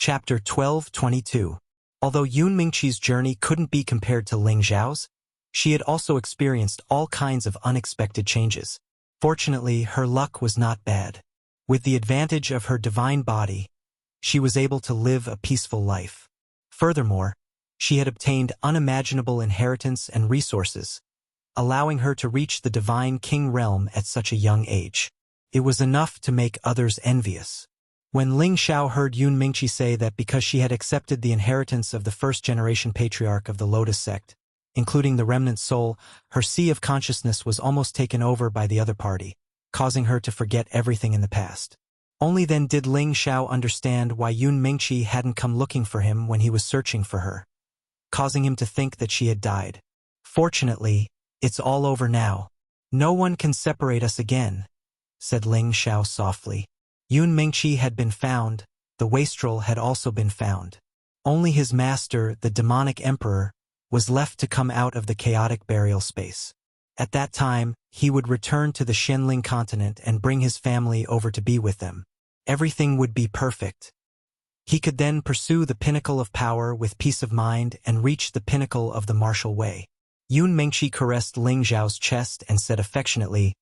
Chapter 12:22. Although Yun Mingqi's journey couldn't be compared to Ling Xiao's, she had also experienced all kinds of unexpected changes. Fortunately, her luck was not bad. With the advantage of her divine body, she was able to live a peaceful life. Furthermore, she had obtained unimaginable inheritance and resources, allowing her to reach the divine king realm at such a young age. It was enough to make others envious. When Ling Xiao heard Yun Mingqi say that because she had accepted the inheritance of the first-generation patriarch of the Lotus sect, including the remnant soul, her sea of consciousness was almost taken over by the other party, causing her to forget everything in the past. Only then did Ling Xiao understand why Yun Mingqi hadn't come looking for him when he was searching for her, causing him to think that she had died. Fortunately, it's all over now. No one can separate us again, said Ling Xiao softly. Yun Mingqi had been found, the wastrel had also been found. Only his master, the demonic emperor, was left to come out of the chaotic burial space. At that time, he would return to the Xianling continent and bring his family over to be with them. Everything would be perfect. He could then pursue the pinnacle of power with peace of mind and reach the pinnacle of the martial way. Yun Mingqi caressed Ling Xiao's chest and said affectionately,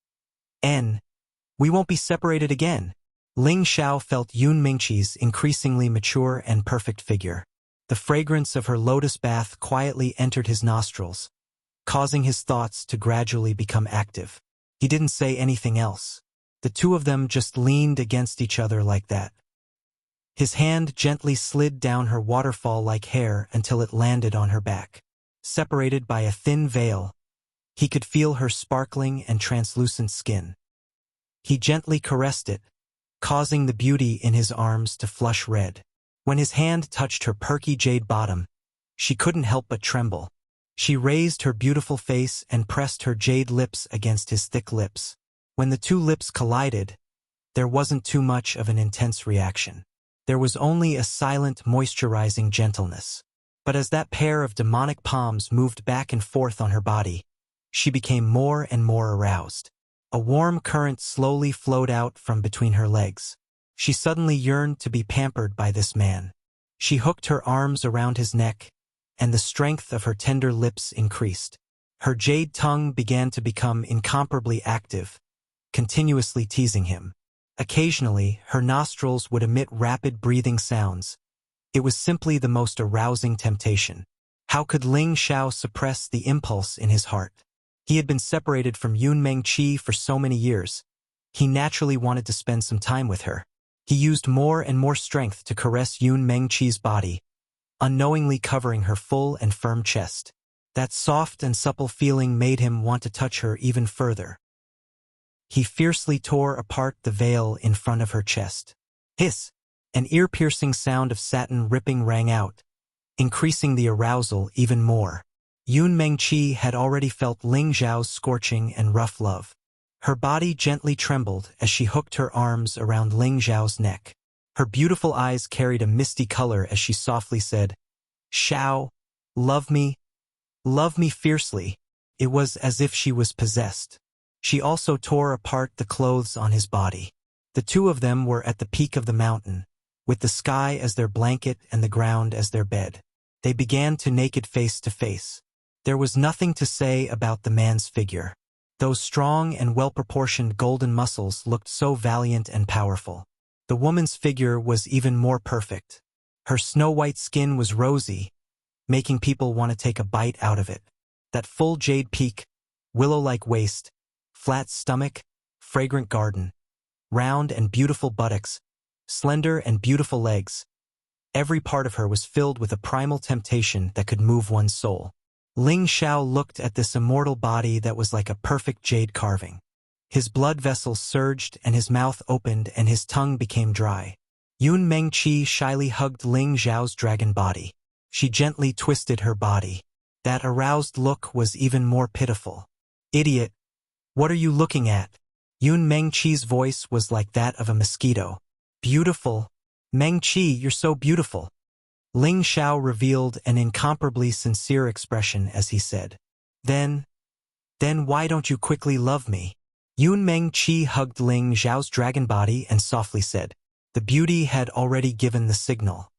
"We won't be separated again." Ling Xiao felt Yun Mingqi's increasingly mature and perfect figure. The fragrance of her lotus bath quietly entered his nostrils, causing his thoughts to gradually become active. He didn't say anything else. The two of them just leaned against each other like that. His hand gently slid down her waterfall-like hair until it landed on her back. Separated by a thin veil, he could feel her sparkling and translucent skin. He gently caressed it, causing the beauty in his arms to flush red. When his hand touched her perky jade bottom, she couldn't help but tremble. She raised her beautiful face and pressed her jade lips against his thick lips. When the two lips collided, there wasn't too much of an intense reaction. There was only a silent, moisturizing gentleness. But as that pair of demonic palms moved back and forth on her body, she became more and more aroused. A warm current slowly flowed out from between her legs. She suddenly yearned to be pampered by this man. She hooked her arms around his neck, and the strength of her tender lips increased. Her jade tongue began to become incomparably active, continuously teasing him. Occasionally, her nostrils would emit rapid breathing sounds. It was simply the most arousing temptation. How could Ling Xiao suppress the impulse in his heart? He had been separated from Yun Mingqi for so many years. He naturally wanted to spend some time with her. He used more and more strength to caress Yun Mingqi's body, unknowingly covering her full and firm chest. That soft and supple feeling made him want to touch her even further. He fiercely tore apart the veil in front of her chest. Hiss! An ear-piercing sound of satin ripping rang out, increasing the arousal even more. Yun Mingqi had already felt Ling Xiao's scorching and rough love. Her body gently trembled as she hooked her arms around Ling Xiao's neck. Her beautiful eyes carried a misty color as she softly said, "Xiao, love me fiercely." It was as if she was possessed. She also tore apart the clothes on his body. The two of them were at the peak of the mountain, with the sky as their blanket and the ground as their bed. They began to naked face to face. There was nothing to say about the man's figure. Those strong and well-proportioned golden muscles looked so valiant and powerful. The woman's figure was even more perfect. Her snow-white skin was rosy, making people want to take a bite out of it. That full jade peak, willow-like waist, flat stomach, fragrant garden, round and beautiful buttocks, slender and beautiful legs. Every part of her was filled with a primal temptation that could move one's soul. Ling Xiao looked at this immortal body that was like a perfect jade carving. His blood vessels surged and his mouth opened and his tongue became dry. Yun Mingqi shyly hugged Ling Xiao's dragon body. She gently twisted her body. That aroused look was even more pitiful. "Idiot! What are you looking at?" Yun Mingqi's voice was like that of a mosquito. "Beautiful! Mingqi, you're so beautiful." Ling Xiao revealed an incomparably sincere expression as he said, Then why don't you quickly love me?" Yun Mingqi hugged Ling Xiao's dragon body and softly said, "The beauty had already given the signal.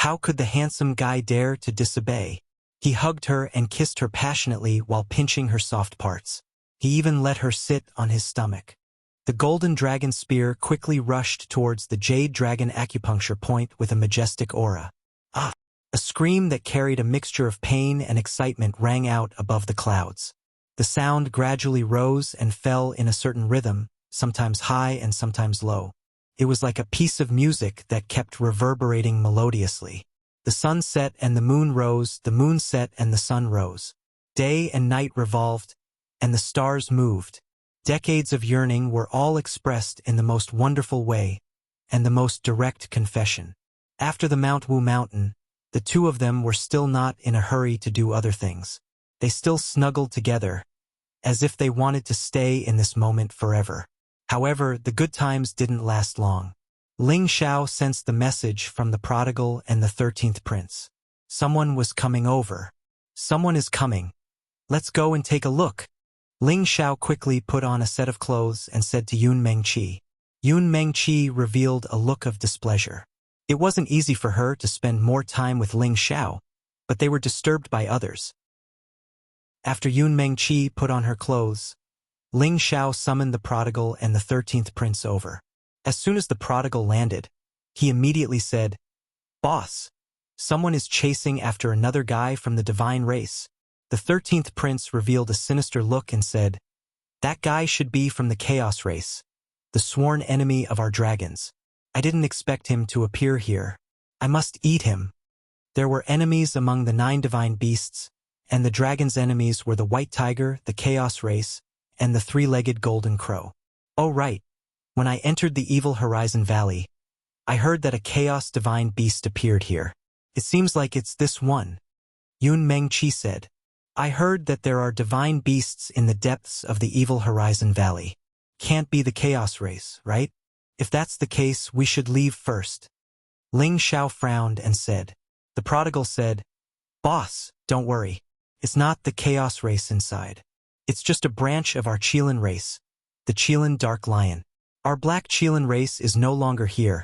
How could the handsome guy dare to disobey? He hugged her and kissed her passionately while pinching her soft parts. He even let her sit on his stomach. The golden dragon spear quickly rushed towards the jade dragon acupuncture point with a majestic aura. Ah! A scream that carried a mixture of pain and excitement rang out above the clouds. The sound gradually rose and fell in a certain rhythm, sometimes high and sometimes low. It was like a piece of music that kept reverberating melodiously. The sun set and the moon rose, the moon set and the sun rose. Day and night revolved, and the stars moved. Decades of yearning were all expressed in the most wonderful way, and the most direct confession. After the Mount Wu Mountain, the two of them were still not in a hurry to do other things. They still snuggled together, as if they wanted to stay in this moment forever. However, the good times didn't last long. Ling Xiao sensed the message from the prodigal and the 13th prince. Someone was coming over. Someone is coming. Let's go and take a look. Ling Xiao quickly put on a set of clothes and said to Yun Mengqi. Yun Mengqi revealed a look of displeasure. It wasn't easy for her to spend more time with Ling Xiao, but they were disturbed by others. After Yun Mengqi put on her clothes, Ling Xiao summoned the prodigal and the 13th prince over. As soon as the prodigal landed, he immediately said, "Boss, someone is chasing after another guy from the divine race." The 13th prince revealed a sinister look and said, "That guy should be from the chaos race, the sworn enemy of our dragons. I didn't expect him to appear here. I must eat him." There were enemies among the 9 divine beasts, and the dragon's enemies were the white tiger, the chaos race, and the 3-legged golden crow. Oh right. When I entered the Evil Horizon Valley, I heard that a chaos divine beast appeared here. It seems like it's this one. Yun Mengqi said, "I heard that there are divine beasts in the depths of the Evil Horizon Valley. Can't be the chaos race, right? If that's the case, we should leave first." Ling Xiao frowned and said. The prodigal said, "Boss, don't worry. It's not the chaos race inside. It's just a branch of our Qilin race, the Qilin Dark Lion. Our black Qilin race is no longer here,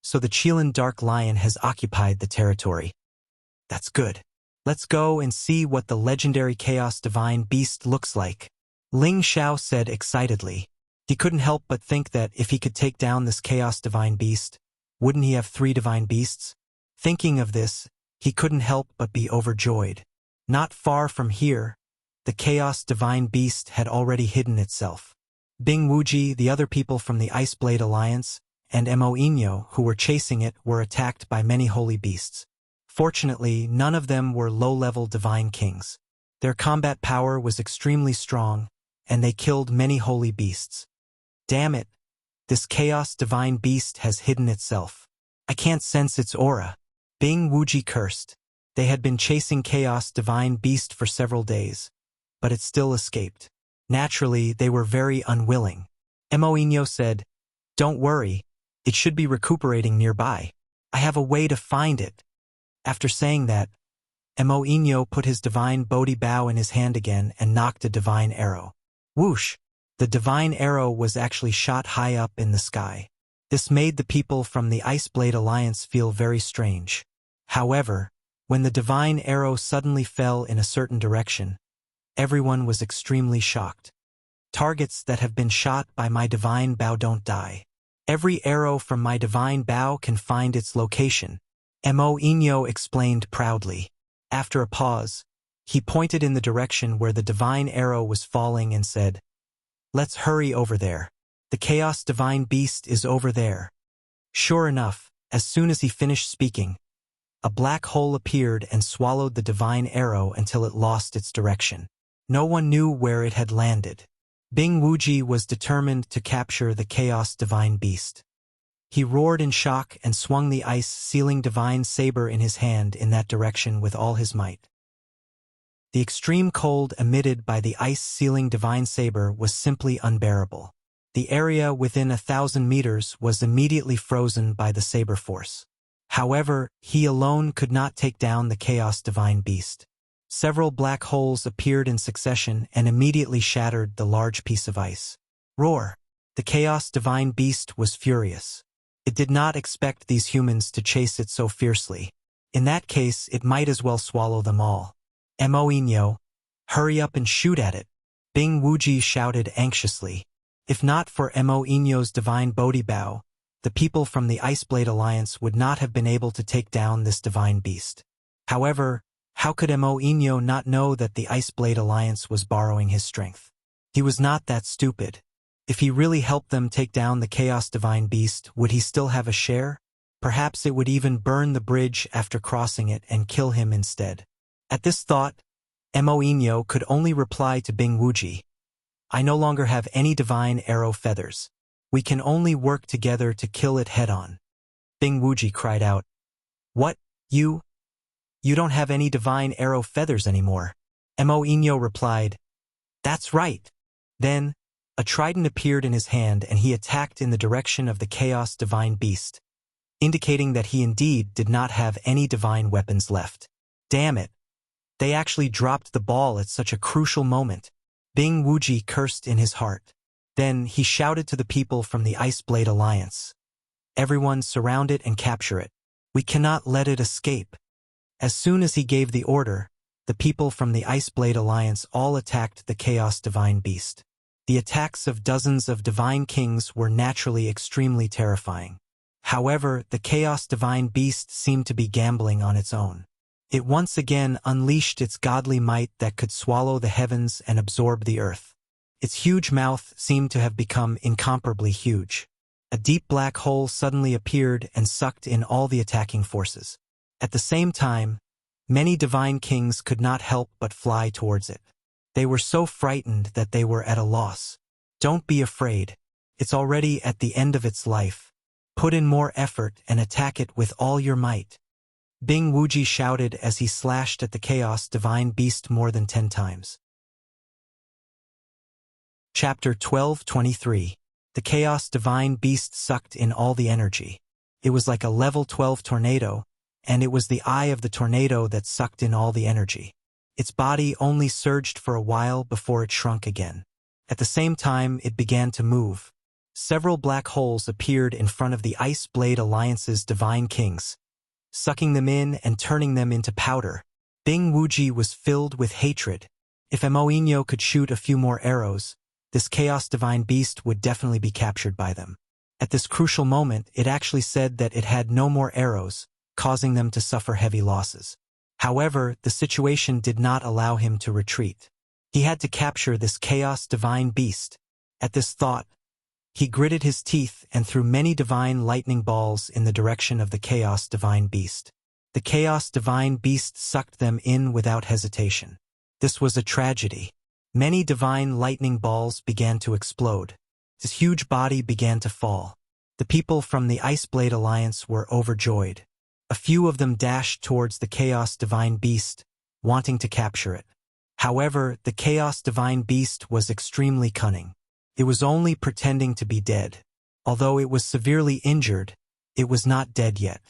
so the Qilin Dark Lion has occupied the territory." "That's good. Let's go and see what the legendary Chaos Divine Beast looks like," Ling Xiao said excitedly. He couldn't help but think that if he could take down this Chaos Divine Beast, wouldn't he have 3 divine beasts? Thinking of this, he couldn't help but be overjoyed. Not far from here, the Chaos Divine Beast had already hidden itself. Bing Wuji, the other people from the Ice Blade Alliance, and Mo Inyo, who were chasing it, were attacked by many holy beasts. Fortunately, none of them were low-level divine kings. Their combat power was extremely strong, and they killed many holy beasts. Damn it! This Chaos Divine Beast has hidden itself. I can't sense its aura. Bing Wuji cursed. They had been chasing Chaos Divine Beast for several days, but it still escaped. Naturally, they were very unwilling. Mo Inyo said, "Don't worry, it should be recuperating nearby. I have a way to find it." After saying that, Mo Inyo put his divine Bodhi bow in his hand again and knocked a divine arrow. Whoosh! The divine arrow was actually shot high up in the sky. This made the people from the Ice Blade Alliance feel very strange. However, when the divine arrow suddenly fell in a certain direction, everyone was extremely shocked. Targets that have been shot by my divine bow don't die. Every arrow from my divine bow can find its location, Mo Inyo explained proudly. After a pause, he pointed in the direction where the divine arrow was falling and said, "Let's hurry over there. The Chaos Divine Beast is over there." Sure enough, as soon as he finished speaking, a black hole appeared and swallowed the divine arrow until it lost its direction. No one knew where it had landed. Bing Wuji was determined to capture the Chaos Divine Beast. He roared in shock and swung the ice-sealing divine saber in his hand in that direction with all his might. The extreme cold emitted by the ice-sealing divine saber was simply unbearable. The area within 1,000 meters was immediately frozen by the saber force. However, he alone could not take down the Chaos Divine Beast. Several black holes appeared in succession and immediately shattered the large piece of ice. Roar! The Chaos Divine Beast was furious. It did not expect these humans to chase it so fiercely. In that case, it might as well swallow them all. Mo Inyo, hurry up and shoot at it, Bing Wuji shouted anxiously. If not for Mo Inyo's divine Bodhi Bao, the people from the Iceblade Alliance would not have been able to take down this divine beast. However, how could Mo Inyo not know that the Iceblade Alliance was borrowing his strength? He was not that stupid. If he really helped them take down the Chaos Divine Beast, would he still have a share? Perhaps it would even burn the bridge after crossing it and kill him instead. At this thought, Mo Inyo could only reply to Bing Wuji, I no longer have any divine arrow feathers. We can only work together to kill it head-on. Bing Wuji cried out, What, you? You don't have any divine arrow feathers anymore. Mo Inyo replied, That's right. Then, a trident appeared in his hand and he attacked in the direction of the Chaos Divine Beast, indicating that he indeed did not have any divine weapons left. Damn it. They actually dropped the ball at such a crucial moment. Bing Wuji cursed in his heart. Then he shouted to the people from the Iceblade Alliance. Everyone surround it and capture it. We cannot let it escape. As soon as he gave the order, the people from the Iceblade Alliance all attacked the Chaos Divine Beast. The attacks of dozens of divine kings were naturally extremely terrifying. However, the Chaos Divine Beast seemed to be gambling on its own. It once again unleashed its godly might that could swallow the heavens and absorb the earth. Its huge mouth seemed to have become incomparably huge. A deep black hole suddenly appeared and sucked in all the attacking forces. At the same time, many divine kings could not help but fly towards it. They were so frightened that they were at a loss. Don't be afraid. It's already at the end of its life. Put in more effort and attack it with all your might. Bing Wuji shouted as he slashed at the Chaos Divine Beast more than 10 times. Chapter 12:23. The Chaos Divine Beast sucked in all the energy. It was like a level 12 tornado, and it was the eye of the tornado that sucked in all the energy. Its body only surged for a while before it shrunk again. At the same time, it began to move. Several black holes appeared in front of the Iceblade Alliance's divine kings, sucking them in and turning them into powder. Bing Wuji was filled with hatred. If Mo Inyo could shoot a few more arrows, this Chaos Divine Beast would definitely be captured by them. At this crucial moment, it actually said that it had no more arrows, causing them to suffer heavy losses. However, the situation did not allow him to retreat. He had to capture this Chaos Divine Beast. At this thought, he gritted his teeth and threw many divine lightning balls in the direction of the Chaos Divine Beast. The Chaos Divine Beast sucked them in without hesitation. This was a tragedy. Many divine lightning balls began to explode. His huge body began to fall. The people from the Iceblade Alliance were overjoyed. A few of them dashed towards the Chaos Divine Beast, wanting to capture it. However, the Chaos Divine Beast was extremely cunning. It was only pretending to be dead. Although it was severely injured, it was not dead yet.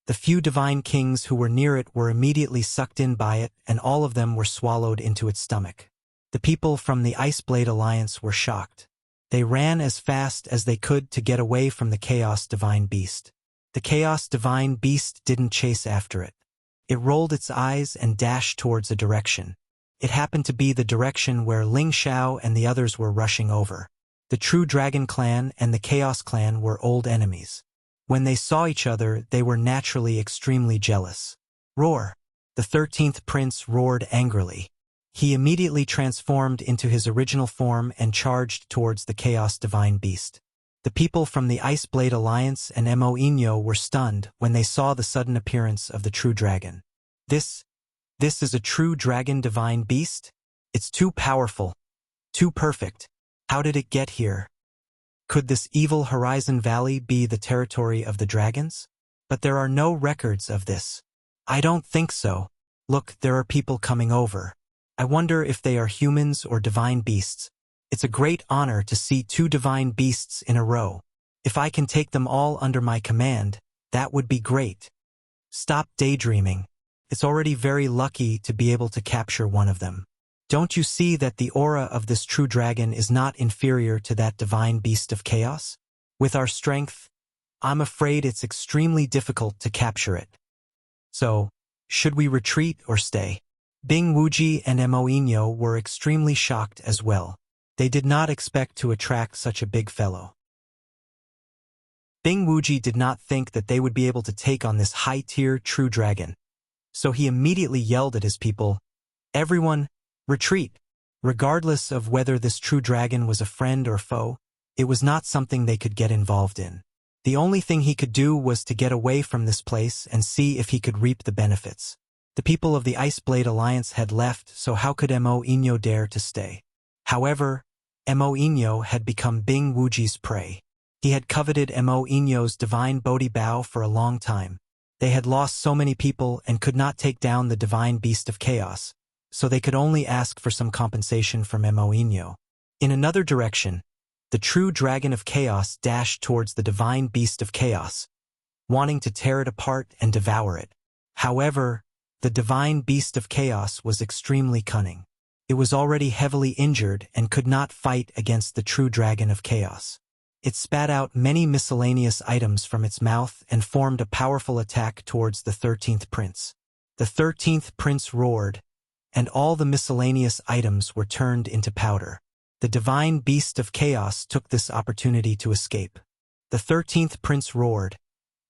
The few divine kings who were near it were immediately sucked in by it, and all of them were swallowed into its stomach. The people from the Iceblade Alliance were shocked. They ran as fast as they could to get away from the Chaos Divine Beast. The Chaos Divine Beast didn't chase after it. It rolled its eyes and dashed towards a direction. It happened to be the direction where Ling Xiao and the others were rushing over. The True Dragon Clan and the Chaos Clan were old enemies. When they saw each other, they were naturally extremely jealous. Roar! The 13th prince roared angrily. He immediately transformed into his original form and charged towards the Chaos Divine Beast. The people from the Iceblade Alliance and Mo Inyo were stunned when they saw the sudden appearance of the True Dragon. This is a True Dragon Divine Beast? It's too powerful. Too perfect. How did it get here? Could this evil Horizon Valley be the territory of the dragons? But there are no records of this. I don't think so. Look, there are people coming over. I wonder if they are humans or divine beasts. It's a great honor to see 2 divine beasts in a row. If I can take them all under my command, that would be great. Stop daydreaming. It's already very lucky to be able to capture one of them. Don't you see that the aura of this true dragon is not inferior to that divine beast of chaos? With our strength, I'm afraid it's extremely difficult to capture it. So, should we retreat or stay? Bing Wuji and Mo Inyo were extremely shocked as well. They did not expect to attract such a big fellow. Bing Wuji did not think that they would be able to take on this high-tier true dragon. So he immediately yelled at his people, "Everyone, retreat!" Regardless of whether this true dragon was a friend or foe, it was not something they could get involved in. The only thing he could do was to get away from this place and see if he could reap the benefits. The people of the Ice Blade Alliance had left, so how could Mo Inyo dare to stay? However, Mo Inyo had become Bing Wuji's prey. He had coveted Mo Inyo's divine Bodhi Bao for a long time. They had lost so many people and could not take down the divine beast of chaos, so they could only ask for some compensation from Mo Inyo. In another direction, the true dragon of chaos dashed towards the divine beast of chaos, wanting to tear it apart and devour it. However, the divine beast of chaos was extremely cunning. It was already heavily injured and could not fight against the true dragon of chaos. It spat out many miscellaneous items from its mouth and formed a powerful attack towards the 13th prince. The 13th prince roared, and all the miscellaneous items were turned into powder. The divine beast of chaos took this opportunity to escape. The 13th prince roared,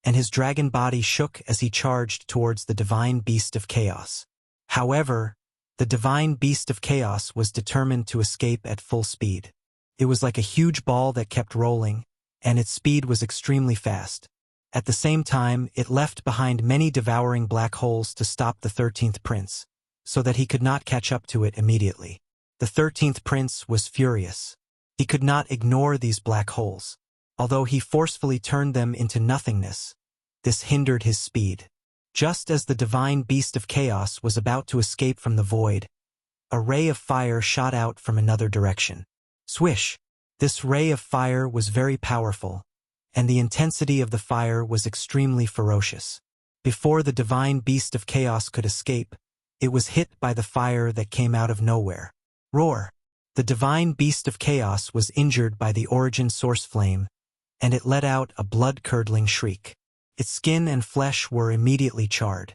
and his dragon body shook as he charged towards the divine beast of chaos. However, the divine beast of chaos was determined to escape at full speed. It was like a huge ball that kept rolling, and its speed was extremely fast. At the same time, it left behind many devouring black holes to stop the 13th prince, so that he could not catch up to it immediately. The 13th prince was furious. He could not ignore these black holes. Although he forcefully turned them into nothingness, this hindered his speed. Just as the divine beast of chaos was about to escape from the void, a ray of fire shot out from another direction. Swish! This ray of fire was very powerful, and the intensity of the fire was extremely ferocious. Before the divine beast of chaos could escape, it was hit by the fire that came out of nowhere. Roar! The divine beast of chaos was injured by the origin source flame, and it let out a blood-curdling shriek. Its skin and flesh were immediately charred.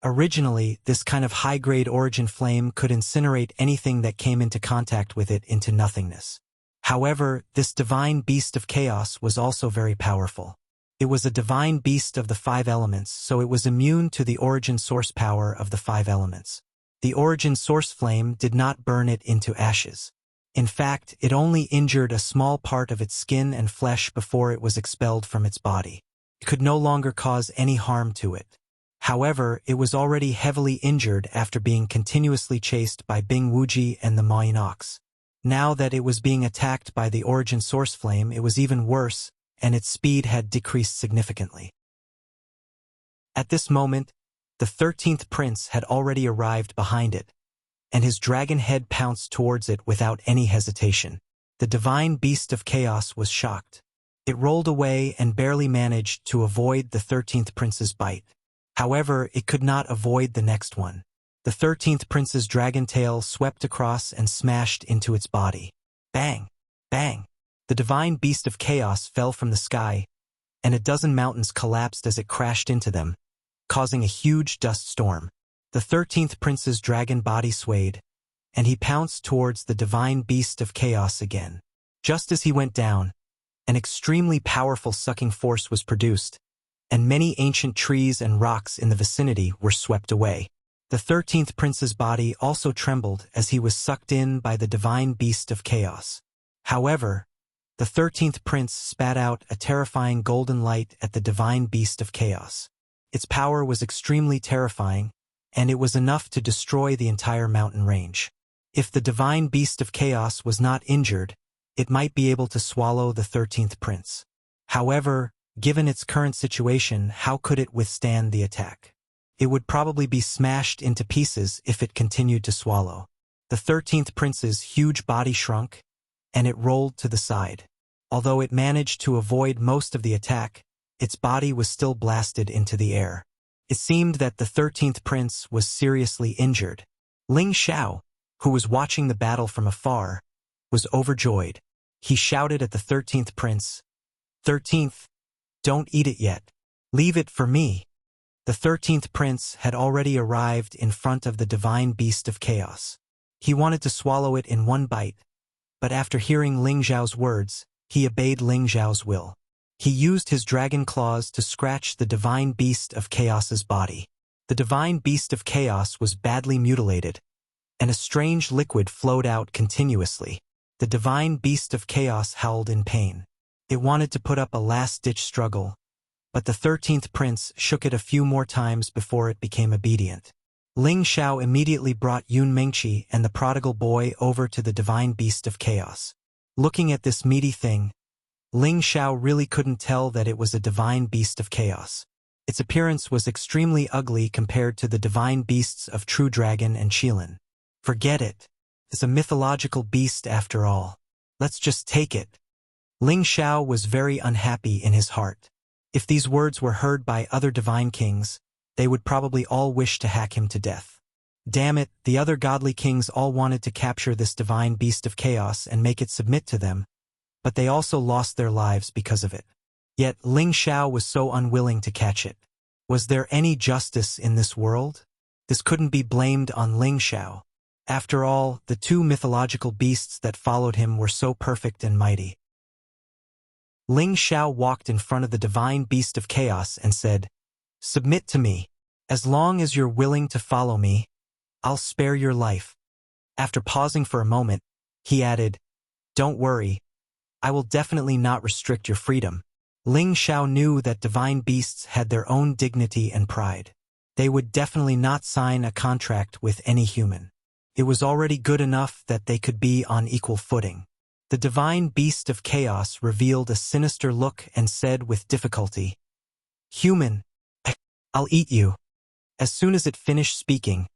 Originally, this kind of high-grade origin flame could incinerate anything that came into contact with it into nothingness. However, this divine beast of chaos was also very powerful. It was a divine beast of the 5 elements, so it was immune to the origin source power of the 5 elements. The origin source flame did not burn it into ashes. In fact, it only injured a small part of its skin and flesh before it was expelled from its body. It could no longer cause any harm to it. However, it was already heavily injured after being continuously chased by Bing Wuji and the Maoinox. Now that it was being attacked by the origin source flame, it was even worse, and its speed had decreased significantly. At this moment, the 13th prince had already arrived behind it, and his dragon head pounced towards it without any hesitation. The divine beast of chaos was shocked. It rolled away and barely managed to avoid the 13th prince's bite. However, it could not avoid the next one. The 13th prince's dragon tail swept across and smashed into its body. Bang! Bang! The divine beast of chaos fell from the sky, and a dozen mountains collapsed as it crashed into them, causing a huge dust storm. The 13th prince's dragon body swayed, and he pounced towards the divine beast of chaos again. Just as he went down, an extremely powerful sucking force was produced, and many ancient trees and rocks in the vicinity were swept away. The 13th prince's body also trembled as he was sucked in by the divine beast of chaos. However, the 13th prince spat out a terrifying golden light at the divine beast of chaos. Its power was extremely terrifying, and it was enough to destroy the entire mountain range. If the divine beast of chaos was not injured, it might be able to swallow the 13th prince. However, given its current situation, how could it withstand the attack? It would probably be smashed into pieces if it continued to swallow. The 13th prince's huge body shrunk, and it rolled to the side. Although it managed to avoid most of the attack, its body was still blasted into the air. It seemed that the 13th prince was seriously injured. Ling Xiao, who was watching the battle from afar, was overjoyed. He shouted at the 13th prince, "13th, don't eat it yet. Leave it for me." The 13th prince had already arrived in front of the divine beast of chaos. He wanted to swallow it in one bite, but after hearing Ling Xiao's words, he obeyed Ling Xiao's will. He used his dragon claws to scratch the divine beast of chaos's body. The divine beast of chaos was badly mutilated, and a strange liquid flowed out continuously. The divine beast of chaos howled in pain. It wanted to put up a last-ditch struggle, but the 13th prince shook it a few more times before it became obedient. Ling Xiao immediately brought Yun Mingqi and the prodigal boy over to the divine beast of chaos. Looking at this meaty thing, Ling Xiao really couldn't tell that it was a divine beast of chaos. Its appearance was extremely ugly compared to the divine beasts of True Dragon and Qilin. Forget it. It's a mythological beast after all. Let's just take it. Ling Xiao was very unhappy in his heart. If these words were heard by other divine kings, they would probably all wish to hack him to death. Damn it, the other godly kings all wanted to capture this divine beast of chaos and make it submit to them, but they also lost their lives because of it. Yet Ling Xiao was so unwilling to catch it. Was there any justice in this world? This couldn't be blamed on Ling Xiao. After all, the two mythological beasts that followed him were so perfect and mighty. Ling Xiao walked in front of the divine beast of chaos and said, "Submit to me. As long as you're willing to follow me, I'll spare your life." After pausing for a moment, he added, "Don't worry. I will definitely not restrict your freedom." Ling Xiao knew that divine beasts had their own dignity and pride. They would definitely not sign a contract with any human. It was already good enough that they could be on equal footing. The divine beast of chaos revealed a sinister look and said with difficulty, "Human, I'll eat you." As soon as it finished speaking,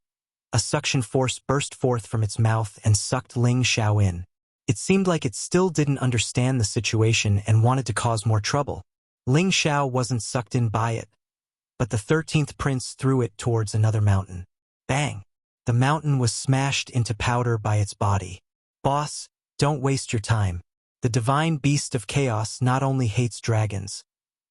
a suction force burst forth from its mouth and sucked Ling Xiao in. It seemed like it still didn't understand the situation and wanted to cause more trouble. Ling Xiao wasn't sucked in by it, but the 13th prince threw it towards another mountain. Bang! The mountain was smashed into powder by its body. "Boss, don't waste your time. The divine beast of chaos not only hates dragons,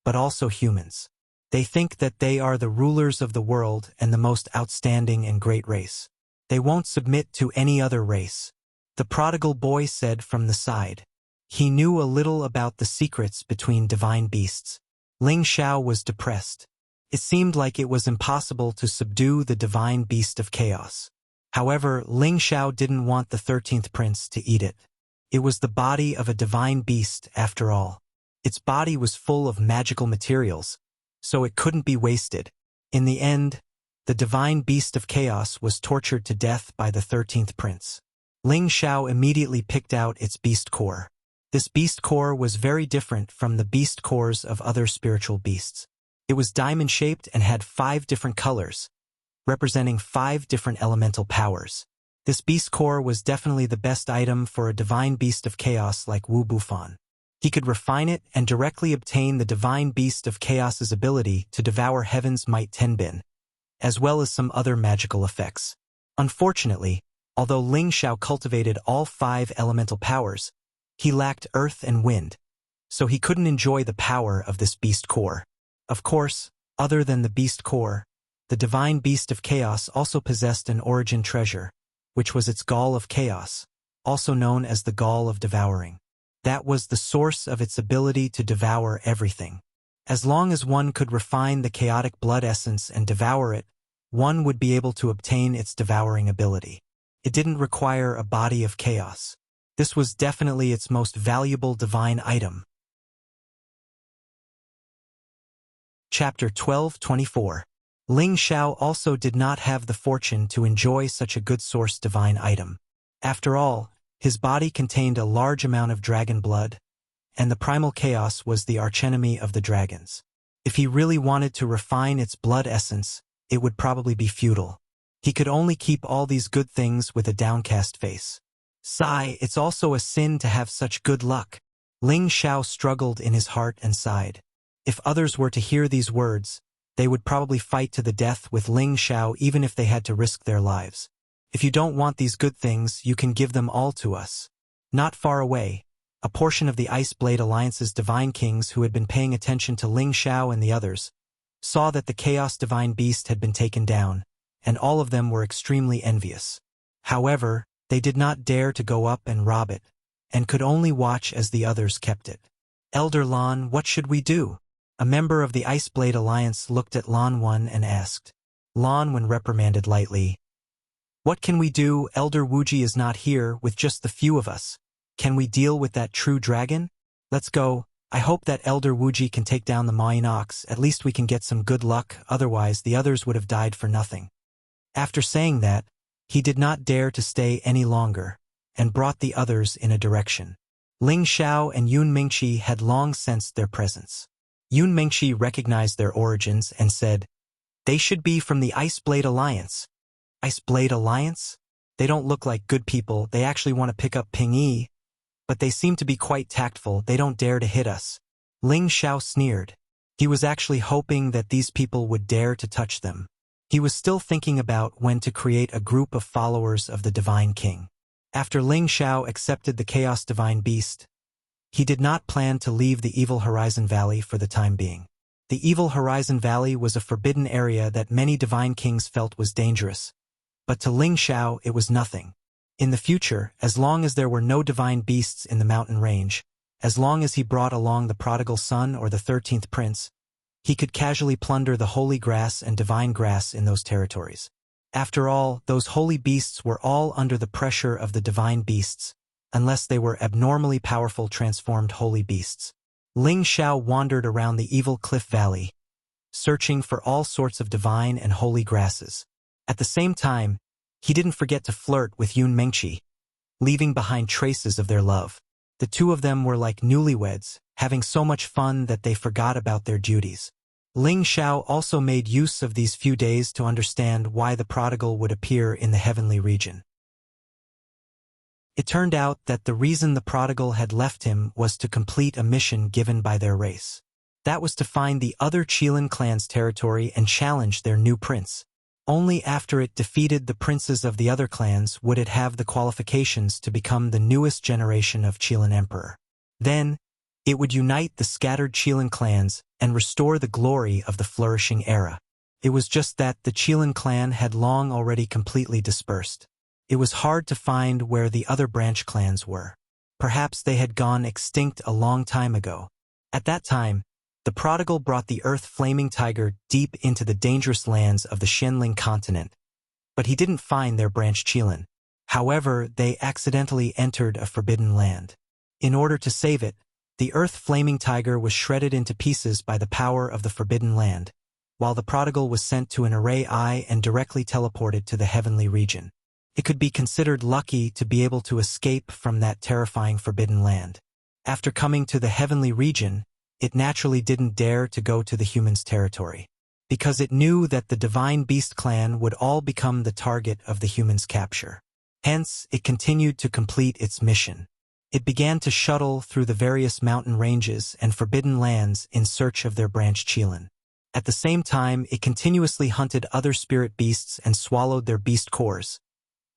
but also humans. They think that they are the rulers of the world and the most outstanding and great race. They won't submit to any other race," the prodigal boy said from the side. He knew a little about the secrets between divine beasts. Ling Xiao was depressed. It seemed like it was impossible to subdue the divine beast of chaos. However, Ling Xiao didn't want the 13th prince to eat it. It was the body of a divine beast, after all. Its body was full of magical materials, so it couldn't be wasted. In the end, the divine beast of chaos was tortured to death by the 13th prince. Ling Xiao immediately picked out its beast core. This beast core was very different from the beast cores of other spiritual beasts. It was diamond-shaped and had 5 different colors, representing 5 different elemental powers. This beast core was definitely the best item for a divine beast of chaos like Wu Bufan. He could refine it and directly obtain the divine beast of chaos's ability to devour heaven's might Tenbin, as well as some other magical effects. Unfortunately, although Ling Xiao cultivated all 5 elemental powers, he lacked earth and wind, so he couldn't enjoy the power of this beast core. Of course, other than the beast core, the divine beast of chaos also possessed an origin treasure, which was its gall of chaos, also known as the gall of devouring. That was the source of its ability to devour everything. As long as one could refine the chaotic blood essence and devour it, one would be able to obtain its devouring ability. It didn't require a body of chaos. This was definitely its most valuable divine item. Chapter 12:24. Ling Xiao also did not have the fortune to enjoy such a good source divine item. After all, his body contained a large amount of dragon blood, and the primal chaos was the archenemy of the dragons. If he really wanted to refine its blood essence, it would probably be futile. He could only keep all these good things with a downcast face. Sigh, it's also a sin to have such good luck. Ling Xiao struggled in his heart and sighed. If others were to hear these words, they would probably fight to the death with Ling Xiao even if they had to risk their lives. If you don't want these good things, you can give them all to us. Not far away, a portion of the Ice Blade Alliance's divine kings who had been paying attention to Ling Xiao and the others, saw that the Chaos Divine Beast had been taken down, and all of them were extremely envious. However, they did not dare to go up and rob it, and could only watch as the others kept it. Elder Lan, what should we do? A member of the Iceblade Alliance looked at Lan Wen and asked. Lan Wen reprimanded lightly. What can we do? Elder Wuji is not here with just the few of us. Can we deal with that true dragon? Let's go. I hope that Elder Wuji can take down the Mayan Ox. At least we can get some good luck, otherwise the others would have died for nothing. After saying that, he did not dare to stay any longer, and brought the others in a direction. Ling Xiao and Yun Mingqi had long sensed their presence. Yun Mingqi recognized their origins and said, they should be from the Iceblade Alliance. Iceblade Alliance? They don't look like good people. They actually want to pick up Ping Yi, but they seem to be quite tactful. They don't dare to hit us. Ling Xiao sneered. He was actually hoping that these people would dare to touch them. He was still thinking about when to create a group of followers of the Divine King. After Ling Xiao accepted the Chaos Divine Beast, he did not plan to leave the Evil Horizon Valley for the time being. The Evil Horizon Valley was a forbidden area that many Divine Kings felt was dangerous, but to Ling Xiao it was nothing. In the future, as long as there were no divine beasts in the mountain range, as long as he brought along the prodigal son or the 13th prince, he could casually plunder the holy grass and divine grass in those territories. After all, those holy beasts were all under the pressure of the divine beasts, unless they were abnormally powerful transformed holy beasts. Ling Xiao wandered around the Evil Cliff Valley, searching for all sorts of divine and holy grasses. At the same time, he didn't forget to flirt with Yun Mingqi, leaving behind traces of their love. The two of them were like newlyweds, having so much fun that they forgot about their duties. Ling Xiao also made use of these few days to understand why the prodigal would appear in the heavenly region. It turned out that the reason the prodigal had left him was to complete a mission given by their race. That was to find the other Qilin clan's territory and challenge their new prince. Only after it defeated the princes of the other clans would it have the qualifications to become the newest generation of Qilin emperor. Then, it would unite the scattered Qilin clans and restore the glory of the flourishing era. It was just that the Qilin clan had long already completely dispersed. It was hard to find where the other branch clans were. Perhaps they had gone extinct a long time ago. At that time, the prodigal brought the earth-flaming tiger deep into the dangerous lands of the Xianling continent, but he didn't find their branch Qilin. However, they accidentally entered a forbidden land. In order to save it, the earth-flaming tiger was shredded into pieces by the power of the forbidden land, while the prodigal was sent to an array eye and directly teleported to the heavenly region. It could be considered lucky to be able to escape from that terrifying forbidden land. After coming to the heavenly region, it naturally didn't dare to go to the humans' territory, because it knew that the Divine Beast clan would all become the target of the humans' capture. Hence, it continued to complete its mission. It began to shuttle through the various mountain ranges and forbidden lands in search of their branch Qilin. At the same time, it continuously hunted other spirit beasts and swallowed their beast cores,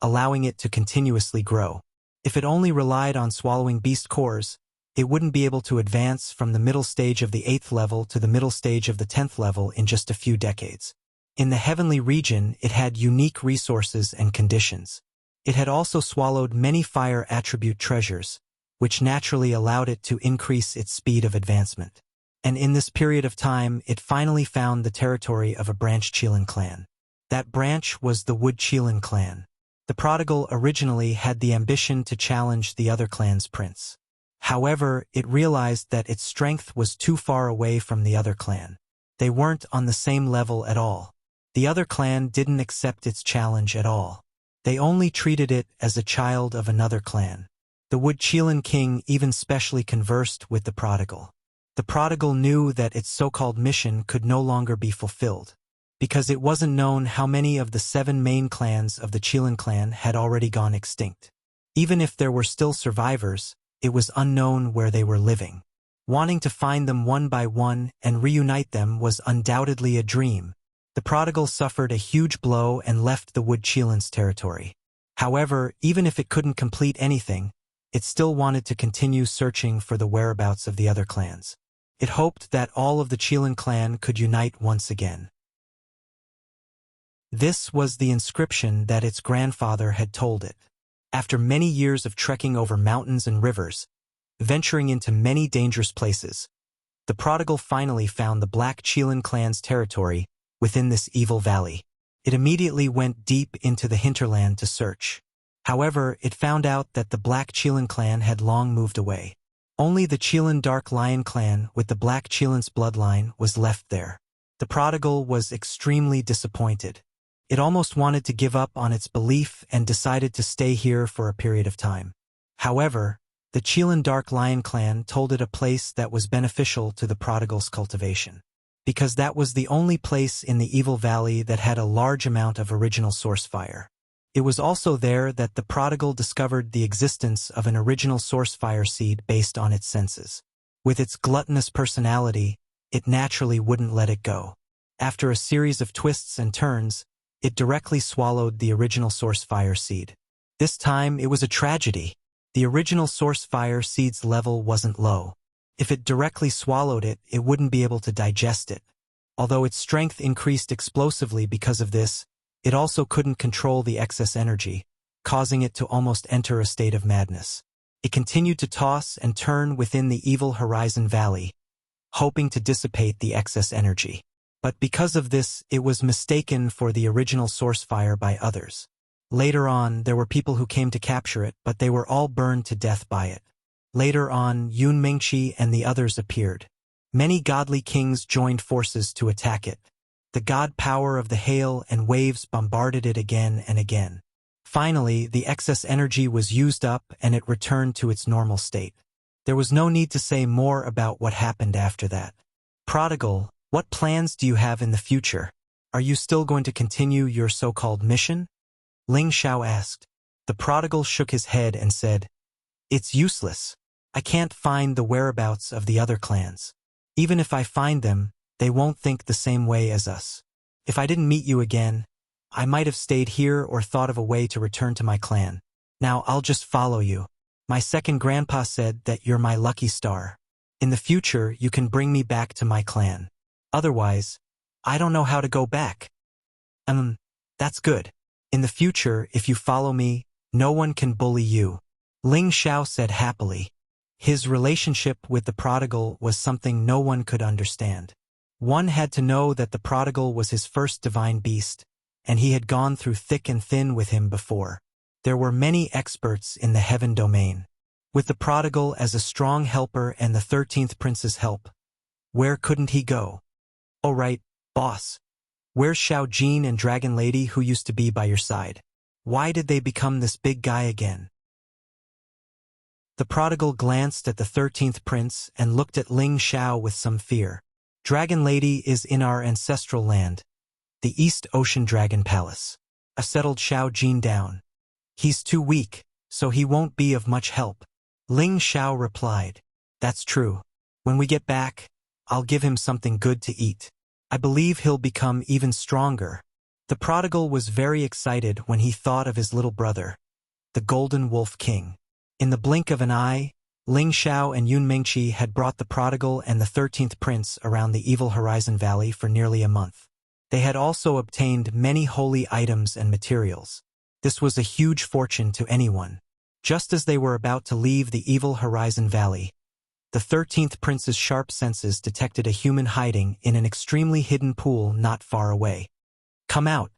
allowing it to continuously grow. If it only relied on swallowing beast cores, it wouldn't be able to advance from the middle stage of the 8th level to the middle stage of the 10th level in just a few decades. In the heavenly region, it had unique resources and conditions. It had also swallowed many fire attribute treasures, which naturally allowed it to increase its speed of advancement. And in this period of time, it finally found the territory of a branch Qilin clan. That branch was the Wood Qilin clan. The prodigal originally had the ambition to challenge the other clan's prince. However, it realized that its strength was too far away from the other clan. They weren't on the same level at all. The other clan didn't accept its challenge at all. They only treated it as a child of another clan. The Wood Qilin king even specially conversed with the prodigal. The prodigal knew that its so-called mission could no longer be fulfilled, because it wasn't known how many of the 7 main clans of the Qilin clan had already gone extinct. Even if there were still survivors, it was unknown where they were living. Wanting to find them one by one and reunite them was undoubtedly a dream. The prodigal suffered a huge blow and left the Wood Qilin's territory. However, even if it couldn't complete anything, it still wanted to continue searching for the whereabouts of the other clans. It hoped that all of the Qilin clan could unite once again. This was the inscription that its grandfather had told it. After many years of trekking over mountains and rivers, venturing into many dangerous places, the prodigal finally found the Black Qilin clan's territory within this evil valley. It immediately went deep into the hinterland to search. However, it found out that the Black Qilin clan had long moved away. Only the Qilin Dark Lion clan with the Black Qilin's bloodline was left there. The prodigal was extremely disappointed. It almost wanted to give up on its belief and decided to stay here for a period of time. However, the Qilin Dark Lion clan told it a place that was beneficial to the prodigal's cultivation, because that was the only place in the evil valley that had a large amount of original source fire. It was also there that the prodigal discovered the existence of an original source fire seed based on its senses. With its gluttonous personality, it naturally wouldn't let it go. After a series of twists and turns, it directly swallowed the original source fire seed. This time, it was a tragedy. The original source fire seed's level wasn't low. If it directly swallowed it, it wouldn't be able to digest it. Although its strength increased explosively because of this, it also couldn't control the excess energy, causing it to almost enter a state of madness. It continued to toss and turn within the evil Horizon Valley, hoping to dissipate the excess energy. But because of this, it was mistaken for the original source fire by others. Later on, there were people who came to capture it, but they were all burned to death by it. Later on, Yun Mingqi and the others appeared. Many godly kings joined forces to attack it. The god power of the hail and waves bombarded it again and again. Finally, the excess energy was used up and it returned to its normal state. There was no need to say more about what happened after that. Prodigal, what plans do you have in the future? Are you still going to continue your so-called mission? Ling Xiao asked. The prodigal shook his head and said, "It's useless. I can't find the whereabouts of the other clans. Even if I find them, they won't think the same way as us. If I didn't meet you again, I might have stayed here or thought of a way to return to my clan. Now I'll just follow you. My second grandpa said that you're my lucky star. In the future, you can bring me back to my clan. Otherwise, I don't know how to go back." That's good. In the future, if you follow me, no one can bully you," Ling Xiao said happily. His relationship with the prodigal was something no one could understand. One had to know that the prodigal was his first divine beast, and he had gone through thick and thin with him before. There were many experts in the heaven domain. With the prodigal as a strong helper and the 13th prince's help, where couldn't he go? "Oh right, boss. Where's Xiao Jin and Dragon Lady who used to be by your side? Why did they become this big guy again?" The prodigal glanced at the 13th prince and looked at Ling Xiao with some fear. "Dragon Lady is in our ancestral land, the East Ocean Dragon Palace," settled Xiao Jin down. "He's too weak, so he won't be of much help." Ling Xiao replied, "That's true. When we get back, I'll give him something good to eat. I believe he'll become even stronger." The prodigal was very excited when he thought of his little brother, the Golden Wolf King. In the blink of an eye, Ling Xiao and Yun Mingqi had brought the prodigal and the 13th prince around the evil Horizon Valley for nearly a month. They had also obtained many holy items and materials. This was a huge fortune to anyone. Just as they were about to leave the evil Horizon Valley, the 13th prince's sharp senses detected a human hiding in an extremely hidden pool not far away. "Come out.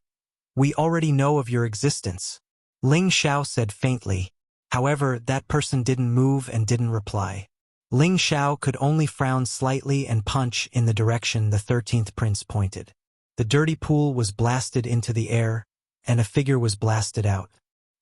We already know of your existence," Ling Xiao said faintly. However, that person didn't move and didn't reply. Ling Xiao could only frown slightly and punch in the direction the 13th prince pointed. The dirty pool was blasted into the air, and a figure was blasted out.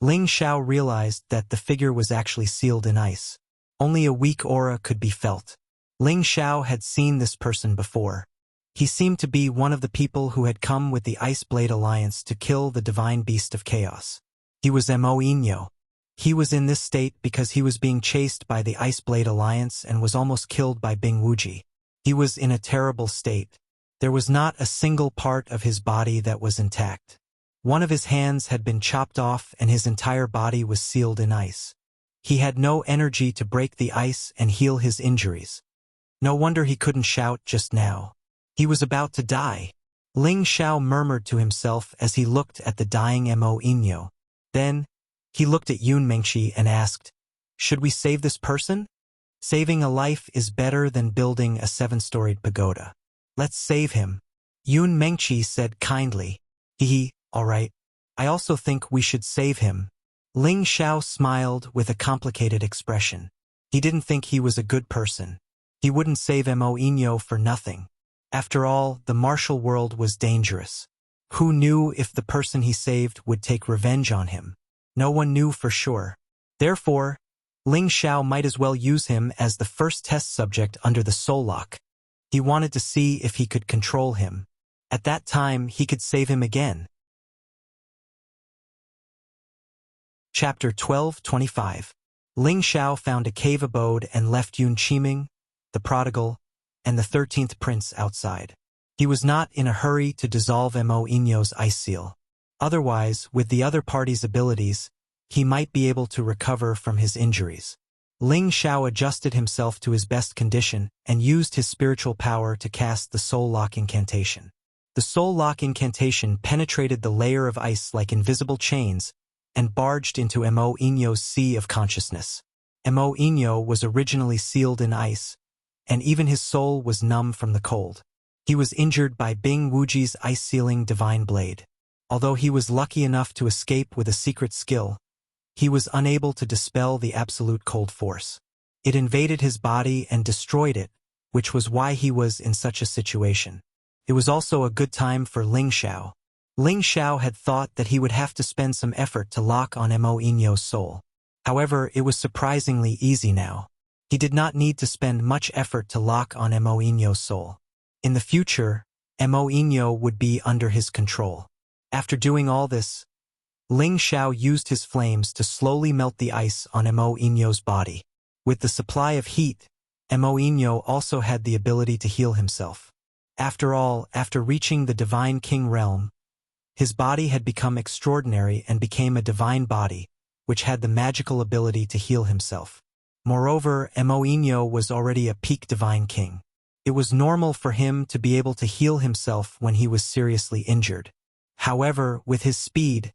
Ling Xiao realized that the figure was actually sealed in ice. Only a weak aura could be felt. Ling Xiao had seen this person before. He seemed to be one of the people who had come with the Ice Blade Alliance to kill the divine beast of chaos. He was Mo Inyo. He was in this state because he was being chased by the Ice Blade Alliance and was almost killed by Bing Wuji. He was in a terrible state. There was not a single part of his body that was intact. One of his hands had been chopped off and his entire body was sealed in ice. He had no energy to break the ice and heal his injuries. No wonder he couldn't shout just now. He was about to die. Ling Xiao murmured to himself as he looked at the dying Mo Inyo. Then, he looked at Yun Mengqi and asked, "Should we save this person? Saving a life is better than building a 7-storied pagoda. Let's save him." Yun Mengqi said kindly, All right. I also think we should save him." Ling Xiao smiled with a complicated expression. He didn't think he was a good person. He wouldn't save Mo Inyo for nothing. After all, the martial world was dangerous. Who knew if the person he saved would take revenge on him? No one knew for sure. Therefore, Ling Xiao might as well use him as the first test subject under the soul lock. He wanted to see if he could control him. At that time, he could save him again. Chapter 12:25. Ling Xiao found a cave abode and left Yun Qiming, the prodigal, and the 13th prince outside. He was not in a hurry to dissolve Mo Inyo's ice seal. Otherwise, with the other party's abilities, he might be able to recover from his injuries. Ling Xiao adjusted himself to his best condition and used his spiritual power to cast the soul lock incantation. The soul lock incantation penetrated the layer of ice like invisible chains and barged into Mo Inyo's sea of consciousness. Mo Inyo was originally sealed in ice, and even his soul was numb from the cold. He was injured by Bing Wuji's ice-sealing divine blade. Although he was lucky enough to escape with a secret skill, he was unable to dispel the absolute cold force. It invaded his body and destroyed it, which was why he was in such a situation. It was also a good time for Ling Xiao. Ling Xiao had thought that he would have to spend some effort to lock on Mo Inyo's soul. However, it was surprisingly easy now. He did not need to spend much effort to lock on Mo Inyo's soul. In the future, Mo Inyo would be under his control. After doing all this, Ling Xiao used his flames to slowly melt the ice on Mo Inyo's body. With the supply of heat, Mo Inyo also had the ability to heal himself. After all, after reaching the Divine King realm, his body had become extraordinary and became a divine body, which had the magical ability to heal himself. Moreover, Mo Inyo was already a peak Divine King. It was normal for him to be able to heal himself when he was seriously injured. However, with his speed,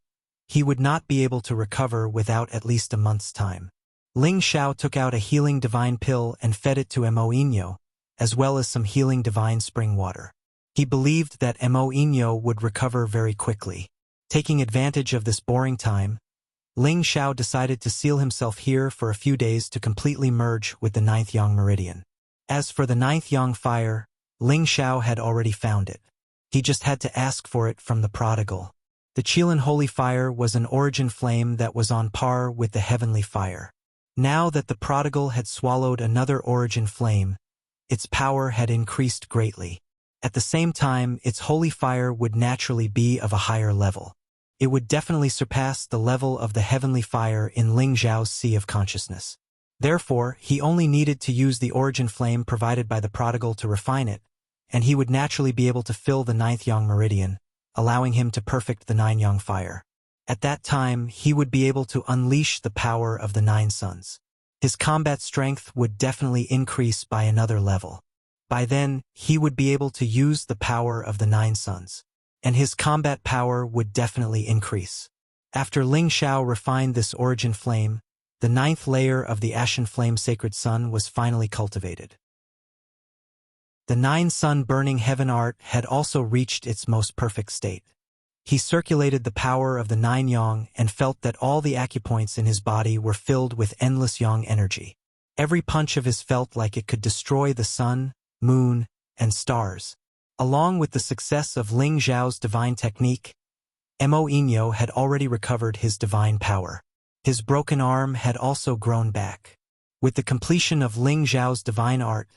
he would not be able to recover without at least a month's time. Ling Xiao took out a healing divine pill and fed it to Mo Inyo, as well as some healing divine spring water. He believed that Mo Inyo would recover very quickly. Taking advantage of this boring time, Ling Xiao decided to seal himself here for a few days to completely merge with the 9th Yang Meridian. As for the 9th Yang fire, Ling Xiao had already found it. He just had to ask for it from the prodigal. The Qilin Holy Fire was an origin flame that was on par with the heavenly fire. Now that the prodigal had swallowed another origin flame, its power had increased greatly. At the same time, its holy fire would naturally be of a higher level. It would definitely surpass the level of the heavenly fire in Ling Xiao's sea of consciousness. Therefore, he only needed to use the origin flame provided by the prodigal to refine it, and he would naturally be able to fill the 9th Yang Meridian, allowing him to perfect the 9 Yang fire. At that time, he would be able to unleash the power of the 9 suns. His combat strength would definitely increase by another level. By then, he would be able to use the power of the 9 suns, and his combat power would definitely increase. After Ling Xiao refined this origin flame, the 9th layer of the Ashen Flame Sacred Sun was finally cultivated. The 9 sun burning heaven art had also reached its most perfect state. He circulated the power of the 9 Yang and felt that all the acupoints in his body were filled with endless Yang energy. Every punch of his felt like it could destroy the sun, moon, and stars. Along with the success of Ling Xiao's divine technique, Mo Inyo had already recovered his divine power. His broken arm had also grown back. With the completion of Ling Xiao's divine art,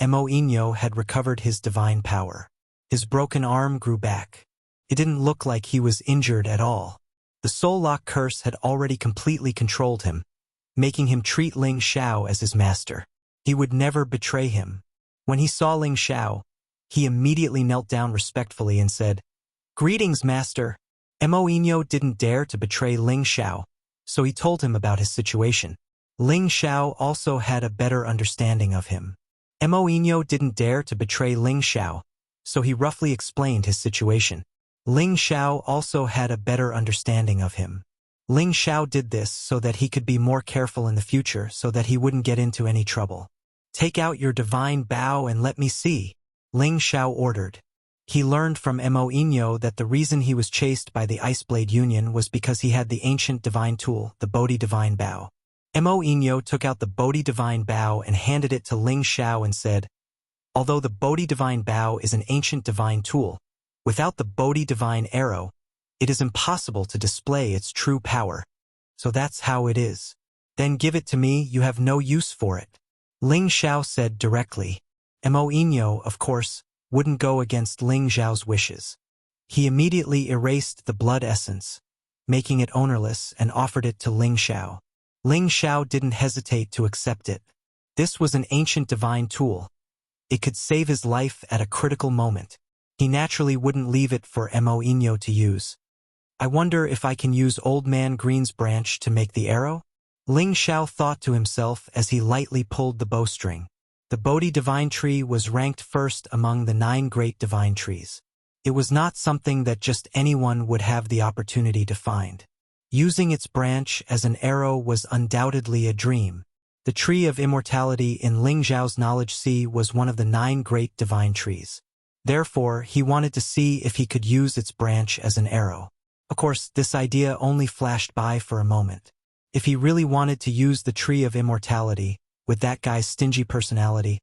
Mo Inyo had recovered his divine power. His broken arm grew back. It didn't look like he was injured at all. The soul lock curse had already completely controlled him, making him treat Ling Xiao as his master. He would never betray him. When he saw Ling Xiao, he immediately knelt down respectfully and said, "Greetings, master." Mo Inyo didn't dare to betray Ling Xiao, so he told him about his situation. Ling Xiao also had a better understanding of him. Moinho didn't dare to betray Ling Xiao, so he roughly explained his situation. Ling Xiao also had a better understanding of him. Ling Xiao did this so that he could be more careful in the future so that he wouldn't get into any trouble. "Take out your divine bow and let me see," Ling Xiao ordered. He learned from Moinho that the reason he was chased by the Iceblade Union was because he had the ancient divine tool, the Bodhi Divine Bow. Moinho took out the Bodhi Divine Bow and handed it to Ling Xiao and said, "Although the Bodhi Divine Bow is an ancient divine tool, without the Bodhi Divine Arrow, it is impossible to display its true power. So that's how it is. Then give it to me, you have no use for it," Ling Xiao said directly. Moinho, of course, wouldn't go against Ling Xiao's wishes. He immediately erased the blood essence, making it ownerless, and offered it to Ling Xiao. Ling Xiao didn't hesitate to accept it. This was an ancient divine tool. It could save his life at a critical moment. He naturally wouldn't leave it for Moinho to use. "I wonder if I can use Old Man Green's branch to make the arrow?" Ling Xiao thought to himself as he lightly pulled the bowstring. The Bodhi Divine Tree was ranked first among the 9 great divine trees. It was not something that just anyone would have the opportunity to find. Using its branch as an arrow was undoubtedly a dream. The Tree of Immortality in Ling Xiao's knowledge sea was one of the 9 great divine trees. Therefore, he wanted to see if he could use its branch as an arrow. Of course, this idea only flashed by for a moment. If he really wanted to use the Tree of Immortality, with that guy's stingy personality,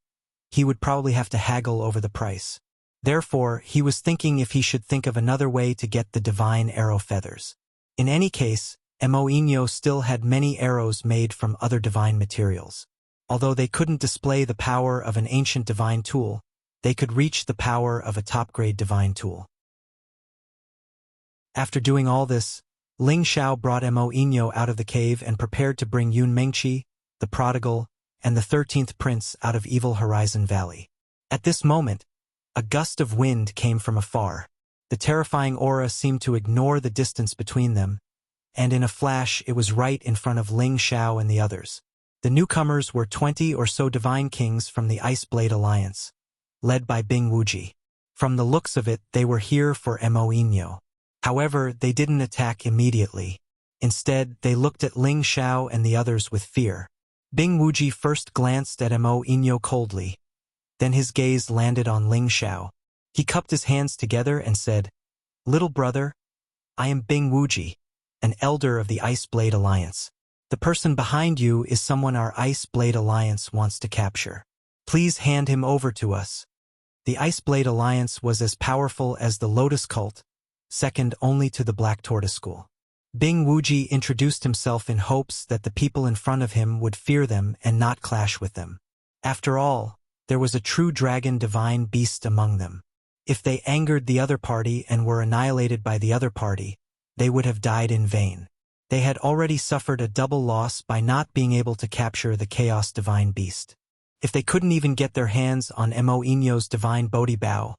he would probably have to haggle over the price. Therefore, he was thinking if he should think of another way to get the divine arrow feathers. In any case, Moinho still had many arrows made from other divine materials. Although they couldn't display the power of an ancient divine tool, they could reach the power of a top-grade divine tool. After doing all this, Ling Xiao brought Moinho out of the cave and prepared to bring Yun Mengqi, the prodigal, and the 13th prince out of Evil Horizon Valley. At this moment, a gust of wind came from afar. The terrifying aura seemed to ignore the distance between them, and in a flash it was right in front of Ling Xiao and the others. The newcomers were 20 or so divine kings from the Iceblade Alliance, led by Bing Wuji. From the looks of it, they were here for Moinho. However, they didn't attack immediately. Instead, they looked at Ling Xiao and the others with fear. Bing Wuji first glanced at Moinho coldly. Then his gaze landed on Ling Xiao. He cupped his hands together and said, "Little brother, I am Bing Wuji, an elder of the Iceblade Alliance. The person behind you is someone our Iceblade Alliance wants to capture. Please hand him over to us." The Iceblade Alliance was as powerful as the Lotus Cult, second only to the Black Tortoise School. Bing Wuji introduced himself in hopes that the people in front of him would fear them and not clash with them. After all, there was a true dragon divine beast among them. If they angered the other party and were annihilated by the other party, they would have died in vain. They had already suffered a double loss by not being able to capture the Chaos Divine Beast. If they couldn't even get their hands on Moinho's divine Bodhi Bow,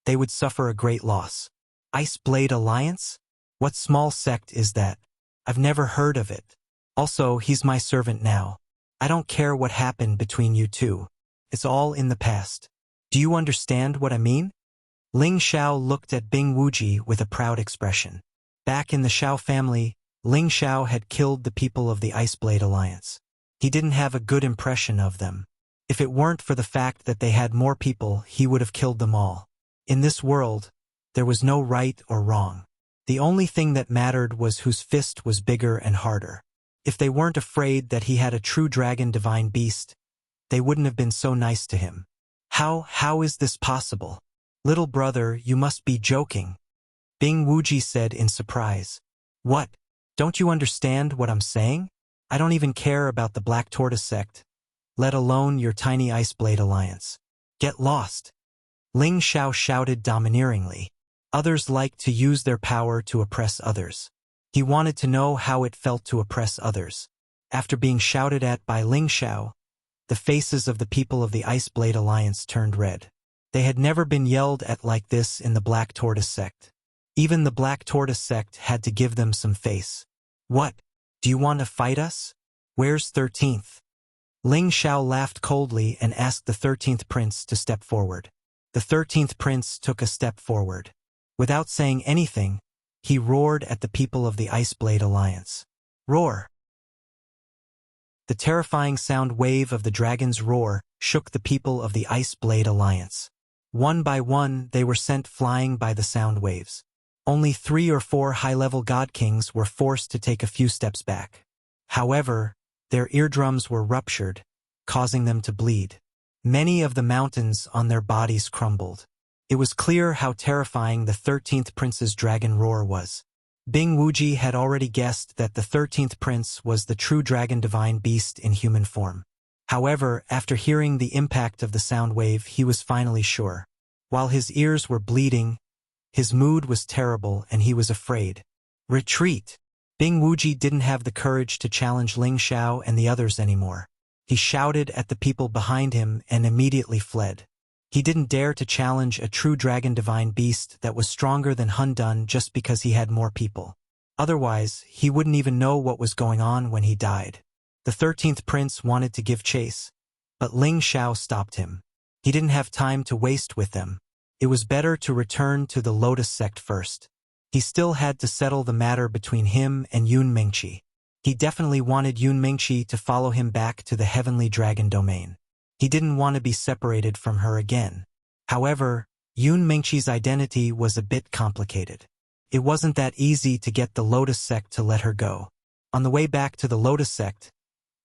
they would suffer a great loss. Iceblade Alliance? What small sect is that? I've never heard of it. Also, he's my servant now. I don't care what happened between you two. It's all in the past. Do you understand what I mean? Ling Xiao looked at Bing Wuji with a proud expression. Back in the Xiao family, Ling Xiao had killed the people of the Iceblade Alliance. He didn't have a good impression of them. If it weren't for the fact that they had more people, he would have killed them all. In this world, there was no right or wrong. The only thing that mattered was whose fist was bigger and harder. If they weren't afraid that he had a true dragon divine beast, they wouldn't have been so nice to him. How is this possible? Little brother, you must be joking. Bing Wuji said in surprise. What? Don't you understand what I'm saying? I don't even care about the Black Tortoise sect, let alone your tiny Iceblade Alliance. Get lost. Ling Xiao shouted domineeringly. Others liked to use their power to oppress others. He wanted to know how it felt to oppress others. After being shouted at by Ling Xiao, the faces of the people of the Iceblade Alliance turned red. They had never been yelled at like this in the Black Tortoise sect. Even the Black Tortoise sect had to give them some face. What? Do you want to fight us? Where's 13th? Ling Xiao laughed coldly and asked the 13th prince to step forward. The 13th prince took a step forward. Without saying anything, he roared at the people of the Ice Blade Alliance. Roar! The terrifying sound wave of the dragon's roar shook the people of the Ice Blade Alliance. One by one, they were sent flying by the sound waves. Only 3 or 4 high-level god kings were forced to take a few steps back. However, their eardrums were ruptured, causing them to bleed. Many of the mountains on their bodies crumbled. It was clear how terrifying the 13th prince's dragon roar was. Bing Wuji had already guessed that the 13th prince was the true dragon divine beast in human form. However, after hearing the impact of the sound wave, he was finally sure. While his ears were bleeding, his mood was terrible and he was afraid. Retreat! Bing Wuji didn't have the courage to challenge Ling Xiao and the others anymore. He shouted at the people behind him and immediately fled. He didn't dare to challenge a true dragon divine beast that was stronger than Hun Dun just because he had more people. Otherwise, he wouldn't even know what was going on when he died. The 13th prince wanted to give chase, but Ling Xiao stopped him. He didn't have time to waste with them. It was better to return to the Lotus sect first. He still had to settle the matter between him and Yun Mingqi. He definitely wanted Yun Mingqi to follow him back to the Heavenly Dragon domain. He didn't want to be separated from her again. However, Yun Mingqi's identity was a bit complicated. It wasn't that easy to get the Lotus sect to let her go. On the way back to the Lotus sect,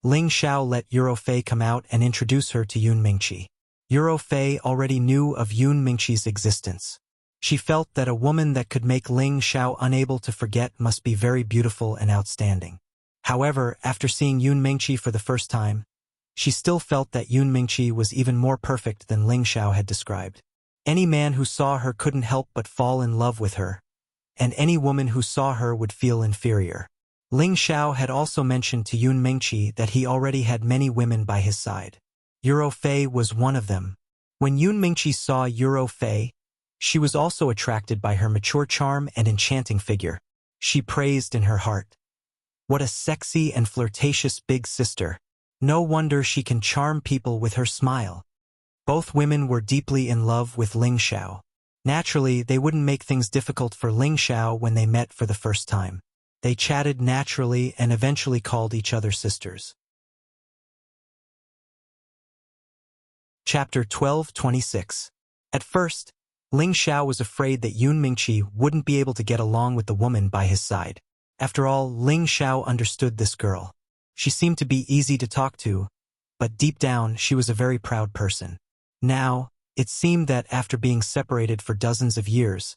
Ling Xiao let Eurofei come out and introduce her to Yun Mingqi. Eurofei already knew of Yun Mingqi's existence. She felt that a woman that could make Ling Xiao unable to forget must be very beautiful and outstanding. However, after seeing Yun Mingqi for the first time, she still felt that Yun Mingqi was even more perfect than Ling Xiao had described. Any man who saw her couldn't help but fall in love with her, and any woman who saw her would feel inferior. Ling Xiao had also mentioned to Yun Mingqi that he already had many women by his side. Eurofei was one of them. When Yun Mingqi saw Eurofei, she was also attracted by her mature charm and enchanting figure. She praised in her heart. What a sexy and flirtatious big sister. No wonder she can charm people with her smile. Both women were deeply in love with Ling Xiao. Naturally, they wouldn't make things difficult for Ling Xiao when they met for the first time. They chatted naturally and eventually called each other sisters. Chapter 12:26. At first, Ling Xiao was afraid that Yun Mingqi wouldn't be able to get along with the woman by his side. After all, Ling Xiao understood this girl. She seemed to be easy to talk to, but deep down she was a very proud person. Now, it seemed that after being separated for dozens of years,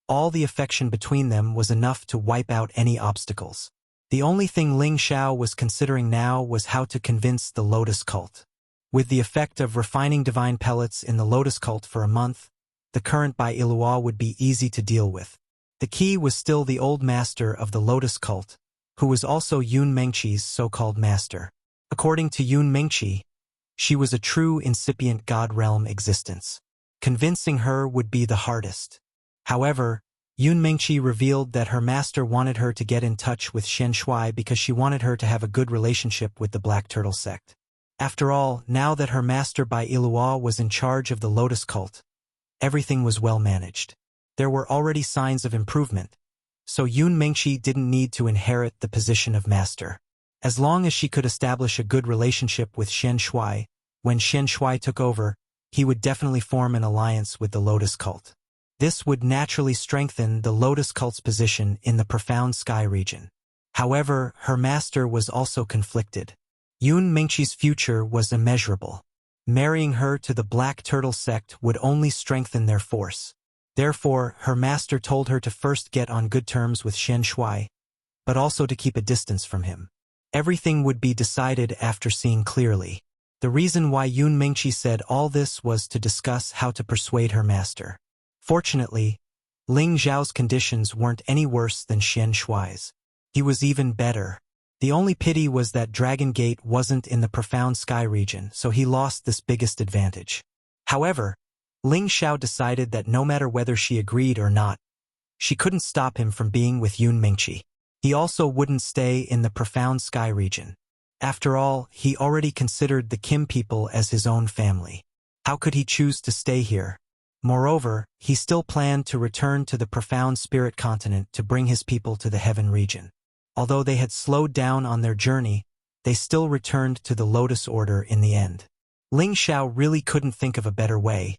all the affection between them was enough to wipe out any obstacles. The only thing Ling Xiao was considering now was how to convince the Lotus cult. With the effect of refining divine pellets in the Lotus cult for a month, the current Bai Ilua would be easy to deal with. The key was still the old master of the Lotus cult, who was also Yun Mingqi's so-called master. According to Yun Mingqi, she was a true incipient god realm existence. Convincing her would be the hardest. However, Yun Mingqi revealed that her master wanted her to get in touch with Shen Shui because she wanted her to have a good relationship with the Black Turtle sect. After all, now that her master Bai Ilua was in charge of the Lotus cult, everything was well managed. There were already signs of improvement, so Yun Mingqi didn't need to inherit the position of master. As long as she could establish a good relationship with Shen Shui, when Shen Shui took over, he would definitely form an alliance with the Lotus cult. This would naturally strengthen the Lotus cult's position in the profound sky region. However, her master was also conflicted. Yun Mingqi's future was immeasurable. Marrying her to the Black Turtle sect would only strengthen their force. Therefore, her master told her to first get on good terms with Shen Shui, but also to keep a distance from him. Everything would be decided after seeing clearly. The reason why Yun Mingqi said all this was to discuss how to persuade her master. Fortunately, Ling Zhao's conditions weren't any worse than Shen Shui's. He was even better. The only pity was that Dragon Gate wasn't in the profound sky region, so he lost this biggest advantage. However, Ling Xiao decided that no matter whether she agreed or not, she couldn't stop him from being with Yun Mingqi. He also wouldn't stay in the profound sky region. After all, he already considered the Kim people as his own family. How could he choose to stay here? Moreover, he still planned to return to the profound spirit continent to bring his people to the heaven region. Although they had slowed down on their journey, they still returned to the Lotus Order in the end. Ling Xiao really couldn't think of a better way,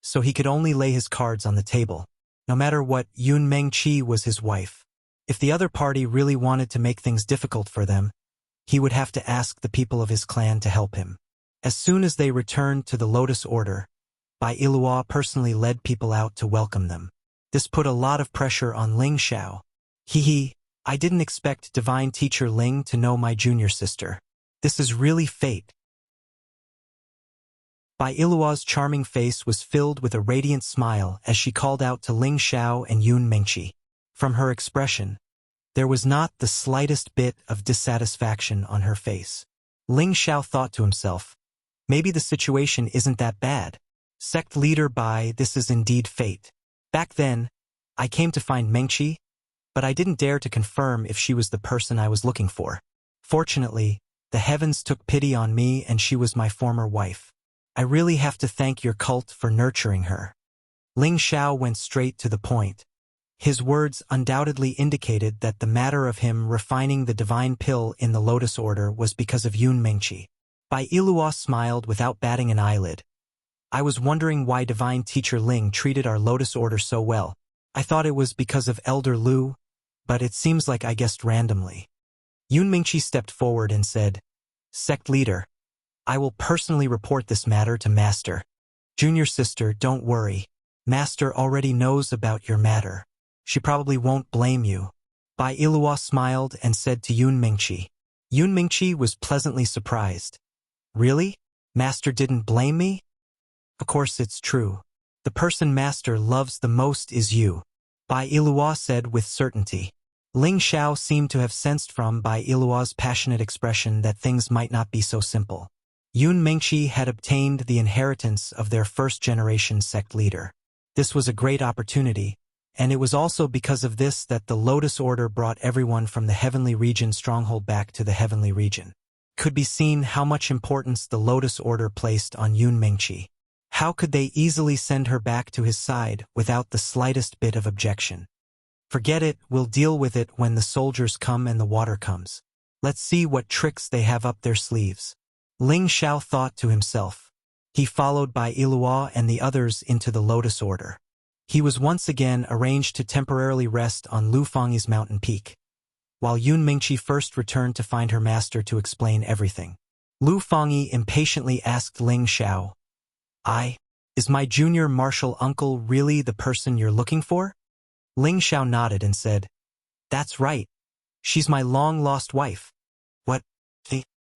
so he could only lay his cards on the table. No matter what, Yun Mengqi was his wife. If the other party really wanted to make things difficult for them, he would have to ask the people of his clan to help him. As soon as they returned to the Lotus Order, Bai Ilua personally led people out to welcome them. This put a lot of pressure on Ling Xiao. I didn't expect Divine Teacher Ling to know my junior sister. This is really fate. Bai Ilua's charming face was filled with a radiant smile as she called out to Ling Xiao and Yun Mengqi. From her expression, there was not the slightest bit of dissatisfaction on her face. Ling Xiao thought to himself, maybe the situation isn't that bad. Sect leader Bai, this is indeed fate. Back then, I came to find Mengqi, but I didn't dare to confirm if she was the person I was looking for. Fortunately, the heavens took pity on me and she was my former wife. I really have to thank your cult for nurturing her. Ling Xiao went straight to the point. His words undoubtedly indicated that the matter of him refining the divine pill in the Lotus Order was because of Yun Mengqi. Bai Ilua smiled without batting an eyelid. I was wondering why Divine Teacher Ling treated our Lotus Order so well. I thought it was because of Elder Lu, but it seems like I guessed randomly. Yun Mengqi stepped forward and said, Sect leader, I will personally report this matter to Master. Junior sister, don't worry. Master already knows about your matter. She probably won't blame you. Bai Ilua smiled and said to Yun Mengqi. Yun Mengqi was pleasantly surprised. Really? Master didn't blame me? Of course it's true. The person Master loves the most is you. Bai Ilua said with certainty. Ling Xiao seemed to have sensed from Bai Ilua's passionate expression that things might not be so simple. Yun Mengqi had obtained the inheritance of their first-generation sect leader. This was a great opportunity, and it was also because of this that the Lotus Order brought everyone from the Heavenly Region stronghold back to the Heavenly Region. Could be seen how much importance the Lotus Order placed on Yun Mengqi. How could they easily send her back to his side without the slightest bit of objection? Forget it, we'll deal with it when the soldiers come and the water comes. Let's see what tricks they have up their sleeves. Ling Xiao thought to himself. He followed Bai Ilua and the others into the Lotus Order. He was once again arranged to temporarily rest on Lu Fengyi's mountain peak, while Yun Mengqi first returned to find her master to explain everything. Lu Fengyi impatiently asked Ling Xiao, Is my junior martial uncle really the person you're looking for? Ling Xiao nodded and said, That's right. She's my long-lost wife. What?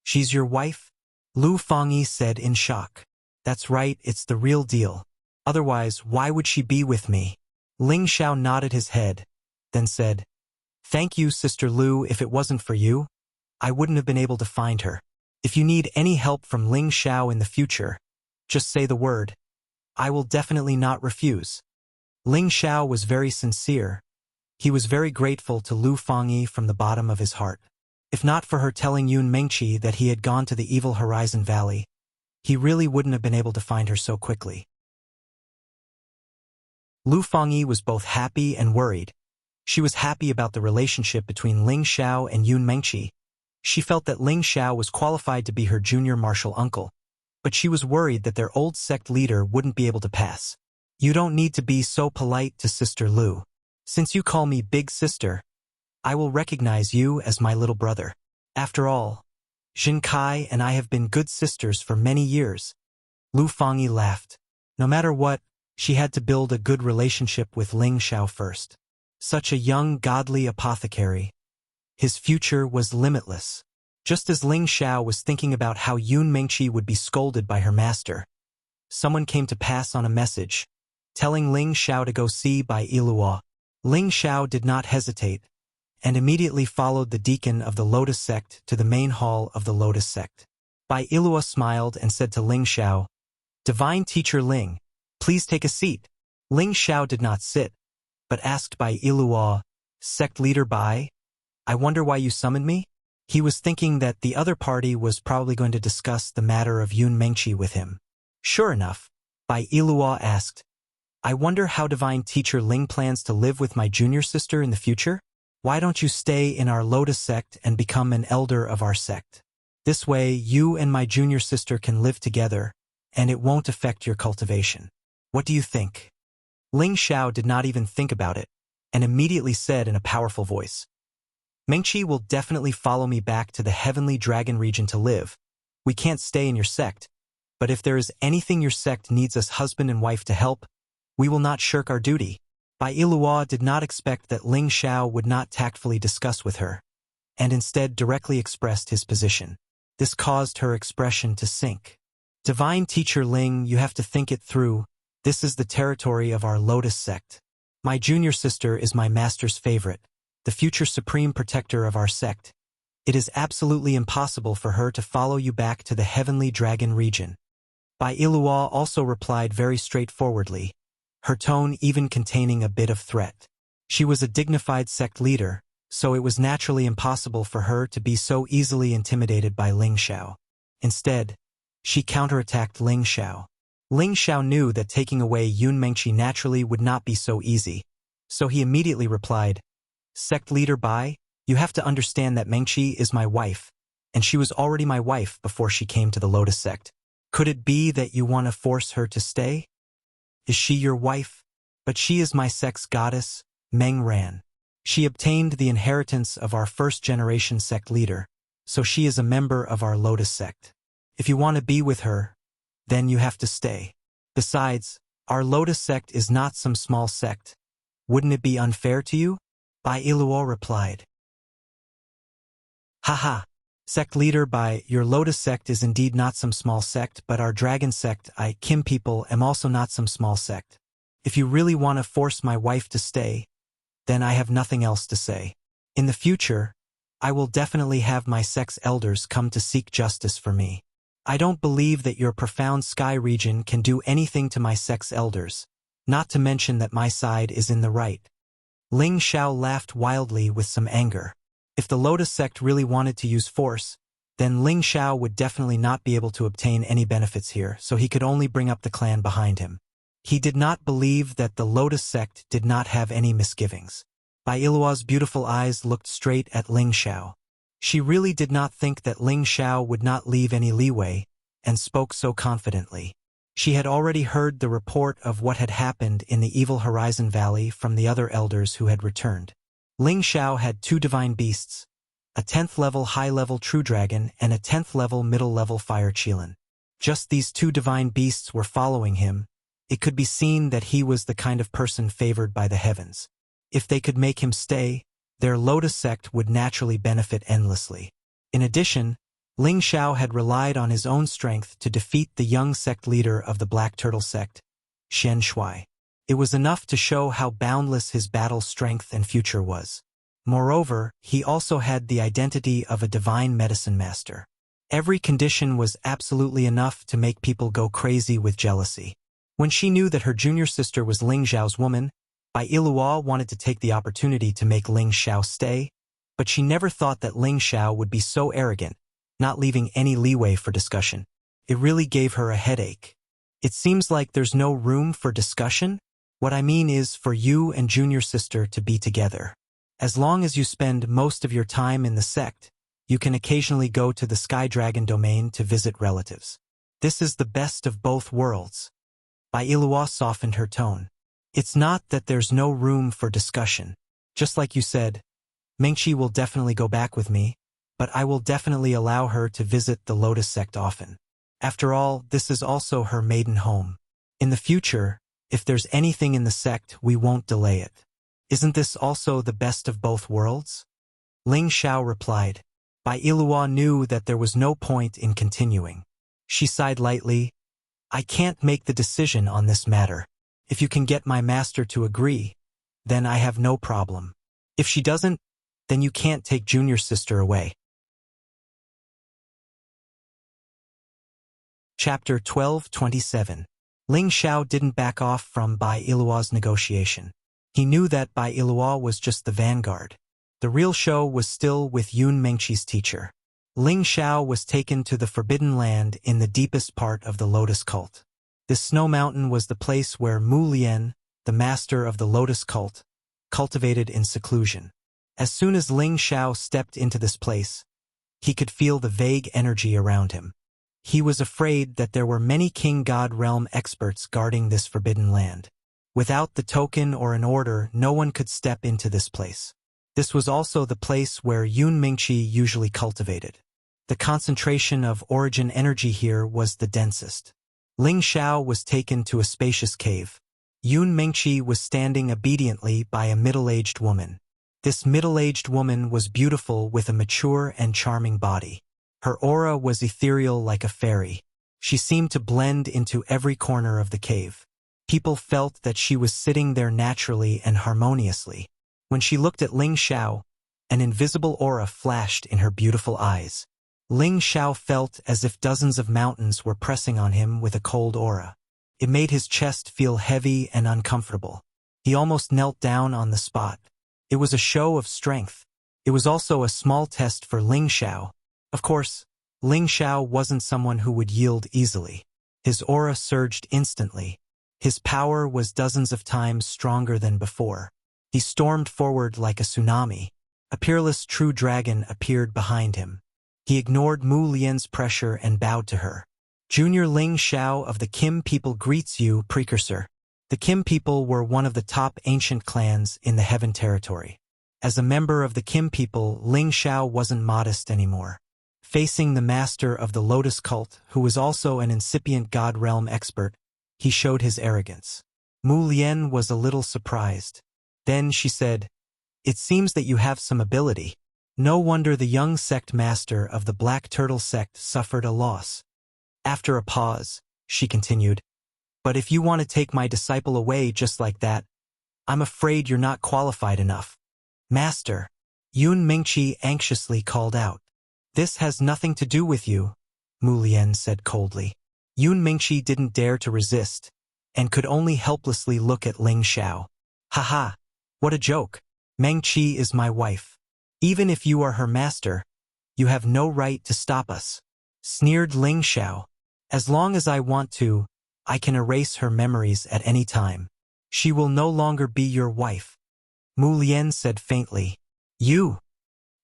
She's your wife? Lu Fengyi said in shock. That's right, it's the real deal. Otherwise, why would she be with me? Ling Xiao nodded his head, then said, Thank you, Sister Lu. If it wasn't for you, I wouldn't have been able to find her. If you need any help from Ling Xiao in the future, just say the word. I will definitely not refuse. Ling Xiao was very sincere. He was very grateful to Lu Fengyi from the bottom of his heart. If not for her telling Yun Mengqi that he had gone to the Evil Horizon Valley, he really wouldn't have been able to find her so quickly. Lu Fengyi was both happy and worried. She was happy about the relationship between Ling Xiao and Yun Mengqi. She felt that Ling Xiao was qualified to be her junior martial uncle, but she was worried that their old sect leader wouldn't be able to pass. You don't need to be so polite to Sister Lu. Since you call me Big Sister, I will recognize you as my little brother. After all, Jin Kai and I have been good sisters for many years. Lu Fengyi laughed. No matter what, she had to build a good relationship with Ling Xiao first. Such a young, godly apothecary. His future was limitless. Just as Ling Xiao was thinking about how Yun Mengqi would be scolded by her master, someone came to pass on a message, telling Ling Xiao to go see Bai Ilua. Ling Xiao did not hesitate, and immediately followed the deacon of the Lotus sect to the main hall of the Lotus sect. Bai Ilua smiled and said to Ling Xiao, Divine Teacher Ling, please take a seat. Ling Xiao did not sit, but asked Bai Ilua, Sect leader Bai, I wonder why you summoned me? He was thinking that the other party was probably going to discuss the matter of Yun Mengqi with him. Sure enough, Bai Ilua asked, I wonder how Divine Teacher Ling plans to live with my junior sister in the future? Why don't you stay in our Lotus sect and become an elder of our sect? This way, you and my junior sister can live together, and it won't affect your cultivation. What do you think? Ling Xiao did not even think about it, and immediately said in a powerful voice, Mengqi will definitely follow me back to the Heavenly Dragon region to live. We can't stay in your sect, but if there is anything your sect needs us husband and wife to help, we will not shirk our duty. Bai Ilua did not expect that Ling Xiao would not tactfully discuss with her, and instead directly expressed his position. This caused her expression to sink. Divine Teacher Ling, you have to think it through. This is the territory of our Lotus sect. My junior sister is my master's favorite, the future supreme protector of our sect. It is absolutely impossible for her to follow you back to the Heavenly Dragon region. Bai Ilua also replied very straightforwardly, her tone even containing a bit of threat. She was a dignified sect leader, so it was naturally impossible for her to be so easily intimidated by Ling Xiao. Instead, she counterattacked Ling Xiao. Ling Xiao knew that taking away Yun Mengqi naturally would not be so easy, so he immediately replied, Sect leader Bai, you have to understand that Mengqi is my wife, and she was already my wife before she came to the Lotus sect. Could it be that you want to force her to stay? Is she your wife? But she is my sect's goddess, Meng Ran. She obtained the inheritance of our first-generation sect leader, so she is a member of our Lotus sect. If you want to be with her, then you have to stay. Besides, our Lotus sect is not some small sect. Wouldn't it be unfair to you? Bai Ilua replied. Haha. Sect leader Bai, your Lotus sect is indeed not some small sect, but our Dragon sect, I, Kim people, am also not some small sect. If you really want to force my wife to stay, then I have nothing else to say. In the future, I will definitely have my sect's elders come to seek justice for me. I don't believe that your profound sky region can do anything to my sect's elders, not to mention that my side is in the right. Ling Xiao laughed wildly with some anger. If the Lotus sect really wanted to use force, then Ling Xiao would definitely not be able to obtain any benefits here, so he could only bring up the clan behind him. He did not believe that the Lotus sect did not have any misgivings. Bai Ilua's beautiful eyes looked straight at Ling Xiao. She really did not think that Ling Xiao would not leave any leeway, and spoke so confidently. She had already heard the report of what had happened in the Evil Horizon Valley from the other elders who had returned. Ling Xiao had 2 divine beasts, a 10th level high-level true dragon and a 10th level middle-level fire qilin. Just these 2 divine beasts were following him. It could be seen that he was the kind of person favored by the heavens. If they could make him stay, their Lotus sect would naturally benefit endlessly. In addition, Ling Xiao had relied on his own strength to defeat the young sect leader of the Black Turtle sect, Shen Shui. It was enough to show how boundless his battle strength and future was. Moreover, he also had the identity of a divine medicine master. Every condition was absolutely enough to make people go crazy with jealousy. When she knew that her junior sister was Ling Xiao's woman, Bai Ilua wanted to take the opportunity to make Ling Xiao stay, but she never thought that Ling Xiao would be so arrogant, not leaving any leeway for discussion. It really gave her a headache. It seems like there's no room for discussion? What I mean is for you and junior sister to be together. As long as you spend most of your time in the sect, you can occasionally go to the Sky Dragon domain to visit relatives. This is the best of both worlds. Bai Ilua softened her tone. It's not that there's no room for discussion. Just like you said, Mengqi will definitely go back with me, but I will definitely allow her to visit the Lotus sect often. After all, this is also her maiden home. In the future, if there's anything in the sect, we won't delay it. Isn't this also the best of both worlds? Ling Xiao replied. Bai Ilua knew that there was no point in continuing. She sighed lightly. I can't make the decision on this matter. If you can get my master to agree, then I have no problem. If she doesn't, then you can't take junior sister away. Chapter 12:27. Ling Xiao didn't back off from Bai Ilua's negotiation. He knew that Bai Ilua was just the vanguard. The real show was still with Yun Mengqi's teacher. Ling Xiao was taken to the Forbidden Land in the deepest part of the Lotus cult. This snow mountain was the place where Mu Lian, the master of the Lotus cult, cultivated in seclusion. As soon as Ling Xiao stepped into this place, he could feel the vague energy around him. He was afraid that there were many King God Realm experts guarding this forbidden land. Without the token or an order, no one could step into this place. This was also the place where Yun Mengqi usually cultivated. The concentration of origin energy here was the densest. Ling Xiao was taken to a spacious cave. Yun Mengqi was standing obediently by a middle-aged woman. This middle-aged woman was beautiful with a mature and charming body. Her aura was ethereal like a fairy. She seemed to blend into every corner of the cave. People felt that she was sitting there naturally and harmoniously. When she looked at Ling Xiao, an invisible aura flashed in her beautiful eyes. Ling Xiao felt as if dozens of mountains were pressing on him with a cold aura. It made his chest feel heavy and uncomfortable. He almost knelt down on the spot. It was a show of strength. It was also a small test for Ling Xiao. Of course, Ling Xiao wasn't someone who would yield easily. His aura surged instantly. His power was dozens of times stronger than before. He stormed forward like a tsunami. A peerless true dragon appeared behind him. He ignored Mu Lian's pressure and bowed to her. Junior Ling Xiao of the Kim people greets you, precursor. The Kim people were one of the top ancient clans in the Heaven territory. As a member of the Kim people, Ling Xiao wasn't modest anymore. Facing the master of the Lotus cult, who was also an incipient God Realm expert, he showed his arrogance. Mu Lian was a little surprised. Then she said, "It seems that you have some ability. No wonder the young sect master of the Black Turtle sect suffered a loss." After a pause, she continued, "But if you want to take my disciple away just like that, I'm afraid you're not qualified enough." "Master," Yun Mengqi anxiously called out. "This has nothing to do with you," Mu Lian said coldly. Yun Mengqi didn't dare to resist, and could only helplessly look at Ling Xiao. "Haha, what a joke. Mengqi is my wife. Even if you are her master, you have no right to stop us," sneered Ling Xiao. "As long as I want to, I can erase her memories at any time. She will no longer be your wife," Mu Lian said faintly. "You!"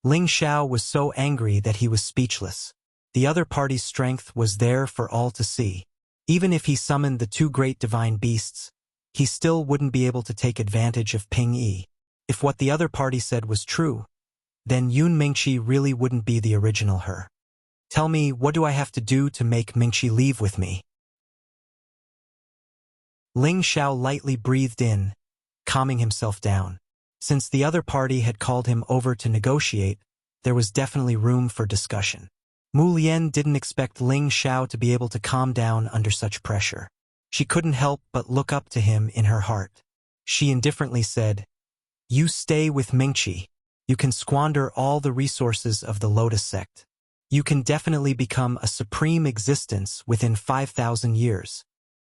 Ling Xiao was so angry that he was speechless. The other party's strength was there for all to see. Even if he summoned the two great divine beasts, he still wouldn't be able to take advantage of Ping Yi. If what the other party said was true, then Yun Mengqi really wouldn't be the original her. "Tell me, what do I have to do to make Mengqi leave with me?" Ling Xiao lightly breathed in, calming himself down. Since the other party had called him over to negotiate, there was definitely room for discussion. Mu Lian didn't expect Ling Xiao to be able to calm down under such pressure. She couldn't help but look up to him in her heart. She indifferently said, "You stay with Mengqi. You can squander all the resources of the Lotus sect. You can definitely become a supreme existence within 5,000 years."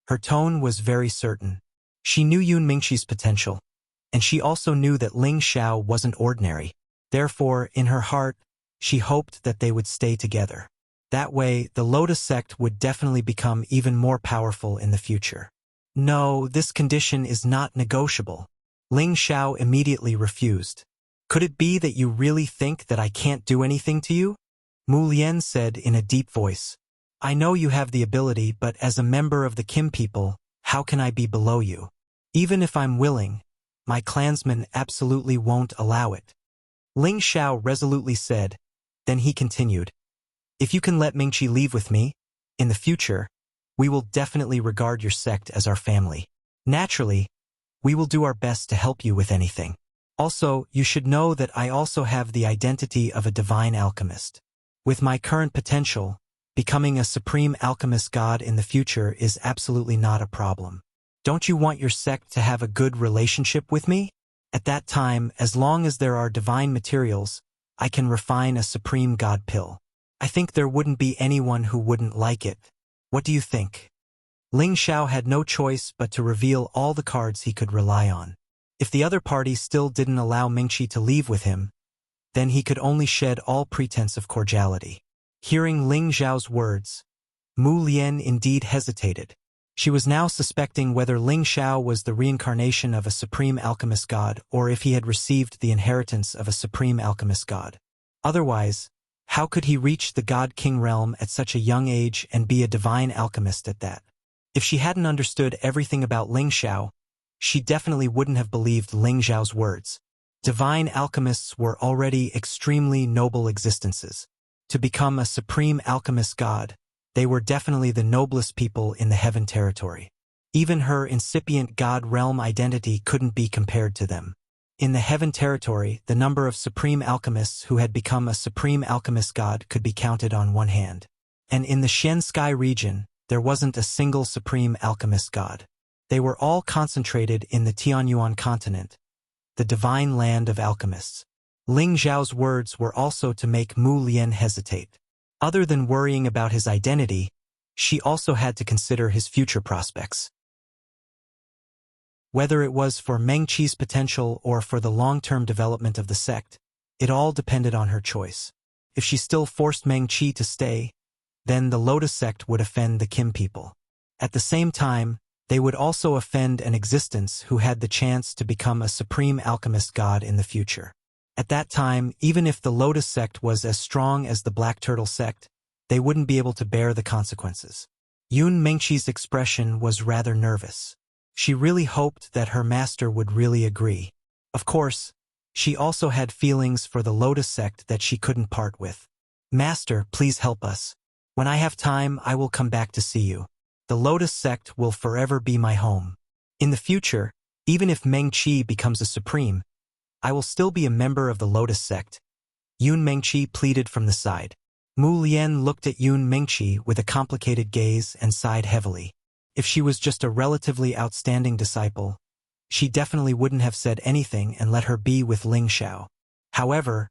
Her tone was very certain. She knew Yun Mengqi's potential, and she also knew that Ling Xiao wasn't ordinary. Therefore, in her heart, she hoped that they would stay together. That way, the Lotus sect would definitely become even more powerful in the future. "No, this condition is not negotiable." Ling Xiao immediately refused. "Could it be that you really think that I can't do anything to you?" Mu Lian said in a deep voice. "I know you have the ability, but as a member of the Kim people, how can I be below you? Even if I'm willing, my clansmen absolutely won't allow it." Ling Xiao resolutely said. Then he continued, "If you can let Mengqi leave with me, in the future, we will definitely regard your sect as our family. Naturally, we will do our best to help you with anything. Also, you should know that I also have the identity of a divine alchemist. With my current potential, becoming a supreme alchemist god in the future is absolutely not a problem. Don't you want your sect to have a good relationship with me? At that time, as long as there are divine materials, I can refine a supreme god pill. I think there wouldn't be anyone who wouldn't like it. What do you think?" Ling Xiao had no choice but to reveal all the cards he could rely on. If the other party still didn't allow Mengqi to leave with him, then he could only shed all pretense of cordiality. Hearing Ling Zhao's words, Mu Lian indeed hesitated. She was now suspecting whether Ling Xiao was the reincarnation of a supreme alchemist god or if he had received the inheritance of a supreme alchemist god. Otherwise, how could he reach the god-king realm at such a young age and be a divine alchemist at that? If she hadn't understood everything about Ling Xiao, she definitely wouldn't have believed Ling Zhao's words. Divine alchemists were already extremely noble existences. To become a supreme alchemist god, they were definitely the noblest people in the heaven territory. Even her incipient god realm identity couldn't be compared to them. In the heaven territory, the number of supreme alchemists who had become a supreme alchemist god could be counted on one hand. And in the Shen Sky region, there wasn't a single supreme alchemist god. They were all concentrated in the Tianyuan continent, the divine land of alchemists. Ling Zhao's words were also to make Mu Lian hesitate. Other than worrying about his identity, she also had to consider his future prospects. Whether it was for Meng Qi's potential or for the long-term development of the sect, it all depended on her choice. If she still forced Meng Qi to stay, then the Lotus sect would offend the Kim people. At the same time, they would also offend an existence who had the chance to become a supreme alchemist god in the future. At that time, even if the Lotus sect was as strong as the Black Turtle sect, they wouldn't be able to bear the consequences. Yun Mengqi's expression was rather nervous. She really hoped that her master would really agree. Of course, she also had feelings for the Lotus sect that she couldn't part with. Master, please help us. When I have time, I will come back to see you. The Lotus sect will forever be my home. In the future, even if Meng Qi becomes a supreme, I will still be a member of the Lotus sect. Yun Mengqi pleaded from the side. Mu Lian looked at Yun Mengqi with a complicated gaze and sighed heavily. If she was just a relatively outstanding disciple, she definitely wouldn't have said anything and let her be with Ling Xiao. However,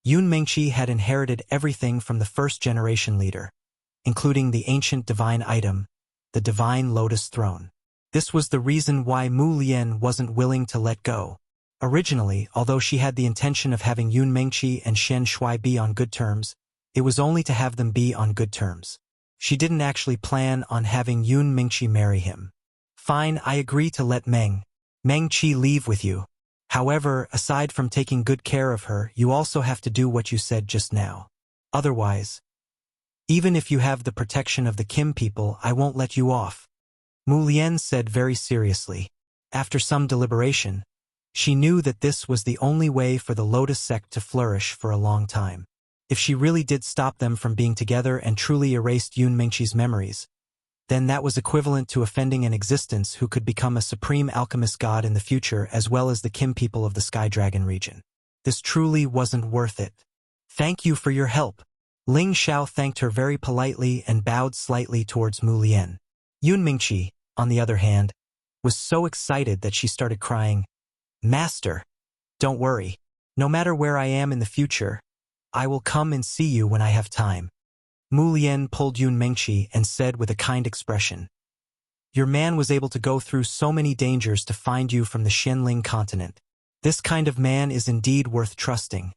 Yun Mengqi had inherited everything from the first-generation leader, including the ancient divine item, the divine lotus throne. This was the reason why Mu Lian wasn't willing to let go. Originally, although she had the intention of having Yun Mengqi and Shen Shui be on good terms, it was only to have them be on good terms. She didn't actually plan on having Yun Mengqi marry him. Fine, I agree to let Meng Qi leave with you. However, aside from taking good care of her, you also have to do what you said just now. Otherwise, even if you have the protection of the Kim people, I won't let you off. Mu Lian said very seriously. After some deliberation, she knew that this was the only way for the Lotus sect to flourish for a long time. If she really did stop them from being together and truly erased Yun Mengqi's memories, then that was equivalent to offending an existence who could become a supreme alchemist god in the future as well as the Kim people of the Sky Dragon region. This truly wasn't worth it. Thank you for your help. Ling Xiao thanked her very politely and bowed slightly towards Mu Lian. Yun Mengqi, on the other hand, was so excited that she started crying. Master, don't worry. No matter where I am in the future, I will come and see you when I have time. Mu Lian pulled Yun Mengqi and said with a kind expression, Your man was able to go through so many dangers to find you from the Xianling continent. This kind of man is indeed worth trusting,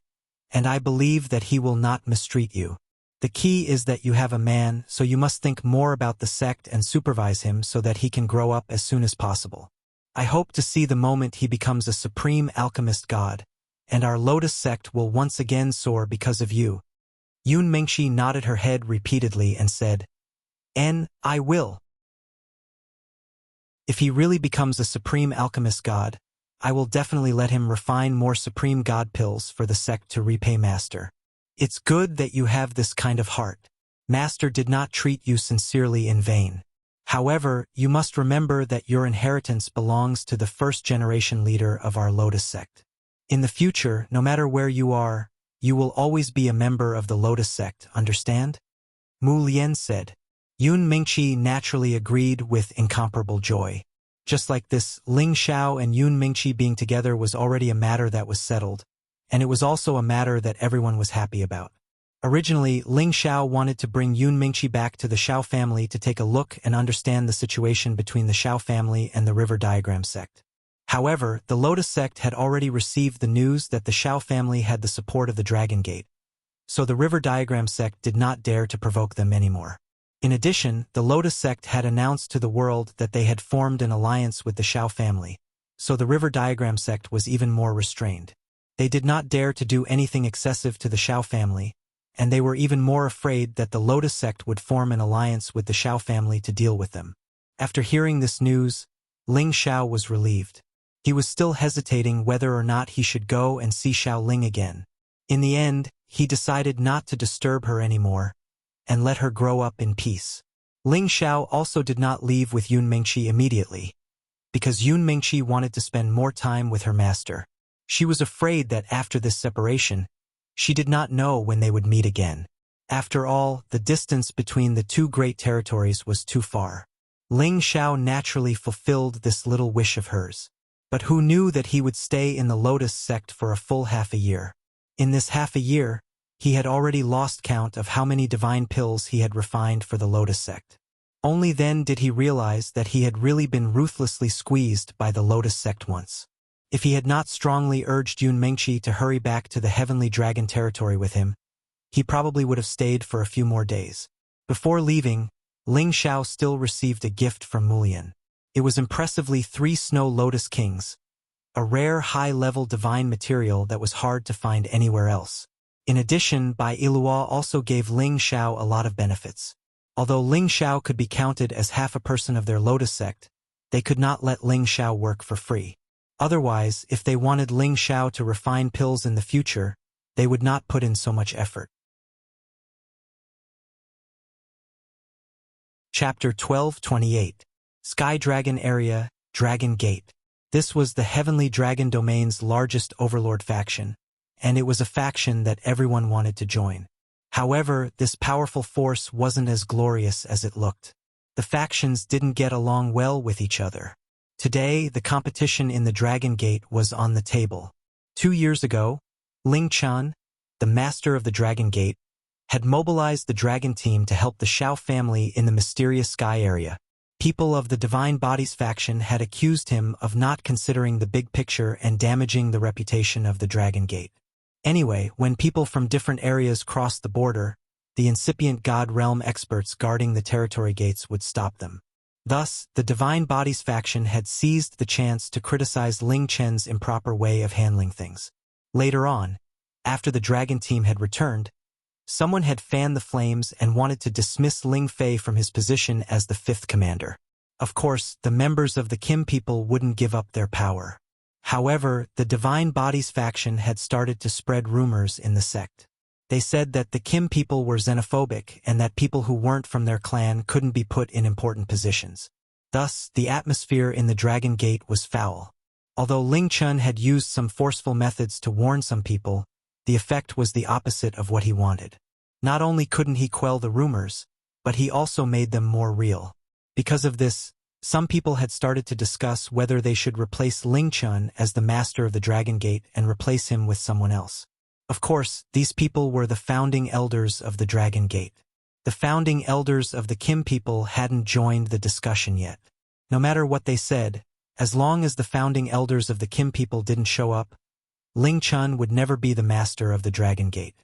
and I believe that he will not mistreat you. The key is that you have a man, so you must think more about the sect and supervise him so that he can grow up as soon as possible. I hope to see the moment he becomes a supreme alchemist god, and our Lotus sect will once again soar because of you. Yun Mengqi nodded her head repeatedly and said, I will. If he really becomes a supreme alchemist god, I will definitely let him refine more supreme god pills for the sect to repay Master. It's good that you have this kind of heart. Master did not treat you sincerely in vain. However, you must remember that your inheritance belongs to the first-generation leader of our Lotus sect. In the future, no matter where you are, you will always be a member of the Lotus sect, understand? Mu Lian said. Yun Mengqi naturally agreed with incomparable joy. Just like this, Ling Xiao and Yun Mengqi being together was already a matter that was settled, and it was also a matter that everyone was happy about. Originally, Ling Xiao wanted to bring Yun Mengqi back to the Xiao family to take a look and understand the situation between the Xiao family and the River Diagram sect. However, the Lotus sect had already received the news that the Shao family had the support of the Dragon Gate, so the River Diagram sect did not dare to provoke them anymore. In addition, the Lotus sect had announced to the world that they had formed an alliance with the Shao family, so the River Diagram sect was even more restrained. They did not dare to do anything excessive to the Shao family, and they were even more afraid that the Lotus sect would form an alliance with the Shao family to deal with them. After hearing this news, Ling Xiao was relieved. He was still hesitating whether or not he should go and see Xiao Ling again. In the end, he decided not to disturb her anymore, and let her grow up in peace. Ling Xiao also did not leave with Yun Mingqi immediately, because Yun Mingqi wanted to spend more time with her master. She was afraid that after this separation, she did not know when they would meet again. After all, the distance between the two great territories was too far. Ling Xiao naturally fulfilled this little wish of hers. But who knew that he would stay in the Lotus sect for a full half a year? In this half a year, he had already lost count of how many divine pills he had refined for the Lotus sect. Only then did he realize that he had really been ruthlessly squeezed by the Lotus sect once. If he had not strongly urged Yun Mingqi to hurry back to the Heavenly Dragon territory with him, he probably would have stayed for a few more days. Before leaving, Ling Xiao still received a gift from Mulian. It was impressively 3 Snow Lotus Kings, a rare high-level divine material that was hard to find anywhere else. In addition, Bai Ilua also gave Ling Xiao a lot of benefits. Although Ling Xiao could be counted as half a person of their Lotus sect, they could not let Ling Xiao work for free. Otherwise, if they wanted Ling Xiao to refine pills in the future, they would not put in so much effort. Chapter 1228. Sky Dragon Area, Dragon Gate. This was the Heavenly Dragon Domain's largest overlord faction, and it was a faction that everyone wanted to join. However, this powerful force wasn't as glorious as it looked. The factions didn't get along well with each other. Today, the competition in the Dragon Gate was on the table. 2 years ago, Ling Chan, the master of the Dragon Gate, had mobilized the Dragon Team to help the Shao family in the mysterious sky area. People of the Divine Bodies faction had accused him of not considering the big picture and damaging the reputation of the Dragon Gate. Anyway, when people from different areas crossed the border, the incipient God Realm experts guarding the territory gates would stop them. Thus, the Divine Bodies faction had seized the chance to criticize Ling Chen's improper way of handling things. Later on, after the Dragon Team had returned, someone had fanned the flames and wanted to dismiss Ling Fei from his position as the 5th commander. Of course, the members of the Kim people wouldn't give up their power. However, the Divine Bodies faction had started to spread rumors in the sect. They said that the Kim people were xenophobic and that people who weren't from their clan couldn't be put in important positions. Thus, the atmosphere in the Dragon Gate was foul. Although Ling Chun had used some forceful methods to warn some people, the effect was the opposite of what he wanted. Not only couldn't he quell the rumors, but he also made them more real. Because of this, some people had started to discuss whether they should replace Ling Chun as the master of the Dragon Gate and replace him with someone else. Of course, these people were the founding elders of the Dragon Gate. The founding elders of the Kim people hadn't joined the discussion yet. No matter what they said, as long as the founding elders of the Kim people didn't show up, Ling Chun would never be the master of the Dragon Gate.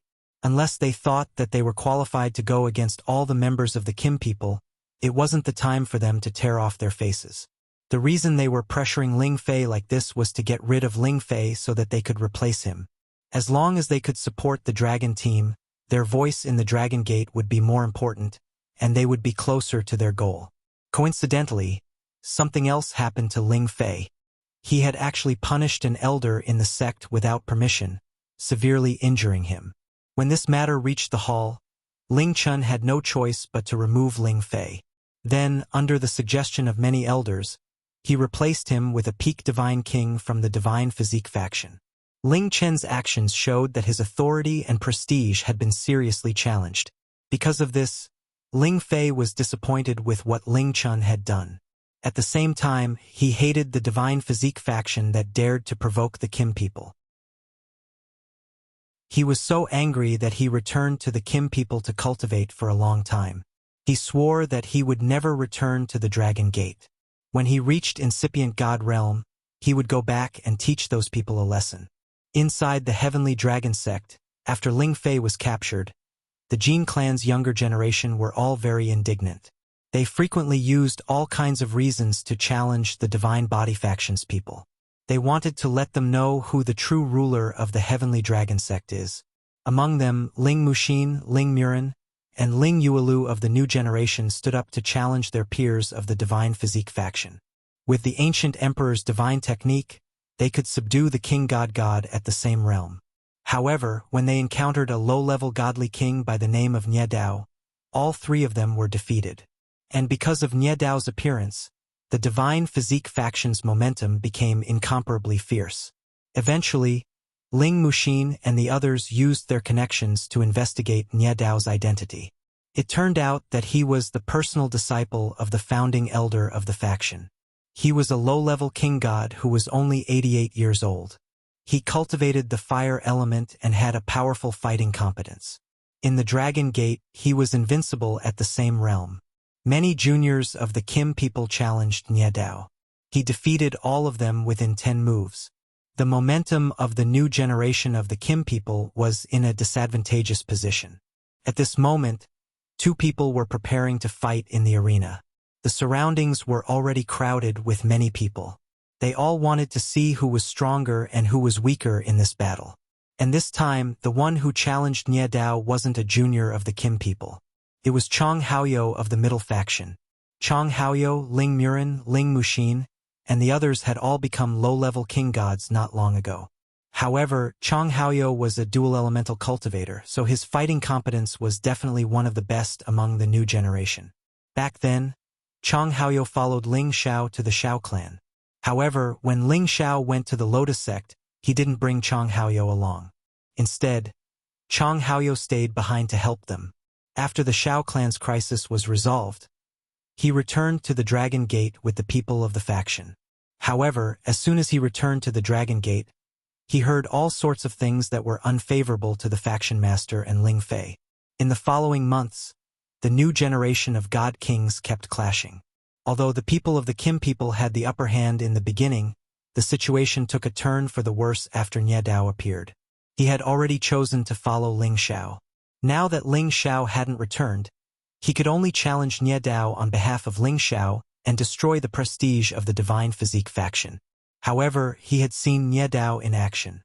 Unless they thought that they were qualified to go against all the members of the Kim people, it wasn't the time for them to tear off their faces. The reason they were pressuring Ling Fei like this was to get rid of Ling Fei so that they could replace him. As long as they could support the Dragon Team, their voice in the Dragon Gate would be more important, and they would be closer to their goal. Coincidentally, something else happened to Ling Fei. He had actually punished an elder in the sect without permission, severely injuring him. When this matter reached the hall, Ling Chun had no choice but to remove Ling Fei. Then, under the suggestion of many elders, he replaced him with a peak divine king from the Divine Physique faction. Ling Chen's actions showed that his authority and prestige had been seriously challenged. Because of this, Ling Fei was disappointed with what Ling Chun had done. At the same time, he hated the Divine Physique faction that dared to provoke the Kim people. He was so angry that he returned to the Kim people to cultivate for a long time. He swore that he would never return to the Dragon Gate. When he reached incipient God Realm, he would go back and teach those people a lesson. Inside the Heavenly Dragon sect, after Ling Fei was captured, the Jin clan's younger generation were all very indignant. They frequently used all kinds of reasons to challenge the Divine Body faction's people. They wanted to let them know who the true ruler of the Heavenly Dragon sect is. Among them, Ling Muxin, Ling Murin, and Ling Yuelu of the new generation stood up to challenge their peers of the Divine Physique faction. With the ancient emperor's divine technique, they could subdue the king god at the same realm. However, when they encountered a low-level godly king by the name of Nie Dao, all three of them were defeated. And because of Nie Dao's appearance, the Divine Physique faction's momentum became incomparably fierce. Eventually, Ling Muxin and the others used their connections to investigate Nie Dao's identity. It turned out that he was the personal disciple of the founding elder of the faction. He was a low-level king god who was only 88 years old. He cultivated the fire element and had a powerful fighting competence. In the Dragon Gate, he was invincible at the same realm. Many juniors of the Kim people challenged Nie Dao. He defeated all of them within 10 moves. The momentum of the new generation of the Kim people was in a disadvantageous position. At this moment, two people were preparing to fight in the arena. The surroundings were already crowded with many people. They all wanted to see who was stronger and who was weaker in this battle. And this time, the one who challenged Nie Dao wasn't a junior of the Kim people. It was Chong Haoyou of the middle faction. Chong Haoyou, Ling Murin, Ling Muxin, and the others had all become low-level king gods not long ago. However, Chong Haoyou was a dual-elemental cultivator, so his fighting competence was definitely one of the best among the new generation. Back then, Chong Haoyou followed Ling Xiao to the Xiao clan. However, when Ling Xiao went to the Lotus sect, he didn't bring Chong Haoyou along. Instead, Chong Haoyou stayed behind to help them. After the Xiao clan's crisis was resolved, he returned to the Dragon Gate with the people of the faction. However, as soon as he returned to the Dragon Gate, he heard all sorts of things that were unfavorable to the faction master and Ling Fei. In the following months, the new generation of god kings kept clashing. Although the people of the Kim people had the upper hand in the beginning, the situation took a turn for the worse after Nie Dao appeared. He had already chosen to follow Ling Xiao. Now that Ling Xiao hadn't returned, he could only challenge Nie Dao on behalf of Ling Xiao and destroy the prestige of the Divine Physique faction. However, he had seen Nie Dao in action.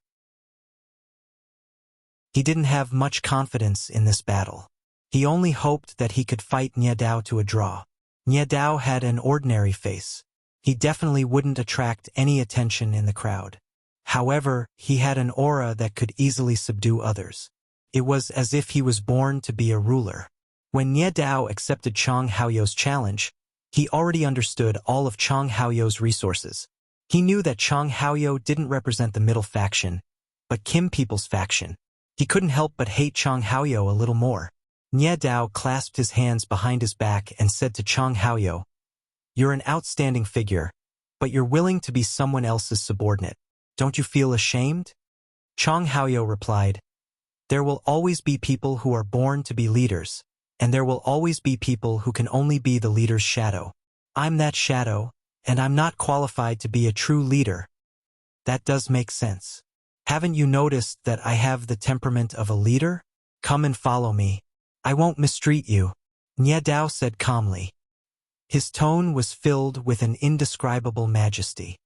He didn't have much confidence in this battle. He only hoped that he could fight Nie Dao to a draw. Nie Dao had an ordinary face. He definitely wouldn't attract any attention in the crowd. However, he had an aura that could easily subdue others. It was as if he was born to be a ruler. When Nie Dao accepted Chong Haoyou's challenge, he already understood all of Chong Haoyou's resources. He knew that Chong Haoyou didn't represent the middle faction, but Kim people's faction. He couldn't help but hate Chong Haoyou a little more. Nie Dao clasped his hands behind his back and said to Chong Haoyou, "You're an outstanding figure, but you're willing to be someone else's subordinate. Don't you feel ashamed?" Chong Haoyou replied, "There will always be people who are born to be leaders, and there will always be people who can only be the leader's shadow. I'm that shadow, and I'm not qualified to be a true leader." That does make sense. Haven't you noticed that I have the temperament of a leader? Come and follow me. I won't mistreat you," Nie Dao said calmly. His tone was filled with an indescribable majesty.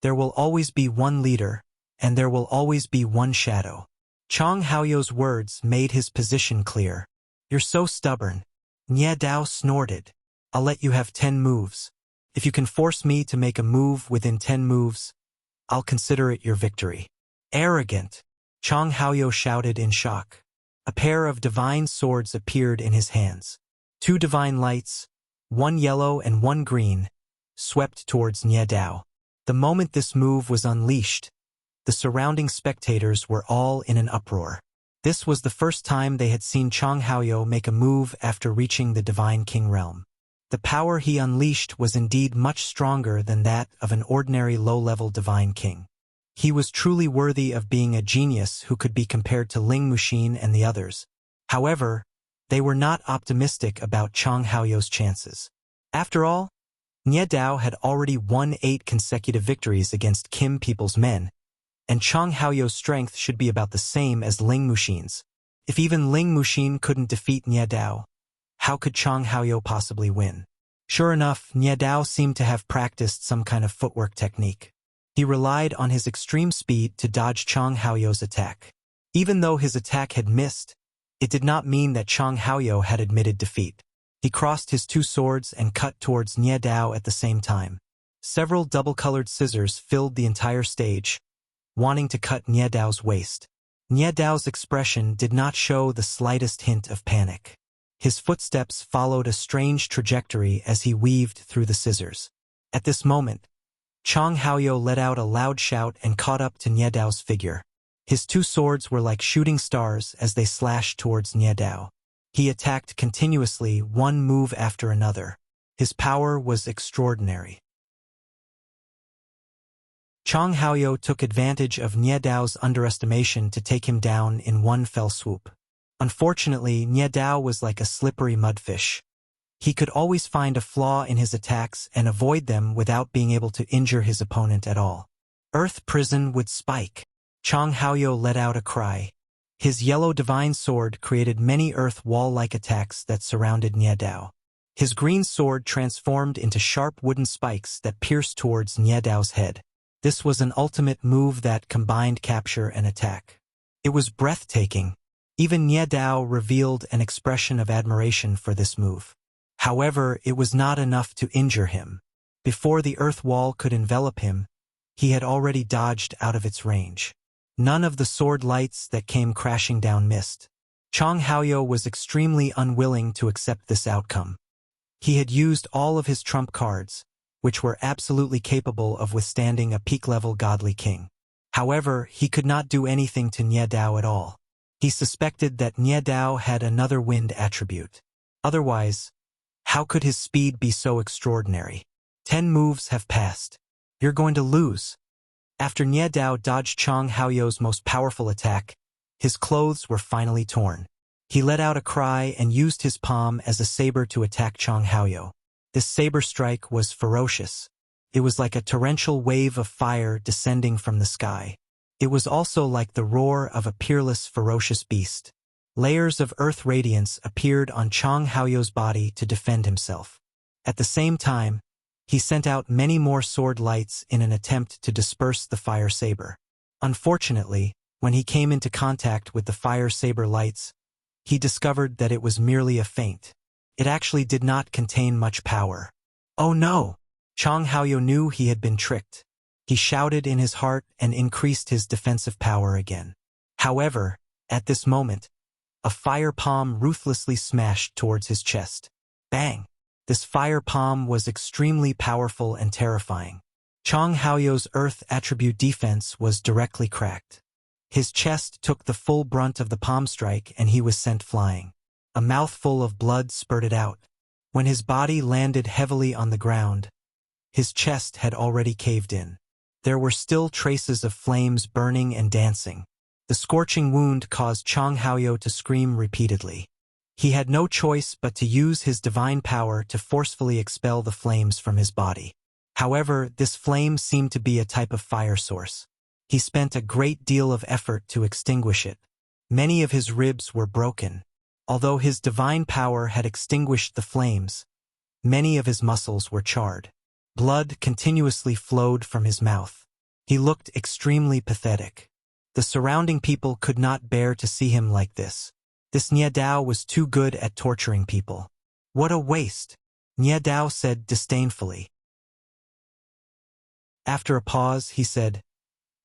There will always be one leader, and there will always be one shadow. Chong Haoyou's words made his position clear. "You're so stubborn." Nie Dao snorted. "I'll let you have 10 moves. If you can force me to make a move within 10 moves, I'll consider it your victory." "Arrogant!" Chong Haoyou shouted in shock. A pair of divine swords appeared in his hands. 2 divine lights, one yellow and one green, swept towards Nie Dao. The moment this move was unleashed, the surrounding spectators were all in an uproar. This was the first time they had seen Chong Haoyou make a move after reaching the Divine King realm. The power he unleashed was indeed much stronger than that of an ordinary low-level Divine King. He was truly worthy of being a genius who could be compared to Ling Muxin and the others. However, they were not optimistic about Chong Haoyou's chances. After all, Nie Dao had already won 8 consecutive victories against Kim People's men, and Chang Haoyou's strength should be about the same as Ling Muxin's. If even Ling Muxin couldn't defeat Nie Dao, how could Chang Haoyou possibly win? Sure enough, Nie Dao seemed to have practiced some kind of footwork technique. He relied on his extreme speed to dodge Chang Haoyou's attack. Even though his attack had missed, it did not mean that Chang Haoyou had admitted defeat. He crossed his 2 swords and cut towards Nie Dao at the same time. Several double-colored scissors filled the entire stage, wanting to cut Nie Dao's waist. Nie Dao's expression did not show the slightest hint of panic. His footsteps followed a strange trajectory as he weaved through the scissors. At this moment, Chang Haoyou let out a loud shout and caught up to Nie Dao's figure. His 2 swords were like shooting stars as they slashed towards Nie Dao. He attacked continuously, one move after another. His power was extraordinary. Chang Haoyou took advantage of Nie Dao's underestimation to take him down in one fell swoop. Unfortunately, Nie Dao was like a slippery mudfish. He could always find a flaw in his attacks and avoid them without being able to injure his opponent at all. Earth Prison would spike. Chang Haoyou let out a cry. His yellow divine sword created many earth wall-like attacks that surrounded Nie Dao. His green sword transformed into sharp wooden spikes that pierced towards Nie Dao's head. This was an ultimate move that combined capture and attack. It was breathtaking. Even Nie Dao revealed an expression of admiration for this move. However, it was not enough to injure him. Before the earth wall could envelop him, he had already dodged out of its range. None of the sword lights that came crashing down missed. Chang Haoyou was extremely unwilling to accept this outcome. He had used all of his trump cards, which were absolutely capable of withstanding a peak-level godly king. However, he could not do anything to Nie Dao at all. He suspected that Nie Dao had another wind attribute. Otherwise, how could his speed be so extraordinary? 10 moves have passed. You're going to lose. After Nie Dao dodged Chang Haoyou's most powerful attack, his clothes were finally torn. He let out a cry and used his palm as a saber to attack Chang Haoyou. This saber strike was ferocious. It was like a torrential wave of fire descending from the sky. It was also like the roar of a peerless, ferocious beast. Layers of earth radiance appeared on Chang Haoyou's body to defend himself. At the same time, he sent out many more sword lights in an attempt to disperse the fire saber. Unfortunately, when he came into contact with the fire saber lights, he discovered that it was merely a feint. It actually did not contain much power. Oh no! Chang Haoyou knew he had been tricked. He shouted in his heart and increased his defensive power again. However, at this moment, a fire palm ruthlessly smashed towards his chest. Bang! This fire palm was extremely powerful and terrifying. Chang Haoyou's earth attribute defense was directly cracked. His chest took the full brunt of the palm strike and he was sent flying. A mouthful of blood spurted out. When his body landed heavily on the ground, his chest had already caved in. There were still traces of flames burning and dancing. The scorching wound caused Chang Haoyou to scream repeatedly. He had no choice but to use his divine power to forcefully expel the flames from his body. However, this flame seemed to be a type of fire source. He spent a great deal of effort to extinguish it. Many of his ribs were broken. Although his divine power had extinguished the flames, many of his muscles were charred. Blood continuously flowed from his mouth. He looked extremely pathetic. The surrounding people could not bear to see him like this. This Nie Dao was too good at torturing people. What a waste! Nie Dao said disdainfully. After a pause, he said,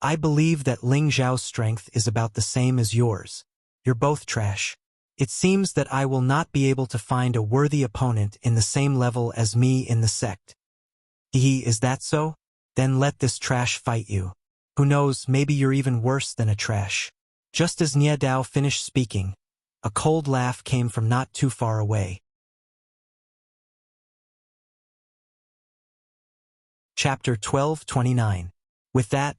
I believe that Ling Zhao's strength is about the same as yours. You're both trash. It seems that I will not be able to find a worthy opponent in the same level as me in the sect. Is that so? Then let this trash fight you. Who knows, maybe you're even worse than a trash. Just as Nie Dao finished speaking, a cold laugh came from not too far away. Chapter 12:29. With that,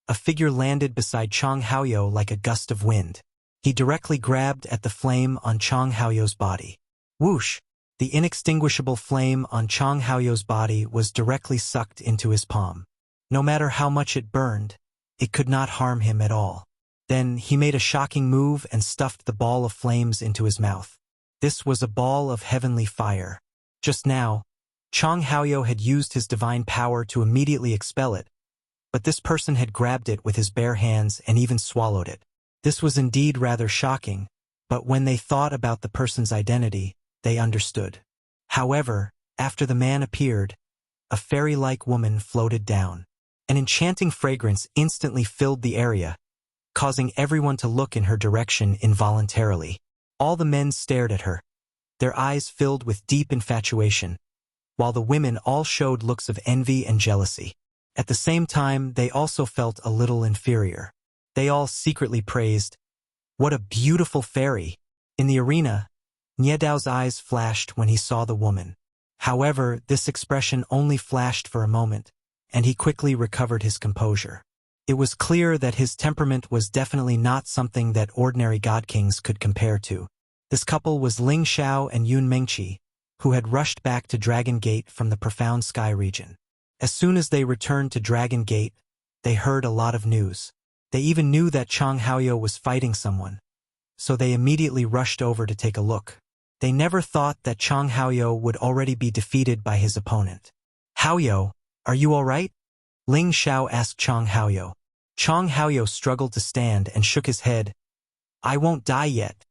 a figure landed beside Chang Haoyou like a gust of wind. He directly grabbed at the flame on Chang Haoyou's body. Whoosh! The inextinguishable flame on Chang Haoyou's body was directly sucked into his palm. No matter how much it burned, it could not harm him at all. Then he made a shocking move and stuffed the ball of flames into his mouth. This was a ball of heavenly fire. Just now, Chang Haoyou had used his divine power to immediately expel it, but this person had grabbed it with his bare hands and even swallowed it. This was indeed rather shocking, but when they thought about the person's identity, they understood. However, after the man appeared, a fairy-like woman floated down. An enchanting fragrance instantly filled the area, causing everyone to look in her direction involuntarily. All the men stared at her, their eyes filled with deep infatuation, while the women all showed looks of envy and jealousy. At the same time, they also felt a little inferior. They all secretly praised, "What a beautiful fairy!" In the arena, Nie Dao's eyes flashed when he saw the woman. However, this expression only flashed for a moment, and he quickly recovered his composure. It was clear that his temperament was definitely not something that ordinary god kings could compare to. This couple was Ling Xiao and Yun Mengqi, who had rushed back to Dragon Gate from the profound sky region. As soon as they returned to Dragon Gate, they heard a lot of news. They even knew that Chang Haoyou was fighting someone, so they immediately rushed over to take a look. They never thought that Chang Haoyou would already be defeated by his opponent. "Haoyou, are you all right?" Ling Xiao asked Chang Haoyou. Chang Haoyou struggled to stand and shook his head. "I won't die yet.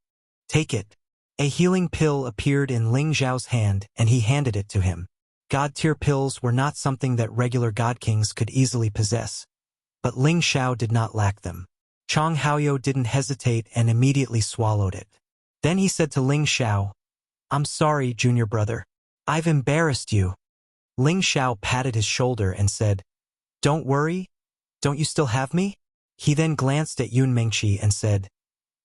Take it." A healing pill appeared in Ling Xiao's hand and he handed it to him. God-tier pills were not something that regular god kings could easily possess, but Ling Xiao did not lack them. Chang Haoyou didn't hesitate and immediately swallowed it. Then he said to Ling Xiao, "I'm sorry, junior brother. I've embarrassed you." Ling Xiao patted his shoulder and said, "Don't worry. Don't you still have me?" He then glanced at Yun Mengqi and said,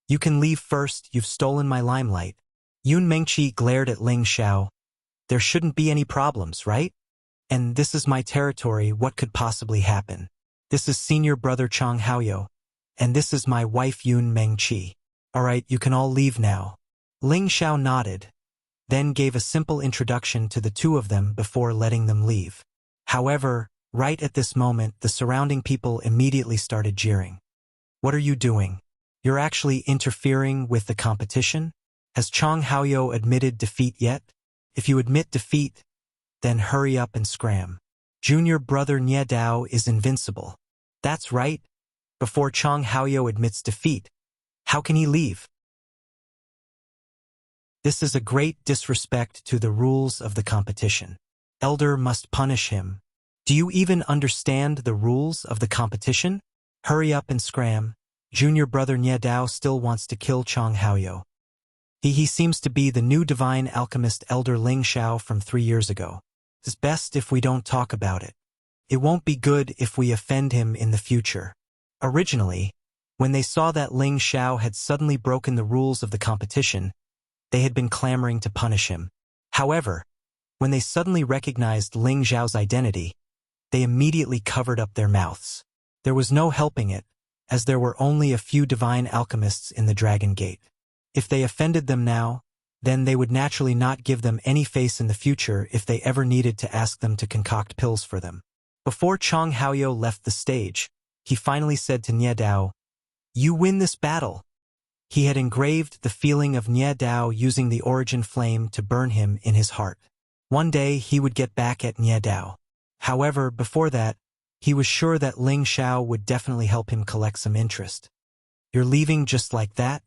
"You can leave first, you've stolen my limelight." Yun Mengqi glared at Ling Xiao. "There shouldn't be any problems, right? And this is my territory, what could possibly happen? This is senior brother Chang Haoyou, and this is my wife Yun Mengqi. Alright, you can all leave now." Ling Xiao nodded, then gave a simple introduction to the two of them before letting them leave. However, right at this moment, the surrounding people immediately started jeering. "What are you doing? You're actually interfering with the competition? Has Chang Haoyou admitted defeat yet? If you admit defeat, then hurry up and scram. Junior brother Nie Dao is invincible." "That's right. Before Chang Haoyou admits defeat, how can he leave? This is a great disrespect to the rules of the competition. Elder must punish him. Do you even understand the rules of the competition? Hurry up and scram. Junior brother Nie Dao still wants to kill Chang Haoyou. He seems to be the new divine alchemist Elder Ling Xiao from 3 years ago. It's best if we don't talk about it. It won't be good if we offend him in the future." Originally, when they saw that Ling Xiao had suddenly broken the rules of the competition, they had been clamoring to punish him. However, when they suddenly recognized Ling Xiao's identity, they immediately covered up their mouths. There was no helping it, as there were only a few divine alchemists in the Dragon Gate. If they offended them now, then they would naturally not give them any face in the future if they ever needed to ask them to concoct pills for them. Before Chang Haoyou left the stage, he finally said to Nie Dao, "You win this battle." He had engraved the feeling of Nie Dao using the origin flame to burn him in his heart. One day he would get back at Nie Dao. However, before that, he was sure that Ling Xiao would definitely help him collect some interest. "You're leaving just like that?"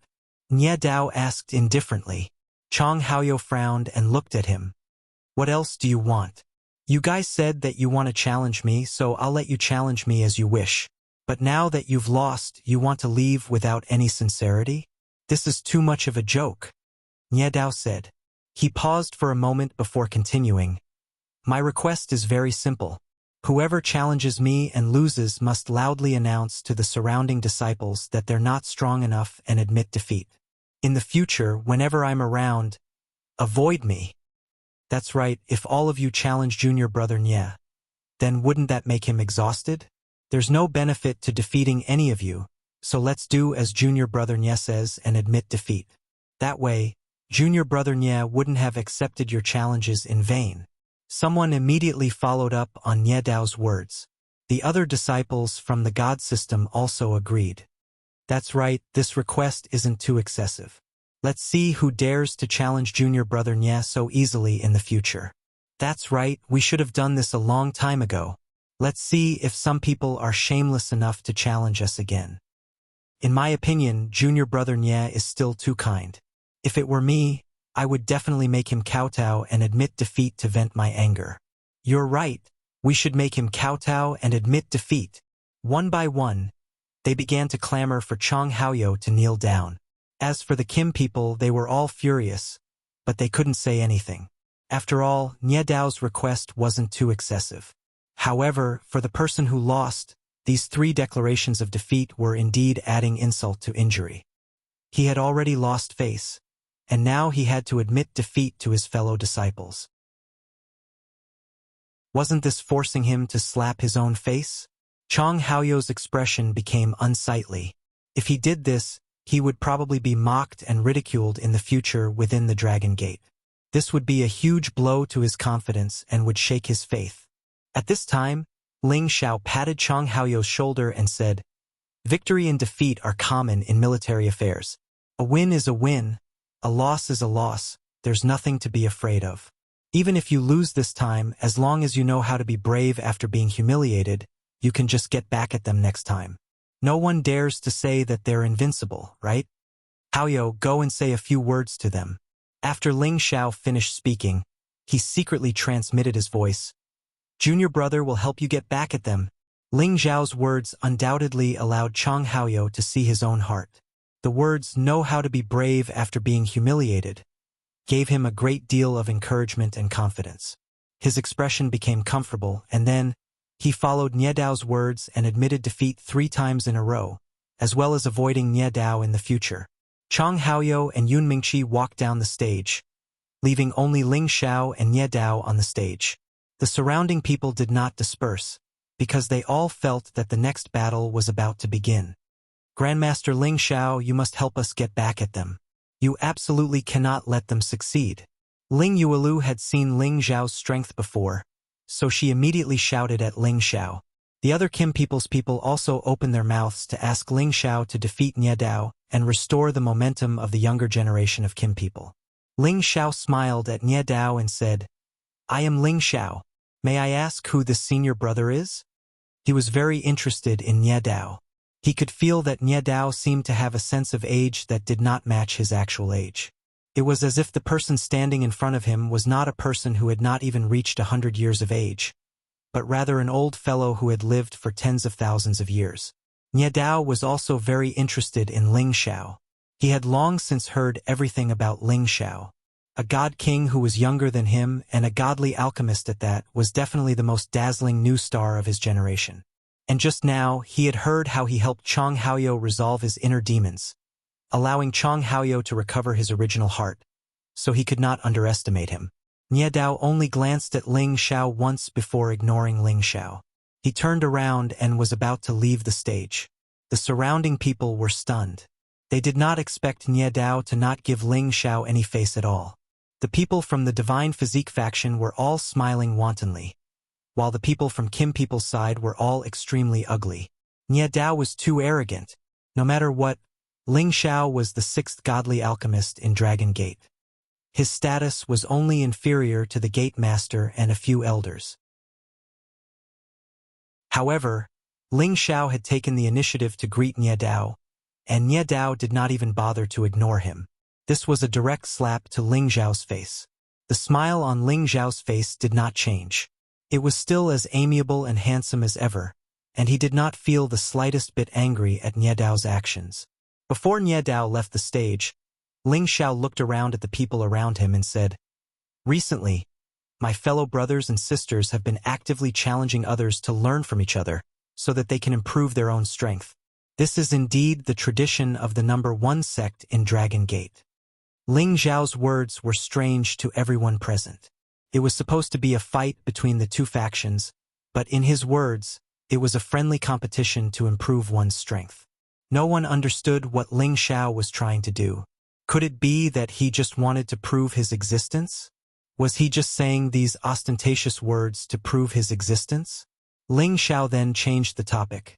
Nie Dao asked indifferently. Chang Haoyou frowned and looked at him. "What else do you want? You guys said that you want to challenge me, so I'll let you challenge me as you wish. But now that you've lost, you want to leave without any sincerity? This is too much of a joke," Nie Dao said. He paused for a moment before continuing. "My request is very simple. Whoever challenges me and loses must loudly announce to the surrounding disciples that they're not strong enough and admit defeat. In the future, whenever I'm around, avoid me." That's right, if all of you challenge junior brother Nie, then wouldn't that make him exhausted? There's no benefit to defeating any of you, so let's do as junior brother Nie says and admit defeat. That way, Junior brother Nye wouldn't have accepted your challenges in vain. Someone immediately followed up on Nye Dao's words. The other disciples from the God system also agreed. That's right, this request isn't too excessive. Let's see who dares to challenge junior brother Nye so easily in the future. That's right, we should have done this a long time ago. Let's see if some people are shameless enough to challenge us again. In my opinion, junior brother Nye is still too kind. If it were me, I would definitely make him kowtow and admit defeat to vent my anger. You're right, we should make him kowtow and admit defeat. One by one, they began to clamor for Chong Haoyou to kneel down. As for the Kim people, they were all furious, but they couldn't say anything. After all, Nye Dao's request wasn't too excessive. However, for the person who lost, these 3 declarations of defeat were indeed adding insult to injury. He had already lost face, and now he had to admit defeat to his fellow disciples. Wasn't this forcing him to slap his own face? Chong Haoyou's expression became unsightly. If he did this, he would probably be mocked and ridiculed in the future within the Dragon Gate. This would be a huge blow to his confidence and would shake his faith. At this time, Ling Xiao patted Chong Haoyou's shoulder and said, "Victory and defeat are common in military affairs. A win is a win, a loss is a loss, there's nothing to be afraid of. Even if you lose this time, as long as you know how to be brave after being humiliated, you can just get back at them next time. No one dares to say that they're invincible, right? Haoyou, go and say a few words to them." After Ling Xiao finished speaking, he secretly transmitted his voice. "Junior brother will help you get back at them." Ling Xiao's words undoubtedly allowed Chong Haoyou to see his own heart. The words, "know how to be brave after being humiliated," gave him a great deal of encouragement and confidence. His expression became comfortable, and then, he followed Nye Dao's words and admitted defeat 3 times in a row, as well as avoiding Nye Dao in the future. Chong Haoyou and Yun Mingqi walked down the stage, leaving only Ling Xiao and Nye Dao on the stage. The surrounding people did not disperse, because they all felt that the next battle was about to begin. "Grandmaster Ling Xiao, you must help us get back at them. You absolutely cannot let them succeed." Ling Yuelu had seen Ling Xiao's strength before, so she immediately shouted at Ling Xiao. The other Kim people's people also opened their mouths to ask Ling Xiao to defeat Nye Dao and restore the momentum of the younger generation of Kim people. Ling Xiao smiled at Nye Dao and said, "I am Ling Xiao. May I ask who this senior brother is?" He was very interested in Nye Dao. He could feel that Nye Dao seemed to have a sense of age that did not match his actual age. It was as if the person standing in front of him was not a person who had not even reached 100 years of age, but rather an old fellow who had lived for tens of thousands of years. Nye Dao was also very interested in Ling Xiao. He had long since heard everything about Ling Xiao. A god king who was younger than him and a godly alchemist at that was definitely the most dazzling new star of his generation. And just now, he had heard how he helped Chong Haoyou resolve his inner demons, allowing Chong Haoyou to recover his original heart, so he could not underestimate him. Nye Dao only glanced at Ling Xiao once before ignoring Ling Xiao. He turned around and was about to leave the stage. The surrounding people were stunned. They did not expect Nye Dao to not give Ling Xiao any face at all. The people from the Divine Physique faction were all smiling wantonly, while the people from Kim people's side were all extremely ugly. Nye Dao was too arrogant. No matter what, Ling Xiao was the 6th godly alchemist in Dragon Gate. His status was only inferior to the Gate Master and a few elders. However, Ling Xiao had taken the initiative to greet Nye Dao, and Nye Dao did not even bother to ignore him. This was a direct slap to Ling Xiao's face. The smile on Ling Xiao's face did not change. It was still as amiable and handsome as ever, and he did not feel the slightest bit angry at Nye Dao's actions. Before Nye Dao left the stage, Ling Xiao looked around at the people around him and said, "Recently, my fellow brothers and sisters have been actively challenging others to learn from each other, so that they can improve their own strength. This is indeed the tradition of the number 1 sect in Dragon Gate." Ling Xiao's words were strange to everyone present. It was supposed to be a fight between the 2 factions, but in his words, it was a friendly competition to improve one's strength. No one understood what Ling Xiao was trying to do. Could it be that he just wanted to prove his existence? Was he just saying these ostentatious words to prove his existence? Ling Xiao then changed the topic.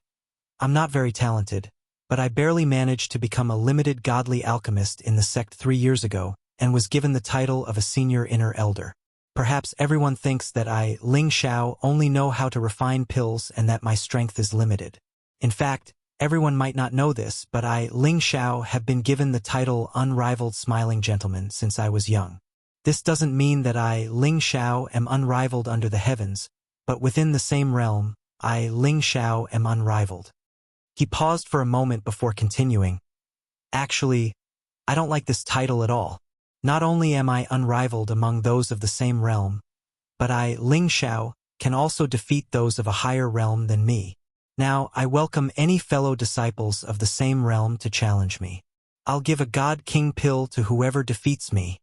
I'm not very talented, but I barely managed to become a limited godly alchemist in the sect 3 years ago, and was given the title of a senior inner elder. Perhaps everyone thinks that I, Ling Xiao, only know how to refine pills and that my strength is limited. In fact, everyone might not know this, but I, Ling Xiao, have been given the title Unrivaled Smiling Gentleman since I was young. This doesn't mean that I, Ling Xiao, am unrivaled under the heavens, but within the same realm, I, Ling Xiao, am unrivaled. He paused for a moment before continuing. Actually, I don't like this title at all. Not only am I unrivaled among those of the same realm, but I, Ling Xiao, can also defeat those of a higher realm than me. Now, I welcome any fellow disciples of the same realm to challenge me. I'll give a God King pill to whoever defeats me.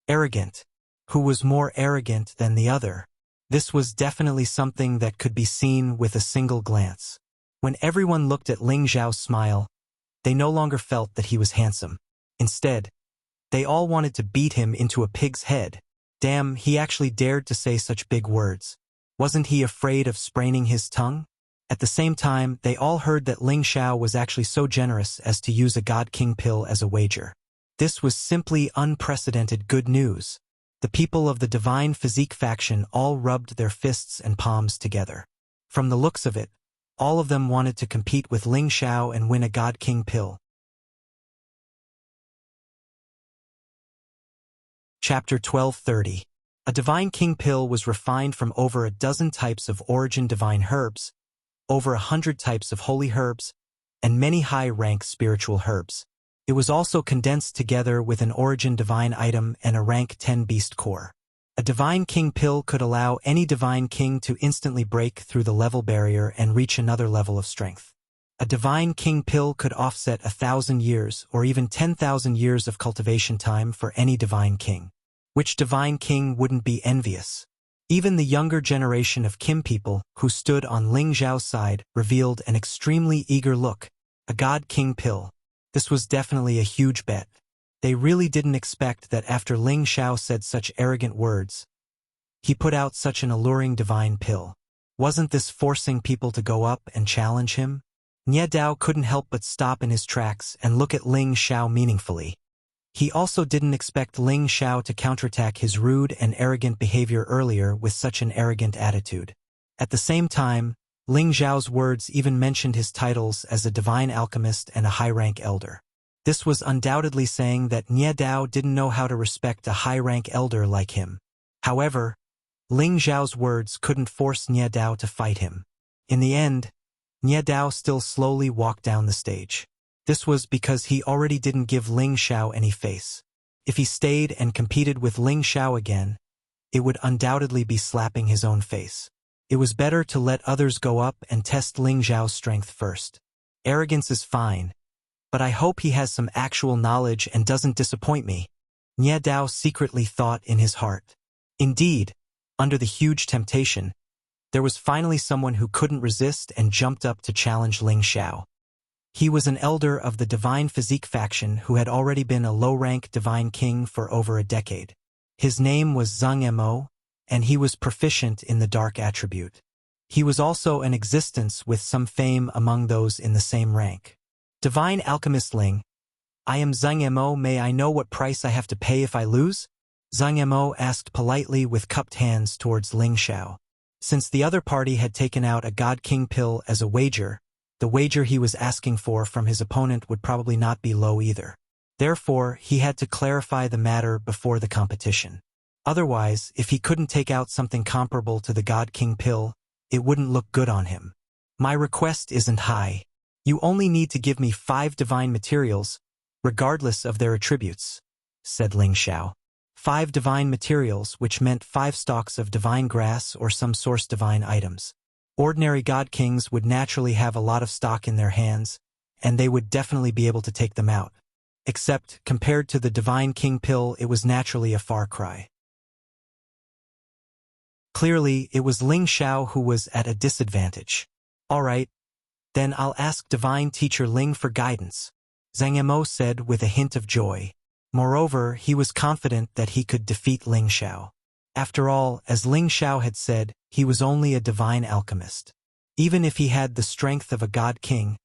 Arrogant. Who was more arrogant than the other? This was definitely something that could be seen with a single glance. When everyone looked at Ling Xiao's smile, they no longer felt that he was handsome. Instead, they all wanted to beat him into a pig's head. Damn, he actually dared to say such big words. Wasn't he afraid of spraining his tongue? At the same time, they all heard that Ling Xiao was actually so generous as to use a God King pill as a wager. This was simply unprecedented good news. The people of the Divine Physique faction all rubbed their fists and palms together. From the looks of it, all of them wanted to compete with Ling Xiao and win a God King pill. Chapter 1230. A Divine King pill was refined from over a dozen types of origin divine herbs, over 100 types of holy herbs, and many high-rank spiritual herbs. It was also condensed together with an origin divine item and a rank 10 beast core. A Divine King pill could allow any Divine King to instantly break through the level barrier and reach another level of strength. A Divine King pill could offset 1,000 years or even 10,000 years of cultivation time for any Divine King. Which Divine King wouldn't be envious? Even the younger generation of Kim people who stood on Ling Xiao's side revealed an extremely eager look. A God King pill. This was definitely a huge bet. They really didn't expect that after Ling Xiao said such arrogant words, he put out such an alluring divine pill. Wasn't this forcing people to go up and challenge him? Nie Dao couldn't help but stop in his tracks and look at Ling Xiao meaningfully. He also didn't expect Ling Xiao to counterattack his rude and arrogant behavior earlier with such an arrogant attitude. At the same time, Ling Xiao's words even mentioned his titles as a divine alchemist and a high-rank elder. This was undoubtedly saying that Nie Dao didn't know how to respect a high-rank elder like him. However, Ling Xiao's words couldn't force Nie Dao to fight him. In the end, Nie Dao still slowly walked down the stage. This was because he already didn't give Ling Xiao any face. If he stayed and competed with Ling Xiao again, it would undoubtedly be slapping his own face. It was better to let others go up and test Ling Xiao's strength first. Arrogance is fine, but I hope he has some actual knowledge and doesn't disappoint me, Nie Dao secretly thought in his heart. Indeed, under the huge temptation, there was finally someone who couldn't resist and jumped up to challenge Ling Xiao. He was an elder of the Divine Physique faction who had already been a low-rank Divine King for over a decade. His name was Zheng Mo, and he was proficient in the dark attribute. He was also an existence with some fame among those in the same rank. Divine Alchemist Ling, I am Zheng Mo. May I know what price I have to pay if I lose? Zheng Mo asked politely with cupped hands towards Ling Xiao. Since the other party had taken out a God King pill as a wager, the wager he was asking for from his opponent would probably not be low either. Therefore, he had to clarify the matter before the competition. Otherwise, if he couldn't take out something comparable to the God King pill, it wouldn't look good on him. My request isn't high. You only need to give me 5 divine materials, regardless of their attributes, said Ling Xiao. 5 divine materials, which meant 5 stalks of divine grass or some source divine items. Ordinary God Kings would naturally have a lot of stock in their hands, and they would definitely be able to take them out. Except, compared to the Divine King pill, it was naturally a far cry. Clearly, it was Ling Xiao who was at a disadvantage. All right, then I'll ask Divine Teacher Ling for guidance, Zhang Mo said with a hint of joy. Moreover, he was confident that he could defeat Ling Xiao. After all, as Ling Xiao had said, he was only a divine alchemist. Even if he had the strength of a god king,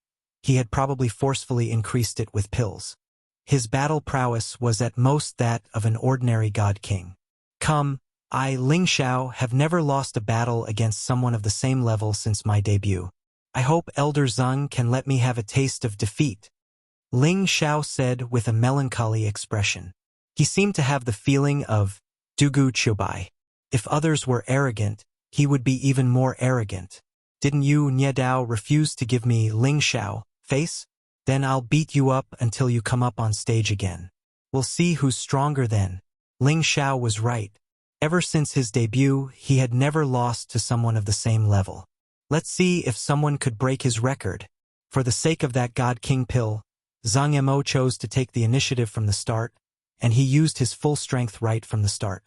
he had probably forcefully increased it with pills. His battle prowess was at most that of an ordinary god king. Come, I, Ling Xiao, have never lost a battle against someone of the same level since my debut. I hope Elder Zhang can let me have a taste of defeat, Ling Xiao said with a melancholy expression. He seemed to have the feeling of Dugu Chubai. If others were arrogant, he would be even more arrogant. Didn't you, Nye Dao, refuse to give me Ling Xiao face? Then I'll beat you up until you come up on stage again. We'll see who's stronger then. Ling Xiao was right. Ever since his debut, he had never lost to someone of the same level. Let's see if someone could break his record. For the sake of that God King pill, Zhang Mo chose to take the initiative from the start, and he used his full strength right from the start.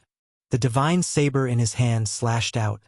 The divine saber in his hand slashed out,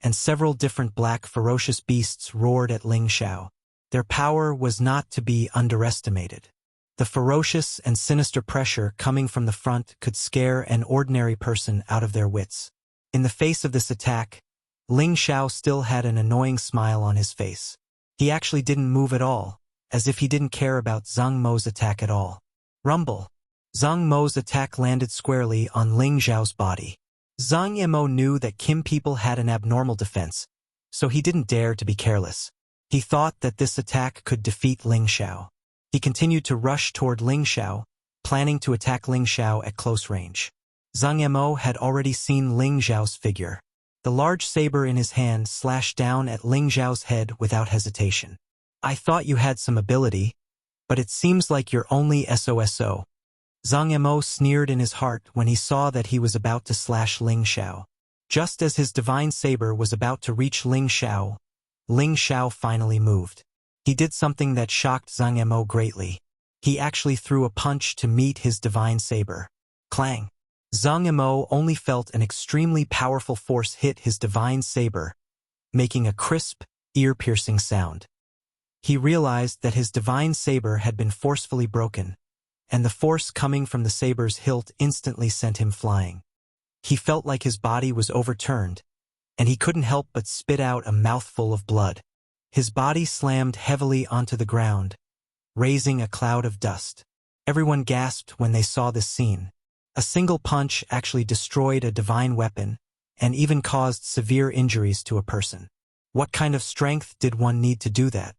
and several different black ferocious beasts roared at Ling Xiao. Their power was not to be underestimated. The ferocious and sinister pressure coming from the front could scare an ordinary person out of their wits. In the face of this attack, Ling Xiao still had an annoying smile on his face. He actually didn't move at all, as if he didn't care about Zhang Mo's attack at all. Rumble. Zhang Mo's attack landed squarely on Ling Xiao's body. Zhang Mo knew that Kim people had an abnormal defense, so he didn't dare to be careless. He thought that this attack could defeat Ling Xiao. He continued to rush toward Ling Xiao, planning to attack Ling Xiao at close range. Zhang Mo had already seen Ling Xiao's figure. The large saber in his hand slashed down at Ling Xiao's head without hesitation. I thought you had some ability, but it seems like you're only SOSO. Zhang Mo sneered in his heart when he saw that he was about to slash Ling Xiao. Just as his divine saber was about to reach Ling Xiao finally moved. He did something that shocked Zhang Mo greatly. He actually threw a punch to meet his divine saber. Clang! Zhang Mo only felt an extremely powerful force hit his divine saber, making a crisp, ear-piercing sound. He realized that his divine saber had been forcefully broken, and the force coming from the saber's hilt instantly sent him flying. He felt like his body was overturned, and he couldn't help but spit out a mouthful of blood. His body slammed heavily onto the ground, raising a cloud of dust. Everyone gasped when they saw this scene. A single punch actually destroyed a divine weapon, and even caused severe injuries to a person. What kind of strength did one need to do that?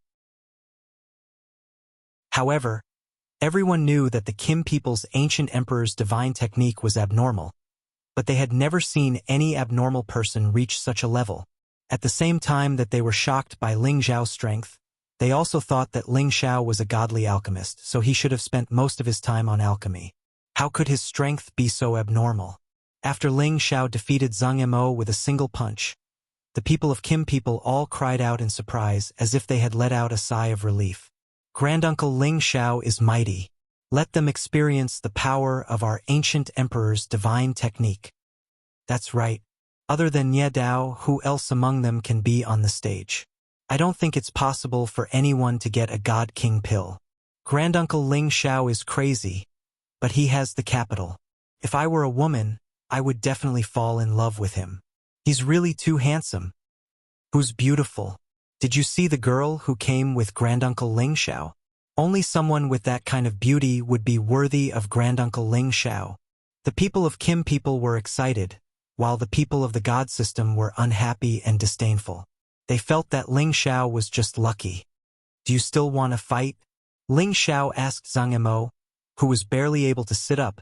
However, everyone knew that the Kim people's ancient emperor's divine technique was abnormal, but they had never seen any abnormal person reach such a level. At the same time that they were shocked by Ling Xiao's strength, they also thought that Ling Xiao was a godly alchemist, so he should have spent most of his time on alchemy. How could his strength be so abnormal? After Ling Xiao defeated Zhang Mo with a single punch, the people of Kim people all cried out in surprise as if they had let out a sigh of relief. Granduncle Ling Xiao is mighty. Let them experience the power of our ancient emperor's divine technique. That's right. Other than Nye Dao, who else among them can be on the stage? I don't think it's possible for anyone to get a God King pill. Granduncle Ling Xiao is crazy, but he has the capital. If I were a woman, I would definitely fall in love with him. He's really too handsome. Who's beautiful? Did you see the girl who came with Granduncle Ling Xiao? Only someone with that kind of beauty would be worthy of Granduncle Ling Xiao. The people of Kim people were excited, while the people of the God system were unhappy and disdainful. They felt that Ling Xiao was just lucky. Do you still want to fight? Ling Xiao asked Zhang Mo, who was barely able to sit up,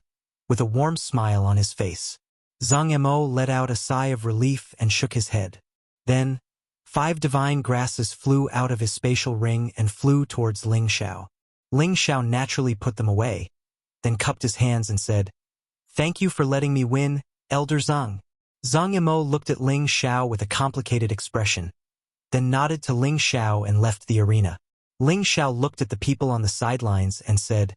with a warm smile on his face. Zhang Mo let out a sigh of relief and shook his head. Then, 5 divine grasses flew out of his spatial ring and flew towards Ling Xiao. Ling Xiao naturally put them away, then cupped his hands and said, "Thank you for letting me win, Elder Zhang." Zhang Mo looked at Ling Xiao with a complicated expression, then nodded to Ling Xiao and left the arena. Ling Xiao looked at the people on the sidelines and said,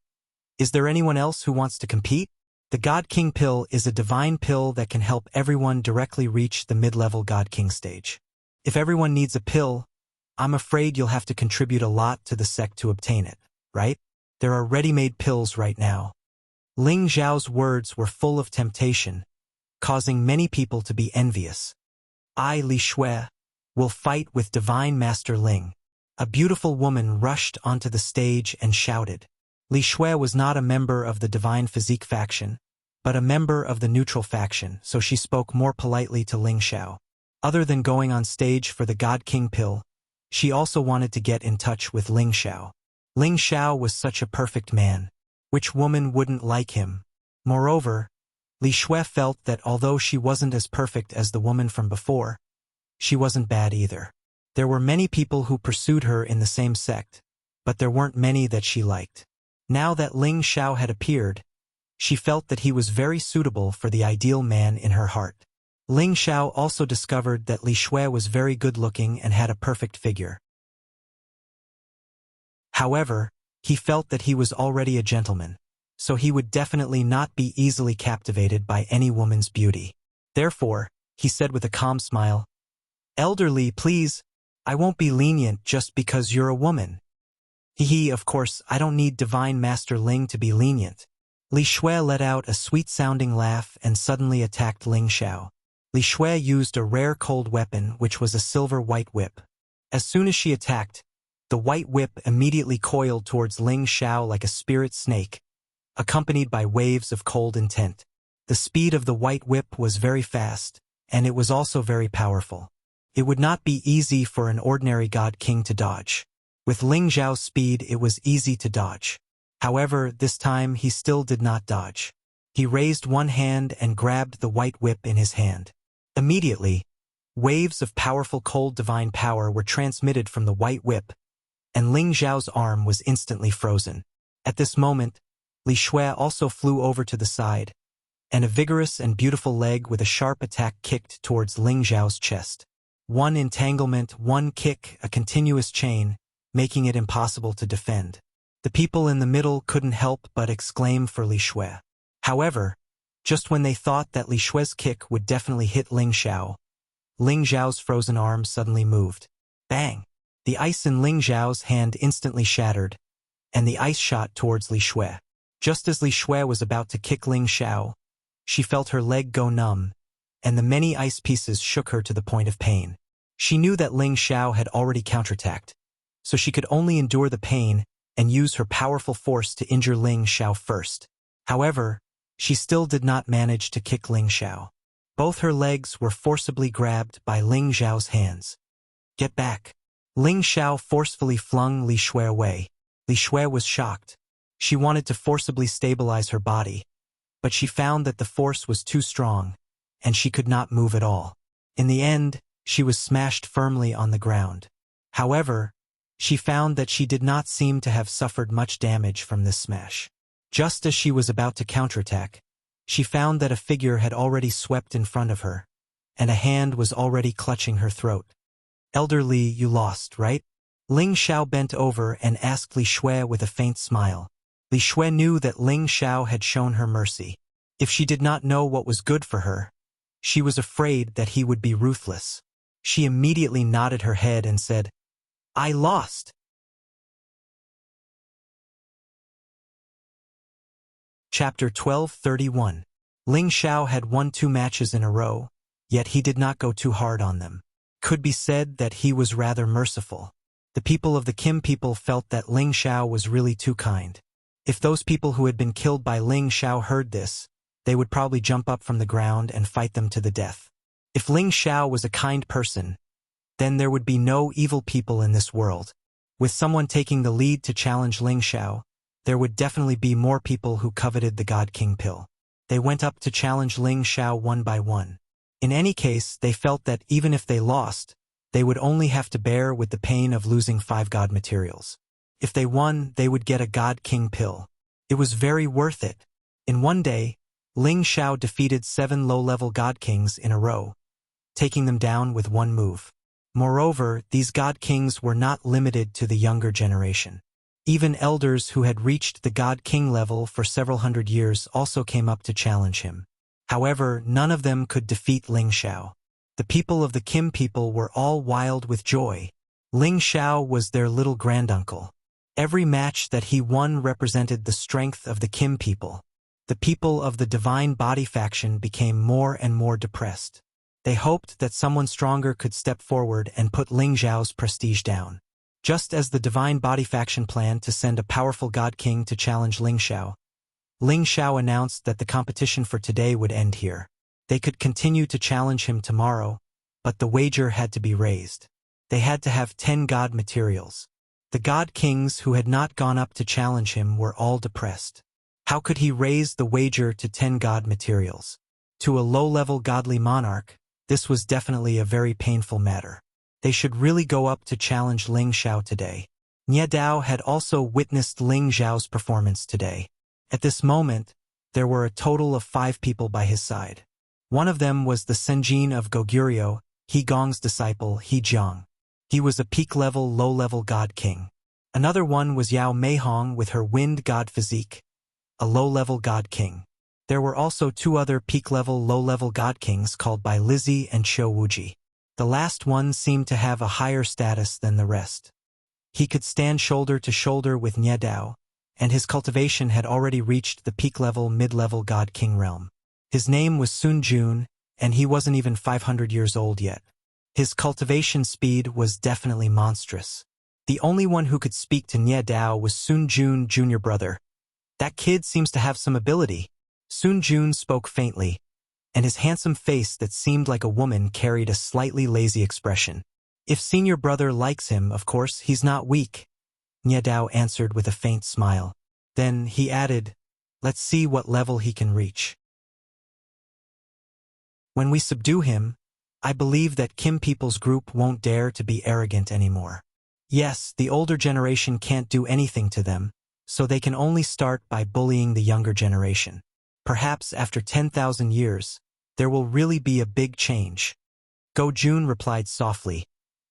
"Is there anyone else who wants to compete?" The God King pill is a divine pill that can help everyone directly reach the mid-level God King stage. If everyone needs a pill, I'm afraid you'll have to contribute a lot to the sect to obtain it, right? There are ready-made pills right now. Ling Zhao's words were full of temptation, causing many people to be envious. I, Li Shui, will fight with Divine Master Ling. A beautiful woman rushed onto the stage and shouted. Li Shui was not a member of the Divine Physique faction, but a member of the neutral faction, so she spoke more politely to Ling Xiao. Other than going on stage for the God King pill, she also wanted to get in touch with Ling Xiao. Ling Xiao was such a perfect man. Which woman wouldn't like him? Moreover, Li Shui felt that although she wasn't as perfect as the woman from before, she wasn't bad either. There were many people who pursued her in the same sect, but there weren't many that she liked. Now that Ling Xiao had appeared, she felt that he was very suitable for the ideal man in her heart. Ling Xiao also discovered that Li Shui was very good-looking and had a perfect figure. However, he felt that he was already a gentleman, so he would definitely not be easily captivated by any woman's beauty. Therefore, he said with a calm smile, "Elder Li, please, I won't be lenient just because you're a woman." Of course, I don't need Divine Master Ling to be lenient. Li Shui let out a sweet-sounding laugh and suddenly attacked Ling Xiao. Li Shui used a rare cold weapon, which was a silver-white whip. As soon as she attacked, the white whip immediately coiled towards Ling Xiao like a spirit snake, accompanied by waves of cold intent. The speed of the white whip was very fast, and it was also very powerful. It would not be easy for an ordinary God King to dodge. With Ling Xiao's speed, it was easy to dodge. However, this time he still did not dodge. He raised one hand and grabbed the white whip in his hand. Immediately, waves of powerful cold divine power were transmitted from the white whip, and Ling Xiao's arm was instantly frozen. At this moment, Li Shui also flew over to the side, and a vigorous and beautiful leg with a sharp attack kicked towards Ling Xiao's chest. One entanglement, one kick, a continuous chain, making it impossible to defend. The people in the middle couldn't help but exclaim for Li Shui. However, just when they thought that Li Shui's kick would definitely hit Ling Xiao, Ling Xiao's frozen arm suddenly moved. Bang! The ice in Ling Xiao's hand instantly shattered, and the ice shot towards Li Shui. Just as Li Shui was about to kick Ling Xiao, she felt her leg go numb, and the many ice pieces shook her to the point of pain. She knew that Ling Xiao had already counterattacked, so she could only endure the pain and use her powerful force to injure Ling Xiao first. However, she still did not manage to kick Ling Xiao. Both her legs were forcibly grabbed by Ling Xiao's hands. Get back! Ling Xiao forcefully flung Li Shui away. Li Shui was shocked. She wanted to forcibly stabilize her body, but she found that the force was too strong, and she could not move at all. In the end, she was smashed firmly on the ground. However, she found that she did not seem to have suffered much damage from this smash. Just as she was about to counterattack, she found that a figure had already swept in front of her, and a hand was already clutching her throat. Elder Li, you lost, right? Ling Xiao bent over and asked Li Shui with a faint smile. Li Shui knew that Ling Xiao had shown her mercy. If she did not know what was good for her, she was afraid that he would be ruthless. She immediately nodded her head and said, I lost. Chapter 12:31. Ling Xiao had won 2 matches in a row, yet he did not go too hard on them. Could be said that he was rather merciful. The people of the Kim people felt that Ling Xiao was really too kind. If those people who had been killed by Ling Xiao heard this, they would probably jump up from the ground and fight them to the death. If Ling Xiao was a kind person, then there would be no evil people in this world. With someone taking the lead to challenge Ling Xiao, there would definitely be more people who coveted the God King pill. They went up to challenge Ling Xiao one by one. In any case, they felt that even if they lost, they would only have to bear with the pain of losing 5 God materials. If they won, they would get a God King pill. It was very worth it. In one day, Ling Xiao defeated 7 low-level God Kings in a row, taking them down with one move. Moreover, these God Kings were not limited to the younger generation. Even elders who had reached the God King level for several hundred years also came up to challenge him. However, none of them could defeat Ling Xiao. The people of the Kim people were all wild with joy. Ling Xiao was their little granduncle. Every match that he won represented the strength of the Kim people. the people of the Divine Body faction became more and more depressed. They hoped that someone stronger could step forward and put Ling Xiao's prestige down. Just as the Divine Body faction planned to send a powerful God King to challenge Ling Xiao announced that the competition for today would end here. They could continue to challenge him tomorrow, but the wager had to be raised. They had to have 10 God materials. The God Kings who had not gone up to challenge him were all depressed. How could he raise the wager to 10 God materials? To a low-level godly monarch, this was definitely a very painful matter. They should really go up to challenge Ling Xiao today. Nie Dao had also witnessed Ling Xiao's performance today. At this moment, there were a total of 5 people by his side. One of them was the Senjin of Goguryeo, He Gong's disciple, He Jiang. He was a peak-level, low-level God King. Another one was Yao Meihong with her Wind God physique, a low-level God King. There were also 2 other peak-level, low-level God Kings called by Lizzie and Qiu Wuji. The last one seemed to have a higher status than the rest. He could stand shoulder to shoulder with Nie Dao, and his cultivation had already reached the peak-level, mid-level God King realm. His name was Sun Jun, and he wasn't even 500 years old yet. His cultivation speed was definitely monstrous. The only one who could speak to Nie Dao was Sun Jun, junior brother. That kid seems to have some ability. Sun Jun spoke faintly, and his handsome face that seemed like a woman carried a slightly lazy expression. If senior brother likes him, of course, he's not weak. Nie Dao answered with a faint smile. Then he added, let's see what level he can reach. When we subdue him, I believe that Kim people's group won't dare to be arrogant anymore. Yes, the older generation can't do anything to them, so they can only start by bullying the younger generation. Perhaps after 10,000 years, there will really be a big change. Go Jun replied softly,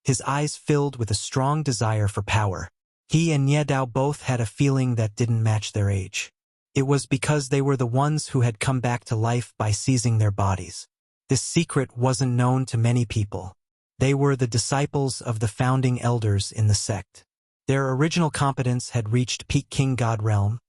his eyes filled with a strong desire for power. He and Nie Dao both had a feeling that didn't match their age. It was because they were the ones who had come back to life by seizing their bodies. This secret wasn't known to many people. They were the disciples of the founding elders in the sect. Their original competence had reached peak King God realm,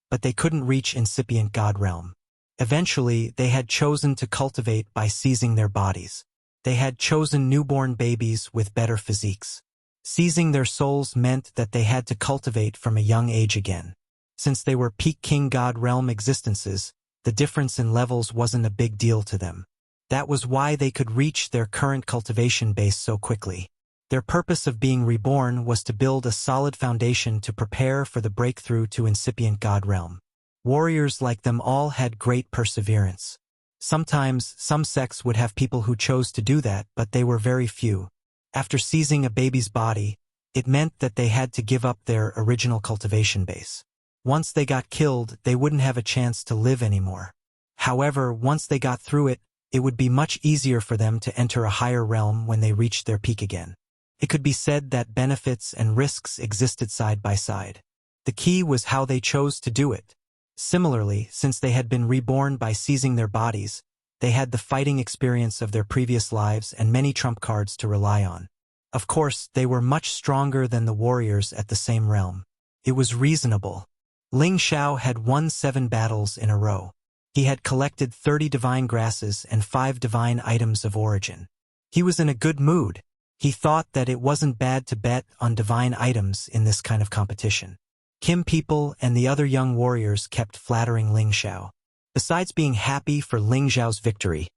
but they couldn't reach incipient God realm. Eventually, they had chosen to cultivate by seizing their bodies. They had chosen newborn babies with better physiques. Seizing their souls meant that they had to cultivate from a young age again. Since they were peak King God realm existences, the difference in levels wasn't a big deal to them. That was why they could reach their current cultivation base so quickly. Their purpose of being reborn was to build a solid foundation to prepare for the breakthrough to incipient God realm. Warriors like them all had great perseverance. Sometimes, some sects would have people who chose to do that, but they were very few. After seizing a baby's body, it meant that they had to give up their original cultivation base. Once they got killed, they wouldn't have a chance to live anymore. However, once they got through it, it would be much easier for them to enter a higher realm when they reached their peak again. It could be said that benefits and risks existed side by side. The key was how they chose to do it. Similarly, since they had been reborn by seizing their bodies, they had the fighting experience of their previous lives and many trump cards to rely on. Of course, they were much stronger than the warriors at the same realm. It was reasonable. Ling Xiao had won 7 battles in a row. He had collected 30 divine grasses and 5 divine items of origin. He was in a good mood. He thought that it wasn't bad to bet on divine items in this kind of competition. Kim people and the other young warriors kept flattering Ling Xiao. Besides being happy for Ling Xiao's victory,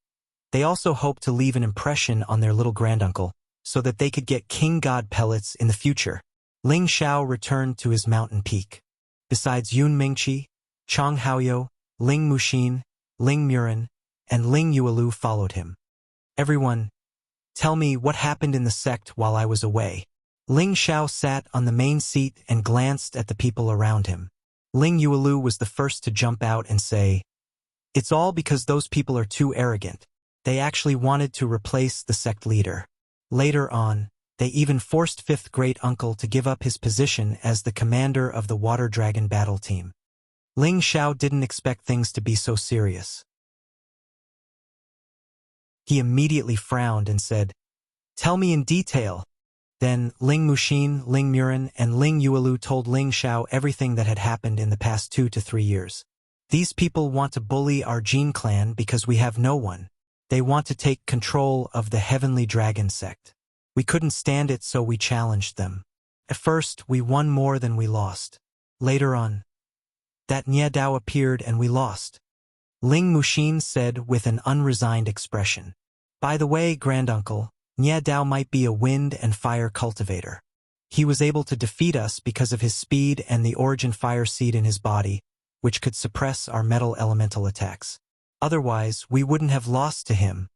they also hoped to leave an impression on their little granduncle so that they could get King God pellets in the future. Ling Xiao returned to his mountain peak. Besides Yun Mingqi, Chang Haoyou, Ling Muxin, Ling Murin, and Ling Yuelu followed him. Everyone, tell me what happened in the sect while I was away. Ling Xiao sat on the main seat and glanced at the people around him. Ling Yuelu was the first to jump out and say, "It's all because those people are too arrogant. They actually wanted to replace the sect leader. Later on, they even forced 5th great uncle to give up his position as the commander of the Water Dragon battle team." Ling Xiao didn't expect things to be so serious. He immediately frowned and said, "Tell me in detail." Then Ling Muxin, Ling Murin, and Ling Yuelu told Ling Xiao everything that had happened in the past 2 to 3 years. These people want to bully our Jin clan because we have no one. They want to take control of the Heavenly Dragon sect. We couldn't stand it, so we challenged them. At first, we won more than we lost. Later on, that Nye Dao appeared and we lost. Ling Muxin said with an unresigned expression. By the way, granduncle, Nye Dao might be a wind and fire cultivator. He was able to defeat us because of his speed and the origin fire seed in his body, which could suppress our metal elemental attacks. Otherwise, we wouldn't have lost to him.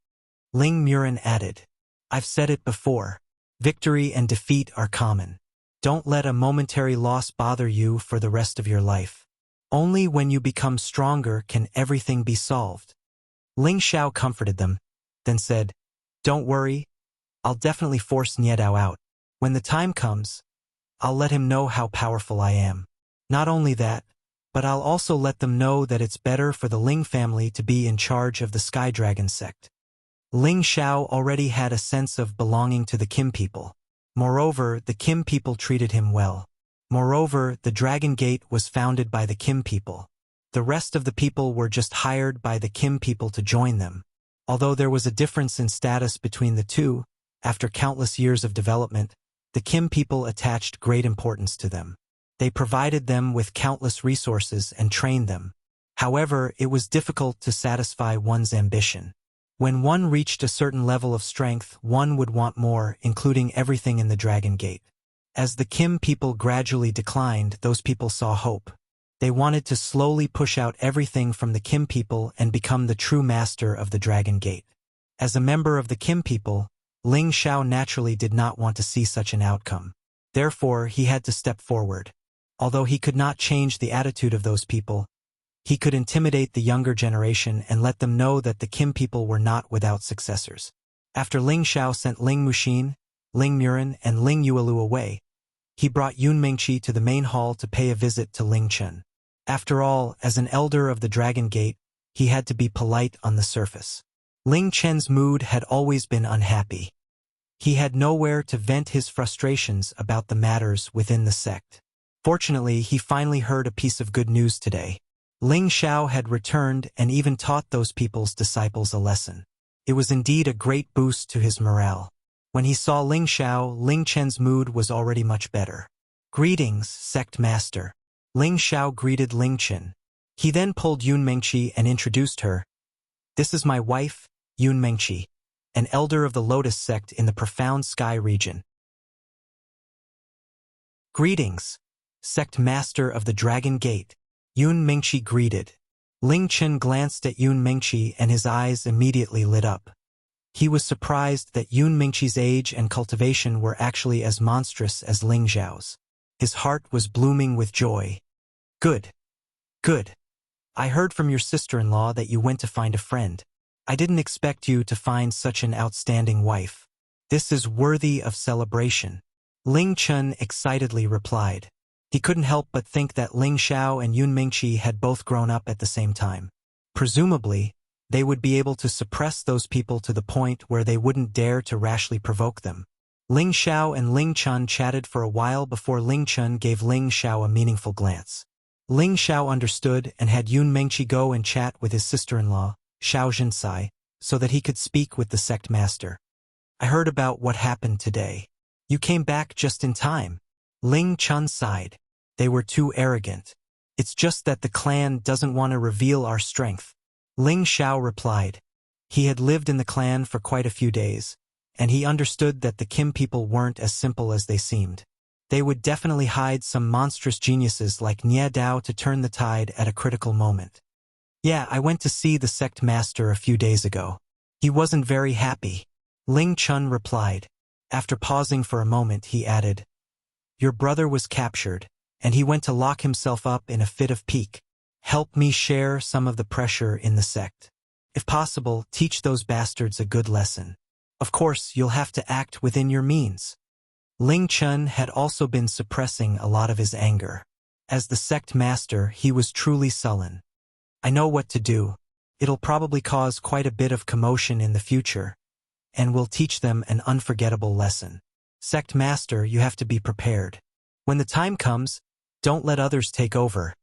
Ling Murin added. I've said it before. Victory and defeat are common. Don't let a momentary loss bother you for the rest of your life. Only when you become stronger can everything be solved. Ling Xiao comforted them, then said, Don't worry, I'll definitely force Nye Dao out. When the time comes, I'll let him know how powerful I am. Not only that, but I'll also let them know that it's better for the Ling family to be in charge of the Sky Dragon sect. Ling Xiao already had a sense of belonging to the Kim people. Moreover, the Kim people treated him well. Moreover, the Dragon Gate was founded by the Kim people. The rest of the people were just hired by the Kim people to join them. Although there was a difference in status between the two, after countless years of development, the Kim people attached great importance to them. They provided them with countless resources and trained them. However, it was difficult to satisfy one's ambition. When one reached a certain level of strength, one would want more, including everything in the Dragon Gate. As the Kim people gradually declined, those people saw hope. They wanted to slowly push out everything from the Kim people and become the true master of the Dragon Gate. As a member of the Kim people, Ling Xiao naturally did not want to see such an outcome. Therefore, he had to step forward. Although he could not change the attitude of those people, he could intimidate the younger generation and let them know that the Kim people were not without successors. After Ling Xiao sent Ling Muxin, Ling Murin, and Ling Yuelu away, he brought Yun Mingqi to the main hall to pay a visit to Ling Chen. After all, as an elder of the Dragon Gate, he had to be polite on the surface. Ling Chen's mood had always been unhappy. He had nowhere to vent his frustrations about the matters within the sect. Fortunately, he finally heard a piece of good news today. Ling Xiao had returned and even taught those people's disciples a lesson. It was indeed a great boost to his morale. When he saw Ling Xiao, Ling Chen's mood was already much better. Greetings, sect master. Ling Xiao greeted Ling Chen. He then pulled Yun Mengqi and introduced her. This is my wife, Yun Mengqi, an elder of the Lotus sect in the profound sky region. Greetings, sect master of the Dragon Gate. Yun Mengqi greeted. Ling Chen glanced at Yun Mengqi and his eyes immediately lit up. He was surprised that Yun Mingqi's age and cultivation were actually as monstrous as Ling Xiao's. His heart was blooming with joy. Good. Good. I heard from your sister-in-law that you went to find a friend. I didn't expect you to find such an outstanding wife. This is worthy of celebration. Ling Chen excitedly replied. He couldn't help but think that Ling Xiao and Yun Mingqi had both grown up at the same time. Presumably, they would be able to suppress those people to the point where they wouldn't dare to rashly provoke them. Ling Xiao and Ling Chen chatted for a while before Ling Chen gave Ling Xiao a meaningful glance. Ling Xiao understood and had Yun Mengqi go and chat with his sister-in-law, Xiao Jinsai, so that he could speak with the sect master. I heard about what happened today. You came back just in time. Ling Chen sighed. They were too arrogant. It's just that the clan doesn't want to reveal our strength. Ling Xiao replied. He had lived in the clan for quite a few days, and he understood that the Kim people weren't as simple as they seemed. They would definitely hide some monstrous geniuses like Nye Dao to turn the tide at a critical moment. Yeah, I went to see the sect master a few days ago. He wasn't very happy. Ling Chen replied. After pausing for a moment, he added, Your brother was captured, and he went to lock himself up in a fit of pique. Help me share some of the pressure in the sect. If possible, teach those bastards a good lesson. Of course, you'll have to act within your means. Ling Chen had also been suppressing a lot of his anger. As the sect master, he was truly sullen. I know what to do. It'll probably cause quite a bit of commotion in the future, and will teach them an unforgettable lesson. Sect master, you have to be prepared. When the time comes, don't let others take over,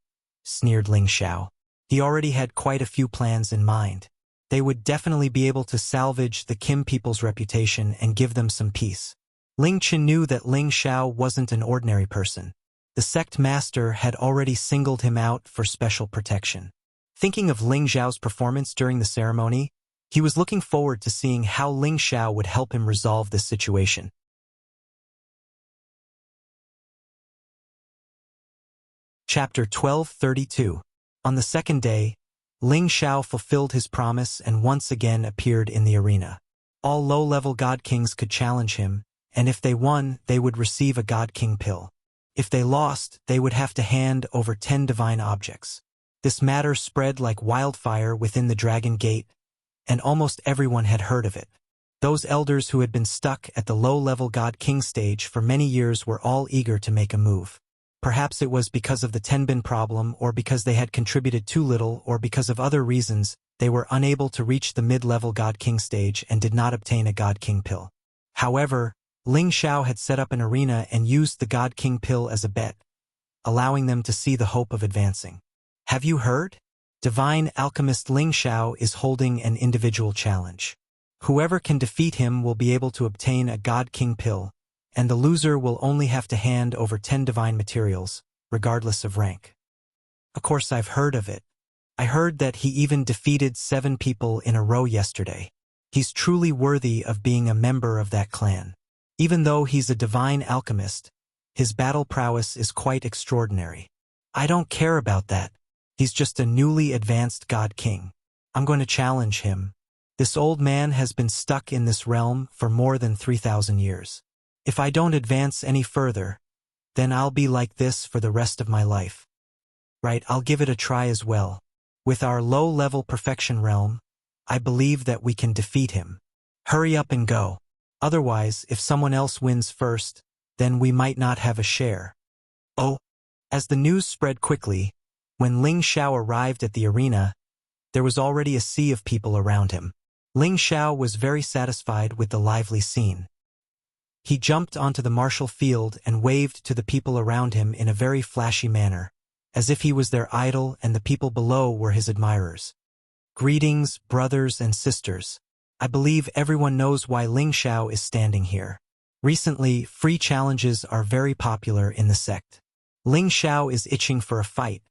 sneered Ling Xiao. He already had quite a few plans in mind. They would definitely be able to salvage the Kim people's reputation and give them some peace. Ling Qin knew that Ling Xiao wasn't an ordinary person. The sect master had already singled him out for special protection. Thinking of Ling Xiao's performance during the ceremony, he was looking forward to seeing how Ling Xiao would help him resolve this situation. Chapter 1232. On the second day, Ling Xiao fulfilled his promise and once again appeared in the arena. All low-level God Kings could challenge him, and if they won, they would receive a God King pill. If they lost, they would have to hand over 10 divine objects. This matter spread like wildfire within the Dragon Gate, and almost everyone had heard of it. Those elders who had been stuck at the low-level God King stage for many years were all eager to make a move. Perhaps it was because of the Tenbin problem, or because they had contributed too little, or because of other reasons, they were unable to reach the mid-level God King stage and did not obtain a God King pill. However, Ling Xiao had set up an arena and used the God King pill as a bet, allowing them to see the hope of advancing. Have you heard? Divine Alchemist Ling Xiao is holding an individual challenge. Whoever can defeat him will be able to obtain a God King pill, and the loser will only have to hand over 10 divine materials, regardless of rank. Of course, I've heard of it. I heard that he even defeated 7 people in a row yesterday. He's truly worthy of being a member of that clan. Even though he's a divine alchemist, his battle prowess is quite extraordinary. I don't care about that. He's just a newly advanced God King. I'm going to challenge him. This old man has been stuck in this realm for more than 3,000 years. If I don't advance any further, then I'll be like this for the rest of my life. Right, I'll give it a try as well. With our low-level perfection realm, I believe that we can defeat him. Hurry up and go. Otherwise, if someone else wins first, then we might not have a share. Oh! As the news spread quickly, when Ling Xiao arrived at the arena, there was already a sea of people around him. Ling Xiao was very satisfied with the lively scene. He jumped onto the martial field and waved to the people around him in a very flashy manner, as if he was their idol and the people below were his admirers. Greetings, brothers and sisters. I believe everyone knows why Ling Xiao is standing here. Recently, free challenges are very popular in the sect. Ling Xiao is itching for a fight,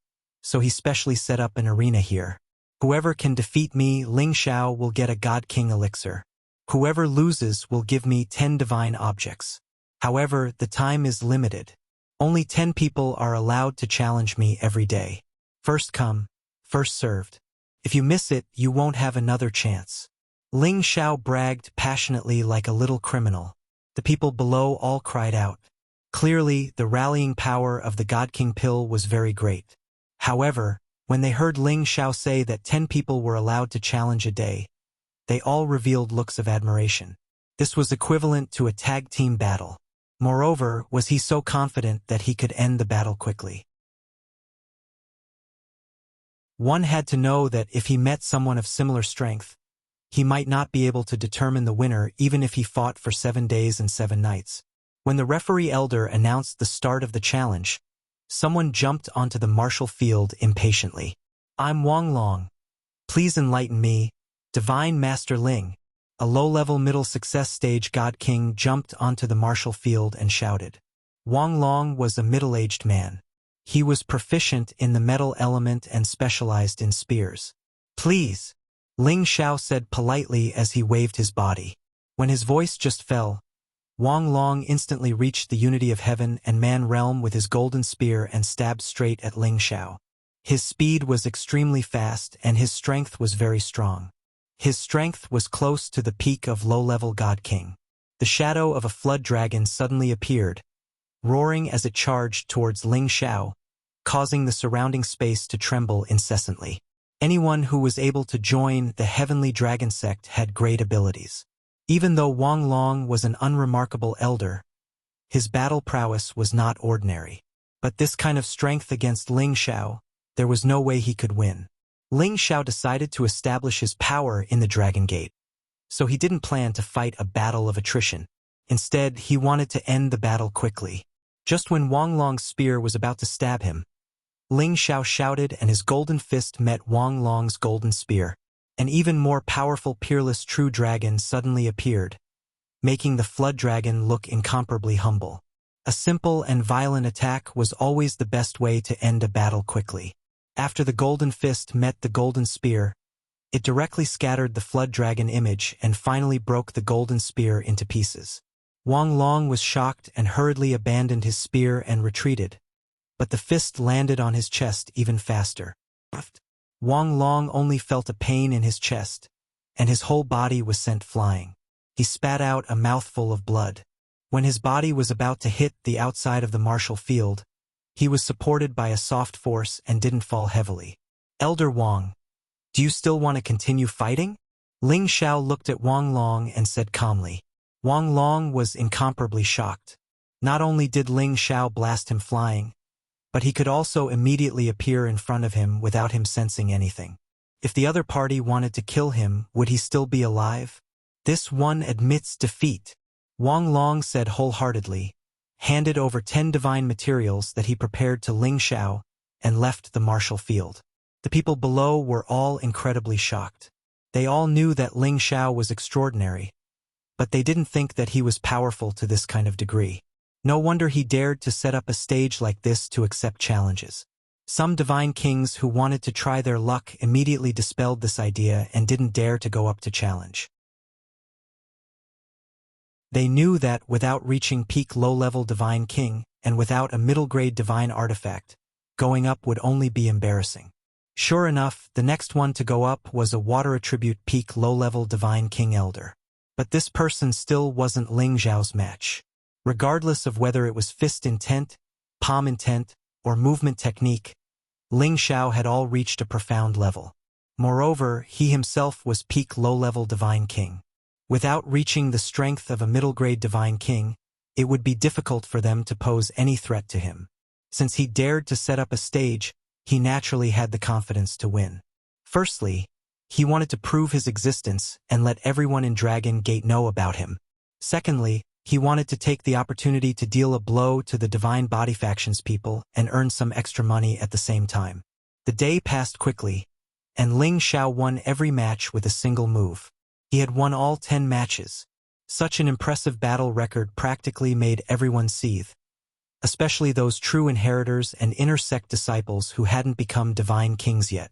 so he specially set up an arena here. Whoever can defeat me, Ling Xiao will get a God King elixir. Whoever loses will give me 10 divine objects. However, the time is limited. Only 10 people are allowed to challenge me every day. First come, first served. If you miss it, you won't have another chance. Ling Xiao bragged passionately like a little criminal. The people below all cried out. Clearly, the rallying power of the God King pill was very great. However, when they heard Ling Xiao say that 10 people were allowed to challenge a day, they all revealed looks of admiration. This was equivalent to a tag team battle. Moreover, was he so confident that he could end the battle quickly. One had to know that if he met someone of similar strength, he might not be able to determine the winner even if he fought for 7 days and 7 nights. When the referee elder announced the start of the challenge, someone jumped onto the martial field impatiently. I'm Wang Long. Please enlighten me, Divine Master Ling. A low-level middle success stage God King jumped onto the martial field and shouted. Wang Long was a middle-aged man. He was proficient in the metal element and specialized in spears. Please, Ling Xiao said politely as he waved his body. When his voice just fell, Wang Long instantly reached the unity of heaven and man realm with his golden spear and stabbed straight at Ling Xiao. His speed was extremely fast and his strength was very strong. His strength was close to the peak of low-level God King. The shadow of a flood dragon suddenly appeared, roaring as it charged towards Ling Xiao, causing the surrounding space to tremble incessantly. Anyone who was able to join the Heavenly Dragon Sect had great abilities. Even though Wang Long was an unremarkable elder, his battle prowess was not ordinary. But this kind of strength against Ling Xiao, there was no way he could win. Ling Xiao decided to establish his power in the Dragon Gate. So he didn't plan to fight a battle of attrition. Instead, he wanted to end the battle quickly. Just when Wang Long's spear was about to stab him, Ling Xiao shouted, and his golden fist met Wang Long's golden spear. An even more powerful peerless true dragon suddenly appeared, making the flood dragon look incomparably humble. A simple and violent attack was always the best way to end a battle quickly. After the golden fist met the golden spear, it directly scattered the flood dragon image and finally broke the golden spear into pieces. Wang Long was shocked and hurriedly abandoned his spear and retreated, but the fist landed on his chest even faster. Wang Long only felt a pain in his chest, and his whole body was sent flying. He spat out a mouthful of blood. When his body was about to hit the outside of the martial field, he was supported by a soft force and didn't fall heavily. Elder Wang, do you still want to continue fighting? Ling Xiao looked at Wang Long and said calmly. Wang Long was incomparably shocked. Not only did Ling Xiao blast him flying, but he could also immediately appear in front of him without him sensing anything. If the other party wanted to kill him, would he still be alive? This one admits defeat, Wang Long said wholeheartedly, handed over 10 divine materials that he prepared to Ling Xiao, and left the martial field. The people below were all incredibly shocked. They all knew that Ling Xiao was extraordinary, but they didn't think that he was powerful to this kind of degree. No wonder he dared to set up a stage like this to accept challenges. Some divine kings who wanted to try their luck immediately dispelled this idea and didn't dare to go up to challenge. They knew that without reaching peak low-level divine king and without a middle-grade divine artifact, going up would only be embarrassing. Sure enough, the next one to go up was a water attribute peak low-level divine king elder. But this person still wasn't Ling Xiao's match. Regardless of whether it was fist intent, palm intent, or movement technique, Ling Xiao had all reached a profound level. Moreover, he himself was peak low-level divine king. Without reaching the strength of a middle-grade divine king, it would be difficult for them to pose any threat to him. Since he dared to set up a stage, he naturally had the confidence to win. Firstly, he wanted to prove his existence and let everyone in Dragon Gate know about him. Secondly, he wanted to take the opportunity to deal a blow to the Divine Body Faction's people and earn some extra money at the same time. The day passed quickly, and Ling Xiao won every match with a single move. He had won all 10 matches. Such an impressive battle record practically made everyone seethe, especially those true inheritors and inner sect disciples who hadn't become divine kings yet.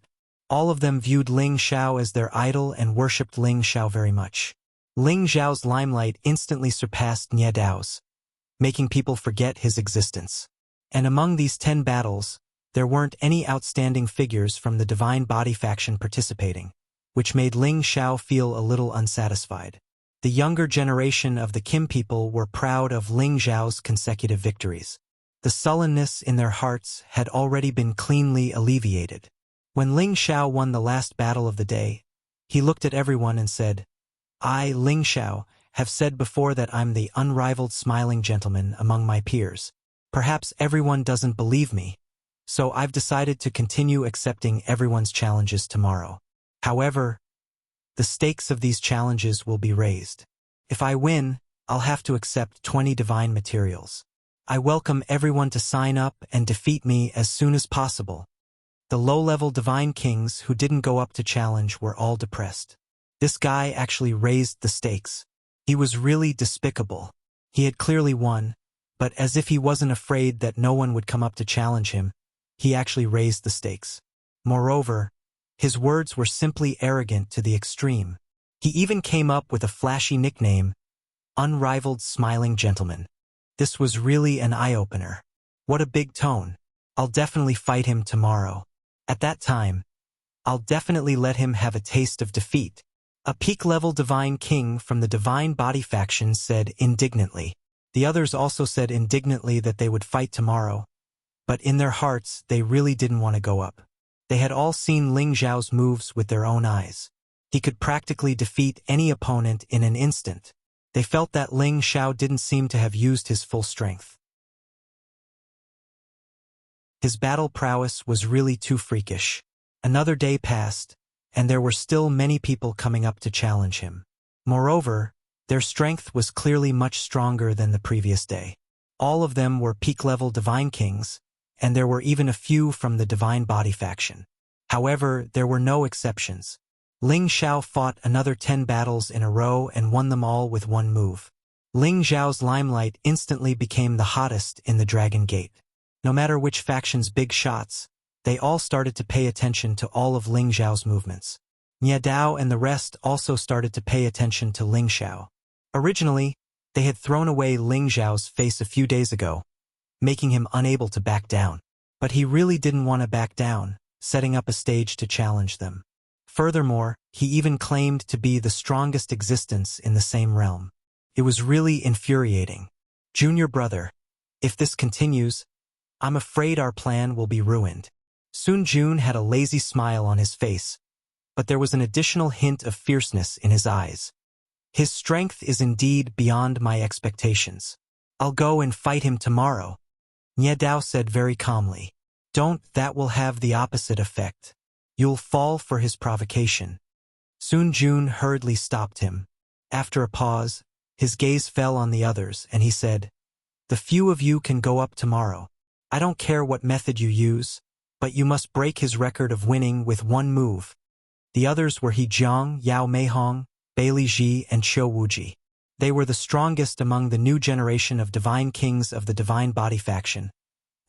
All of them viewed Ling Xiao as their idol and worshipped Ling Xiao very much. Ling Xiao's limelight instantly surpassed Nie Dao's, making people forget his existence. And among these 10 battles, there weren't any outstanding figures from the Divine Body faction participating, which made Ling Xiao feel a little unsatisfied. The younger generation of the Kim people were proud of Ling Xiao's consecutive victories. The sullenness in their hearts had already been cleanly alleviated. When Ling Xiao won the last battle of the day, he looked at everyone and said, I, Ling Xiao, have said before that I'm the unrivaled smiling gentleman among my peers. Perhaps everyone doesn't believe me, so I've decided to continue accepting everyone's challenges tomorrow. However, the stakes of these challenges will be raised. If I win, I'll have to accept 20 divine materials. I welcome everyone to sign up and defeat me as soon as possible. The low-level divine kings who didn't go up to challenge were all depressed. This guy actually raised the stakes. He was really despicable. He had clearly won, but as if he wasn't afraid that no one would come up to challenge him, he actually raised the stakes. Moreover, his words were simply arrogant to the extreme. He even came up with a flashy nickname, Unrivaled Smiling Gentleman. This was really an eye-opener. What a big tone. I'll definitely fight him tomorrow. At that time, I'll definitely let him have a taste of defeat. A peak-level divine king from the Divine Body faction said indignantly. The others also said indignantly that they would fight tomorrow, but in their hearts they really didn't want to go up. They had all seen Ling Xiao's moves with their own eyes. He could practically defeat any opponent in an instant. They felt that Ling Xiao didn't seem to have used his full strength. His battle prowess was really too freakish. Another day passed, and there were still many people coming up to challenge him. Moreover, their strength was clearly much stronger than the previous day. All of them were peak-level divine kings, and there were even a few from the Divine Body faction. However, there were no exceptions. Ling Xiao fought another 10 battles in a row and won them all with one move. Ling Xiao's limelight instantly became the hottest in the Dragon Gate. No matter which faction's big shots, they all started to pay attention to all of Ling Xiao's movements. Nie Dao and the rest also started to pay attention to Ling Xiao. Originally, they had thrown away Ling Xiao's face a few days ago, making him unable to back down. But he really didn't want to back down, setting up a stage to challenge them. Furthermore, he even claimed to be the strongest existence in the same realm. It was really infuriating. Junior brother, if this continues, I'm afraid our plan will be ruined. Sun Jun had a lazy smile on his face, but there was an additional hint of fierceness in his eyes. His strength is indeed beyond my expectations. I'll go and fight him tomorrow, Nie Dao said very calmly. Don't, that will have the opposite effect. You'll fall for his provocation. Sun Jun hurriedly stopped him. After a pause, his gaze fell on the others, and he said, the few of you can go up tomorrow. I don't care what method you use, but you must break his record of winning with one move. The others were He Jiang, Yao Meihong, Bailey Ji, and Qiu Wuji. They were the strongest among the new generation of divine kings of the Divine Body faction,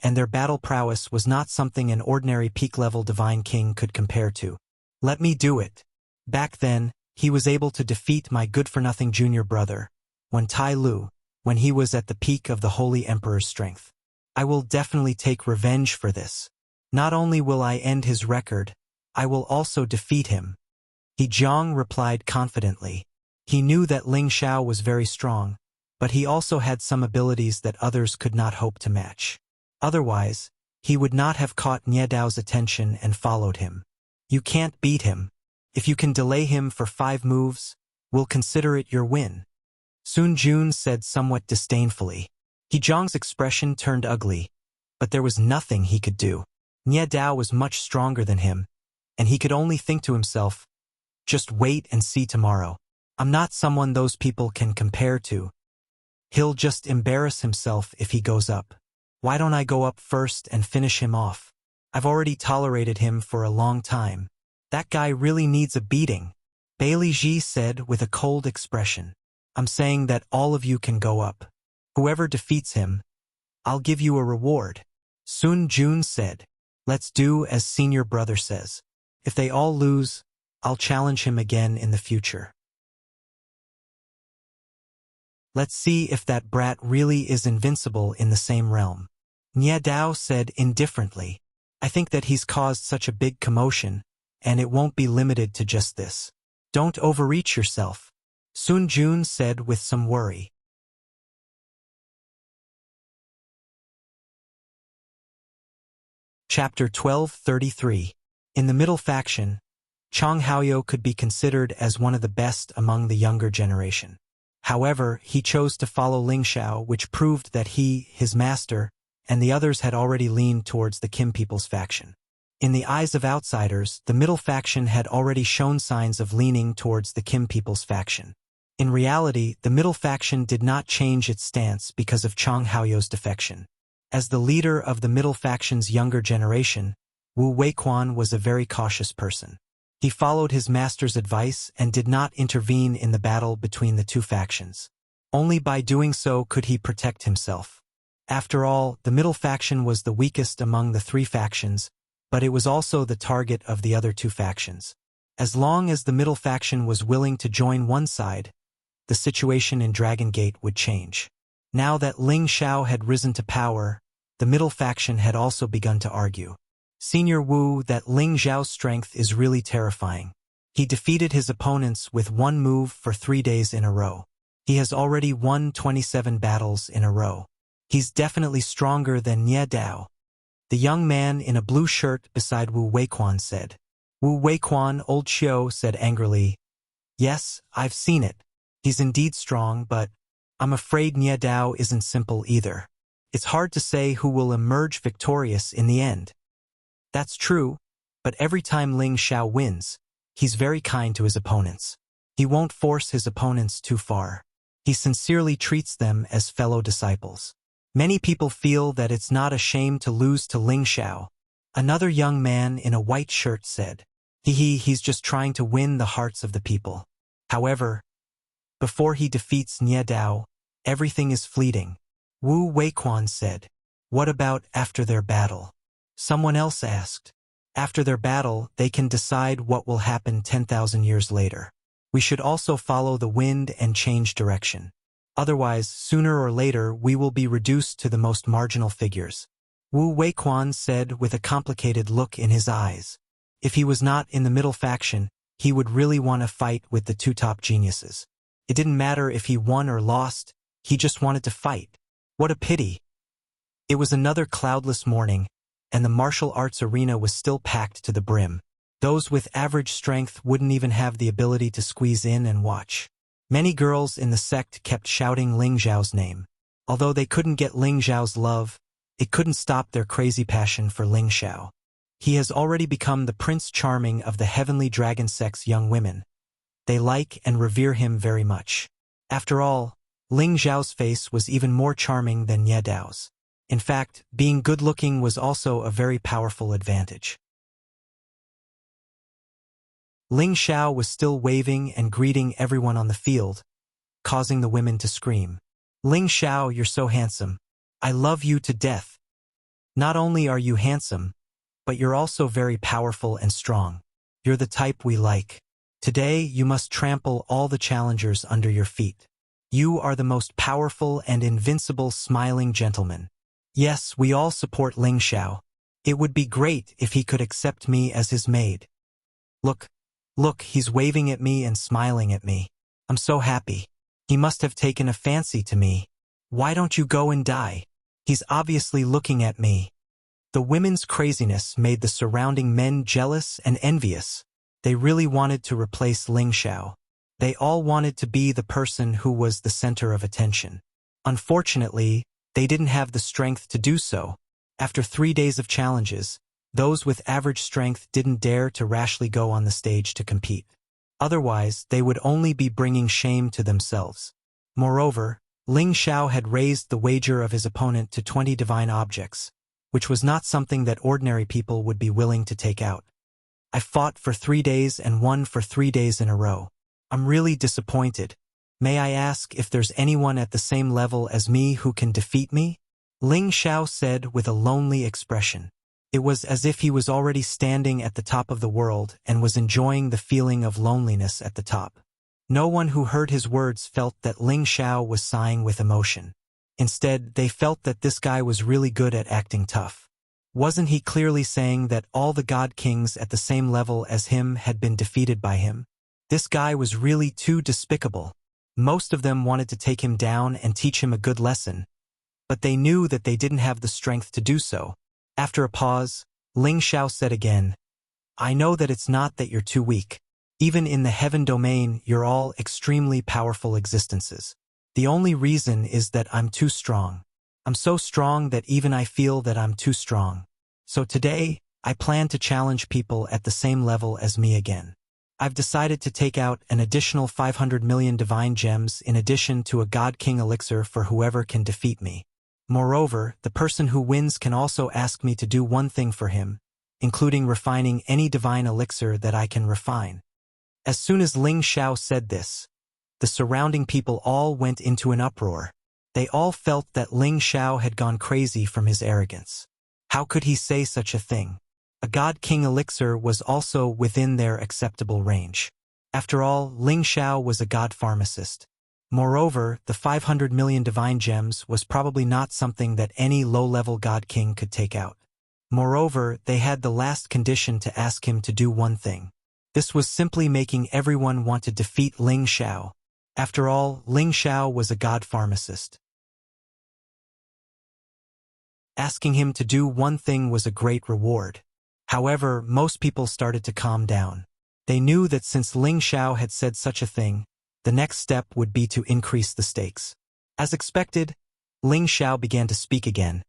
and their battle prowess was not something an ordinary peak-level divine king could compare to. Let me do it. Back then, he was able to defeat my good-for-nothing junior brother, Tai Lu, when he was at the peak of the Holy Emperor's strength. I will definitely take revenge for this. Not only will I end his record, I will also defeat him. He Jiang replied confidently. He knew that Ling Xiao was very strong, but he also had some abilities that others could not hope to match. Otherwise, he would not have caught Nie Dao's attention and followed him. You can't beat him. If you can delay him for 5 moves, we'll consider it your win. Sun Jun said somewhat disdainfully. He Jiang's expression turned ugly, but there was nothing he could do. Nie Dao was much stronger than him, and he could only think to himself, just wait and see tomorrow. I'm not someone those people can compare to. He'll just embarrass himself if he goes up. Why don't I go up first and finish him off? I've already tolerated him for a long time. That guy really needs a beating, Bailey Ji said with a cold expression. I'm saying that all of you can go up. Whoever defeats him, I'll give you a reward. Sun Jun said. Let's do as senior brother says. If they all lose, I'll challenge him again in the future. Let's see if that brat really is invincible in the same realm. Nie Dao said indifferently. I think that he's caused such a big commotion, and it won't be limited to just this. Don't overreach yourself, Sun Jun said with some worry. Chapter 1233. In the middle faction, Chang Haoyou could be considered as one of the best among the younger generation. However, he chose to follow Ling Xiao, which proved that he, his master, and the others had already leaned towards the Kim People's faction. In the eyes of outsiders, the middle faction had already shown signs of leaning towards the Kim People's faction. In reality, the middle faction did not change its stance because of Chang Haoyou's defection. As the leader of the middle faction's younger generation, Wu Weiquan was a very cautious person. He followed his master's advice and did not intervene in the battle between the two factions. Only by doing so could he protect himself. After all, the middle faction was the weakest among the 3 factions, but it was also the target of the other 2 factions. As long as the middle faction was willing to join one side, the situation in Dragon Gate would change. Now that Ling Xiao had risen to power, the middle faction had also begun to argue. Senior Wu, that Ling Xiao's strength is really terrifying. He defeated his opponents with one move for 3 days in a row. He has already won 27 battles in a row. He's definitely stronger than Nie Dao. The young man in a blue shirt beside Wu Weiquan said. Wu Weiquan, old Qiu, said angrily, Yes, I've seen it. He's indeed strong, but I'm afraid Nie Dao isn't simple either. It's hard to say who will emerge victorious in the end. That's true, but every time Ling Xiao wins, he's very kind to his opponents. He won't force his opponents too far. He sincerely treats them as fellow disciples. Many people feel that it's not a shame to lose to Ling Xiao. Another young man in a white shirt said, he's just trying to win the hearts of the people. However, before he defeats Nie Dao, everything is fleeting. Wu Weiquan said, what about after their battle? Someone else asked. After their battle, they can decide what will happen 10,000 years later. We should also follow the wind and change direction. Otherwise, sooner or later, we will be reduced to the most marginal figures. Wu Weiquan said with a complicated look in his eyes. If he was not in the middle faction, he would really want to fight with the two top geniuses. It didn't matter if he won or lost, he just wanted to fight. What a pity. It was another cloudless morning, and the martial arts arena was still packed to the brim. Those with average strength wouldn't even have the ability to squeeze in and watch. Many girls in the sect kept shouting Ling Xiao's name. Although they couldn't get Ling Xiao's love, it couldn't stop their crazy passion for Ling Xiao. He has already become the Prince Charming of the Heavenly Dragon Sect's young women. They like and revere him very much. After all, Ling Xiao's face was even more charming than Ye Dao's. In fact, being good-looking was also a very powerful advantage. Ling Xiao was still waving and greeting everyone on the field, causing the women to scream. Ling Xiao, you're so handsome. I love you to death. Not only are you handsome, but you're also very powerful and strong. You're the type we like. Today, you must trample all the challengers under your feet. You are the most powerful and invincible smiling gentleman. Yes, we all support Ling Xiao. It would be great if he could accept me as his maid. Look, he's waving at me and smiling at me. I'm so happy. He must have taken a fancy to me. Why don't you go and die? He's obviously looking at me. The women's craziness made the surrounding men jealous and envious. They really wanted to replace Ling Xiao. They all wanted to be the person who was the center of attention. Unfortunately, they didn't have the strength to do so. After 3 days of challenges, those with average strength didn't dare to rashly go on the stage to compete. Otherwise, they would only be bringing shame to themselves. Moreover, Ling Xiao had raised the wager of his opponent to 20 divine objects, which was not something that ordinary people would be willing to take out. I fought for 3 days and won for 3 days in a row. I'm really disappointed. May I ask if there's anyone at the same level as me who can defeat me? Ling Xiao said with a lonely expression. It was as if he was already standing at the top of the world and was enjoying the feeling of loneliness at the top. No one who heard his words felt that Ling Xiao was sighing with emotion. Instead, they felt that this guy was really good at acting tough. Wasn't he clearly saying that all the god kings at the same level as him had been defeated by him? This guy was really too despicable. Most of them wanted to take him down and teach him a good lesson, but they knew that they didn't have the strength to do so. After a pause, Ling Xiao said again, I know that it's not that you're too weak. Even in the heaven domain, you're all extremely powerful existences. The only reason is that I'm too strong. I'm so strong that even I feel that I'm too strong. So today, I plan to challenge people at the same level as me again. I've decided to take out an additional 500 million divine gems in addition to a God King elixir for whoever can defeat me. Moreover, the person who wins can also ask me to do one thing for him, including refining any divine elixir that I can refine. As soon as Ling Xiao said this, the surrounding people all went into an uproar. They all felt that Ling Xiao had gone crazy from his arrogance. How could he say such a thing? A God King elixir was also within their acceptable range. After all, Ling Xiao was a god pharmacist. Moreover, the 500 million divine gems was probably not something that any low-level god king could take out. Moreover, they had the last condition to ask him to do one thing. This was simply making everyone want to defeat Ling Xiao. After all, Ling Xiao was a god pharmacist. Asking him to do one thing was a great reward. However, most people started to calm down. They knew that since Ling Xiao had said such a thing, the next step would be to increase the stakes. As expected, Ling Xiao began to speak again.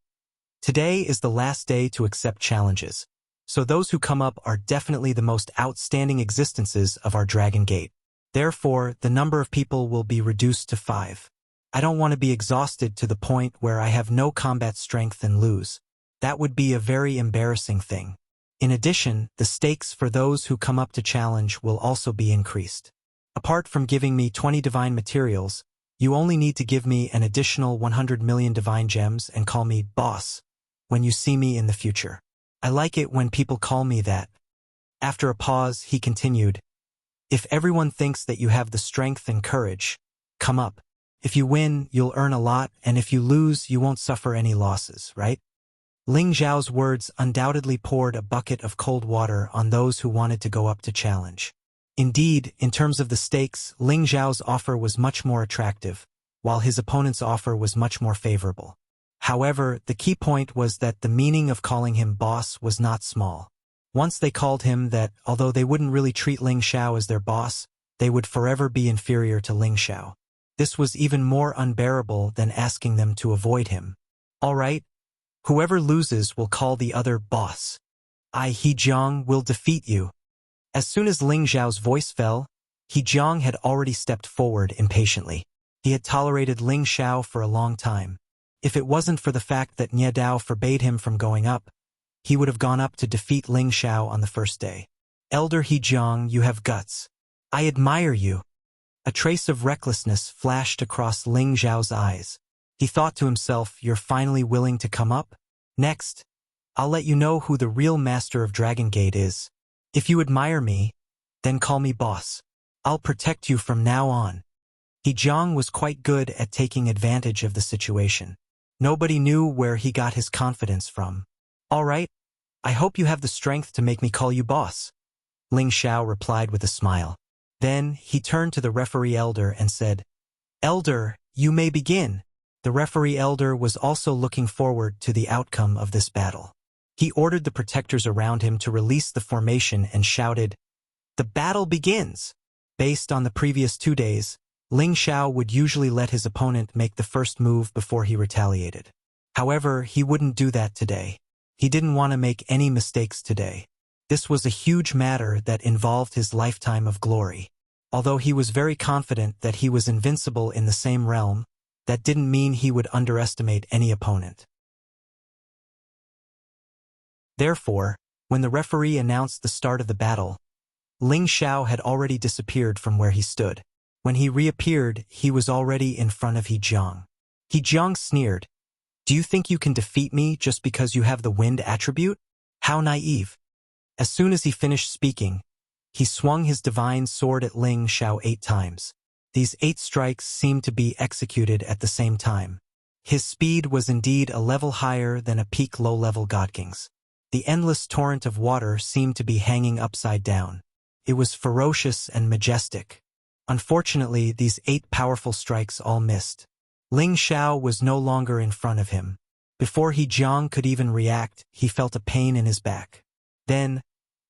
Today is the last day to accept challenges, so those who come up are definitely the most outstanding existences of our Dragon Gate. Therefore, the number of people will be reduced to 5. I don't want to be exhausted to the point where I have no combat strength and lose. That would be a very embarrassing thing. In addition, the stakes for those who come up to challenge will also be increased. Apart from giving me 20 divine materials, you only need to give me an additional 100 million divine gems and call me boss when you see me in the future. I like it when people call me that. After a pause, he continued, if everyone thinks that you have the strength and courage, come up. If you win, you'll earn a lot, and if you lose, you won't suffer any losses, right? Ling Zhao's words undoubtedly poured a bucket of cold water on those who wanted to go up to challenge. Indeed, in terms of the stakes, Ling Zhao's offer was much more attractive, while his opponent's offer was much more favorable. However, the key point was that the meaning of calling him boss was not small. Once they called him that, although they wouldn't really treat Ling Zhao as their boss, they would forever be inferior to Ling Zhao. This was even more unbearable than asking them to avoid him. All right, whoever loses will call the other boss. He Jiang will defeat you. As soon as Ling Zhao's voice fell, He Jiang had already stepped forward impatiently. He had tolerated Ling Zhao for a long time. If it wasn't for the fact that Nie Dao forbade him from going up, he would have gone up to defeat Ling Zhao on the first day. Elder He Jiang, you have guts. I admire you. A trace of recklessness flashed across Ling Zhao's eyes. He thought to himself, you're finally willing to come up? Next, I'll let you know who the real master of Dragon Gate is. If you admire me, then call me boss. I'll protect you from now on. He Jiang was quite good at taking advantage of the situation. Nobody knew where he got his confidence from. All right, I hope you have the strength to make me call you boss. Ling Zhao replied with a smile. Then he turned to the referee elder and said, Elder, you may begin. The referee elder was also looking forward to the outcome of this battle. He ordered the protectors around him to release the formation and shouted, the battle begins! Based on the previous 2 days, Ling Zhao would usually let his opponent make the first move before he retaliated. However, he wouldn't do that today. He didn't want to make any mistakes today. This was a huge matter that involved his lifetime of glory. Although he was very confident that he was invincible in the same realm, that didn't mean he would underestimate any opponent. Therefore, when the referee announced the start of the battle, Ling Zhao had already disappeared from where he stood. When he reappeared, he was already in front of He Jiang. He Jiang sneered, do you think you can defeat me just because you have the wind attribute? How naive. As soon as he finished speaking, he swung his divine sword at Ling Zhao 8 times. These 8 strikes seemed to be executed at the same time. His speed was indeed a level higher than a peak low-level God King's. The endless torrent of water seemed to be hanging upside down. It was ferocious and majestic. Unfortunately, these 8 powerful strikes all missed. Ling Zhao was no longer in front of him. Before He Jiang could even react, he felt a pain in his back. Then,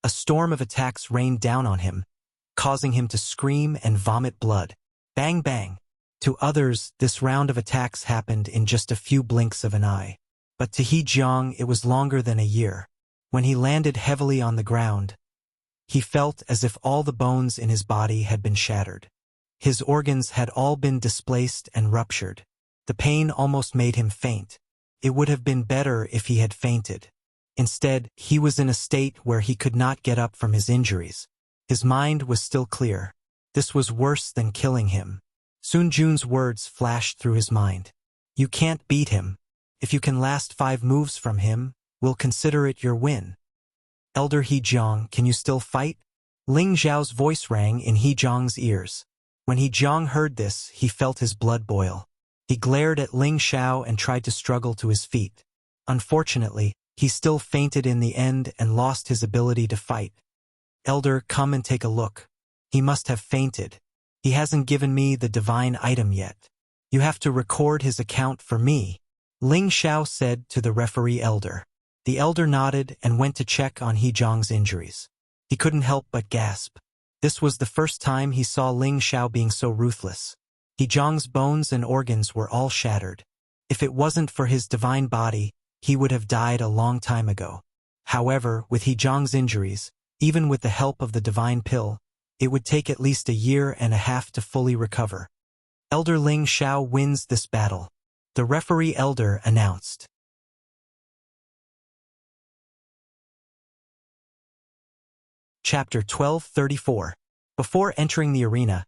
a storm of attacks rained down on him, causing him to scream and vomit blood. Bang bang. To others, this round of attacks happened in just a few blinks of an eye. But to He Jiang, it was longer than a year. When he landed heavily on the ground, he felt as if all the bones in his body had been shattered. His organs had all been displaced and ruptured. The pain almost made him faint. It would have been better if he had fainted. Instead, he was in a state where he could not get up from his injuries. His mind was still clear. This was worse than killing him. Sun Jun's words flashed through his mind. You can't beat him. If you can last 5 moves from him, we'll consider it your win. Elder He Jiang, can you still fight? Ling Zhao's voice rang in He Jiang's ears. When He Jiang heard this, he felt his blood boil. He glared at Ling Zhao and tried to struggle to his feet. Unfortunately, he still fainted in the end and lost his ability to fight. Elder, come and take a look. He must have fainted. He hasn't given me the divine item yet. You have to record his account for me, Ling Zhao said to the referee elder. The elder nodded and went to check on He Jiang's injuries. He couldn't help but gasp. This was the first time he saw Ling Zhao being so ruthless. He Jiang's bones and organs were all shattered. If it wasn't for his divine body, he would have died a long time ago. However, with He Jiang's injuries, even with the help of the divine pill, it would take at least 1.5 years to fully recover. Elder Ling Xiao wins this battle. The referee elder announced. Chapter 1234. Before entering the arena,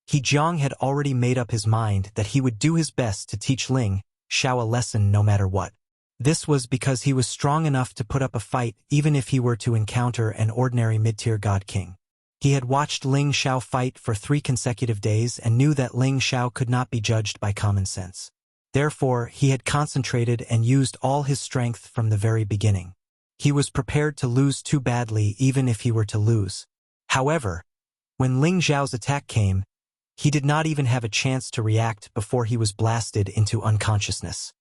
He Jiang had already made up his mind that he would do his best to teach Ling Xiao a lesson no matter what. This was because he was strong enough to put up a fight even if he were to encounter an ordinary mid-tier god king. He had watched Ling Xiao fight for 3 consecutive days and knew that Ling Xiao could not be judged by common sense. Therefore, he had concentrated and used all his strength from the very beginning. He was prepared to lose too badly even if he were to lose. However, when Ling Xiao's attack came, he did not even have a chance to react before he was blasted into unconsciousness.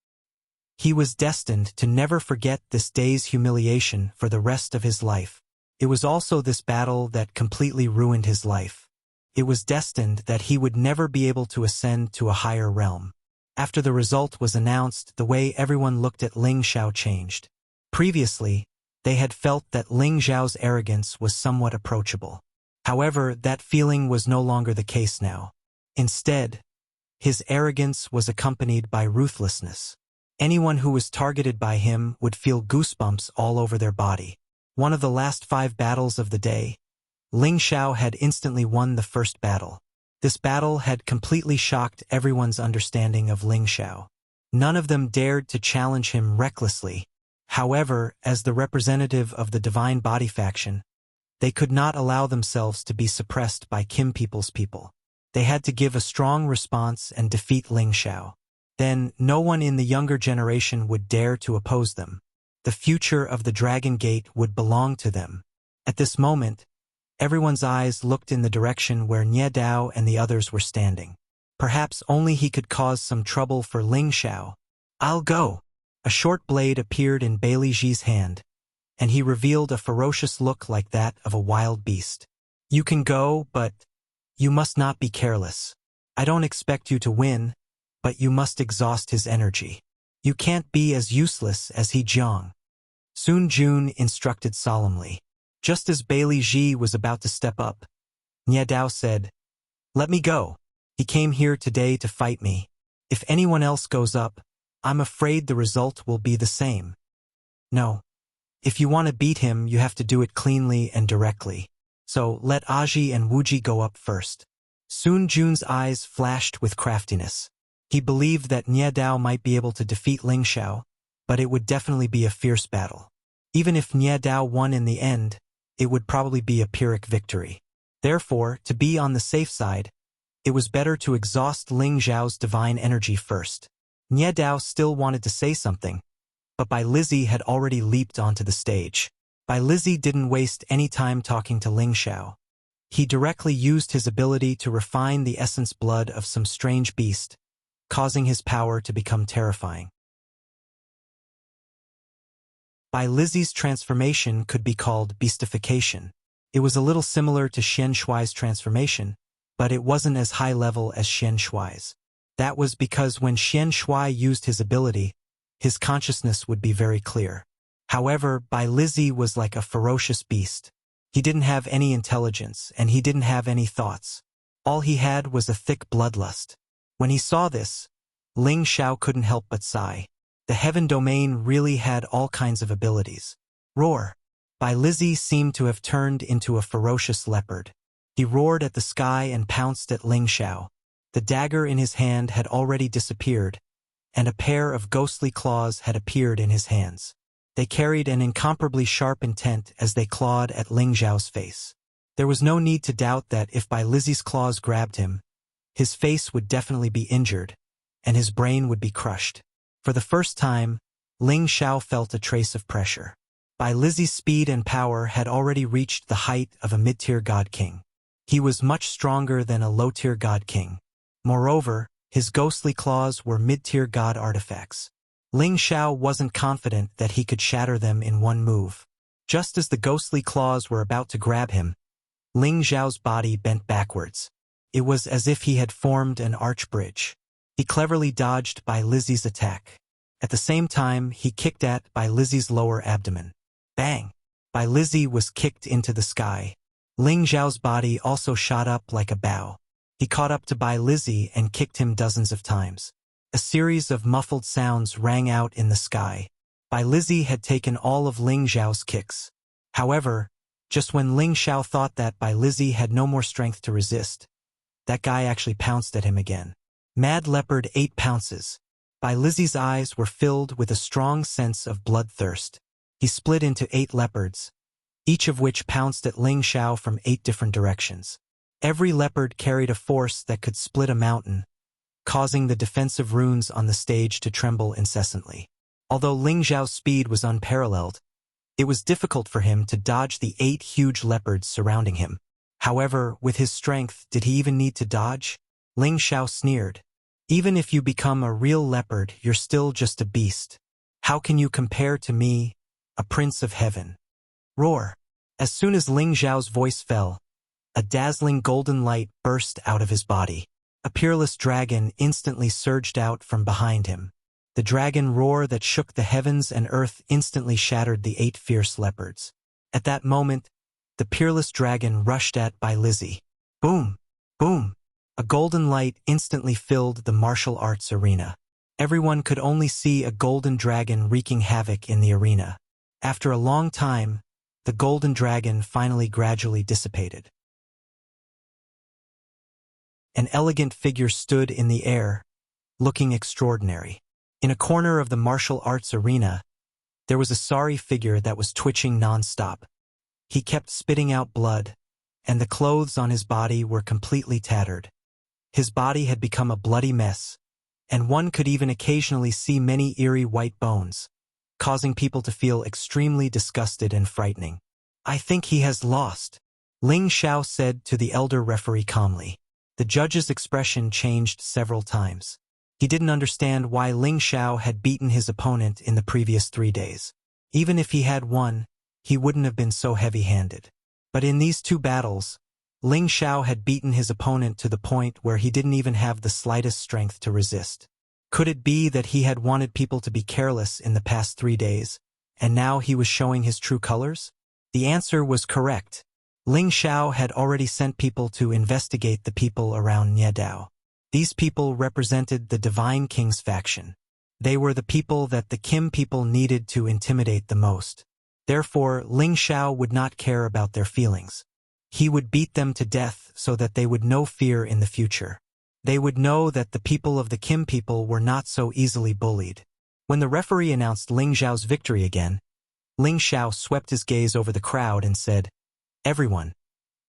He was destined to never forget this day's humiliation for the rest of his life. It was also this battle that completely ruined his life. It was destined that he would never be able to ascend to a higher realm. After the result was announced, the way everyone looked at Ling Xiao changed. Previously, they had felt that Ling Xiao's arrogance was somewhat approachable. However, that feeling was no longer the case now. Instead, his arrogance was accompanied by ruthlessness. Anyone who was targeted by him would feel goosebumps all over their body. One of the last 5 battles of the day, Ling Xiao had instantly won the first battle. This battle had completely shocked everyone's understanding of Ling Xiao. None of them dared to challenge him recklessly. However, as the representative of the Divine Body faction, they could not allow themselves to be suppressed by Kim people's people. They had to give a strong response and defeat Ling Xiao. Then, no one in the younger generation would dare to oppose them. The future of the Dragon Gate would belong to them. At this moment, everyone's eyes looked in the direction where Nie Dao and the others were standing. Perhaps only he could cause some trouble for Ling Xiao. "I'll go." A short blade appeared in Bailey Ji's hand, and he revealed a ferocious look like that of a wild beast. "You can go, but you must not be careless. I don't expect you to win, but you must exhaust his energy. You can't be as useless as He Jiang." Sun Jun instructed solemnly. Just as Bailey Ji was about to step up, Nie Dao said, "Let me go. He came here today to fight me. If anyone else goes up, I'm afraid the result will be the same. No. If you want to beat him, you have to do it cleanly and directly. So let Aji and Wuji go up first." Sun Jun's eyes flashed with craftiness. He believed that Nie Dao might be able to defeat Ling Xiao, but it would definitely be a fierce battle. Even if Nie Dao won in the end, it would probably be a Pyrrhic victory. Therefore, to be on the safe side, it was better to exhaust Ling Xiao's divine energy first. Nie Dao still wanted to say something, but Bai Lizzie had already leaped onto the stage. Bai Lizzie didn't waste any time talking to Ling Xiao. He directly used his ability to refine the essence blood of some strange beast, causing his power to become terrifying. Bai Lizzie's transformation could be called beastification. It was a little similar to Xian Shuai's transformation, but it wasn't as high level as Xian Shuai's. That was because when Xian Shuai used his ability, his consciousness would be very clear. However, Bai Lizzie was like a ferocious beast. He didn't have any intelligence, and he didn't have any thoughts. All he had was a thick bloodlust. When he saw this, Ling Xiao couldn't help but sigh. The heaven domain really had all kinds of abilities. Roar! Bai Lizzie seemed to have turned into a ferocious leopard. He roared at the sky and pounced at Ling Xiao. The dagger in his hand had already disappeared, and a pair of ghostly claws had appeared in his hands. They carried an incomparably sharp intent as they clawed at Ling Xiao's face. There was no need to doubt that if Bai Lizzie's claws grabbed him, his face would definitely be injured, and his brain would be crushed. For the first time, Ling Xiao felt a trace of pressure. Bai Lizzie's speed and power had already reached the height of a mid-tier god king. He was much stronger than a low-tier god king. Moreover, his ghostly claws were mid-tier god artifacts. Ling Xiao wasn't confident that he could shatter them in one move. Just as the ghostly claws were about to grab him, Ling Xiao's body bent backwards. It was as if he had formed an arch bridge. He cleverly dodged Bai Lizzie's attack. At the same time, he kicked at Bai Lizzie's lower abdomen. Bang! Bai Lizzie was kicked into the sky. Ling Xiao's body also shot up like a bow. He caught up to Bai Lizzie and kicked him dozens of times. A series of muffled sounds rang out in the sky. Bai Lizzie had taken all of Ling Xiao's kicks. However, just when Ling Xiao thought that Bai Lizzie had no more strength to resist, that guy actually pounced at him again. Mad Leopard 8 pounces. Bai Lizzie's eyes were filled with a strong sense of bloodthirst. He split into 8 leopards, each of which pounced at Ling Xiao from 8 different directions. Every leopard carried a force that could split a mountain, causing the defensive runes on the stage to tremble incessantly. Although Ling Xiao's speed was unparalleled, it was difficult for him to dodge the 8 huge leopards surrounding him. However, with his strength, did he even need to dodge? Ling Xiao sneered. Even if you become a real leopard, you're still just a beast. How can you compare to me, a prince of heaven? Roar. As soon as Ling Xiao's voice fell, a dazzling golden light burst out of his body. A peerless dragon instantly surged out from behind him. The dragon roar that shook the heavens and earth instantly shattered the 8 fierce leopards. At that moment, the peerless dragon rushed at Bai Lizzie. Boom! Boom! A golden light instantly filled the martial arts arena. Everyone could only see a golden dragon wreaking havoc in the arena. After a long time, the golden dragon finally gradually dissipated. An elegant figure stood in the air, looking extraordinary. In a corner of the martial arts arena, there was a sorry figure that was twitching non-stop. He kept spitting out blood, and the clothes on his body were completely tattered. His body had become a bloody mess, and one could even occasionally see many eerie white bones, causing people to feel extremely disgusted and frightening. I think he has lost, Ling Xiao said to the elder referee calmly. The judge's expression changed several times. He didn't understand why Ling Xiao had beaten his opponent in the previous 3 days. Even if he had won, he wouldn't have been so heavy-handed. But in these 2 battles, Ling Xiao had beaten his opponent to the point where he didn't even have the slightest strength to resist. Could it be that he had wanted people to be careless in the past 3 days, and now he was showing his true colors? The answer was correct. Ling Xiao had already sent people to investigate the people around Niedao. These people represented the Divine King's faction. They were the people that the Kim people needed to intimidate the most. Therefore, Ling Xiao would not care about their feelings. He would beat them to death so that they would know fear in the future. They would know that the people of the Kim people were not so easily bullied. When the referee announced Ling Xiao's victory again, Ling Xiao swept his gaze over the crowd and said, "Everyone,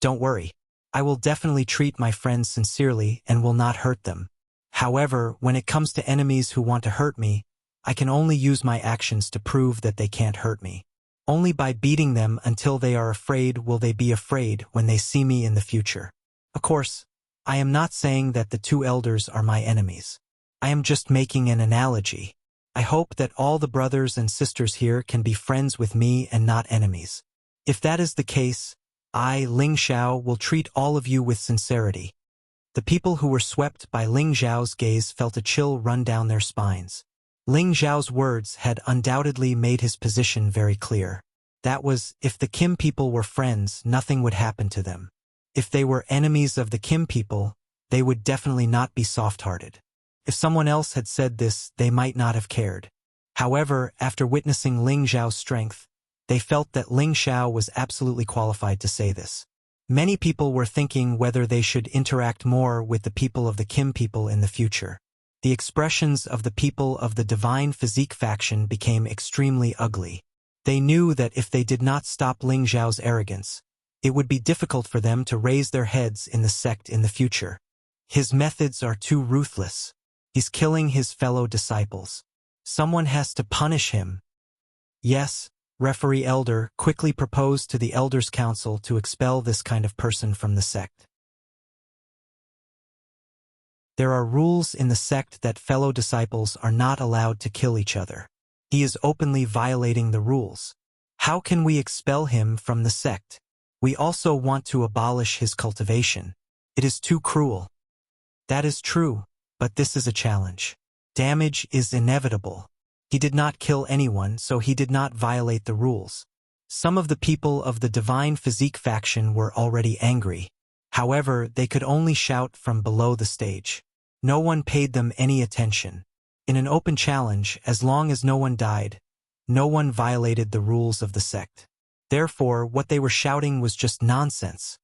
don't worry. I will definitely treat my friends sincerely and will not hurt them. However, when it comes to enemies who want to hurt me, I can only use my actions to prove that they can't hurt me. Only by beating them until they are afraid will they be afraid when they see me in the future. Of course, I am not saying that the 2 elders are my enemies. I am just making an analogy. I hope that all the brothers and sisters here can be friends with me and not enemies. If that is the case, I, Ling Xiao, will treat all of you with sincerity." The people who were swept by Ling Xiao's gaze felt a chill run down their spines. Ling Xiao's words had undoubtedly made his position very clear. That was, if the Kim people were friends, nothing would happen to them. If they were enemies of the Kim people, they would definitely not be soft-hearted. If someone else had said this, they might not have cared. However, after witnessing Ling Xiao's strength, they felt that Ling Xiao was absolutely qualified to say this. Many people were thinking whether they should interact more with the people of the Kim people in the future. The expressions of the people of the Divine Physique faction became extremely ugly. They knew that if they did not stop Ling Xiao's arrogance, it would be difficult for them to raise their heads in the sect in the future. His methods are too ruthless. He's killing his fellow disciples. Someone has to punish him. Yes, Referee Elder quickly proposed to the Elders' Council to expel this kind of person from the sect. There are rules in the sect that fellow disciples are not allowed to kill each other. He is openly violating the rules. How can we expel him from the sect? We also want to abolish his cultivation. It is too cruel. That is true, but this is a challenge. Damage is inevitable. He did not kill anyone, so he did not violate the rules. Some of the people of the Divine Physique faction were already angry. However, they could only shout from below the stage. No one paid them any attention. In an open challenge, as long as no one died, no one violated the rules of the sect. Therefore, what they were shouting was just nonsense.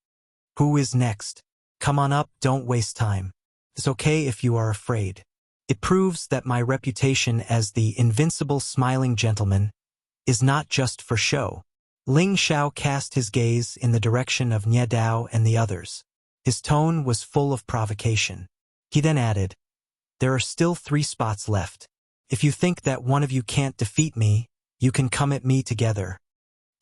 Who is next? Come on up, don't waste time. It's okay if you are afraid. It proves that my reputation as the invincible smiling gentleman is not just for show. Ling Xiao cast his gaze in the direction of Nie Dao and the others. His tone was full of provocation. He then added, "There are still 3 spots left. If you think that one of you can't defeat me, you can come at me together."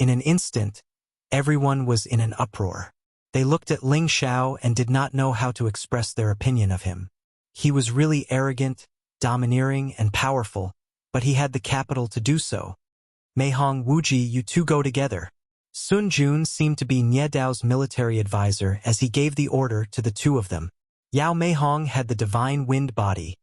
In an instant, everyone was in an uproar. They looked at Ling Xiao and did not know how to express their opinion of him. He was really arrogant, domineering, and powerful, but he had the capital to do so. Meihong Wuji, you two go together. Sun Jun seemed to be Nie Dao's military advisor as he gave the order to the 2 of them. Yao Meihong had the divine wind body,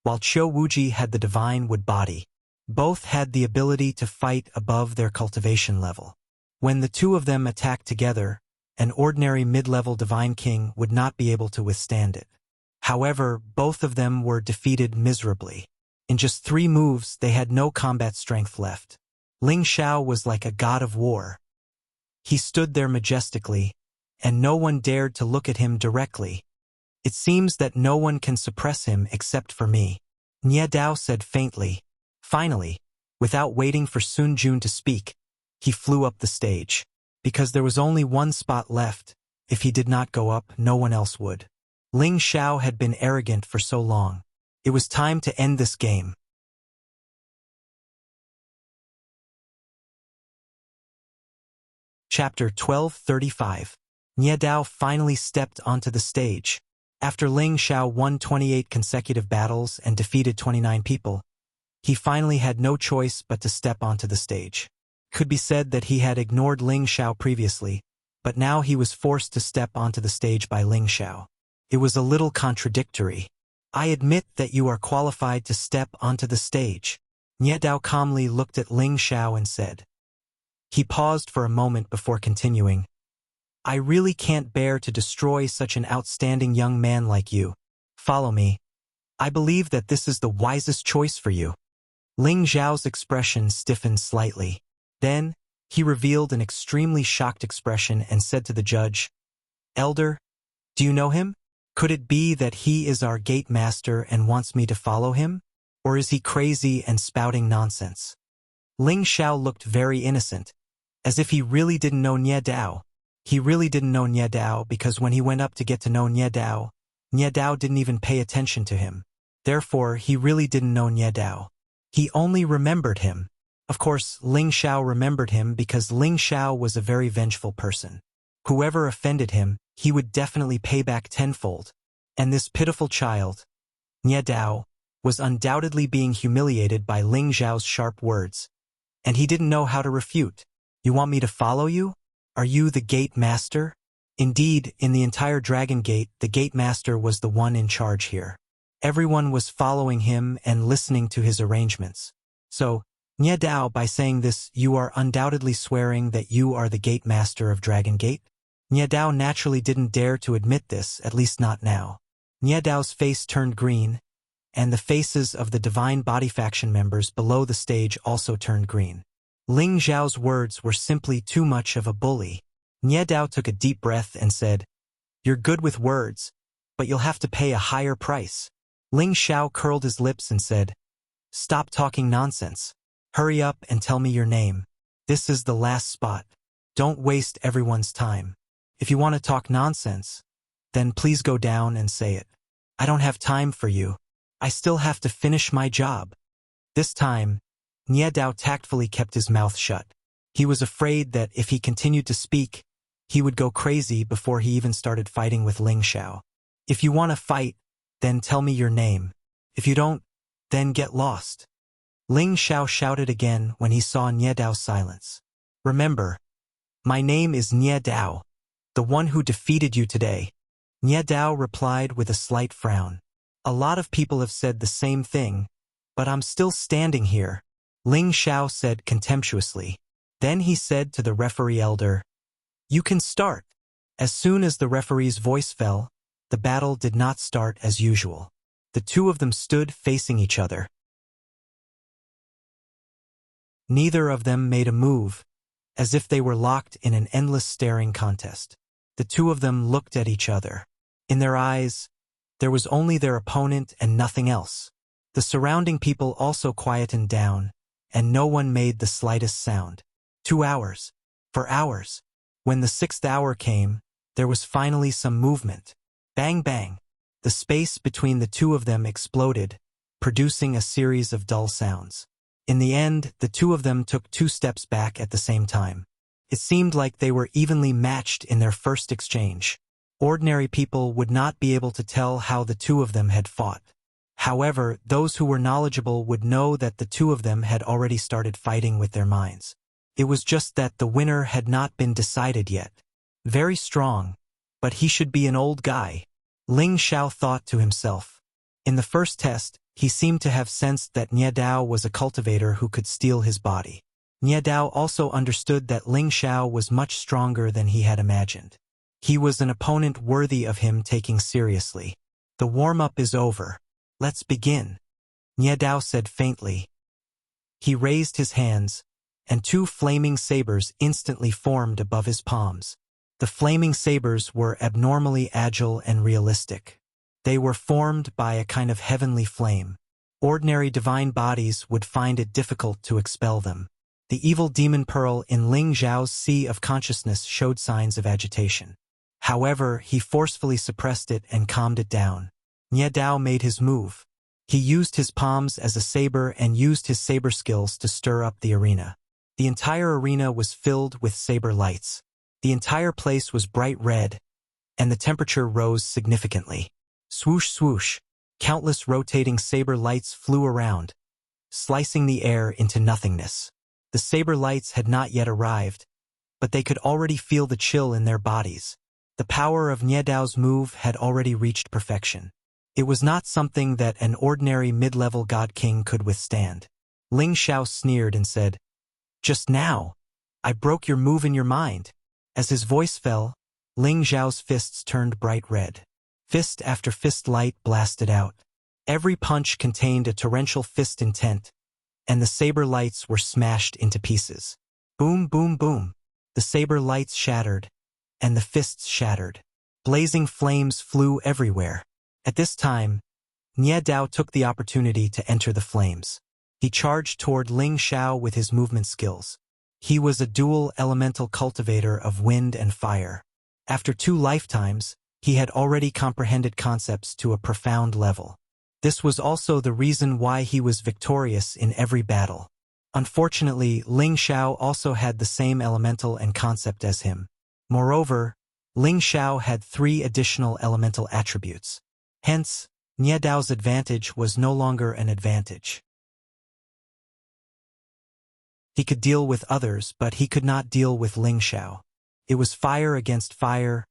while Qiu Wuji had the divine wood body. Both had the ability to fight above their cultivation level. When the 2 of them attacked together, an ordinary mid-level divine king would not be able to withstand it. However, both of them were defeated miserably. In just 3 moves, they had no combat strength left. Ling Xiao was like a god of war. He stood there majestically, and no one dared to look at him directly. It seems that no one can suppress him except for me, Nie Dao said faintly. Finally, without waiting for Sun Jun to speak, he flew up the stage. Because there was only 1 spot left, if he did not go up, no one else would. Ling Xiao had been arrogant for so long. It was time to end this game. Chapter 1235. Nie Dao finally stepped onto the stage. After Ling Xiao won 28 consecutive battles and defeated 29 people, he finally had no choice but to step onto the stage. Could be said that he had ignored Ling Xiao previously, but now he was forced to step onto the stage by Ling Xiao. It was a little contradictory. I admit that you are qualified to step onto the stage. Nie Dao calmly looked at Ling Xiao and said. He paused for a moment before continuing. I really can't bear to destroy such an outstanding young man like you. Follow me. I believe that this is the wisest choice for you. Ling Xiao's expression stiffened slightly. Then, he revealed an extremely shocked expression and said to the judge, Elder, do you know him? Could it be that he is our gate master and wants me to follow him? Or is he crazy and spouting nonsense? Ling Xiao looked very innocent, as if he really didn't know Nie Dao. He really didn't know Nie Dao because when he went up to get to know Nie Dao didn't even pay attention to him. Therefore, he really didn't know Nie Dao. He only remembered him. Of course, Ling Xiao remembered him because Ling Xiao was a very vengeful person. Whoever offended him, he would definitely pay back tenfold. And this pitiful child, Nie Dao, was undoubtedly being humiliated by Ling Xiao's sharp words. And he didn't know how to refute. You want me to follow you? Are you the gate master? Indeed, in the entire Dragon Gate, the gate master was the one in charge here. Everyone was following him and listening to his arrangements. So, Nie Dao, by saying this, you are undoubtedly swearing that you are the gate master of Dragon Gate? Nie Dao naturally didn't dare to admit this, at least not now. Nie Dao's face turned green, and the faces of the Divine Body faction members below the stage also turned green. Ling Xiao's words were simply too much of a bully. Nie Dao took a deep breath and said, You're good with words, but you'll have to pay a higher price. Ling Xiao curled his lips and said, Stop talking nonsense. Hurry up and tell me your name. This is the last spot. Don't waste everyone's time. If you want to talk nonsense, then please go down and say it. I don't have time for you. I still have to finish my job. This time, Nie Dao tactfully kept his mouth shut. He was afraid that if he continued to speak, he would go crazy before he even started fighting with Ling Xiao. If you want to fight, then tell me your name. If you don't, then get lost. Ling Xiao shouted again when he saw Nie Dao's silence. Remember, my name is Nie Dao, the one who defeated you today. Nie Dao replied with a slight frown. A lot of people have said the same thing, but I'm still standing here, Ling Xiao said contemptuously. Then he said to the referee elder, You can start. As soon as the referee's voice fell, the battle did not start as usual. The two of them stood facing each other. Neither of them made a move, as if they were locked in an endless staring contest. The two of them looked at each other. In their eyes, there was only their opponent and nothing else. The surrounding people also quietened down, and no one made the slightest sound. 2 hours. For hours. When the 6th hour came, there was finally some movement. Bang bang. The space between the two of them exploded, producing a series of dull sounds. In the end, the two of them took 2 steps back at the same time. It seemed like they were evenly matched in their first exchange. Ordinary people would not be able to tell how the two of them had fought. However, those who were knowledgeable would know that the two of them had already started fighting with their minds. It was just that the winner had not been decided yet. Very strong, but he should be an old guy. Ling Xiao thought to himself. In the first test, he seemed to have sensed that Nie Dao was a cultivator who could steal his body. Nie Dao also understood that Ling Xiao was much stronger than he had imagined. He was an opponent worthy of him taking seriously. The warm-up is over. Let's begin, Nie Dao said faintly. He raised his hands, and 2 flaming sabers instantly formed above his palms. The flaming sabers were abnormally agile and realistic. They were formed by a kind of heavenly flame. Ordinary divine bodies would find it difficult to expel them. The evil demon pearl in Ling Xiao's sea of consciousness showed signs of agitation. However, he forcefully suppressed it and calmed it down. Nie Dao made his move. He used his palms as a saber and used his saber skills to stir up the arena. The entire arena was filled with saber lights. The entire place was bright red, and the temperature rose significantly. Swoosh swoosh, countless rotating saber lights flew around, slicing the air into nothingness. The saber lights had not yet arrived, but they could already feel the chill in their bodies. The power of Nie Dao's move had already reached perfection. It was not something that an ordinary mid-level god king could withstand. Ling Xiao sneered and said, "Just now, I broke your move in your mind." As his voice fell, Ling Xiao's fists turned bright red. Fist after fist light blasted out. Every punch contained a torrential fist intent, and the saber lights were smashed into pieces. Boom, boom, boom. The saber lights shattered, and the fists shattered. Blazing flames flew everywhere. At this time, Nie Dao took the opportunity to enter the flames. He charged toward Ling Xiao with his movement skills. He was a dual elemental cultivator of wind and fire. After 2 lifetimes, he had already comprehended concepts to a profound level. This was also the reason why he was victorious in every battle. Unfortunately, Ling Xiao also had the same elemental and concept as him. Moreover, Ling Xiao had 3 additional elemental attributes. Hence, Nie Dao's advantage was no longer an advantage. He could deal with others, but he could not deal with Ling Xiao. It was fire against fire,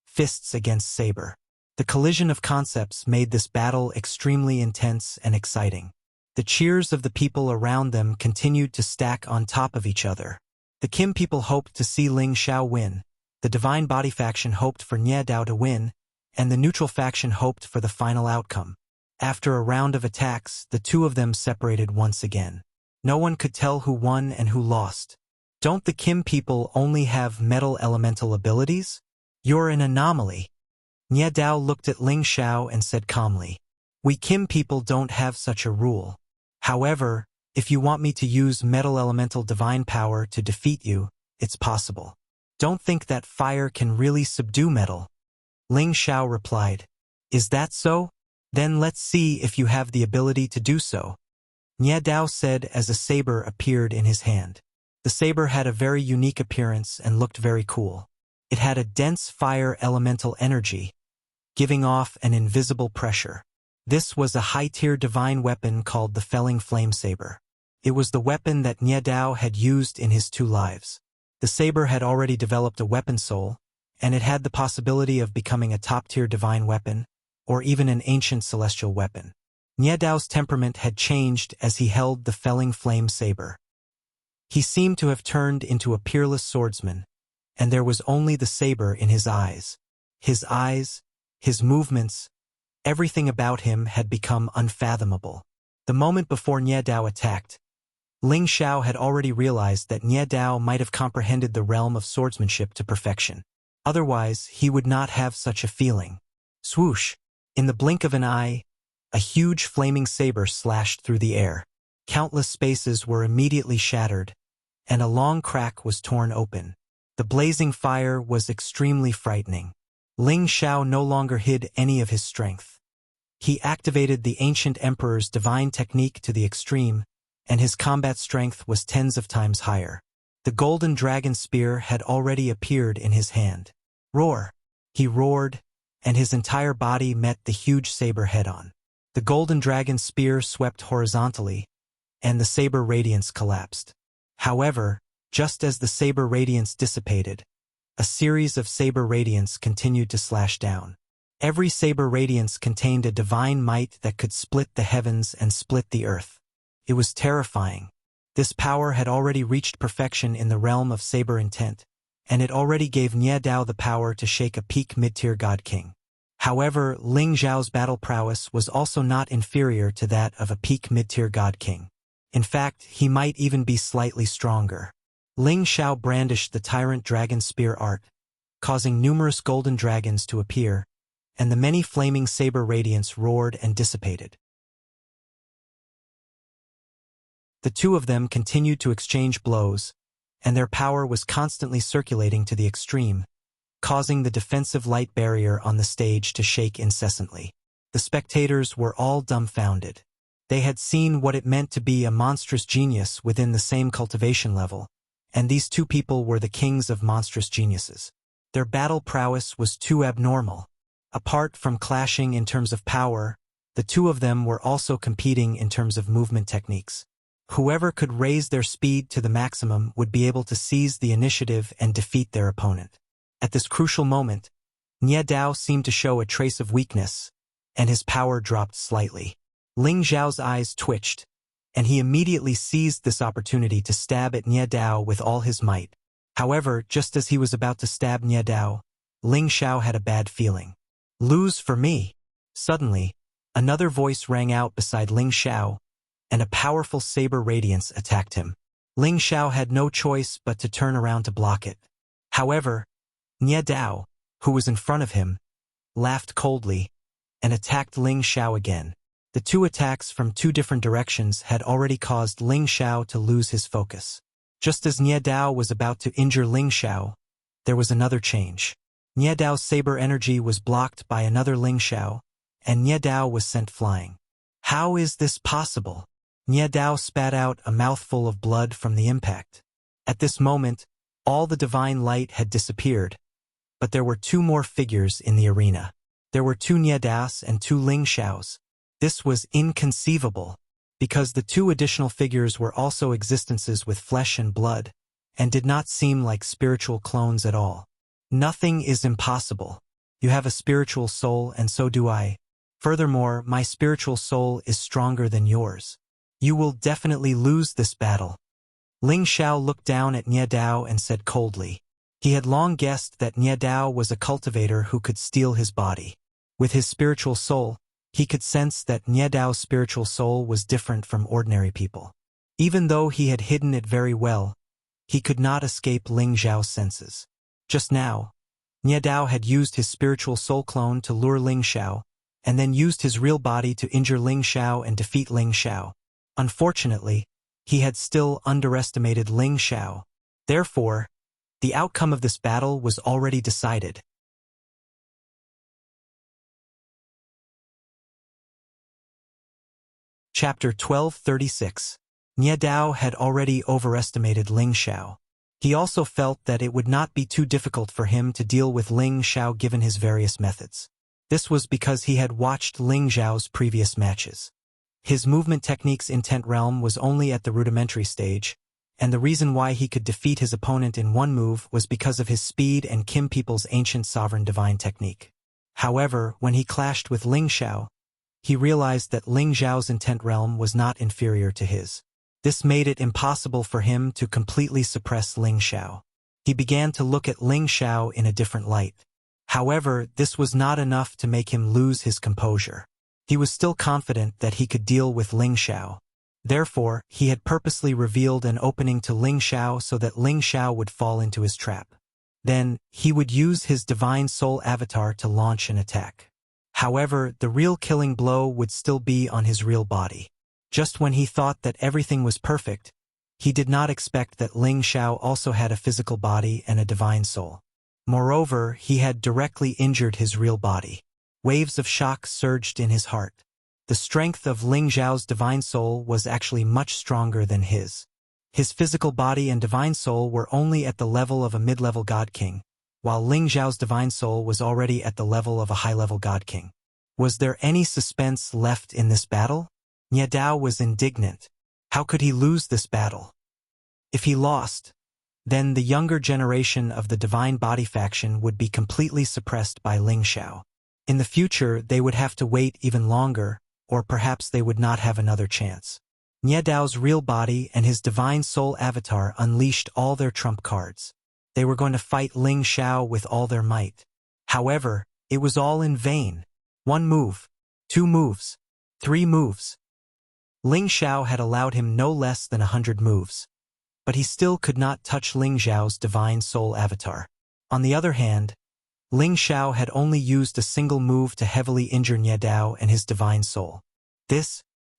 fists against saber. The collision of concepts made this battle extremely intense and exciting. The cheers of the people around them continued to stack on top of each other. The Kim people hoped to see Ling Xiao win, the Divine Body faction hoped for Nie Dao to win, and the neutral faction hoped for the final outcome. After a round of attacks, the two of them separated once again. No one could tell who won and who lost. Don't the Kim people only have metal elemental abilities? You're an anomaly. Nie Dao looked at Ling Xiao and said calmly, "We Kim people don't have such a rule. However, if you want me to use metal elemental divine power to defeat you, it's possible. Don't think that fire can really subdue metal." Ling Xiao replied, "Is that so? Then let's see if you have the ability to do so." Nie Dao said as a saber appeared in his hand. The saber had a very unique appearance and looked very cool. It had a dense fire elemental energy, giving off an invisible pressure. This was a high-tier divine weapon called the Felling Flame Saber. It was the weapon that Nie Dao had used in his 2 lives. The saber had already developed a weapon soul, and it had the possibility of becoming a top-tier divine weapon, or even an ancient celestial weapon. Nie Dao's temperament had changed as he held the Felling Flame Saber. He seemed to have turned into a peerless swordsman, and there was only the saber in his eyes. His eyes, his movements, everything about him had become unfathomable. The moment before Nie Dao attacked, Ling Xiao had already realized that Nie Dao might have comprehended the realm of swordsmanship to perfection. Otherwise, he would not have such a feeling. Swoosh! In the blink of an eye, a huge flaming saber slashed through the air. Countless spaces were immediately shattered, and a long crack was torn open. The blazing fire was extremely frightening. Ling Xiao no longer hid any of his strength. He activated the ancient emperor's divine technique to the extreme, and his combat strength was tens of times higher. The golden dragon spear had already appeared in his hand. Roar! He roared, and his entire body met the huge saber head-on. The golden dragon spear swept horizontally, and the saber radiance collapsed. However, just as the saber radiance dissipated, a series of saber radiance continued to slash down. Every saber radiance contained a divine might that could split the heavens and split the earth. It was terrifying. This power had already reached perfection in the realm of saber intent, and it already gave Nie Dao the power to shake a peak mid-tier god king. However, Ling Xiao's battle prowess was also not inferior to that of a peak mid-tier god king. In fact, he might even be slightly stronger. Ling Xiao brandished the tyrant dragon spear art, causing numerous golden dragons to appear, and the many flaming saber radiance roared and dissipated. The two of them continued to exchange blows, and their power was constantly circulating to the extreme, causing the defensive light barrier on the stage to shake incessantly. The spectators were all dumbfounded. They had seen what it meant to be a monstrous genius within the same cultivation level, and these two people were the kings of monstrous geniuses. Their battle prowess was too abnormal. Apart from clashing in terms of power, the two of them were also competing in terms of movement techniques. Whoever could raise their speed to the maximum would be able to seize the initiative and defeat their opponent. At this crucial moment, Nie Dao seemed to show a trace of weakness, and his power dropped slightly. Ling Xiao's eyes twitched, and he immediately seized this opportunity to stab at Nie Dao with all his might. However, just as he was about to stab Nie Dao, Ling Xiao had a bad feeling. Lose for me. Suddenly, another voice rang out beside Ling Xiao, and a powerful saber radiance attacked him. Ling Xiao had no choice but to turn around to block it. However, Nie Dao, who was in front of him, laughed coldly and attacked Ling Xiao again. The two attacks from two different directions had already caused Ling Xiao to lose his focus. Just as Nie Dao was about to injure Ling Xiao, there was another change. Nie Dao's saber energy was blocked by another Ling Xiao, and Nie Dao was sent flying. How is this possible? Nie Dao spat out a mouthful of blood from the impact. At this moment, all the divine light had disappeared, but there were two more figures in the arena. There were two Nie Daos and two Ling Xiaos. This was inconceivable, because the two additional figures were also existences with flesh and blood, and did not seem like spiritual clones at all. Nothing is impossible. You have a spiritual soul, and so do I. Furthermore, my spiritual soul is stronger than yours. You will definitely lose this battle. Ling Xiao looked down at Nie Dao and said coldly. He had long guessed that Nie Dao was a cultivator who could steal his body. With his spiritual soul, he could sense that Nie Dao's spiritual soul was different from ordinary people. Even though he had hidden it very well, he could not escape Ling Xiao's senses. Just now, Nie Dao had used his spiritual soul clone to lure Ling Xiao, and then used his real body to injure Ling Xiao and defeat Ling Xiao. Unfortunately, he had still underestimated Ling Xiao. Therefore, the outcome of this battle was already decided. Chapter 1236. Nie Dao had already overestimated Ling Xiao. He also felt that it would not be too difficult for him to deal with Ling Xiao given his various methods. This was because he had watched Ling Xiao's previous matches. His movement technique's intent realm was only at the rudimentary stage, and the reason why he could defeat his opponent in one move was because of his speed and Kim people's ancient sovereign divine technique. However, when he clashed with Ling Xiao, he realized that Ling Xiao's intent realm was not inferior to his. This made it impossible for him to completely suppress Ling Xiao. He began to look at Ling Xiao in a different light. However, this was not enough to make him lose his composure. He was still confident that he could deal with Ling Xiao. Therefore, he had purposely revealed an opening to Ling Xiao so that Ling Xiao would fall into his trap. Then, he would use his divine soul avatar to launch an attack. However, the real killing blow would still be on his real body. Just when he thought that everything was perfect, he did not expect that Ling Xiao also had a physical body and a divine soul. Moreover, he had directly injured his real body. Waves of shock surged in his heart. The strength of Ling Xiao's divine soul was actually much stronger than his. His physical body and divine soul were only at the level of a mid-level god king, while Ling Xiao's divine soul was already at the level of a high-level god king. Was there any suspense left in this battle? Nie Dao was indignant. How could he lose this battle? If he lost, then the younger generation of the Divine Body faction would be completely suppressed by Ling Xiao. In the future, they would have to wait even longer, or perhaps they would not have another chance. Nie Dao's real body and his divine soul avatar unleashed all their trump cards. They were going to fight Ling Xiao with all their might. However, it was all in vain. 1 move, 2 moves, 3 moves. Ling Xiao had allowed him no less than 100 moves. But he still could not touch Ling Xiao's divine soul avatar. On the other hand, Ling Xiao had only used a single move to heavily injure Nie Dao and his divine soul.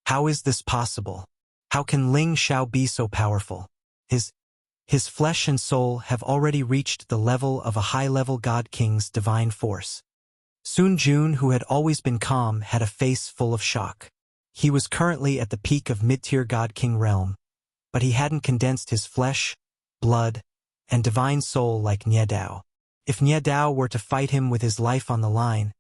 How is this possible? How can Ling Xiao be so powerful? His flesh and soul have already reached the level of a high-level God King's divine force. Sun Jun, who had always been calm, had a face full of shock. He was currently at the peak of mid-tier God King realm, but he hadn't condensed his flesh, blood, and divine soul like Nie Dao. If Nie Dao were to fight him with his life on the line,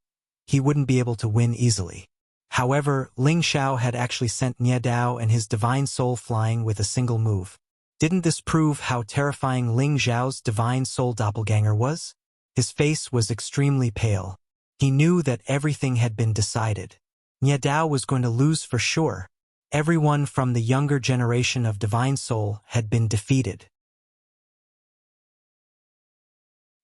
he wouldn't be able to win easily. However, Ling Xiao had actually sent Nie Dao and his divine soul flying with a single move. Didn't this prove how terrifying Ling Xiao's divine soul doppelganger was? His face was extremely pale. He knew that everything had been decided. Nie Dao was going to lose for sure. Everyone from the younger generation of divine soul had been defeated.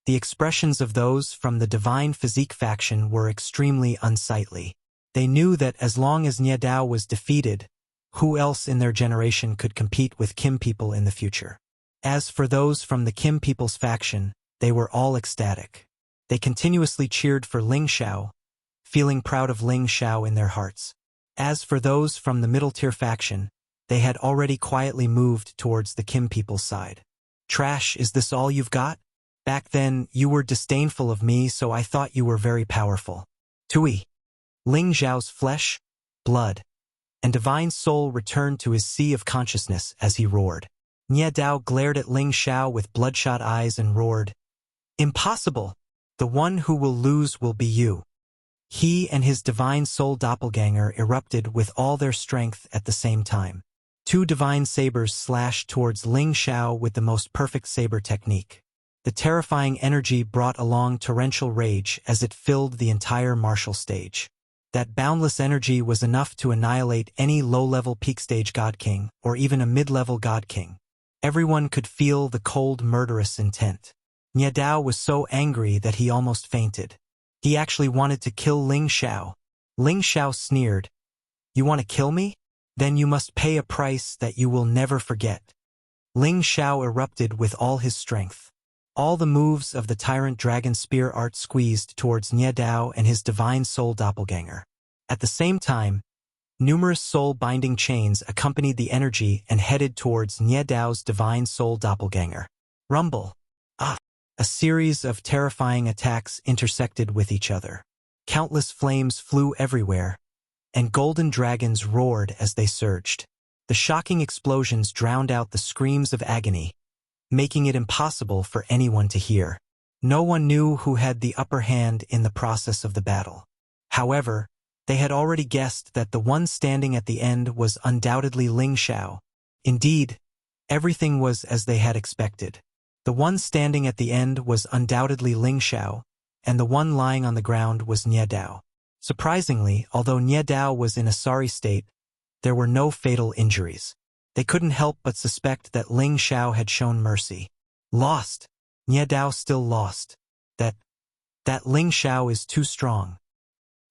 The expressions of those from the divine physique faction were extremely unsightly. They knew that as long as Nie Dao was defeated, who else in their generation could compete with Kim people in the future? As for those from the Kim people's faction, they were all ecstatic. They continuously cheered for Ling Xiao, feeling proud of Ling Xiao in their hearts. As for those from the middle-tier faction, they had already quietly moved towards the Kim people's side. Trash, is this all you've got? Back then, you were disdainful of me, so I thought you were very powerful. Tui. Ling Xiao's flesh, blood, and divine soul returned to his sea of consciousness as he roared. Nie Dao glared at Ling Xiao with bloodshot eyes and roared, "Impossible! The one who will lose will be you." He and his divine soul doppelganger erupted with all their strength at the same time. 2 divine sabers slashed towards Ling Xiao with the most perfect saber technique. The terrifying energy brought along torrential rage as it filled the entire martial stage. That boundless energy was enough to annihilate any low-level peak stage God King, or even a mid-level God King. Everyone could feel the cold, murderous intent. Nie Dao was so angry that he almost fainted. He actually wanted to kill Ling Xiao. Ling Xiao sneered, "You want to kill me? Then you must pay a price that you will never forget." Ling Xiao erupted with all his strength. All the moves of the Tyrant Dragon Spear art squeezed towards Nie Dao and his divine soul doppelganger. At the same time, numerous soul-binding chains accompanied the energy and headed towards Nie Dao's divine soul doppelganger. Rumble. A series of terrifying attacks intersected with each other. Countless flames flew everywhere, and golden dragons roared as they surged. The shocking explosions drowned out the screams of agony, making it impossible for anyone to hear. No one knew who had the upper hand in the process of the battle. However, they had already guessed that the one standing at the end was undoubtedly Ling Xiao. Indeed, everything was as they had expected. The one standing at the end was undoubtedly Ling Xiao, and the one lying on the ground was Nie Dao. Surprisingly, although Nie Dao was in a sorry state, there were no fatal injuries. They couldn't help but suspect that Ling Xiao had shown mercy. Lost. Nie Dao still lost. That Ling Xiao is too strong.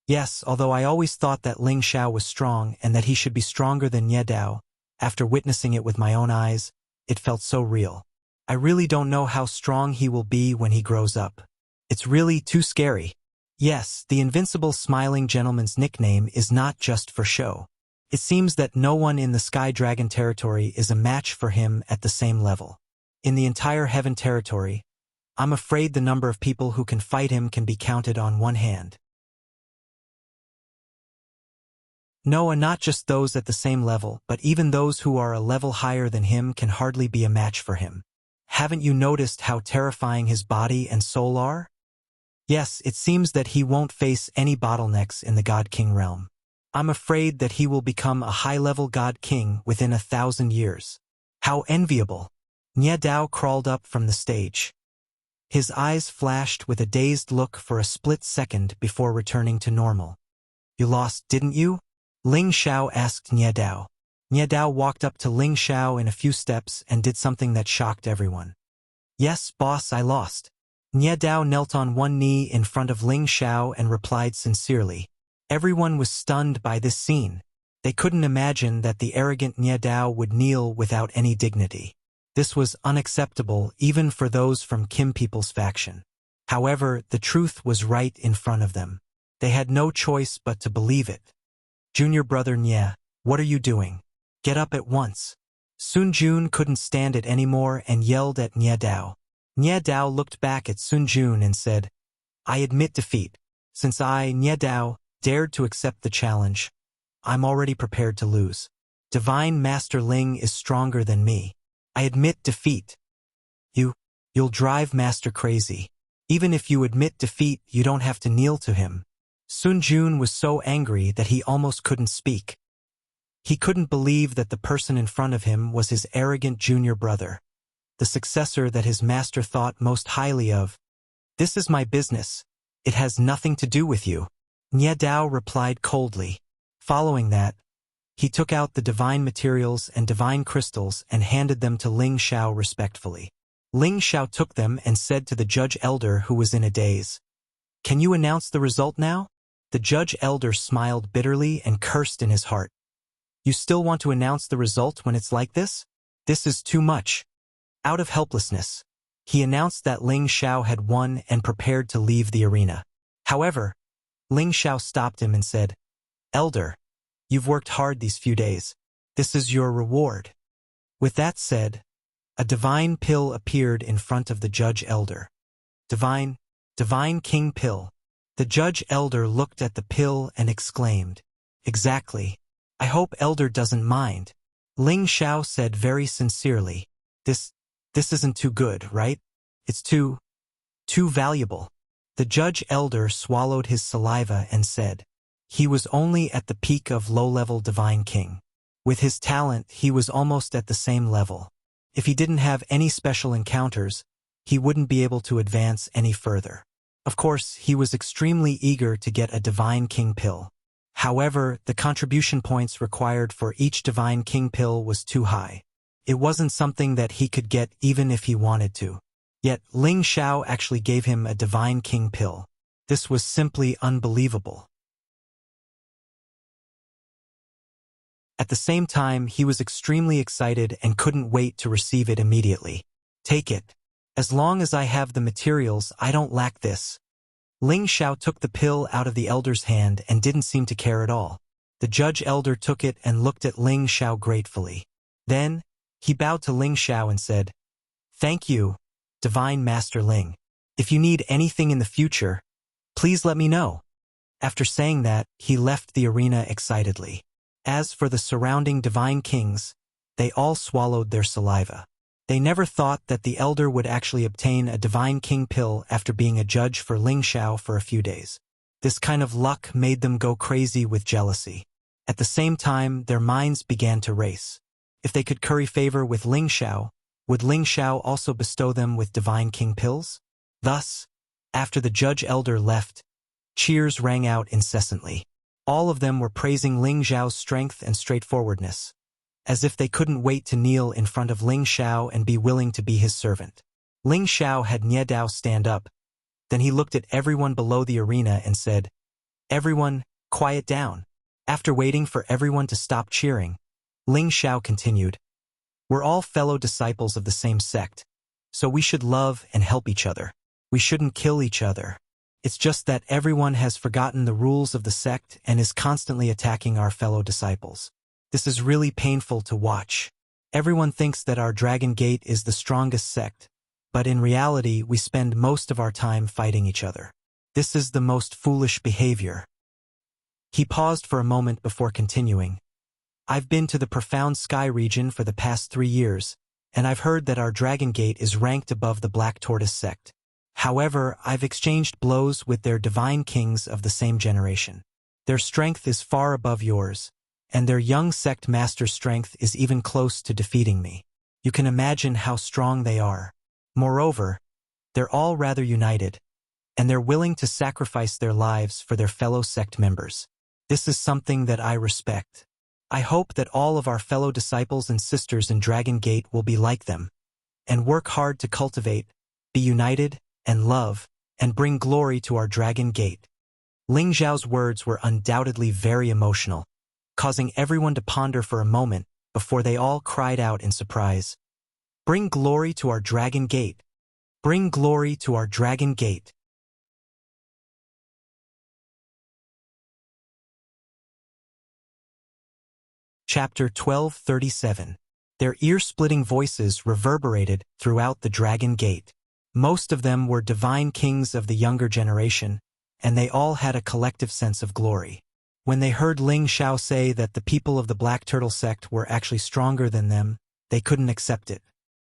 Yes, although I always thought that Ling Xiao was strong and that he should be stronger than Nie Dao, after witnessing it with my own eyes, it felt so real. I really don't know how strong he will be when he grows up. It's really too scary. Yes, the invincible smiling gentleman's nickname is not just for show. It seems that no one in the Sky Dragon territory is a match for him at the same level. In the entire Heaven territory, I'm afraid the number of people who can fight him can be counted on one hand. No, and not just those at the same level, but even those who are a level higher than him can hardly be a match for him. Haven't you noticed how terrifying his body and soul are? Yes, it seems that he won't face any bottlenecks in the God King realm. I'm afraid that he will become a high-level God King within 1,000 years. How enviable! Nie Dao crawled up from the stage. His eyes flashed with a dazed look for a split second before returning to normal. You lost, didn't you? Ling Xiao asked Nie Dao. Nie Dao walked up to Ling Xiao in a few steps and did something that shocked everyone. Yes, boss, I lost. Nie Dao knelt on one knee in front of Ling Xiao and replied sincerely. Everyone was stunned by this scene. They couldn't imagine that the arrogant Nie Dao would kneel without any dignity. This was unacceptable even for those from Kim People's faction. However, the truth was right in front of them. They had no choice but to believe it. Junior brother Nie, what are you doing? Get up at once. Sun Jun couldn't stand it anymore and yelled at Nie Dao. Nie Dao looked back at Sun Jun and said, I admit defeat. Since I, Nie Dao, dared to accept the challenge, I'm already prepared to lose. Divine Master Ling is stronger than me. I admit defeat. You'll drive Master crazy. Even if you admit defeat, you don't have to kneel to him. Sun Jun was so angry that he almost couldn't speak. He couldn't believe that the person in front of him was his arrogant junior brother, the successor that his master thought most highly of. This is my business. It has nothing to do with you. Nie Dao replied coldly. Following that, he took out the divine materials and divine crystals and handed them to Ling Xiao respectfully. Ling Xiao took them and said to the judge elder, who was in a daze, Can you announce the result now? The judge elder smiled bitterly and cursed in his heart. You still want to announce the result when it's like this? This is too much. Out of helplessness, he announced that Ling Xiao had won and prepared to leave the arena. However, Ling Xiao stopped him and said, Elder, you've worked hard these few days. This is your reward. With that said, a divine pill appeared in front of the judge elder. Divine King Pill. The judge elder looked at the pill and exclaimed, Exactly. I hope elder doesn't mind. Ling Xiao said very sincerely, This isn't too good, right? It's too valuable. The judge elder swallowed his saliva and said, He was only at the peak of low-level divine king. With his talent, he was almost at the same level. If he didn't have any special encounters, he wouldn't be able to advance any further. Of course, he was extremely eager to get a divine king pill. However, the contribution points required for each divine king pill was too high. It wasn't something that he could get even if he wanted to. Yet, Ling Xiao actually gave him a divine king pill. This was simply unbelievable. At the same time, he was extremely excited and couldn't wait to receive it immediately. Take it. As long as I have the materials, I don't lack this. Ling Xiao took the pill out of the elder's hand and didn't seem to care at all. The judge elder took it and looked at Ling Xiao gratefully. Then, he bowed to Ling Xiao and said, Thank you, Divine Master Ling. If you need anything in the future, please let me know. After saying that, he left the arena excitedly. As for the surrounding divine kings, they all swallowed their saliva. They never thought that the elder would actually obtain a divine king pill after being a judge for Ling Xiao for a few days. This kind of luck made them go crazy with jealousy. At the same time, their minds began to race. If they could curry favor with Ling Xiao, would Ling Xiao also bestow them with divine king pills? Thus, after the judge elder left, cheers rang out incessantly. All of them were praising Ling Xiao's strength and straightforwardness, as if they couldn't wait to kneel in front of Ling Xiao and be willing to be his servant. Ling Xiao had Nie Dao stand up. Then he looked at everyone below the arena and said, "Everyone, quiet down." After waiting for everyone to stop cheering, Ling Xiao continued, "We're all fellow disciples of the same sect, so we should love and help each other. We shouldn't kill each other. It's just that everyone has forgotten the rules of the sect and is constantly attacking our fellow disciples. This is really painful to watch. Everyone thinks that our Dragon Gate is the strongest sect, but in reality we spend most of our time fighting each other. This is the most foolish behavior." He paused for a moment before continuing. "I've been to the profound sky region for the past 3 years, and I've heard that our Dragon Gate is ranked above the Black Tortoise sect. However, I've exchanged blows with their divine kings of the same generation. Their strength is far above yours, and their young sect master's strength is even close to defeating me. You can imagine how strong they are. Moreover, they're all rather united, and they're willing to sacrifice their lives for their fellow sect members. This is something that I respect. I hope that all of our fellow disciples and sisters in Dragon Gate will be like them, and work hard to cultivate, be united, and love, and bring glory to our Dragon Gate." Ling Xiao's words were undoubtedly very emotional, causing everyone to ponder for a moment before they all cried out in surprise, "Bring glory to our Dragon Gate! Bring glory to our Dragon Gate!" Chapter 1237. Their ear-splitting voices reverberated throughout the Dragon Gate. Most of them were divine kings of the younger generation, and they all had a collective sense of glory. When they heard Ling Xiao say that the people of the Black Turtle sect were actually stronger than them, they couldn't accept it.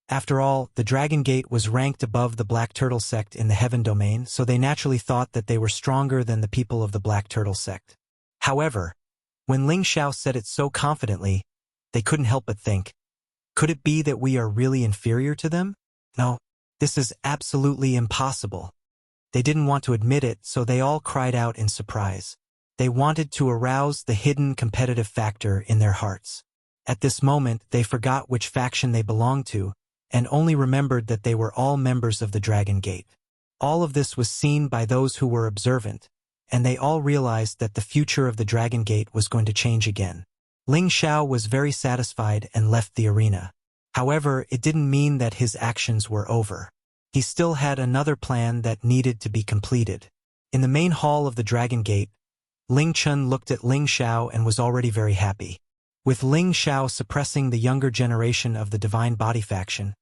After all, the Dragon Gate was ranked above the Black Turtle sect in the Heaven Domain, so they naturally thought that they were stronger than the people of the Black Turtle sect. However, when Ling Xiao said it so confidently, they couldn't help but think, could it be that we are really inferior to them? No, this is absolutely impossible. They didn't want to admit it, so they all cried out in surprise. They wanted to arouse the hidden competitive factor in their hearts. At this moment, they forgot which faction they belonged to, and only remembered that they were all members of the Dragon Gate. All of this was seen by those who were observant, and they all realized that the future of the Dragon Gate was going to change again. Ling Xiao was very satisfied and left the arena. However, it didn't mean that his actions were over. He still had another plan that needed to be completed. In the main hall of the Dragon Gate, Ling Chun looked at Ling Xiao and was already very happy. With Ling Xiao suppressing the younger generation of the Divine Body faction,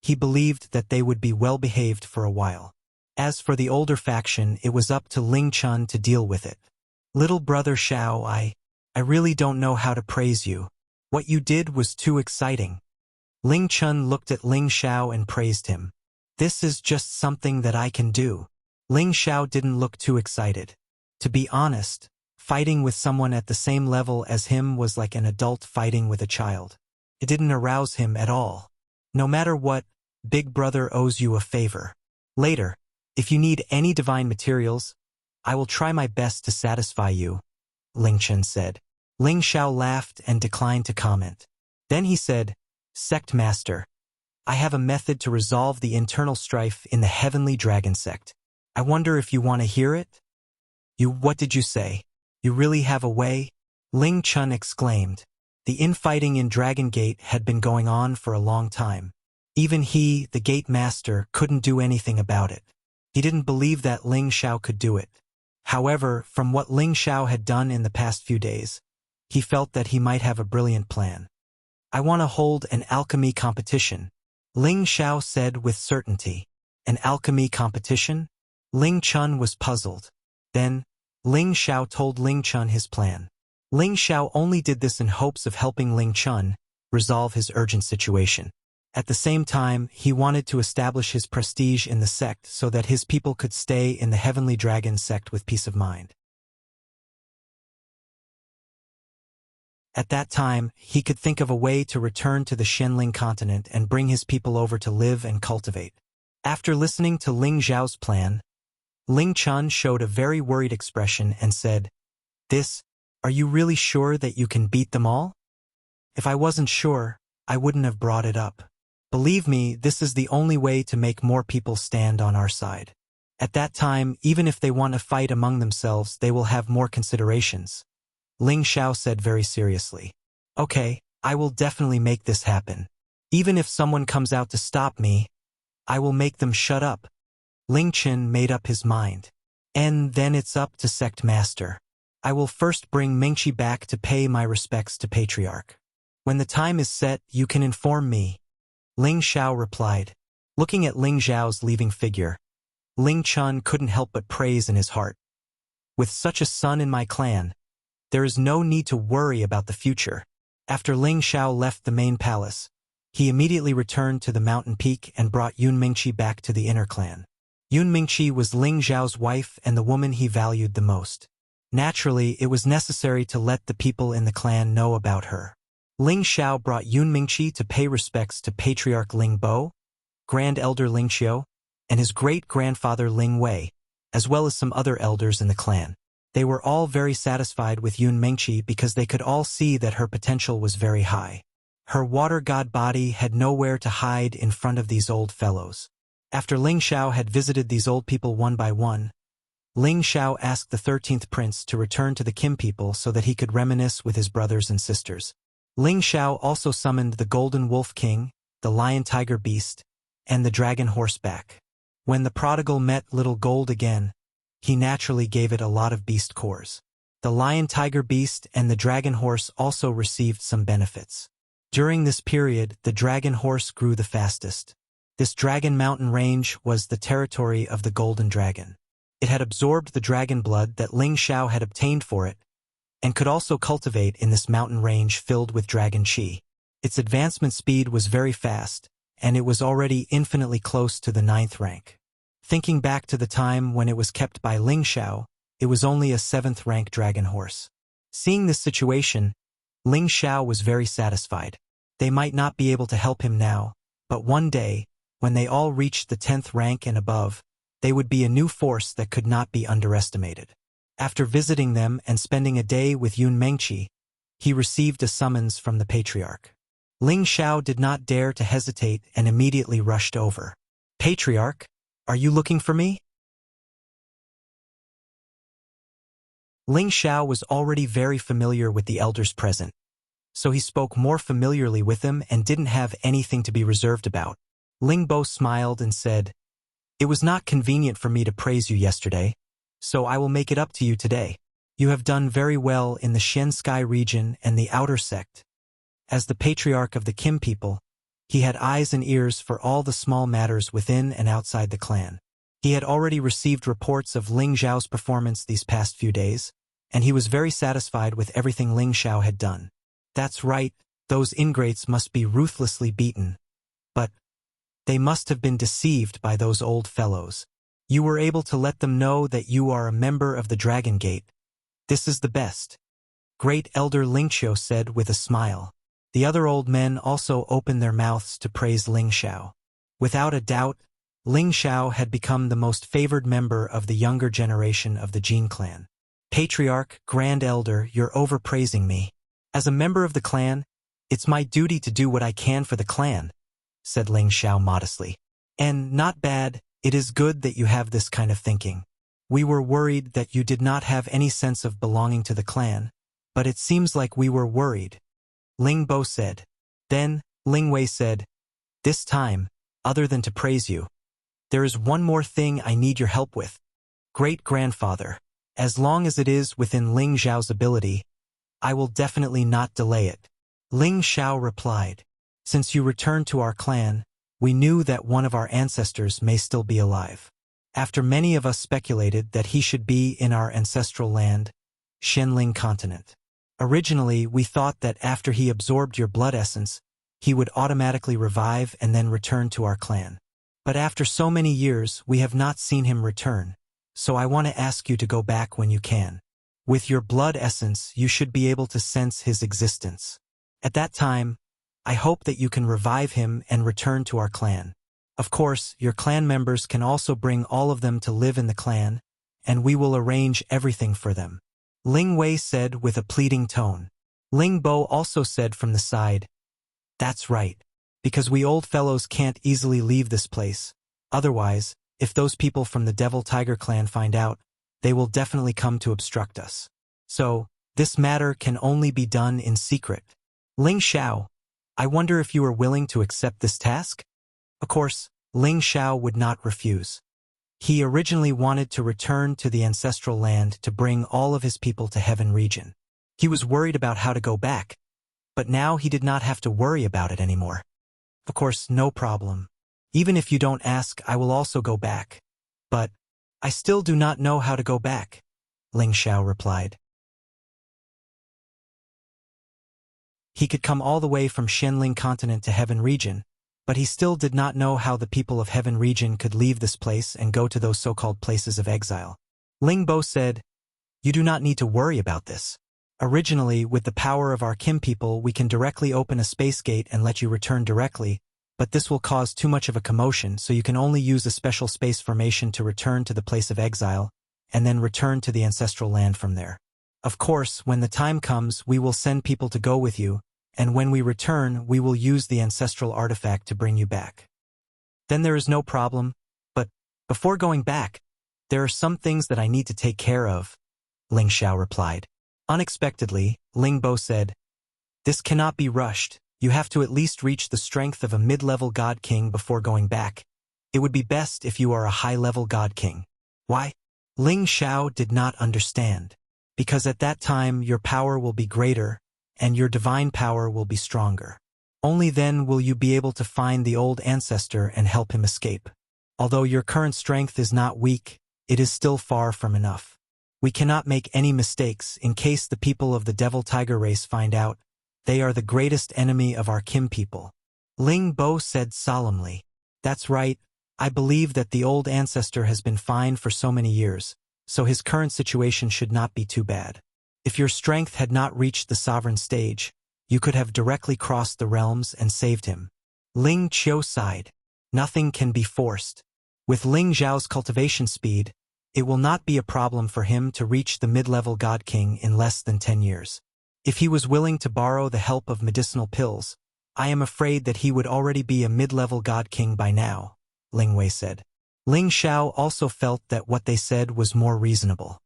he believed that they would be well-behaved for a while. As for the older faction, it was up to Ling Chun to deal with it. "Little brother Xiao, I really don't know how to praise you. What you did was too exciting." Ling Chun looked at Ling Xiao and praised him. "This is just something that I can do." Ling Xiao didn't look too excited. To be honest, fighting with someone at the same level as him was like an adult fighting with a child. It didn't arouse him at all. "No matter what, Big Brother owes you a favor. Later, if you need any divine materials, I will try my best to satisfy you," Ling Chun said. Ling Xiao laughed and declined to comment. Then he said, "Sect Master, I have a method to resolve the internal strife in the Heavenly Dragon Sect. I wonder if you want to hear it?" What did you say? You really have a way?" Ling Chun exclaimed. The infighting in Dragon Gate had been going on for a long time. Even he, the Gate Master, couldn't do anything about it. He didn't believe that Ling Xiao could do it. However, from what Ling Xiao had done in the past few days, he felt that he might have a brilliant plan. "I want to hold an alchemy competition," Ling Xiao said with certainty. "An alchemy competition?" Ling Chun was puzzled. Then, Ling Xiao told Ling Chun his plan. Ling Xiao only did this in hopes of helping Ling Chun resolve his urgent situation. At the same time, he wanted to establish his prestige in the sect so that his people could stay in the Heavenly Dragon sect with peace of mind. At that time, he could think of a way to return to the Shenling continent and bring his people over to live and cultivate. After listening to Ling Xiao's plan, Ling Chun showed a very worried expression and said, Are you really sure that you can beat them all?" "If I wasn't sure, I wouldn't have brought it up. Believe me, this is the only way to make more people stand on our side. At that time, even if they want to fight among themselves, they will have more considerations. Ling Xiao said very seriously. Okay, I will definitely make this happen. Even if someone comes out to stop me, I will make them shut up. Ling Qin made up his mind. And then it's up to sect master. I will first bring Mingqi back to pay my respects to patriarch. When the time is set, you can inform me. Ling Xiao replied. Looking at Ling Xiao's leaving figure, Ling Chun couldn't help but praise in his heart. With such a son in my clan, there is no need to worry about the future. After Ling Xiao left the main palace, he immediately returned to the mountain peak and brought Yun Mingqi back to the inner clan. Yun Mingqi was Ling Xiao's wife and the woman he valued the most. Naturally, it was necessary to let the people in the clan know about her. Ling Xiao brought Yun Mingqi to pay respects to Patriarch Ling Bo, Grand Elder Ling Qiu, and his great-grandfather Ling Wei, as well as some other elders in the clan. They were all very satisfied with Yun Mingqi because they could all see that her potential was very high. Her water god body had nowhere to hide in front of these old fellows. After Ling Xiao had visited these old people one by one, Ling Xiao asked the 13th prince to return to the Kim people so that he could reminisce with his brothers and sisters. Ling Xiao also summoned the Golden Wolf King, the Lion Tiger Beast, and the Dragon Horseback. When the prodigal met Little Gold again, he naturally gave it a lot of beast cores. The Lion Tiger Beast and the Dragon Horse also received some benefits. During this period, the Dragon Horse grew the fastest. This Dragon Mountain Range was the territory of the Golden Dragon. It had absorbed the dragon blood that Ling Xiao had obtained for it, and could also cultivate in this mountain range filled with dragon qi. Its advancement speed was very fast, and it was already infinitely close to the 9th rank. Thinking back to the time when it was kept by Ling Xiao, it was only a 7th rank dragon horse. Seeing this situation, Ling Xiao was very satisfied. They might not be able to help him now, but one day, when they all reached the 10th rank and above, they would be a new force that could not be underestimated. After visiting them and spending a day with Yun Mingqi, he received a summons from the patriarch. Ling Xiao did not dare to hesitate and immediately rushed over. Patriarch, are you looking for me? Ling Xiao was already very familiar with the elders present, so he spoke more familiarly with them and didn't have anything to be reserved about. Ling Bo smiled and said, It was not convenient for me to praise you yesterday, so I will make it up to you today. You have done very well in the Shen Sky region and the outer sect. As the patriarch of the Kim people, he had eyes and ears for all the small matters within and outside the clan. He had already received reports of Ling Xiao's performance these past few days, and he was very satisfied with everything Ling Xiao had done. That's right, those ingrates must be ruthlessly beaten. But they must have been deceived by those old fellows. You were able to let them know that you are a member of the Dragon Gate. This is the best. Great Elder Ling Qiu said with a smile. The other old men also opened their mouths to praise Ling Xiao. Without a doubt, Ling Xiao had become the most favored member of the younger generation of the Jin clan. Patriarch, Grand Elder, you're overpraising me. As a member of the clan, it's my duty to do what I can for the clan, said Ling Xiao modestly. And not bad, it is good that you have this kind of thinking. We were worried that you did not have any sense of belonging to the clan, but it seems like we were worried. Ling Bo said. Then, Ling Wei said, This time, other than to praise you, there is one more thing I need your help with. Great-grandfather, as long as it is within Ling Xiao's ability, I will definitely not delay it. Ling Xiao replied. Since you returned to our clan, we knew that one of our ancestors may still be alive. After many of us speculated that he should be in our ancestral land, Shenling continent. Originally, we thought that after he absorbed your blood essence, he would automatically revive and then return to our clan. But after so many years, we have not seen him return, so I want to ask you to go back when you can. With your blood essence, you should be able to sense his existence. At that time, I hope that you can revive him and return to our clan. Of course, your clan members can also bring all of them to live in the clan, and we will arrange everything for them. Ling Wei said with a pleading tone. Ling Bo also said from the side, That's right. because we old fellows can't easily leave this place. Otherwise, if those people from the Devil Tiger clan find out, they will definitely come to obstruct us. So, this matter can only be done in secret. Ling Xiao, I wonder if you are willing to accept this task? Of course, Ling Xiao would not refuse. He originally wanted to return to the ancestral land to bring all of his people to Heaven region. He was worried about how to go back, but now he did not have to worry about it anymore. Of course, no problem. Even if you don't ask, I will also go back. But I still do not know how to go back, Ling Xiao replied. He could come all the way from Shenling continent to Heaven region, but he still did not know how the people of Heaven region could leave this place and go to those so-called places of exile. Ling Bo said, "You do not need to worry about this. Originally, with the power of our Kim people, we can directly open a space gate and let you return directly, but this will cause too much of a commotion, so you can only use a special space formation to return to the place of exile, and then return to the ancestral land from there. Of course, when the time comes, we will send people to go with you, and when we return, we will use the ancestral artifact to bring you back. Then there is no problem, but before going back, there are some things that I need to take care of," Ling Xiao replied. Unexpectedly, Ling Bo said, "This cannot be rushed. You have to at least reach the strength of a mid-level God King before going back. It would be best if you are a high-level God King." "Why?" Ling Xiao did not understand. "Because at that time your power will be greater, and your divine power will be stronger. Only then will you be able to find the old ancestor and help him escape. Although your current strength is not weak, it is still far from enough. We cannot make any mistakes in case the people of the Devil Tiger race find out. They are the greatest enemy of our Kim people." Ling Bo said solemnly, "That's right. I believe that the old ancestor has been fine for so many years, so his current situation should not be too bad. If your strength had not reached the sovereign stage, you could have directly crossed the realms and saved him." Ling Qiu sighed. "Nothing can be forced. With Ling Zhao's cultivation speed, it will not be a problem for him to reach the mid-level God King in less than 10 years. If he was willing to borrow the help of medicinal pills, I am afraid that he would already be a mid-level God King by now," Ling Wei said. Ling Xiao also felt that what they said was more reasonable.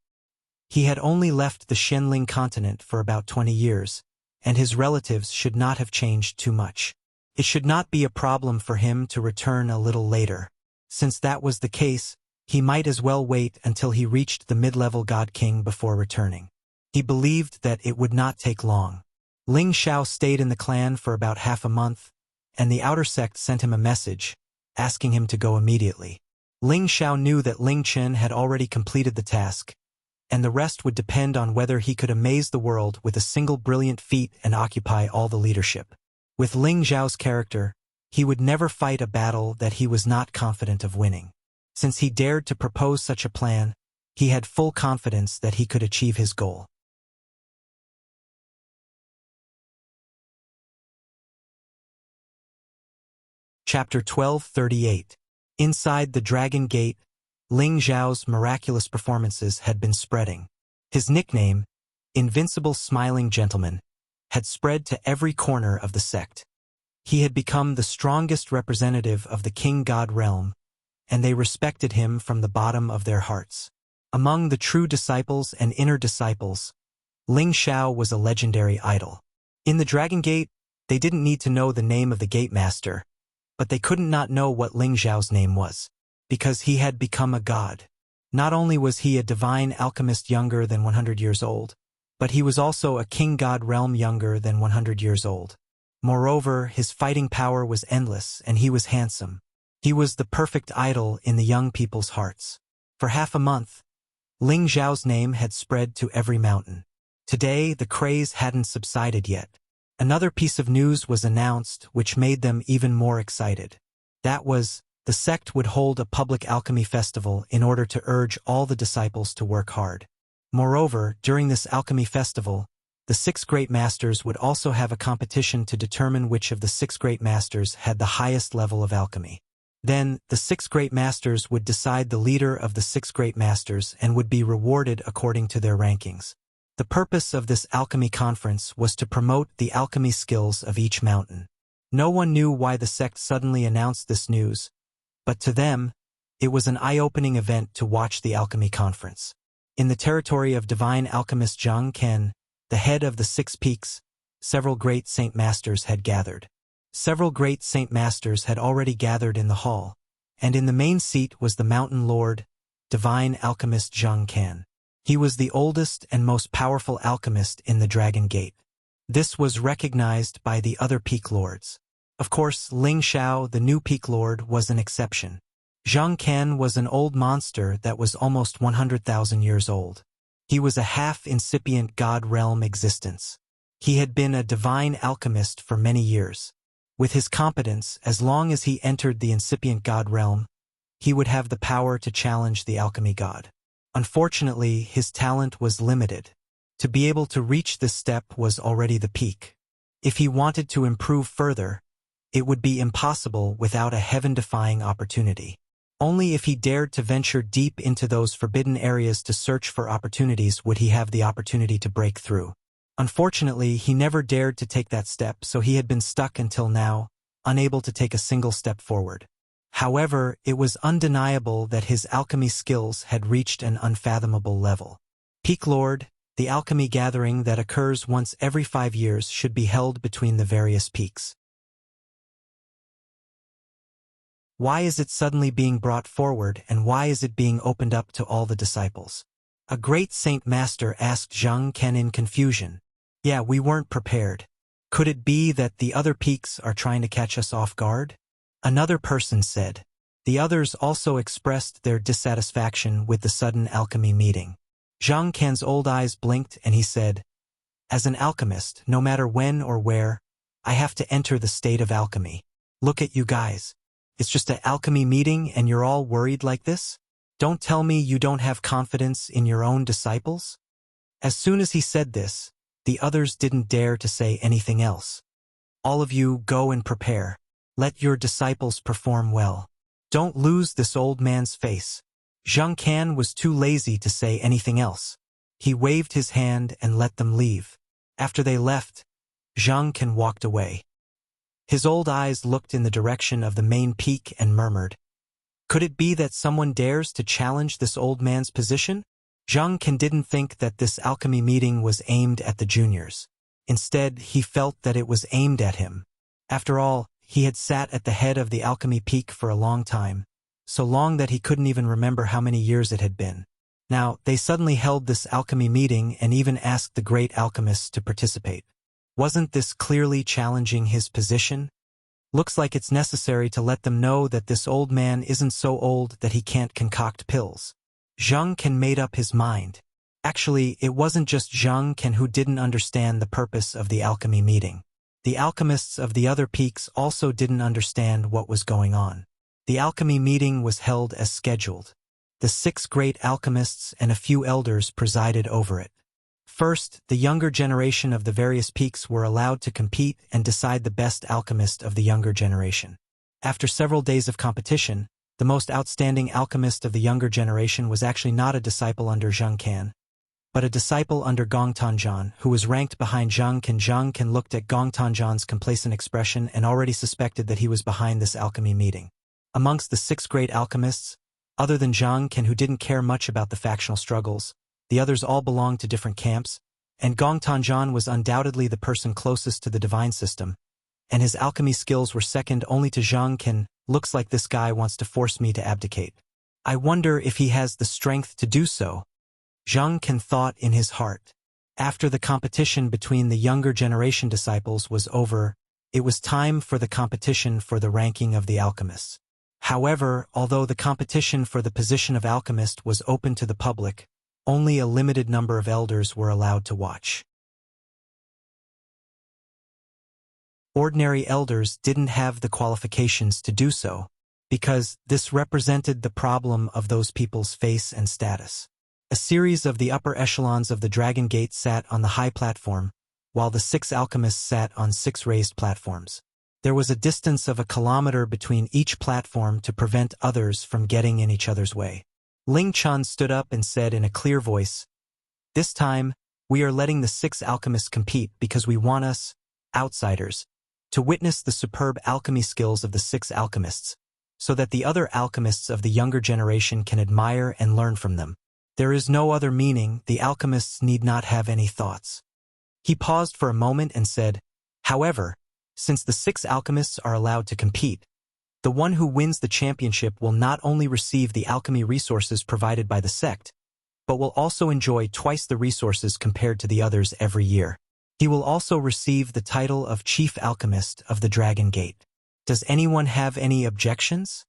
He had only left the Shenling continent for about 20 years, and his relatives should not have changed too much. It should not be a problem for him to return a little later. Since that was the case, he might as well wait until he reached the mid-level God King before returning. He believed that it would not take long. Ling Xiao stayed in the clan for about half a month, and the outer sect sent him a message, asking him to go immediately. Ling Xiao knew that Ling Chen had already completed the task, and the rest would depend on whether he could amaze the world with a single brilliant feat and occupy all the leadership. With Ling Zhao's character, he would never fight a battle that he was not confident of winning. Since he dared to propose such a plan, he had full confidence that he could achieve his goal. Chapter 1238. Inside the Dragon Gate, Ling Zhao's miraculous performances had been spreading. His nickname, Invincible Smiling Gentleman, had spread to every corner of the sect. He had become the strongest representative of the King God realm, and they respected him from the bottom of their hearts. Among the true disciples and inner disciples, Ling Xiao was a legendary idol. In the Dragon Gate, they didn't need to know the name of the gate master, but they couldn't not know what Ling Zhao's name was, because he had become a god. Not only was he a divine alchemist younger than 100 years old, but he was also a king god realm younger than 100 years old. Moreover, his fighting power was endless and he was handsome. He was the perfect idol in the young people's hearts. For half a month, Ling Zhao's name had spread to every mountain. Today, the craze hadn't subsided yet. Another piece of news was announced which made them even more excited. That was, the sect would hold a public alchemy festival in order to urge all the disciples to work hard. Moreover, during this alchemy festival, the 6 great masters would also have a competition to determine which of the 6 great masters had the highest level of alchemy. Then, the 6 great masters would decide the leader of the 6 great masters and would be rewarded according to their rankings. The purpose of this alchemy conference was to promote the alchemy skills of each mountain. No one knew why the sect suddenly announced this news, but to them, it was an eye-opening event to watch the alchemy conference. In the territory of divine alchemist Zhang Ken, the head of the Six Peaks, several great Saint Masters had gathered. Several great Saint Masters had already gathered in the hall, and in the main seat was the Mountain Lord, divine alchemist Zhang Ken. He was the oldest and most powerful alchemist in the Dragon Gate. This was recognized by the other Peak Lords. Of course, Ling Xiao, the new Peak Lord, was an exception. Zhang Ken was an old monster that was almost 100,000 years old. He was a half-incipient god realm existence. He had been a divine alchemist for many years. With his competence, as long as he entered the incipient god realm, he would have the power to challenge the alchemy god. Unfortunately, his talent was limited. To be able to reach this step was already the peak. If he wanted to improve further, it would be impossible without a heaven-defying opportunity. Only if he dared to venture deep into those forbidden areas to search for opportunities would he have the opportunity to break through. Unfortunately, he never dared to take that step, so he had been stuck until now, unable to take a single step forward. However, it was undeniable that his alchemy skills had reached an unfathomable level. Peak Lord, the alchemy gathering that occurs once every 5 years, should be held between the various peaks. Why is it suddenly being brought forward, and why is it being opened up to all the disciples? A great Saint Master asked Zhang Ken in confusion. Yeah, we weren't prepared. Could it be that the other peaks are trying to catch us off guard? Another person said. The others also expressed their dissatisfaction with the sudden alchemy meeting. Zhang Ken's old eyes blinked and he said, as an alchemist, no matter when or where, I have to enter the state of alchemy. Look at you guys. It's just an alchemy meeting and you're all worried like this? Don't tell me you don't have confidence in your own disciples? As soon as he said this, the others didn't dare to say anything else. All of you go and prepare. Let your disciples perform well. Don't lose this old man's face. Zhang Ken was too lazy to say anything else. He waved his hand and let them leave. After they left, Zhang Ken walked away. His old eyes looked in the direction of the main peak and murmured, could it be that someone dares to challenge this old man's position? Zhang Ken didn't think that this alchemy meeting was aimed at the juniors. Instead, he felt that it was aimed at him. After all, he had sat at the head of the alchemy peak for a long time, so long that he couldn't even remember how many years it had been. Now, they suddenly held this alchemy meeting and even asked the great alchemists to participate. Wasn't this clearly challenging his position? Looks like it's necessary to let them know that this old man isn't so old that he can't concoct pills. Zhang Ken made up his mind. Actually, it wasn't just Zhang Ken who didn't understand the purpose of the alchemy meeting. The alchemists of the other peaks also didn't understand what was going on. The alchemy meeting was held as scheduled. The 6 great alchemists and a few elders presided over it. First, the younger generation of the various peaks were allowed to compete and decide the best alchemist of the younger generation. After several days of competition, the most outstanding alchemist of the younger generation was actually not a disciple under Zhang Ken, but a disciple under Gong Tanzhan, who was ranked behind Zhang Ken. Zhang Ken looked at Gong Tanzhan's complacent expression and already suspected that he was behind this alchemy meeting. Amongst the 6 great alchemists, other than Zhang Ken, who didn't care much about the factional struggles, the others all belonged to different camps, and Gong Tanzhan was undoubtedly the person closest to the divine system, and his alchemy skills were second only to Zhang Ken. Looks like this guy wants to force me to abdicate. I wonder if he has the strength to do so. Zhang Ken thought in his heart. After the competition between the younger generation disciples was over, it was time for the competition for the ranking of the alchemists. However, although the competition for the position of alchemist was open to the public, only a limited number of elders were allowed to watch. Ordinary elders didn't have the qualifications to do so, because this represented the problem of those people's face and status. A series of the upper echelons of the Dragon Gate sat on the high platform, while the 6 alchemists sat on 6 raised platforms. There was a distance of 1 kilometer between each platform to prevent others from getting in each other's way. Ling Chun stood up and said in a clear voice, this time, we are letting the 6 alchemists compete because we want us, outsiders, to witness the superb alchemy skills of the 6 alchemists, so that the other alchemists of the younger generation can admire and learn from them. There is no other meaning, the alchemists need not have any thoughts. He paused for a moment and said, however, since the 6 alchemists are allowed to compete, the one who wins the championship will not only receive the alchemy resources provided by the sect, but will also enjoy twice the resources compared to the others every year. He will also receive the title of Chief Alchemist of the Dragon Gate. Does anyone have any objections?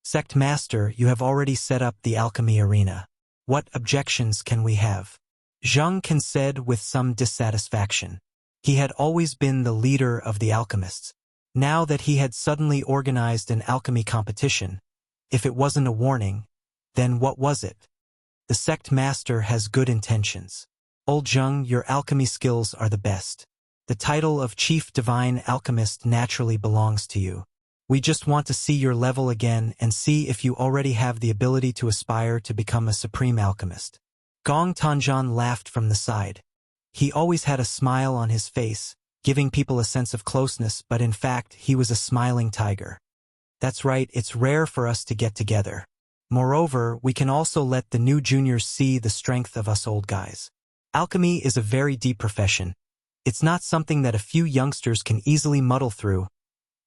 Sect Master, you have already set up the alchemy arena. What objections can we have? Zhang Can said with some dissatisfaction. He had always been the leader of the alchemists. Now that he had suddenly organized an alchemy competition, if it wasn't a warning, then what was it? The sect master has good intentions. Old Zheng, your alchemy skills are the best. The title of Chief Divine Alchemist naturally belongs to you. We just want to see your level again and see if you already have the ability to aspire to become a supreme alchemist. Gong Tanzhan laughed from the side. He always had a smile on his face, giving people a sense of closeness, but in fact, he was a smiling tiger. That's right, it's rare for us to get together. Moreover, we can also let the new juniors see the strength of us old guys. Alchemy is a very deep profession. It's not something that a few youngsters can easily muddle through,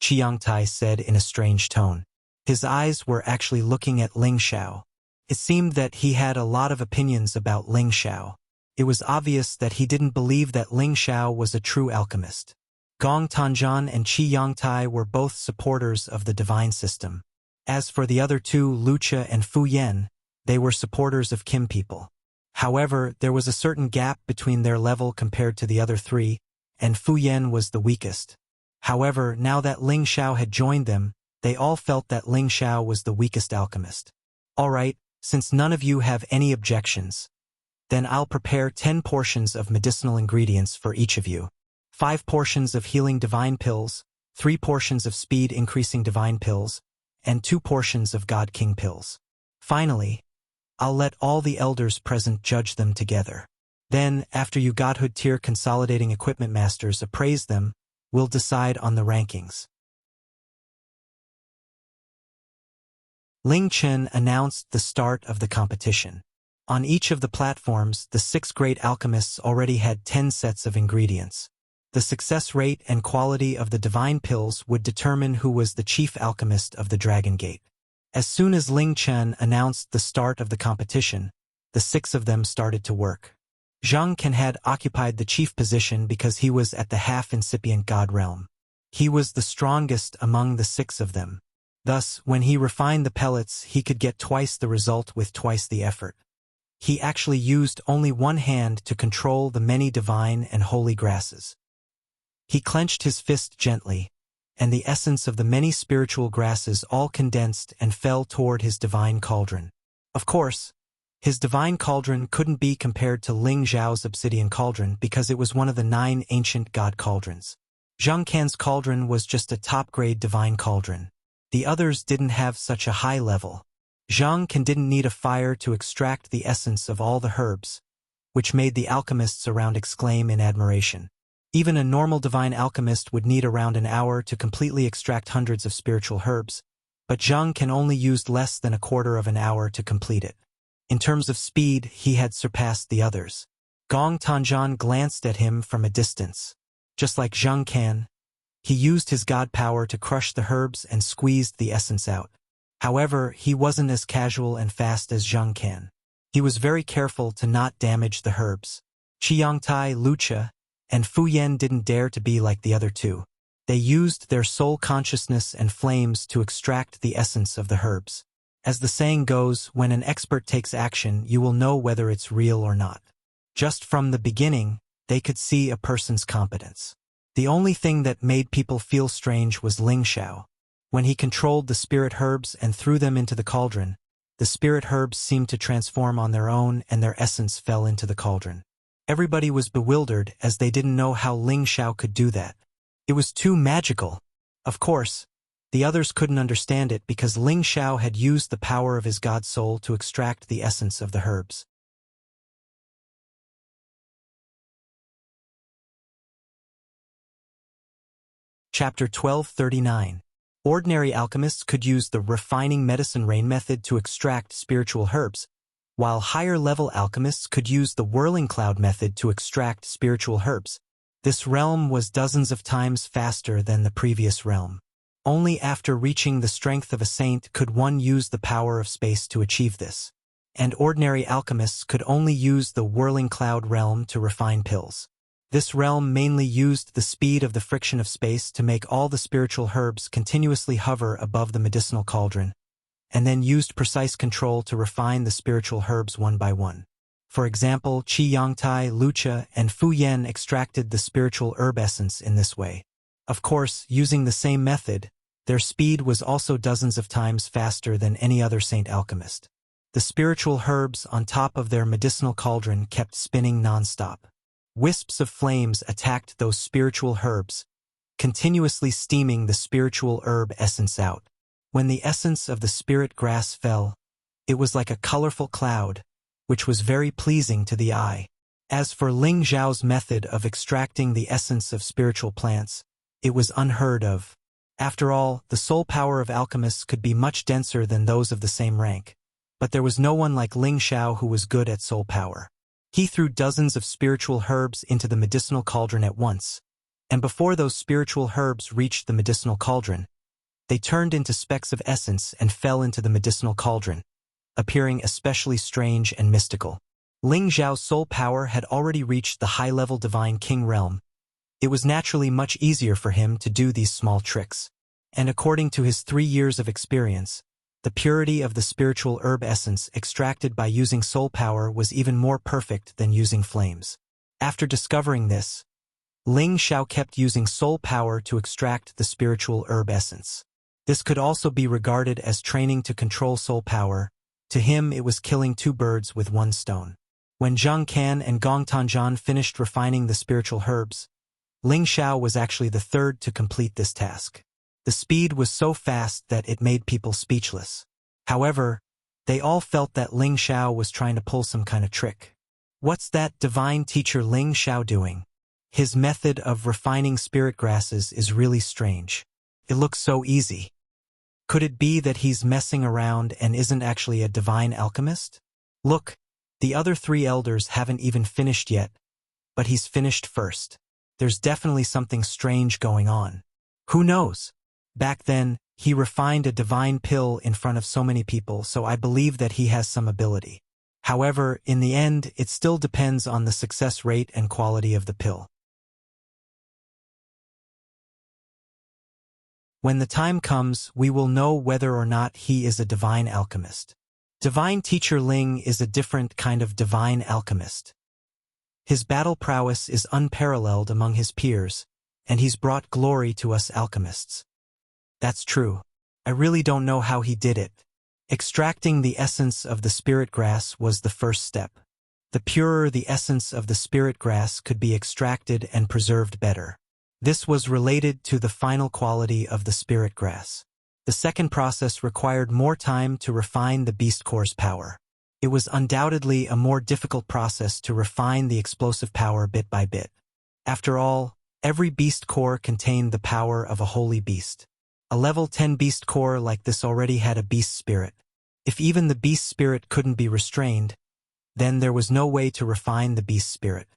Qiangtai said in a strange tone. His eyes were actually looking at Ling Xiao. It seemed that he had a lot of opinions about Ling Xiao. It was obvious that he didn't believe that Ling Xiao was a true alchemist. Gong Tanzhan and Qiangtai were both supporters of the divine system. As for the other two, Wuxia and Fu Yan, they were supporters of Kim people. However, there was a certain gap between their level compared to the other 3, and Fu Yan was the weakest. However, now that Ling Xiao had joined them, they all felt that Ling Xiao was the weakest alchemist. Alright, since none of you have any objections, then I'll prepare 10 portions of medicinal ingredients for each of you. 5 portions of healing divine pills, 3 portions of speed increasing divine pills, and 2 portions of God King pills. Finally, I'll let all the elders present judge them together. Then, after you Godhood tier consolidating equipment masters appraise them, we'll decide on the rankings. Ling Chen announced the start of the competition. On each of the platforms, the 6 great alchemists already had 10 sets of ingredients. The success rate and quality of the divine pills would determine who was the chief alchemist of the Dragon Gate. As soon as Ling Chen announced the start of the competition, the 6 of them started to work. Zhang Can had occupied the chief position because he was at the half-incipient god realm. He was the strongest among the 6 of them. Thus, when he refined the pellets, he could get twice the result with twice the effort. He actually used only one hand to control the many divine and holy grasses. He clenched his fist gently, and the essence of the many spiritual grasses all condensed and fell toward his divine cauldron. Of course, his divine cauldron couldn't be compared to Ling Zhao's obsidian cauldron because it was one of the 9 ancient god cauldrons. Zhang Can's cauldron was just a top-grade divine cauldron. The others didn't have such a high level. Zhang Can didn't need a fire to extract the essence of all the herbs, which made the alchemists around exclaim in admiration. Even a normal divine alchemist would need around an hour to completely extract hundreds of spiritual herbs, but Zhang Can only used less than a quarter of an hour to complete it. In terms of speed, he had surpassed the others. Gong Tanzhan glanced at him from a distance. Just like Zhang Can, he used his god power to crush the herbs and squeezed the essence out. However, he wasn't as casual and fast as Zhang Can. He was very careful to not damage the herbs. Qiangtai, Wuxia, and Fu Yan didn't dare to be like the other 2. They used their soul consciousness and flames to extract the essence of the herbs. As the saying goes, when an expert takes action, you will know whether it's real or not. Just from the beginning, they could see a person's competence. The only thing that made people feel strange was Ling Xiao. When he controlled the spirit herbs and threw them into the cauldron, the spirit herbs seemed to transform on their own and their essence fell into the cauldron. Everybody was bewildered as they didn't know how Ling Xiao could do that. It was too magical. Of course, the others couldn't understand it because Ling Xiao had used the power of his god soul to extract the essence of the herbs. Chapter 1239. Ordinary alchemists could use the refining medicine rain method to extract spiritual herbs, while higher-level alchemists could use the whirling cloud method to extract spiritual herbs. This realm was dozens of times faster than the previous realm. Only after reaching the strength of a saint could one use the power of space to achieve this. And ordinary alchemists could only use the whirling cloud realm to refine pills. This realm mainly used the speed of the friction of space to make all the spiritual herbs continuously hover above the medicinal cauldron, and then used precise control to refine the spiritual herbs one by one. For example, Qi Yangtai, Wuxia, and Fu Yen extracted the spiritual herb essence in this way. Of course, using the same method, their speed was also dozens of times faster than any other saint alchemist. The spiritual herbs on top of their medicinal cauldron kept spinning non-stop. Wisps of flames attacked those spiritual herbs, continuously steaming the spiritual herb essence out. When the essence of the spirit grass fell, it was like a colorful cloud, which was very pleasing to the eye. As for Ling Zhao's method of extracting the essence of spiritual plants, it was unheard of. After all, the soul power of alchemists could be much denser than those of the same rank. But there was no one like Ling Zhao who was good at soul power. He threw dozens of spiritual herbs into the medicinal cauldron at once, and before those spiritual herbs reached the medicinal cauldron, they turned into specks of essence and fell into the medicinal cauldron, appearing especially strange and mystical. Ling Zhao's soul power had already reached the high-level divine king realm. It was naturally much easier for him to do these small tricks. And according to his 3 years of experience, the purity of the spiritual herb essence extracted by using soul power was even more perfect than using flames. After discovering this, Ling Zhao kept using soul power to extract the spiritual herb essence. This could also be regarded as training to control soul power. To him, it was killing 2 birds with 1 stone. When Zhang Can and Gong Tanzhan finished refining the spiritual herbs, Ling Zhao was actually the third to complete this task. The speed was so fast that it made people speechless. However, they all felt that Ling Zhao was trying to pull some kind of trick. What's that divine teacher Ling Zhao doing? His method of refining spirit grasses is really strange. It looks so easy. Could it be that he's messing around and isn't actually a divine alchemist? Look, the other 3 elders haven't even finished yet, but he's finished first. There's definitely something strange going on. Who knows? Back then, he refined a divine pill in front of so many people, so I believe that he has some ability. However, in the end, it still depends on the success rate and quality of the pill. When the time comes, we will know whether or not he is a divine alchemist. Divine Teacher Ling is a different kind of divine alchemist. His battle prowess is unparalleled among his peers, and he's brought glory to us alchemists. That's true. I really don't know how he did it. Extracting the essence of the spirit grass was the first step. The purer the essence of the spirit grass could be extracted and preserved better. This was related to the final quality of the spirit grass. The second process required more time to refine the beast core's power. It was undoubtedly a more difficult process to refine the explosive power bit by bit. After all, every beast core contained the power of a holy beast. A level 10 beast core like this already had a beast spirit. If even the beast spirit couldn't be restrained, then there was no way to refine the beast spirit.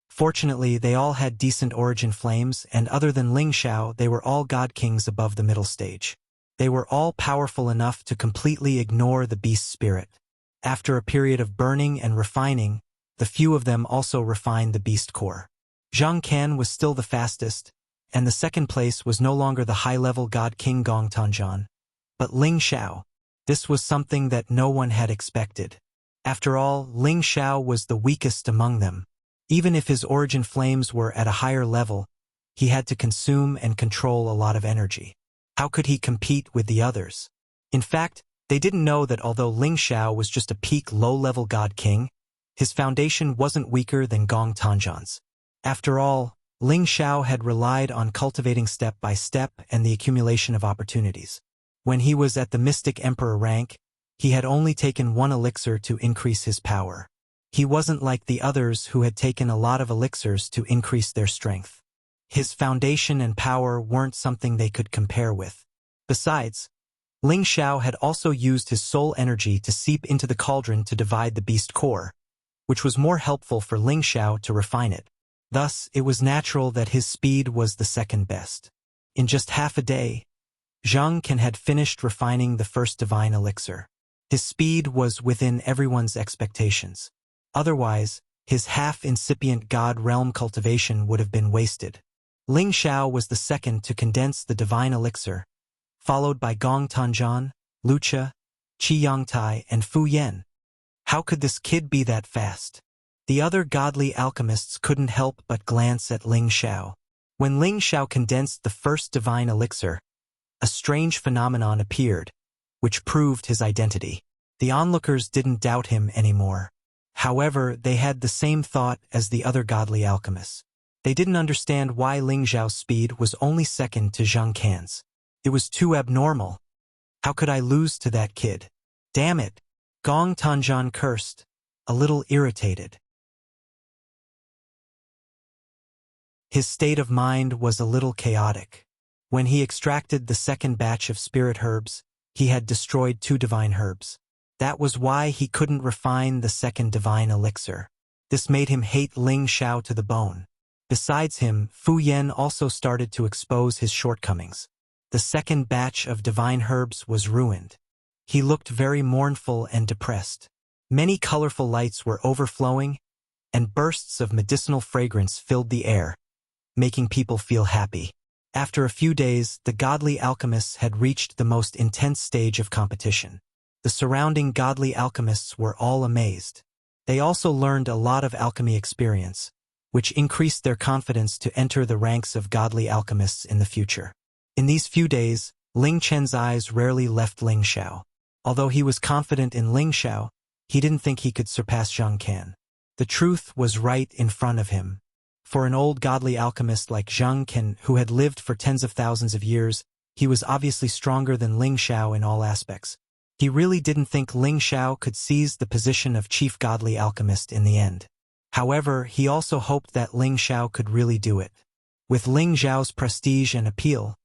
Fortunately, they all had decent origin flames, and other than Ling Zhao, they were all god kings above the middle stage. They were all powerful enough to completely ignore the beast spirit. After a period of burning and refining, the few of them also refined the beast core. Zhang Can was still the fastest, and the second place was no longer the high-level god king Gong Tanzhan, but Ling Zhao. This was something that no one had expected. After all, Ling Zhao was the weakest among them. Even if his origin flames were at a higher level, he had to consume and control a lot of energy. How could he compete with the others? In fact, they didn't know that although Ling Zhao was just a peak low-level god king, his foundation wasn't weaker than Gong Tanzhan's. After all, Ling Zhao had relied on cultivating step by step and the accumulation of opportunities. When he was at the Mystic Emperor rank, he had only taken 1 elixir to increase his power. He wasn't like the others who had taken a lot of elixirs to increase their strength. His foundation and power weren't something they could compare with. Besides, Ling Xiao had also used his soul energy to seep into the cauldron to divide the beast core, which was more helpful for Ling Xiao to refine it. Thus, it was natural that his speed was the second best. In just half a day, Zhang Can had finished refining the first divine elixir. His speed was within everyone's expectations. Otherwise, his half-incipient God realm cultivation would have been wasted. Ling Xiao was the second to condense the divine elixir, followed by Gong Tanzhan, Wuxia, Qi Yangtai, and Fu Yan. How could this kid be that fast? The other godly alchemists couldn't help but glance at Ling Xiao. When Ling Xiao condensed the first divine elixir, a strange phenomenon appeared, which proved his identity. The onlookers didn't doubt him anymore. However, they had the same thought as the other godly alchemists. They didn't understand why Ling Xiao's speed was only second to Zhang Can's. It was too abnormal. How could I lose to that kid? Damn it! Gong Tanzhan cursed, a little irritated. His state of mind was a little chaotic. When he extracted the second batch of spirit herbs, he had destroyed 2 divine herbs. That was why he couldn't refine the second divine elixir. This made him hate Ling Xiao to the bone. Besides him, Fu Yan also started to expose his shortcomings. The second batch of divine herbs was ruined. He looked very mournful and depressed. Many colorful lights were overflowing, and bursts of medicinal fragrance filled the air, making people feel happy. After a few days, the godly alchemists had reached the most intense stage of competition. The surrounding godly alchemists were all amazed. They also learned a lot of alchemy experience, which increased their confidence to enter the ranks of godly alchemists in the future. In these few days, Ling Chen's eyes rarely left Ling Xiao. Although he was confident in Ling Xiao, he didn't think he could surpass Zhang Can. The truth was right in front of him. For an old godly alchemist like Zhang Can, who had lived for tens of thousands of years, he was obviously stronger than Ling Xiao in all aspects. He really didn't think Ling Xiao could seize the position of chief godly alchemist in the end. However, he also hoped that Ling Xiao could really do it. With Ling Xiao's prestige and appeal,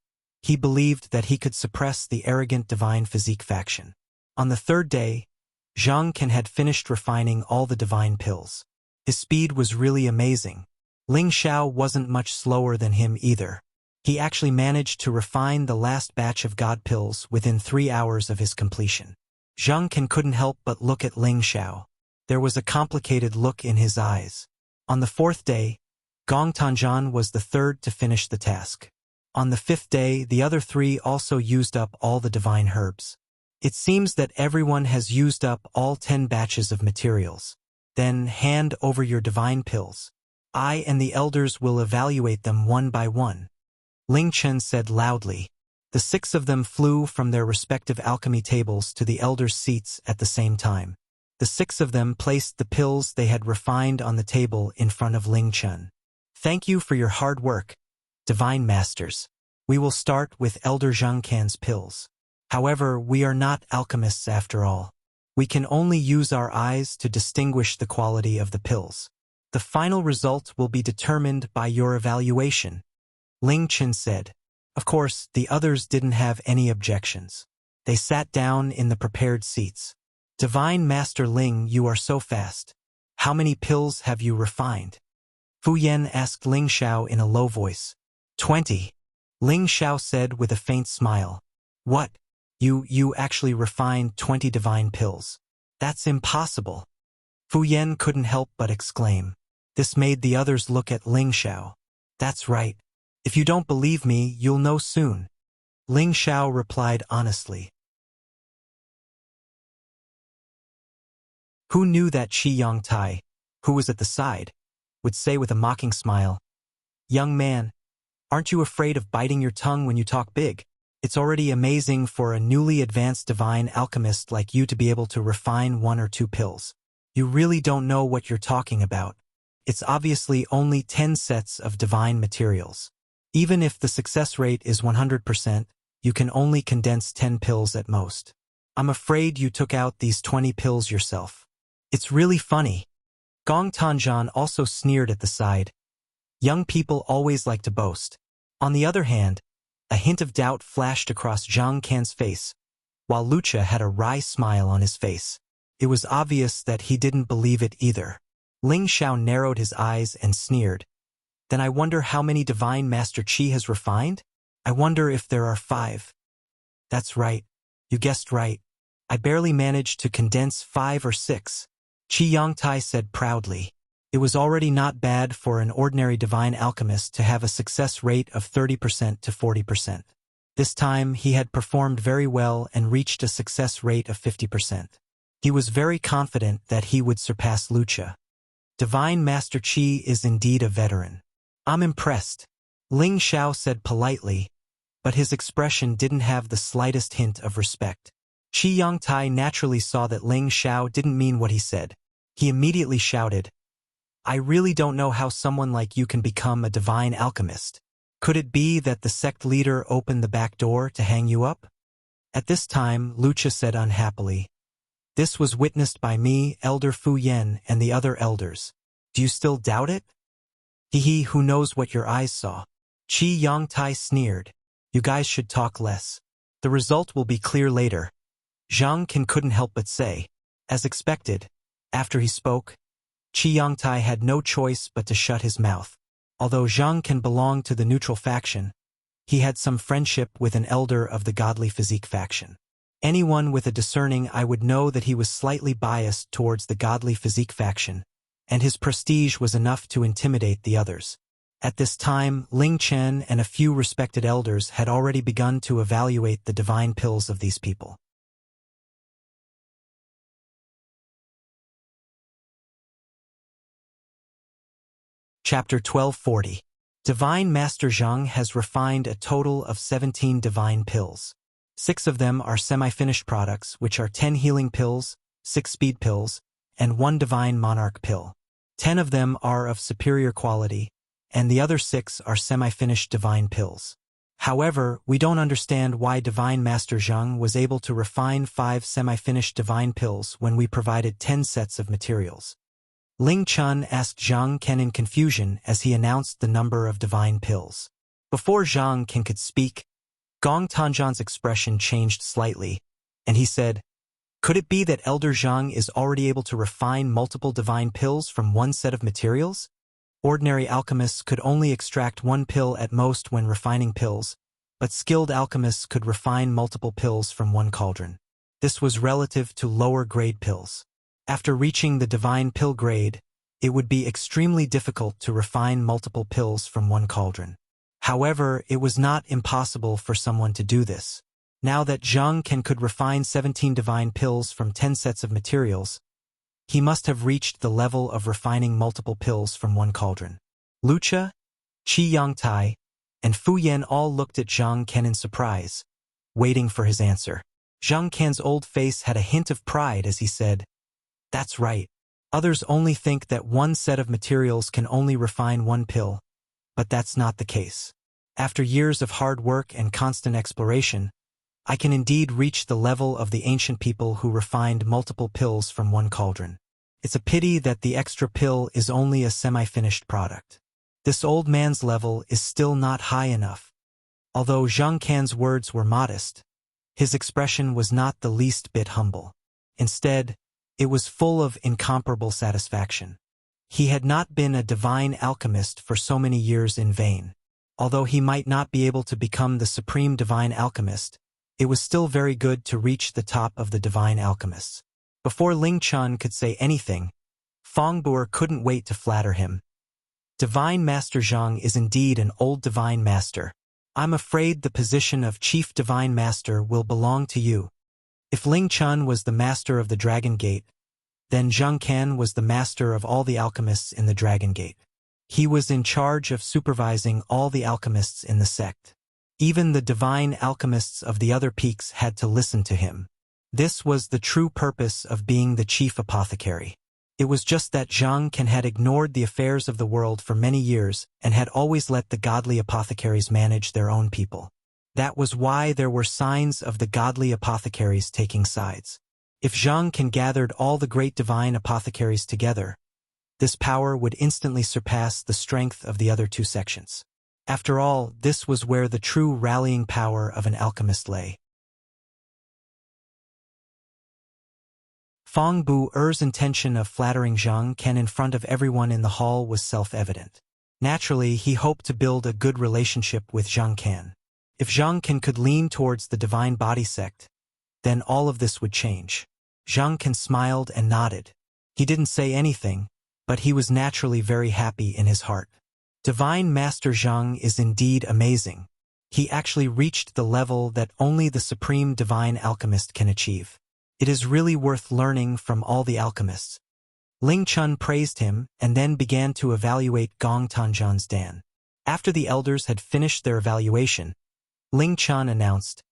he believed that he could suppress the arrogant divine physique faction. On the third day, Zhang Can had finished refining all the divine pills. His speed was really amazing. Ling Xiao wasn't much slower than him either. He actually managed to refine the last batch of God pills within 3 hours of his completion. Zhang Can couldn't help but look at Ling Xiao. There was a complicated look in his eyes. On the 4th day, Gong Tanzhan was the third to finish the task. On the 5th day, the other 3 also used up all the divine herbs. It seems that everyone has used up all 10 batches of materials. Then hand over your divine pills. I and the elders will evaluate them one by one. Ling Chen said loudly. The 6 of them flew from their respective alchemy tables to the elders' seats at the same time. The 6 of them placed the pills they had refined on the table in front of Ling Chen. Thank you for your hard work, divine masters. We will start with Elder Zhang Can's pills. However, we are not alchemists after all. We can only use our eyes to distinguish the quality of the pills. The final result will be determined by your evaluation, Ling Chen said. Of course, the others didn't have any objections. They sat down in the prepared seats. Divine Master Ling, you are so fast. How many pills have you refined? Fu Yan asked Ling Xiao in a low voice. 20. Ling Xiao said with a faint smile. What? You actually refined 20 divine pills? That's impossible. Fu Yan couldn't help but exclaim. This made the others look at Ling Xiao. That's right. If you don't believe me, you'll know soon. Ling Xiao replied honestly. Who knew that Qi Yangtai, who was at the side, would say with a mocking smile, Young man, aren't you afraid of biting your tongue when you talk big? It's already amazing for a newly advanced divine alchemist like you to be able to refine 1 or 2 pills. You really don't know what you're talking about. It's obviously only 10 sets of divine materials. Even if the success rate is 100%, you can only condense 10 pills at most. I'm afraid you took out these 20 pills yourself. It's really funny. Gong Tanzhan also sneered at the side. Young people always like to boast. On the other hand, a hint of doubt flashed across Zhang Can's face, while Lucha had a wry smile on his face. It was obvious that he didn't believe it either. Ling Xiao narrowed his eyes and sneered. Then I wonder how many Divine Master Qi has refined? I wonder if there are 5. That's right. You guessed right. I barely managed to condense 5 or 6. Qi Yongtai said proudly. It was already not bad for an ordinary divine alchemist to have a success rate of 30% to 40%. This time he had performed very well and reached a success rate of 50%. He was very confident that he would surpass Lucha. Divine Master Qi is indeed a veteran. I'm impressed, Ling Xiao said politely, but his expression didn't have the slightest hint of respect. Qi Yongtai naturally saw that Ling Xiao didn't mean what he said. He immediately shouted, I really don't know how someone like you can become a divine alchemist. Could it be that the sect leader opened the back door to hang you up? At this time, Lucha said unhappily, This was witnessed by me, Elder Fu Yen, and the other elders. Do you still doubt it? He who knows what your eyes saw. Qi Yongtai sneered. You guys should talk less. The result will be clear later. Zhang Can couldn't help but say. As expected, after he spoke, Qi Yongtai had no choice but to shut his mouth. Although Zhang Can belonged to the neutral faction, he had some friendship with an elder of the godly physique faction. Anyone with a discerning eye would know that he was slightly biased towards the godly physique faction, and his prestige was enough to intimidate the others. At this time, Ling Chen and a few respected elders had already begun to evaluate the divine pills of these people. Chapter 1240. Divine Master Zhang has refined a total of 17 divine pills. 6 of them are semi-finished products, which are 10 healing pills, 6 speed pills, and 1 divine monarch pill. 10 of them are of superior quality, and the other 6 are semi-finished divine pills. However, we don't understand why Divine Master Zhang was able to refine 5 semi-finished divine pills when we provided 10 sets of materials. Ling Chun asked Zhang Ken in confusion as he announced the number of divine pills. Before Zhang Ken could speak, Gong Tanzhan's expression changed slightly, and he said, Could it be that Elder Zhang is already able to refine multiple divine pills from one set of materials? Ordinary alchemists could only extract 1 pill at most when refining pills, but skilled alchemists could refine multiple pills from 1 cauldron. This was relative to lower-grade pills. After reaching the divine pill grade, it would be extremely difficult to refine multiple pills from 1 cauldron. However, it was not impossible for someone to do this. Now that Zhang Ken could refine 17 divine pills from 10 sets of materials, he must have reached the level of refining multiple pills from 1 cauldron. Lucha, Qi Yongtai, and Fu Yen all looked at Zhang Ken in surprise, waiting for his answer. Zhang Ken's old face had a hint of pride as he said, That's right. Others only think that 1 set of materials can only refine 1 pill, but that's not the case. After years of hard work and constant exploration, I can indeed reach the level of the ancient people who refined multiple pills from 1 cauldron. It's a pity that the extra pill is only a semi-finished product. This old man's level is still not high enough. Although Zhang Can's words were modest, his expression was not the least bit humble. Instead, it was full of incomparable satisfaction. He had not been a divine alchemist for so many years in vain. Although he might not be able to become the supreme divine alchemist, it was still very good to reach the top of the divine alchemists. Before Ling Chun could say anything, Fong Buer couldn't wait to flatter him. Divine Master Zhang is indeed an old divine master. I'm afraid the position of Chief Divine Master will belong to you. If Ling Chun was the master of the Dragon Gate, then Zhang Can was the master of all the alchemists in the Dragon Gate. He was in charge of supervising all the alchemists in the sect. Even the divine alchemists of the other peaks had to listen to him. This was the true purpose of being the chief apothecary. It was just that Zhang Can had ignored the affairs of the world for many years and had always let the godly apothecaries manage their own people. That was why there were signs of the godly apothecaries taking sides. If Zhang Can gathered all the great divine apothecaries together, This power would instantly surpass the strength of the other two sections. After all, this was where the true rallying power of an alchemist lay. Fang Bu-er's intention of flattering Zhang Ken in front of everyone in the hall was self-evident. Naturally, he hoped to build a good relationship with Zhang Ken. If Zhang Ken could lean towards the divine body sect, then all of this would change. Zhang Ken smiled and nodded. He didn't say anything, but he was naturally very happy in his heart. Divine Master Zhang is indeed amazing. He actually reached the level that only the supreme divine alchemist can achieve. It is really worth learning from all the alchemists. Ling Chun praised him and then began to evaluate Gong Tanzhan's Dan. After the elders had finished their evaluation, Ling Chun announced,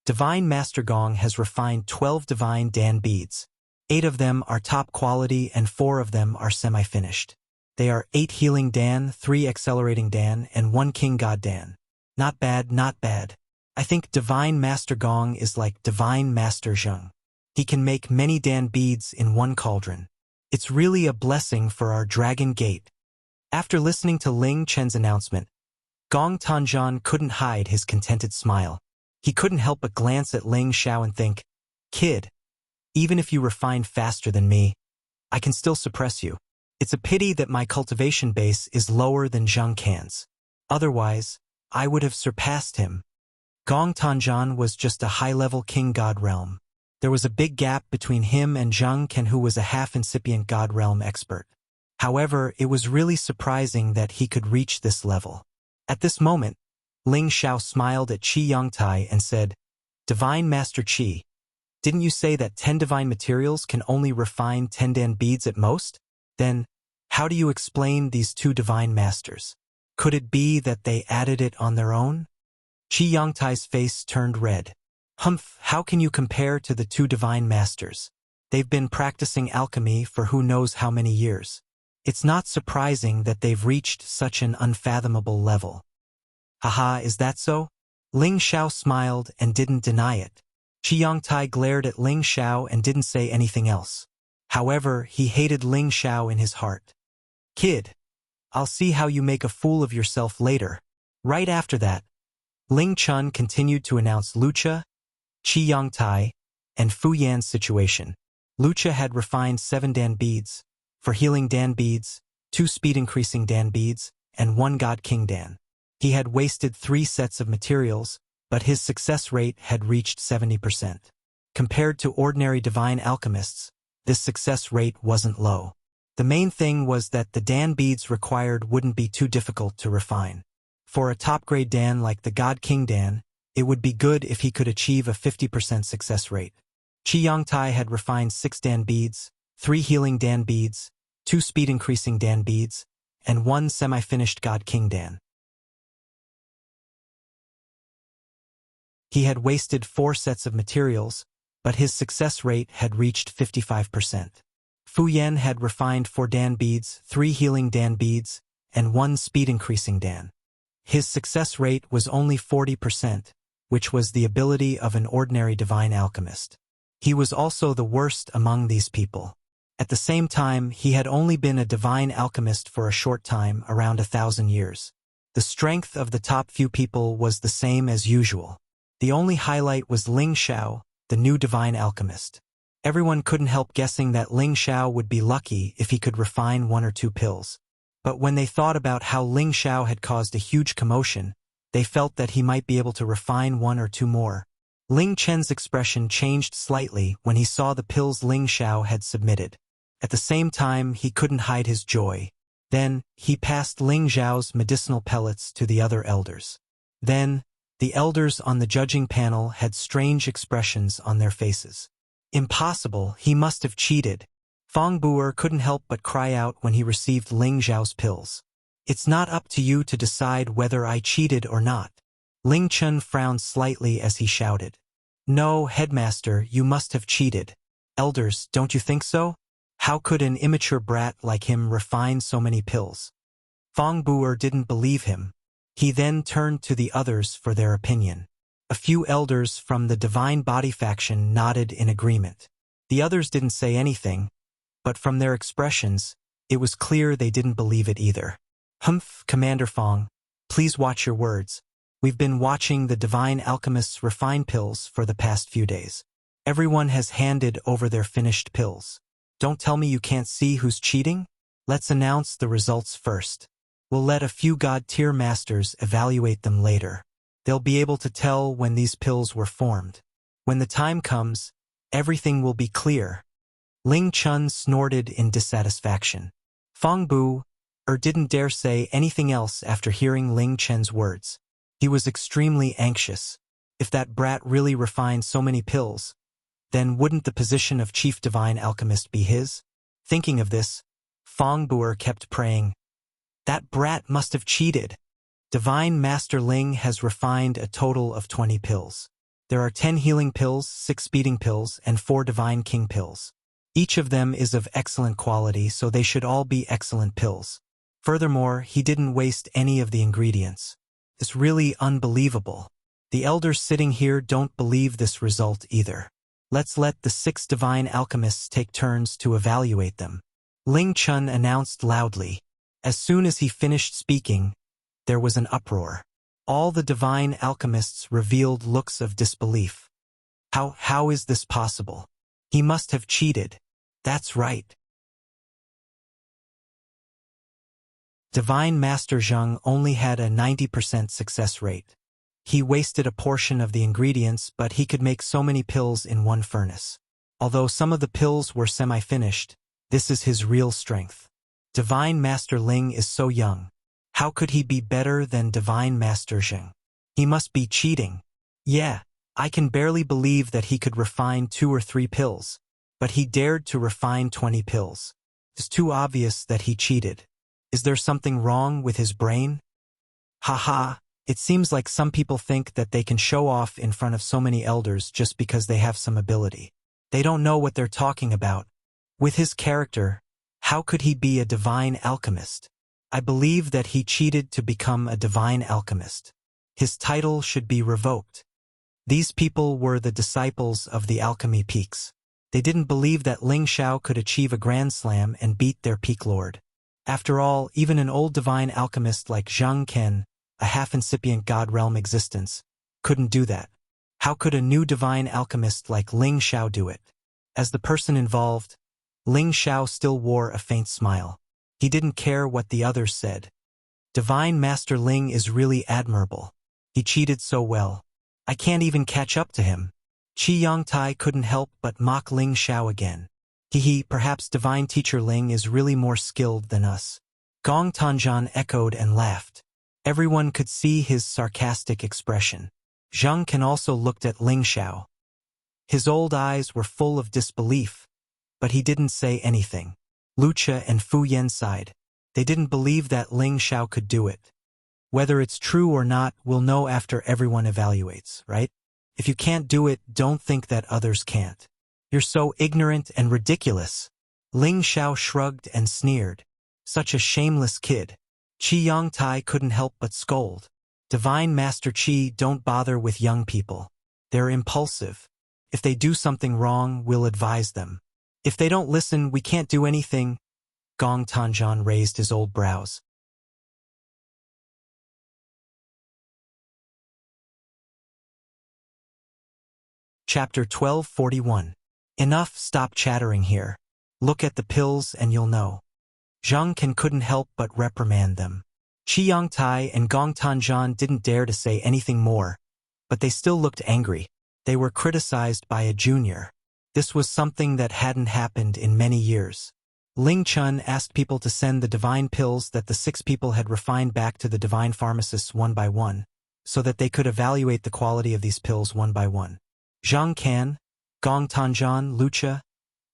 Divine Master Gong has refined 12 divine Dan beads. 8 of them are top quality and 4 of them are semi-finished. They are 8 healing Dan, 3 accelerating Dan, and 1 king god Dan. Not bad, not bad. I think Divine Master Gong is like Divine Master Zhang. He can make many Dan beads in one cauldron. It's really a blessing for our Dragon Gate. After listening to Ling Chen's announcement, Gong Tanzhan couldn't hide his contented smile. He couldn't help but glance at Ling Xiao and think, Kid, even if you refine faster than me, I can still suppress you. It's a pity that my cultivation base is lower than Zhang Can's. Otherwise, I would have surpassed him. Gong Tanzhan was just a high-level king god realm. There was a big gap between him and Zhang Ken, who was a half-incipient god realm expert. However, it was really surprising that he could reach this level. At this moment, Ling Xiao smiled at Qi Yongtai and said, Divine Master Qi, didn't you say that 10 divine materials can only refine 10 Dan beads at most? Then, how do you explain these 2 divine masters? Could it be that they added it on their own? Qi Yongtai's face turned red. Humph, how can you compare to the 2 divine masters? They've been practicing alchemy for who knows how many years. It's not surprising that they've reached such an unfathomable level. Haha, is that so? Ling Xiao smiled and didn't deny it. Qi Yongtai glared at Ling Xiao and didn't say anything else. However, he hated Ling Xiao in his heart. Kid, I'll see how you make a fool of yourself later. Right after that, Ling Chun continued to announce Lucha, Qi Yongtai, and Fu Yan's situation. Lucha had refined 7 Dan beads, for healing Dan beads, 2 speed-increasing Dan beads, and 1 God King Dan. He had wasted 3 sets of materials, but his success rate had reached 70%. Compared to ordinary divine alchemists, this success rate wasn't low. The main thing was that the Dan beads required wouldn't be too difficult to refine. For a top-grade Dan like the God King Dan, it would be good if he could achieve a 50% success rate. Qi Yongtai had refined 6 Dan beads, 3 healing Dan beads, 2 speed-increasing Dan beads, and 1 semi-finished God King Dan. He had wasted 4 sets of materials, but his success rate had reached 55%. Fu Yan had refined 4 Dan beads, 3 healing Dan beads, and 1 speed-increasing Dan. His success rate was only 40%, which was the ability of an ordinary divine alchemist. He was also the worst among these people. At the same time, he had only been a divine alchemist for a short time, around 1,000 years. The strength of the top few people was the same as usual. The only highlight was Ling Xiao, the new divine alchemist. Everyone couldn't help guessing that Ling Xiao would be lucky if he could refine 1 or 2 pills. But when they thought about how Ling Xiao had caused a huge commotion, they felt that he might be able to refine 1 or 2 more. Ling Chen's expression changed slightly when he saw the pills Ling Xiao had submitted. At the same time, he couldn't hide his joy. Then, he passed Ling Xiao's medicinal pellets to the other elders. Then, the elders on the judging panel had strange expressions on their faces. Impossible, he must have cheated. Fang Bu couldn't help but cry out when he received Ling Xiao's pills. It's not up to you to decide whether I cheated or not. Ling Chun frowned slightly as he shouted. No, headmaster, you must have cheated. Elders, don't you think so? How could an immature brat like him refine so many pills? Fang Bu didn't believe him. He then turned to the others for their opinion. A few elders from the Divine Body faction nodded in agreement. The others didn't say anything, but from their expressions, It was clear they didn't believe it either. Humph, Commander Fong, please watch your words. We've been watching the divine alchemists refine pills for the past few days. Everyone has handed over their finished pills. Don't tell me you can't see who's cheating? Let's announce the results first. We'll let a few God-tier masters evaluate them later. They'll be able to tell when these pills were formed. When the time comes, everything will be clear. Ling Chun snorted in dissatisfaction. Fong Bu didn't dare say anything else after hearing Ling Chen's words. He was extremely anxious. If that brat really refined so many pills, then wouldn't the position of chief divine alchemist be his? Thinking of this, Fong Bu kept praying, that brat must have cheated. Divine Master Ling has refined a total of 20 pills. There are 10 healing pills, 6 speeding pills, and 4 divine king pills. Each of them is of excellent quality, so they should all be excellent pills. Furthermore, he didn't waste any of the ingredients. It's really unbelievable. The elders sitting here don't believe this result either. Let's let the 6 divine alchemists take turns to evaluate them. Ling Chun announced loudly. As soon as he finished speaking, there was an uproar. All the divine alchemists revealed looks of disbelief. How is this possible? He must have cheated. That's right. Divine Master Zheng only had a 90% success rate. He wasted a portion of the ingredients, but he could make so many pills in one furnace. Although some of the pills were semi-finished, this is his real strength. Divine Master Ling is so young. How could he be better than Divine Master Zheng? He must be cheating. Yeah, I can barely believe that he could refine 2 or 3 pills, but he dared to refine 20 pills. It's too obvious that he cheated. Is there something wrong with his brain? Haha, it seems like some people think that they can show off in front of so many elders just because they have some ability. They don't know what they're talking about. With his character, how could he be a divine alchemist? I believe that he cheated to become a divine alchemist. His title should be revoked. These people were the disciples of the alchemy peaks. They didn't believe that Ling Xiao could achieve a grand slam and beat their peak lord. After all, even an old divine alchemist like Zhang Ken, a half-incipient god realm existence, couldn't do that. How could a new divine alchemist like Ling Xiao do it? As the person involved, Ling Xiao still wore a faint smile. He didn't care what the others said. Divine Master Ling is really admirable. He cheated so well. I can't even catch up to him. Qi Yongtai couldn't help but mock Ling Xiao again. Perhaps Divine Teacher Ling is really more skilled than us. Gong Tanjan echoed and laughed. Everyone could see his sarcastic expression. Zhang Ken also looked at Ling Xiao. His old eyes were full of disbelief, but he didn't say anything. Wuxia and Fu Yan sighed. They didn't believe that Ling Xiao could do it. Whether it's true or not, we'll know after everyone evaluates, right? If you can't do it, don't think that others can't. You're so ignorant and ridiculous. Ling Xiao shrugged and sneered. Such a shameless kid. Qi Yongtai couldn't help but scold. Divine Master Qi, don't bother with young people. They're impulsive. If they do something wrong, we'll advise them. If they don't listen, we can't do anything. Gong Tanjan raised his old brows. Chapter 1241. Enough, stop chattering here. Look at the pills and you'll know. Zhang Ken couldn't help but reprimand them. Qi Yongtai and Gong Tanjan didn't dare to say anything more, but they still looked angry. They were criticized by a junior. This was something that hadn't happened in many years. Ling Chun asked people to send the divine pills that the 6 people had refined back to the divine pharmacists one by one, so that they could evaluate the quality of these pills one by one. Zhang Can, Gong Tanjan, Wuxia,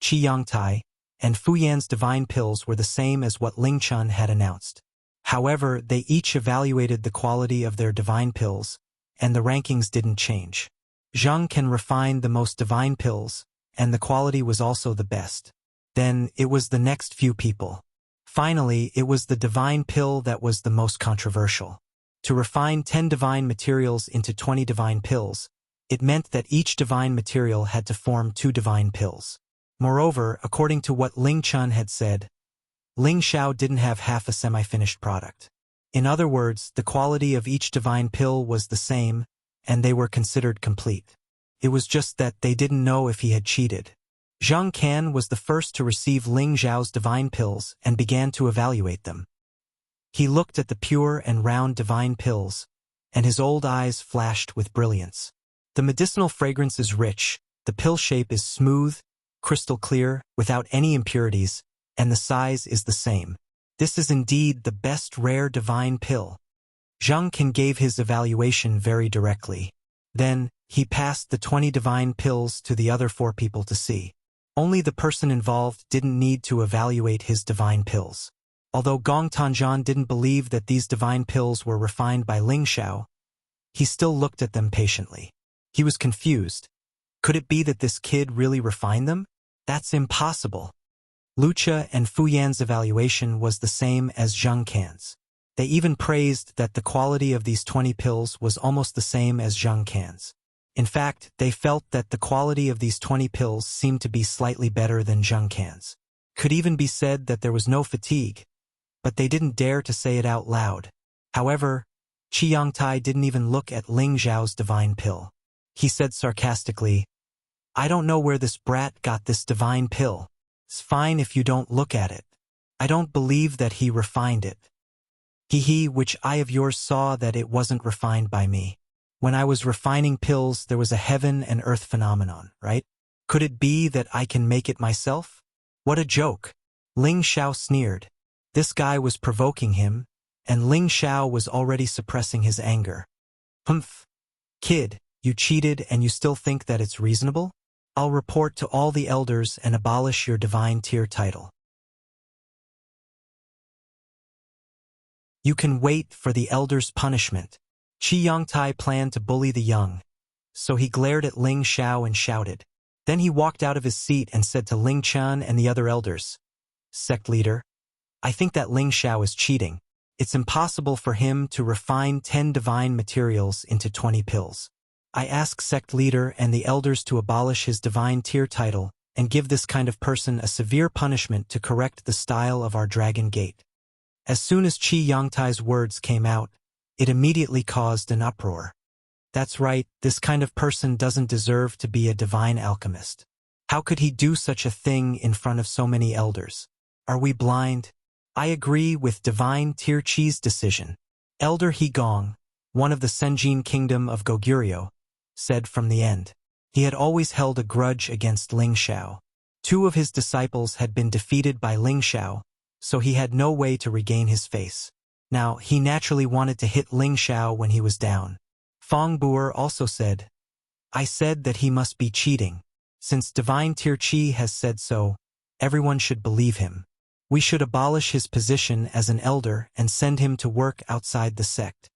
Qi Yongtai, and Fu Yan's divine pills were the same as what Ling Chun had announced. However, they each evaluated the quality of their divine pills, and the rankings didn't change. Zhang Can refined the most divine pills, and the quality was also the best. Then, it was the next few people. Finally, it was the divine pill that was the most controversial. To refine 10 divine materials into 20 divine pills, it meant that each divine material had to form 2 divine pills. Moreover, according to what Ling Chun had said, Ling Xiao didn't have half a semi-finished product. In other words, the quality of each divine pill was the same, and they were considered complete. It was just that they didn't know if he had cheated. Zhang Can was the first to receive Ling Xiao's divine pills and began to evaluate them. He looked at the pure and round divine pills, and his old eyes flashed with brilliance. The medicinal fragrance is rich, the pill shape is smooth, crystal clear, without any impurities, and the size is the same. This is indeed the best rare divine pill. Zhang Can gave his evaluation very directly. Then, he passed the 20 divine pills to the other 4 people to see. Only the person involved didn't need to evaluate his divine pills. Although Gong Tanzhan didn't believe that these divine pills were refined by Ling Xiao, he still looked at them patiently. He was confused. Could it be that this kid really refined them? That's impossible. Wuxia and Fu Yan's evaluation was the same as Zhang Can's. They even praised that the quality of these 20 pills was almost the same as Zhang Can's. In fact, they felt that the quality of these 20 pills seemed to be slightly better than Zhang Can's. Could even be said that there was no fatigue, but they didn't dare to say it out loud. However, Qi Yongtai didn't even look at Ling Xiao's divine pill. He said sarcastically, "I don't know where this brat got this divine pill. It's fine if you don't look at it. I don't believe that he refined it. Which eye of yours saw that it wasn't refined by me? When I was refining pills, there was a heaven and earth phenomenon, right? Could it be that I can make it myself? What a joke." Ling Xiao sneered. This guy was provoking him, and Ling Xiao was already suppressing his anger. "Humph. Kid, you cheated and you still think that it's reasonable? I'll report to all the elders and abolish your divine tier title. You can wait for the elders' punishment." Qi Yongtai planned to bully the young, so he glared at Ling Xiao and shouted. Then he walked out of his seat and said to Ling Chen and the other elders, "Sect leader, I think that Ling Xiao is cheating. It's impossible for him to refine 10 divine materials into 20 pills. I ask sect leader and the elders to abolish his divine tier title and give this kind of person a severe punishment to correct the style of our Dragon Gate." As soon as Qi Yongtai's words came out, it immediately caused an uproar. That's right, this kind of person doesn't deserve to be a divine alchemist. How could he do such a thing in front of so many elders? Are we blind? I agree with Divine Tier Qi's decision. Elder He Gong, one of the Senjin kingdom of Goguryeo, said from the end. He had always held a grudge against Ling Xiao. 2 of his disciples had been defeated by Ling Xiao, so he had no way to regain his face. Now, he naturally wanted to hit Ling Xiao when he was down. Fong Buer also said, "I said that he must be cheating. Since Divine Tier Qi has said so, everyone should believe him. We should abolish his position as an elder and send him to work outside the sect."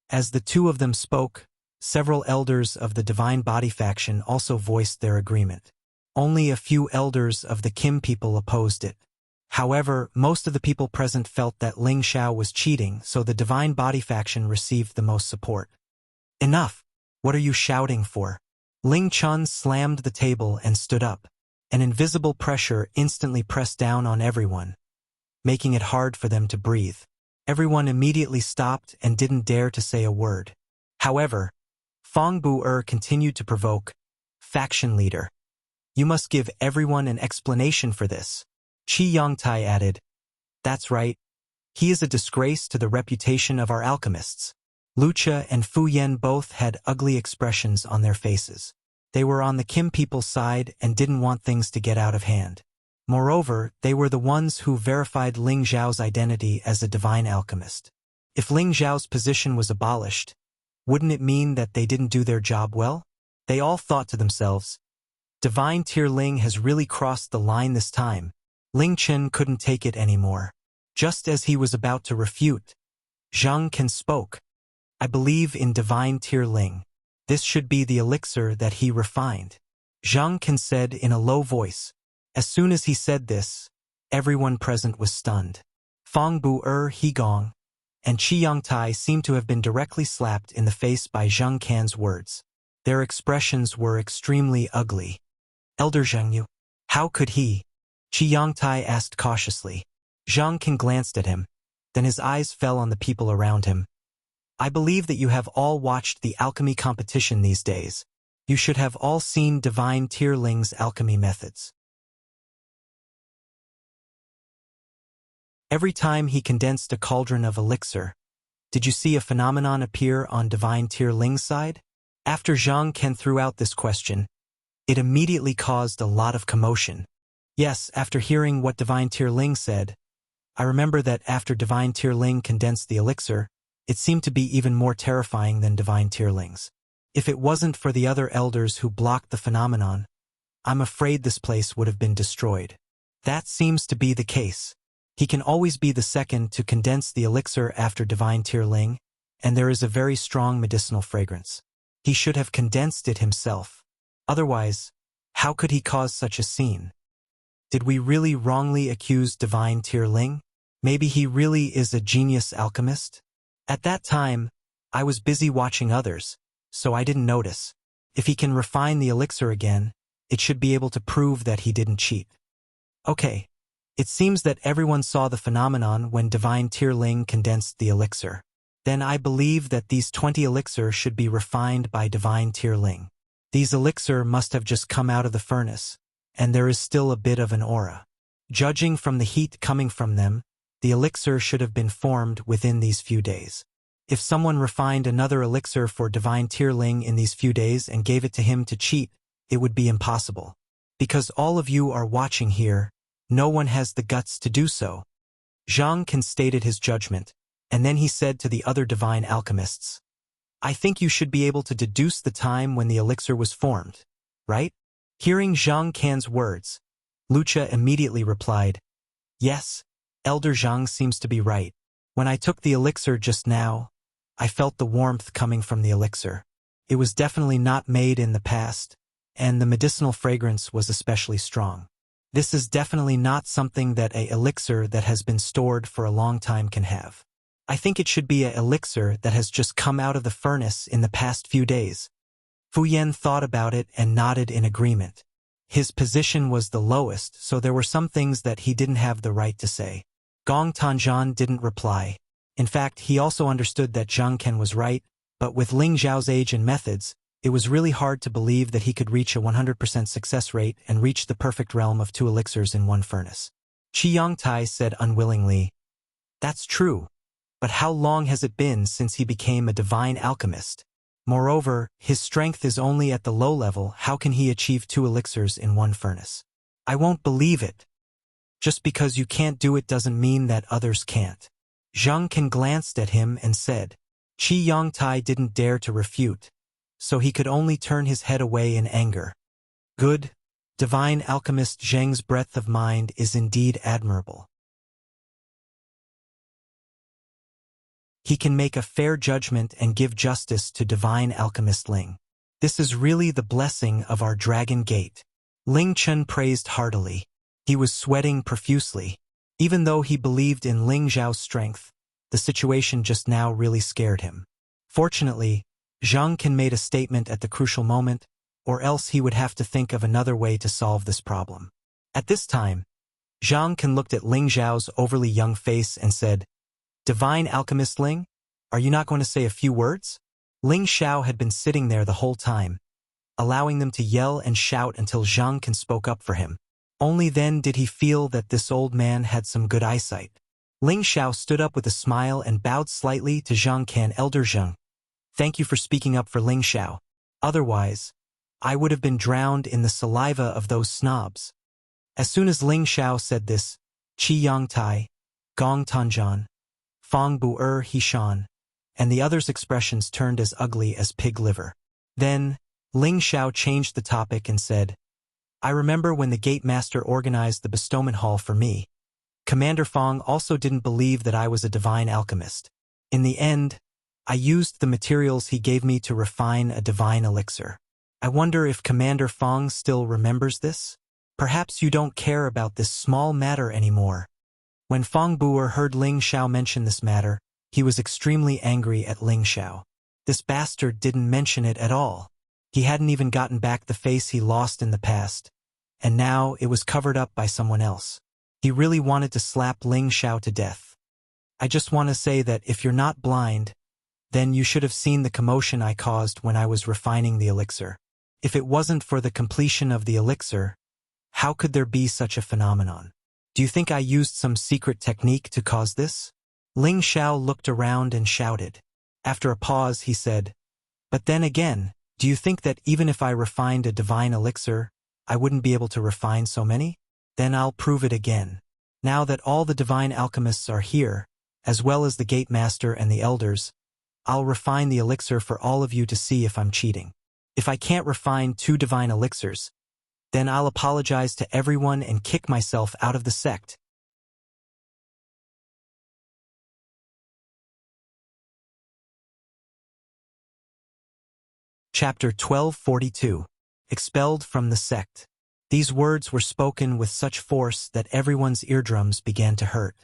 As the 2 of them spoke, several elders of the Divine Body faction also voiced their agreement. Only a few elders of the Kim people opposed it. However, most of the people present felt that Ling Xiao was cheating, so the Divine Body faction received the most support. "Enough! What are you shouting for?" Ling Chun slammed the table and stood up. An invisible pressure instantly pressed down on everyone, making it hard for them to breathe. Everyone immediately stopped and didn't dare to say a word. However, Fong Bu-er continued to provoke, "Faction leader, you must give everyone an explanation for this." Qi Yongtai added, "That's right. He is a disgrace to the reputation of our alchemists." Wuxia and Fu Yan both had ugly expressions on their faces. They were on the Kim people's side and didn't want things to get out of hand. Moreover, they were the ones who verified Ling Xiao's identity as a divine alchemist. If Ling Xiao's position was abolished, wouldn't it mean that they didn't do their job well? They all thought to themselves, "Divine Tier Ling has really crossed the line this time." Ling Chen couldn't take it anymore. Just as he was about to refute, Zhang Can spoke. "I believe in Divine Tier Ling. This should be the elixir that he refined." Zhang Can said in a low voice. As soon as he said this, everyone present was stunned. Fong Bu-er, He Gong, and Qi Yongtai seemed to have been directly slapped in the face by Zhang Can's words. Their expressions were extremely ugly. "Elder Zhengyu, how could he?" Qi Yongtai asked cautiously. Zhang Ken glanced at him. Then his eyes fell on the people around him. I believe that you have all watched the alchemy competition these days. You should have all seen Divine Tierling's alchemy methods. Every time he condensed a cauldron of elixir, did you see a phenomenon appear on Divine Tierling's side? After Zhang Ken threw out this question, it immediately caused a lot of commotion. Yes, after hearing what Divine Tierling said, I remember that after Divine Tierling condensed the elixir, it seemed to be even more terrifying than Divine Tierling's. If it wasn't for the other elders who blocked the phenomenon, I'm afraid this place would have been destroyed. That seems to be the case. He can always be the second to condense the elixir after Divine Tierling, and there is a very strong medicinal fragrance. He should have condensed it himself. Otherwise, how could he cause such a scene? Did we really wrongly accuse Divine Tierling? Maybe he really is a genius alchemist? At that time, I was busy watching others, so I didn't notice. If he can refine the elixir again, it should be able to prove that he didn't cheat. Okay. It seems that everyone saw the phenomenon when Divine Tierling condensed the elixir. Then I believe that these 20 elixirs should be refined by Divine Tierling. These elixir must have just come out of the furnace, and there is still a bit of an aura. Judging from the heat coming from them, the elixir should have been formed within these few days. If someone refined another elixir for Divine Tierling in these few days and gave it to him to cheat, it would be impossible. Because all of you are watching here, no one has the guts to do so. Zhang Ken stated his judgment, and then he said to the other divine alchemists, I think you should be able to deduce the time when the elixir was formed, right? Hearing Zhang Ken's words, Wuxia immediately replied, Yes, Elder Zhang seems to be right. When I took the elixir just now, I felt the warmth coming from the elixir. It was definitely not made in the past, and the medicinal fragrance was especially strong. This is definitely not something that an elixir that has been stored for a long time can have. I think it should be an elixir that has just come out of the furnace in the past few days. Fu Yan thought about it and nodded in agreement. His position was the lowest, so there were some things that he didn't have the right to say. Gong Tanzhan didn't reply. In fact, he also understood that Zhang Ken was right, but with Ling Zhao's age and methods, it was really hard to believe that he could reach a 100% success rate and reach the perfect realm of 2 elixirs in one furnace. Qi Yongtai said unwillingly, That's true, but how long has it been since he became a divine alchemist? Moreover, his strength is only at the low level. How can he achieve 2 elixirs in one furnace? I won't believe it. Just because you can't do it doesn't mean that others can't. Zhang Ken glanced at him and said, Qi Yongtai didn't dare to refute, so he could only turn his head away in anger. Good, divine alchemist Zheng's breadth of mind is indeed admirable. He can make a fair judgment and give justice to divine alchemist Ling. This is really the blessing of our Dragon Gate. Ling Chen praised heartily. He was sweating profusely. Even though he believed in Ling Zhao's strength, the situation just now really scared him. Fortunately, Zhang Ken made a statement at the crucial moment, or else he would have to think of another way to solve this problem. At this time, Zhang Ken looked at Ling Zhao's overly young face and said, Divine Alchemist Ling, are you not going to say a few words? Ling Xiao had been sitting there the whole time, allowing them to yell and shout until Zhang Ken spoke up for him. Only then did he feel that this old man had some good eyesight. Ling Xiao stood up with a smile and bowed slightly to Zhang Ken. Elder Zhang, thank you for speaking up for Ling Xiao. Otherwise, I would have been drowned in the saliva of those snobs. As soon as Ling Xiao said this, Qi Yongtai, Gong Tanzhan, Fang Bu Hishan, and the others' expressions turned as ugly as pig liver. Then, Ling Xiao changed the topic and said, I remember when the Gate Master organized the bestowment hall for me. Commander Fang also didn't believe that I was a divine alchemist. In the end, I used the materials he gave me to refine a divine elixir. I wonder if Commander Fang still remembers this? Perhaps you don't care about this small matter anymore. When Fang Buer heard Ling Xiao mention this matter, he was extremely angry at Ling Xiao. This bastard didn't mention it at all. He hadn't even gotten back the face he lost in the past, and now it was covered up by someone else. He really wanted to slap Ling Xiao to death. I just want to say that if you're not blind, then you should have seen the commotion I caused when I was refining the elixir. If it wasn't for the completion of the elixir, how could there be such a phenomenon? Do you think I used some secret technique to cause this? Ling Xiao looked around and shouted. After a pause, he said, "But then again, do you think that even if I refined a divine elixir, I wouldn't be able to refine so many? Then I'll prove it again. Now that all the divine alchemists are here, as well as the gate master and the elders, I'll refine the elixir for all of you to see if I'm cheating. If I can't refine 2 divine elixirs, then I'll apologize to everyone and kick myself out of the sect." Chapter 1242. Expelled from the sect. These words were spoken with such force that everyone's eardrums began to hurt.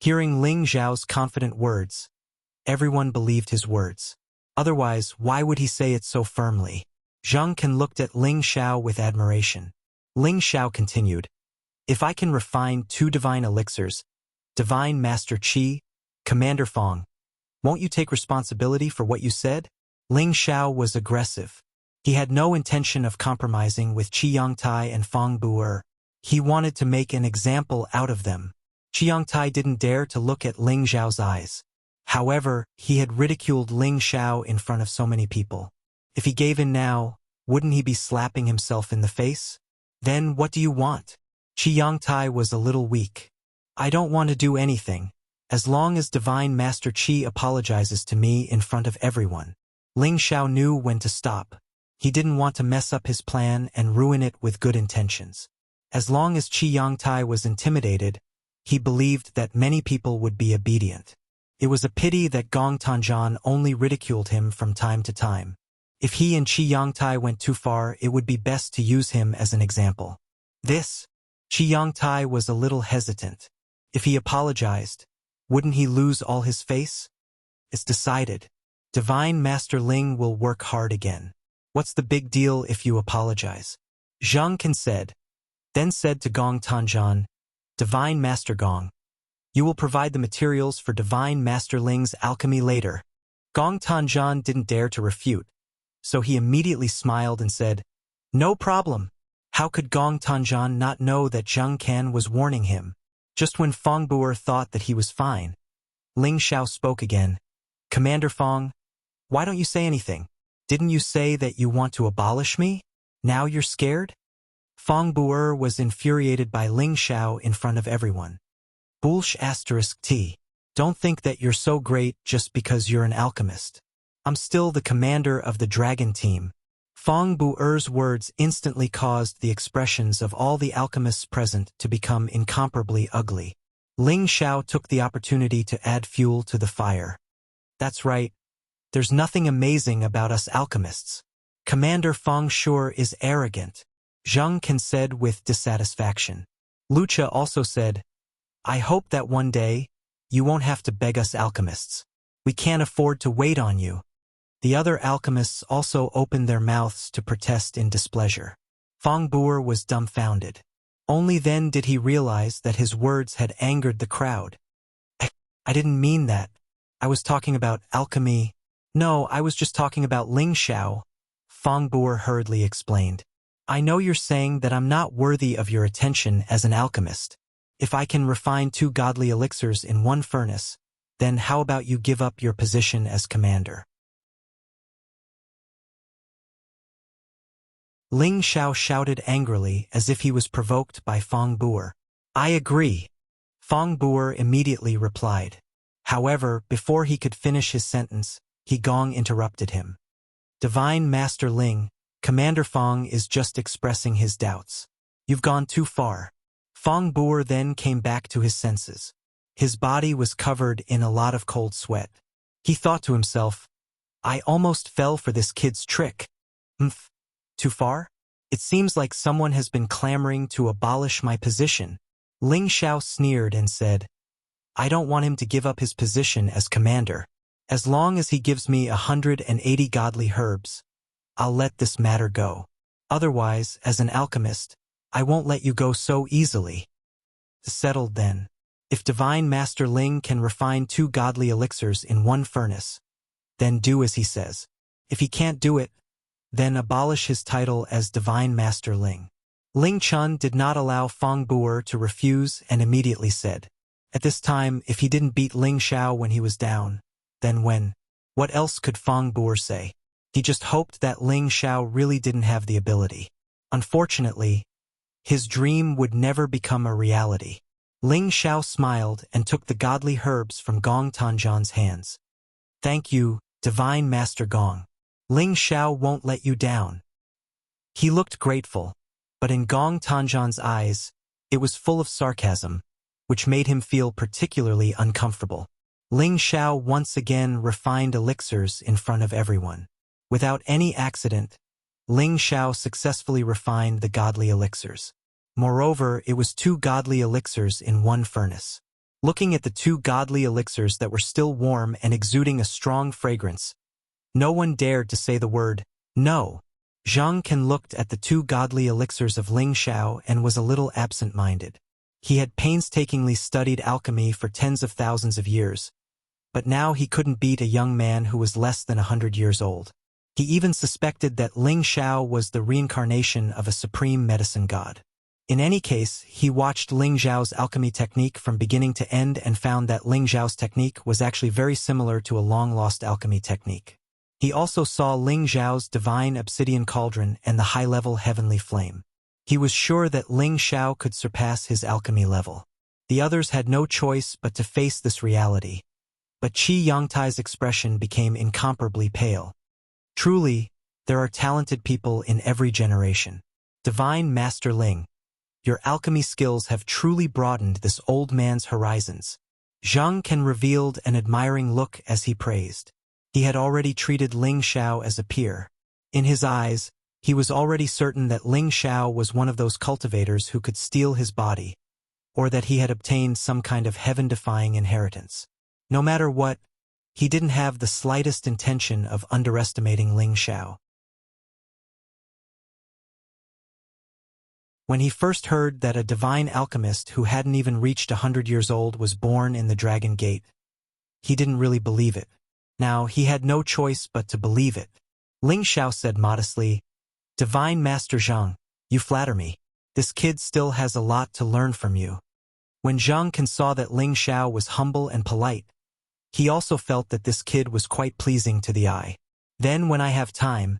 Hearing Ling Xiao's confident words, everyone believed his words. Otherwise, why would he say it so firmly? Zhang Can looked at Ling Xiao with admiration. Ling Xiao continued, "If I can refine 2 divine elixirs, Divine Master Qi, Commander Fong, won't you take responsibility for what you said?" Ling Xiao was aggressive. He had no intention of compromising with Qi Yongtai and Fong Bu'er. He wanted to make an example out of them. Qi Yongtai didn't dare to look at Ling Xiao's eyes. However, he had ridiculed Ling Xiao in front of so many people. If he gave in now, wouldn't he be slapping himself in the face? Then what do you want? Qi Yongtai was a little weak. "I don't want to do anything, as long as Divine Master Qi apologizes to me in front of everyone." Ling Xiao knew when to stop. He didn't want to mess up his plan and ruin it with good intentions. As long as Qi Yongtai was intimidated, he believed that many people would be obedient. It was a pity that Gong Tanzhan only ridiculed him from time to time. If he and Qi Yongtai went too far, it would be best to use him as an example. Qi Yongtai was a little hesitant. If he apologized, wouldn't he lose all his face? It's decided. Divine Master Ling will work hard again. What's the big deal if you apologize? Zhang Can then said to Gong Tanzhan, "Divine Master Gong, you will provide the materials for Divine Master Ling's alchemy later." Gong Tanzhan didn't dare to refute, so he immediately smiled and said, "No problem." How could Gong Tanzhan not know that Zhang Can was warning him? Just when Fong Bu'er thought that he was fine, Ling Xiao spoke again. "Commander Fong, why don't you say anything? Didn't you say that you want to abolish me? Now you're scared?" Fong Bu'er was infuriated by Ling Xiao in front of everyone. *T. Don't think that you're so great just because you're an alchemist. I'm still the commander of the dragon team. Fong Bu'er's words instantly caused the expressions of all the alchemists present to become incomparably ugly. Ling Xiao took the opportunity to add fuel to the fire. "That's right. There's nothing amazing about us alchemists. Commander Fong sure is arrogant," Zhang Can said with dissatisfaction. Wuxia also said, "I hope that one day, you won't have to beg us alchemists. We can't afford to wait on you." The other alchemists also opened their mouths to protest in displeasure. Fong Bu'er was dumbfounded. Only then did he realize that his words had angered the crowd. I didn't mean that. I was talking about alchemy." "No, I was just talking about Ling Xiao," Fong Bu'er hurriedly explained. "I know you're saying that I'm not worthy of your attention as an alchemist. If I can refine 2 godly elixirs in 1 furnace, then how about you give up your position as commander?" Ling Xiao shouted angrily as if he was provoked by Fong Bu'er. "I agree," Fong Bu'er immediately replied. However, before he could finish his sentence, Gong interrupted him. "Divine Master Ling, Commander Fong is just expressing his doubts. You've gone too far." Fong Bu'er then came back to his senses. His body was covered in a lot of cold sweat. He thought to himself, "I almost fell for this kid's trick. Too far? It seems like someone has been clamoring to abolish my position." Ling Xiao sneered and said, "I don't want him to give up his position as commander. As long as he gives me 180 godly herbs, I'll let this matter go. Otherwise, as an alchemist, I won't let you go so easily." Settled then. If Divine Master Ling can refine 2 godly elixirs in 1 furnace, then do as he says. If he can't do it, then abolish his title as Divine Master Ling. Ling Chun did not allow Fong Bu'er to refuse and immediately said, at this time, if he didn't beat Ling Xiao when he was down, then when? What else could Fong Bu'er say? He just hoped that Ling Xiao really didn't have the ability. Unfortunately, his dream would never become a reality. Ling Xiao smiled and took the godly herbs from Gong Tanzhan's hands. Thank you, Divine Master Gong. Ling Xiao won't let you down. He looked grateful, but in Gong Tanzhan's eyes, it was full of sarcasm, which made him feel particularly uncomfortable. Ling Xiao once again refined elixirs in front of everyone. Without any accident, Ling Xiao successfully refined the godly elixirs. Moreover, it was 2 godly elixirs in 1 furnace. Looking at the 2 godly elixirs that were still warm and exuding a strong fragrance, no one dared to say the word, no. Zhang Can looked at the 2 godly elixirs of Ling Xiao and was a little absent-minded. He had painstakingly studied alchemy for tens of thousands of years, but now he couldn't beat a young man who was less than 100 years old. He even suspected that Ling Xiao was the reincarnation of a supreme medicine god. In any case, he watched Ling Xiao's alchemy technique from beginning to end and found that Ling Xiao's technique was actually very similar to a long-lost alchemy technique. He also saw Ling Xiao's divine obsidian cauldron and the high-level heavenly flame. He was sure that Ling Xiao could surpass his alchemy level. The others had no choice but to face this reality. But Qi Yongtai's expression became incomparably pale. Truly, there are talented people in every generation. Divine Master Ling, your alchemy skills have truly broadened this old man's horizons. Zhang Can revealed an admiring look as he praised. He had already treated Ling Xiao as a peer. In his eyes, he was already certain that Ling Xiao was one of those cultivators who could steal his body, or that he had obtained some kind of heaven-defying inheritance. No matter what, he didn't have the slightest intention of underestimating Ling Xiao. When he first heard that a divine alchemist who hadn't even reached 100 years old was born in the Dragon Gate, he didn't really believe it. Now, he had no choice but to believe it. Ling Xiao said modestly, Divine Master Zhang, you flatter me. This kid still has a lot to learn from you. When Zhang Can saw that Ling Xiao was humble and polite, he also felt that this kid was quite pleasing to the eye. Then, when I have time,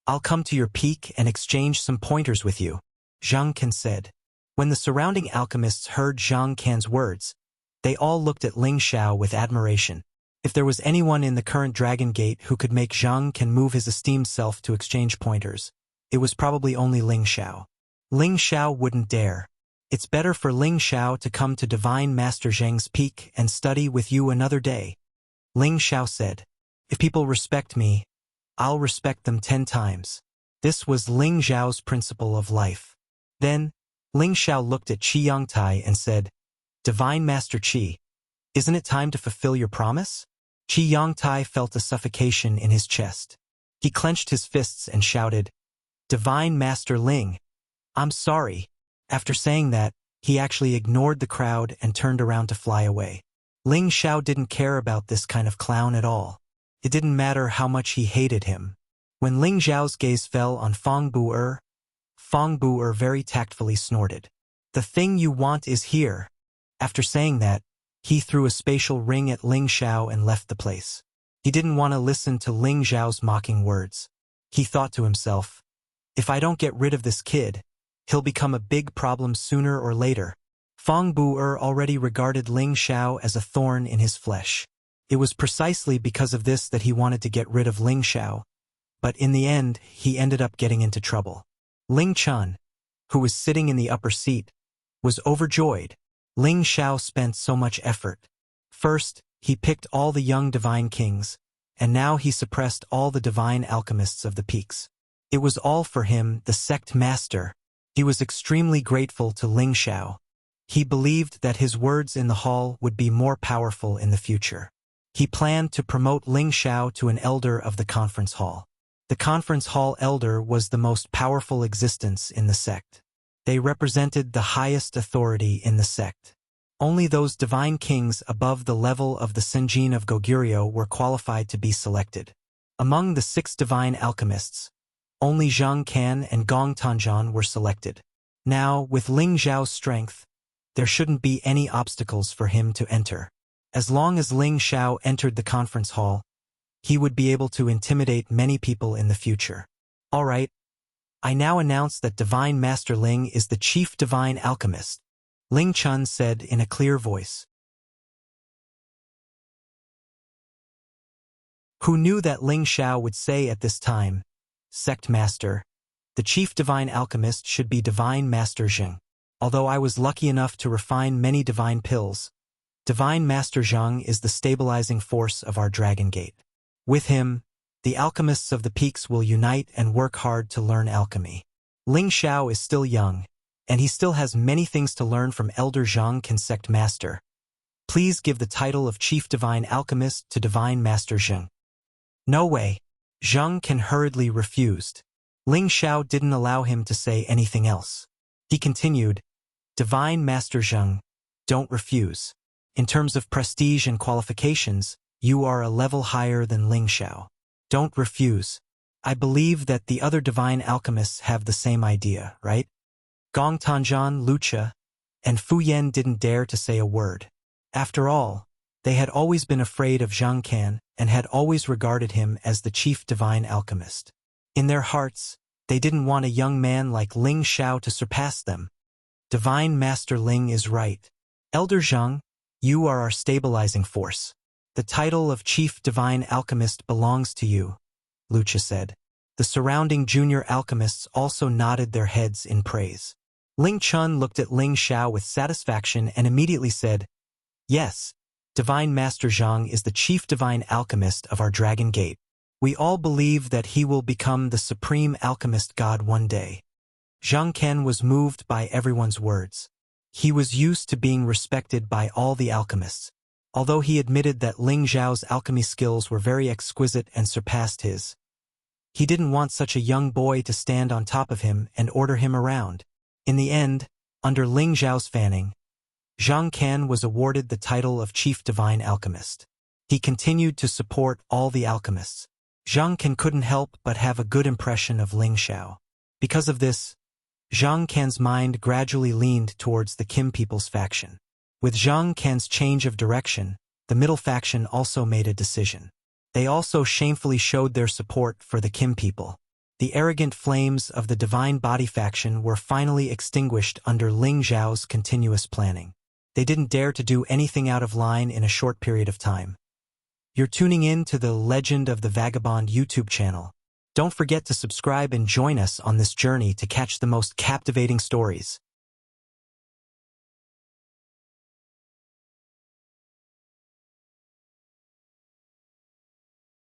I'll come to your peak and exchange some pointers with you, Zhang Can said. When the surrounding alchemists heard Zhang Can's words, they all looked at Ling Xiao with admiration. If there was anyone in the current Dragon Gate who could make Zhang Can move his esteemed self to exchange pointers, it was probably only Ling Xiao. Ling Xiao wouldn't dare. It's better for Ling Xiao to come to Divine Master Zheng's peak and study with you another day, Ling Xiao said. If people respect me, I'll respect them 10 times. This was Ling Xiao's principle of life. Then, Ling Xiao looked at Qi Yongtai and said, Divine Master Qi, isn't it time to fulfill your promise? Qi Yongtai felt a suffocation in his chest. He clenched his fists and shouted, Divine Master Ling, I'm sorry. After saying that, he actually ignored the crowd and turned around to fly away. Ling Xiao didn't care about this kind of clown at all. It didn't matter how much he hated him. When Ling Xiao's gaze fell on Fong Bu'er very tactfully snorted. The thing you want is here. After saying that, he threw a spatial ring at Ling Xiao and left the place. He didn't want to listen to Ling Xiao's mocking words. He thought to himself, if I don't get rid of this kid, he'll become a big problem sooner or later. Fong Bu'er already regarded Ling Xiao as a thorn in his flesh. It was precisely because of this that he wanted to get rid of Ling Xiao, but in the end, he ended up getting into trouble. Ling Chun, who was sitting in the upper seat, was overjoyed. Ling Xiao spent so much effort. First, he picked all the young divine kings, and now he suppressed all the divine alchemists of the peaks. It was all for him, the sect master. He was extremely grateful to Ling Xiao. He believed that his words in the hall would be more powerful in the future. He planned to promote Ling Xiao to an elder of the conference hall. The conference hall elder was the most powerful existence in the sect. They represented the highest authority in the sect. Only those divine kings above the level of the Senjin of Goguryeo were qualified to be selected. Among the 6 divine alchemists, only Zhang Can and Gong Tanzhan were selected. Now, with Ling Xiao's strength, there shouldn't be any obstacles for him to enter. As long as Ling Xiao entered the conference hall, he would be able to intimidate many people in the future. All right, I now announce that Divine Master Ling is the chief divine alchemist, Ling Chun said in a clear voice. Who knew that Ling Xiao would say at this time, Sect Master, the chief divine alchemist should be Divine Master Zheng. Although I was lucky enough to refine many divine pills, Divine Master Zheng is the stabilizing force of our Dragon Gate. With him, the alchemists of the peaks will unite and work hard to learn alchemy. Ling Xiao is still young, and he still has many things to learn from Elder Zhang Can Sect Master. Please give the title of Chief Divine Alchemist to Divine Master Zheng. No way. Zhang Can hurriedly refused. Ling Xiao didn't allow him to say anything else. He continued, Divine Master Zheng, don't refuse. In terms of prestige and qualifications, you are a level higher than Ling Xiao. Don't refuse. I believe that the other divine alchemists have the same idea, right? Gong Tanzhan, Wuxia, and Fu Yan didn't dare to say a word. After all, they had always been afraid of Zhang Can and had always regarded him as the chief divine alchemist. In their hearts, they didn't want a young man like Ling Xiao to surpass them. Divine Master Ling is right. Elder Zhang, you are our stabilizing force. The title of Chief Divine Alchemist belongs to you, Wuxia said. The surrounding junior alchemists also nodded their heads in praise. Ling Chun looked at Ling Xiao with satisfaction and immediately said, Yes, Divine Master Zhang is the chief divine alchemist of our Dragon Gate. We all believe that he will become the supreme alchemist god one day. Zhang Can was moved by everyone's words. He was used to being respected by all the alchemists. Although he admitted that Ling Xiao's alchemy skills were very exquisite and surpassed his, he didn't want such a young boy to stand on top of him and order him around. In the end, under Ling Xiao's fanning, Zhang Can was awarded the title of Chief Divine Alchemist. He continued to support all the alchemists. Zhang Can couldn't help but have a good impression of Ling Xiao. Because of this, Zhang Can's mind gradually leaned towards the Kim people's faction. With Zhang Can's change of direction, the middle faction also made a decision. They also shamefully showed their support for the Kim people. The arrogant flames of the Divine Body faction were finally extinguished under Ling Xiao's continuous planning. They didn't dare to do anything out of line in a short period of time. You're tuning in to the Legend of the Vagabond YouTube channel. Don't forget to subscribe and join us on this journey to catch the most captivating stories.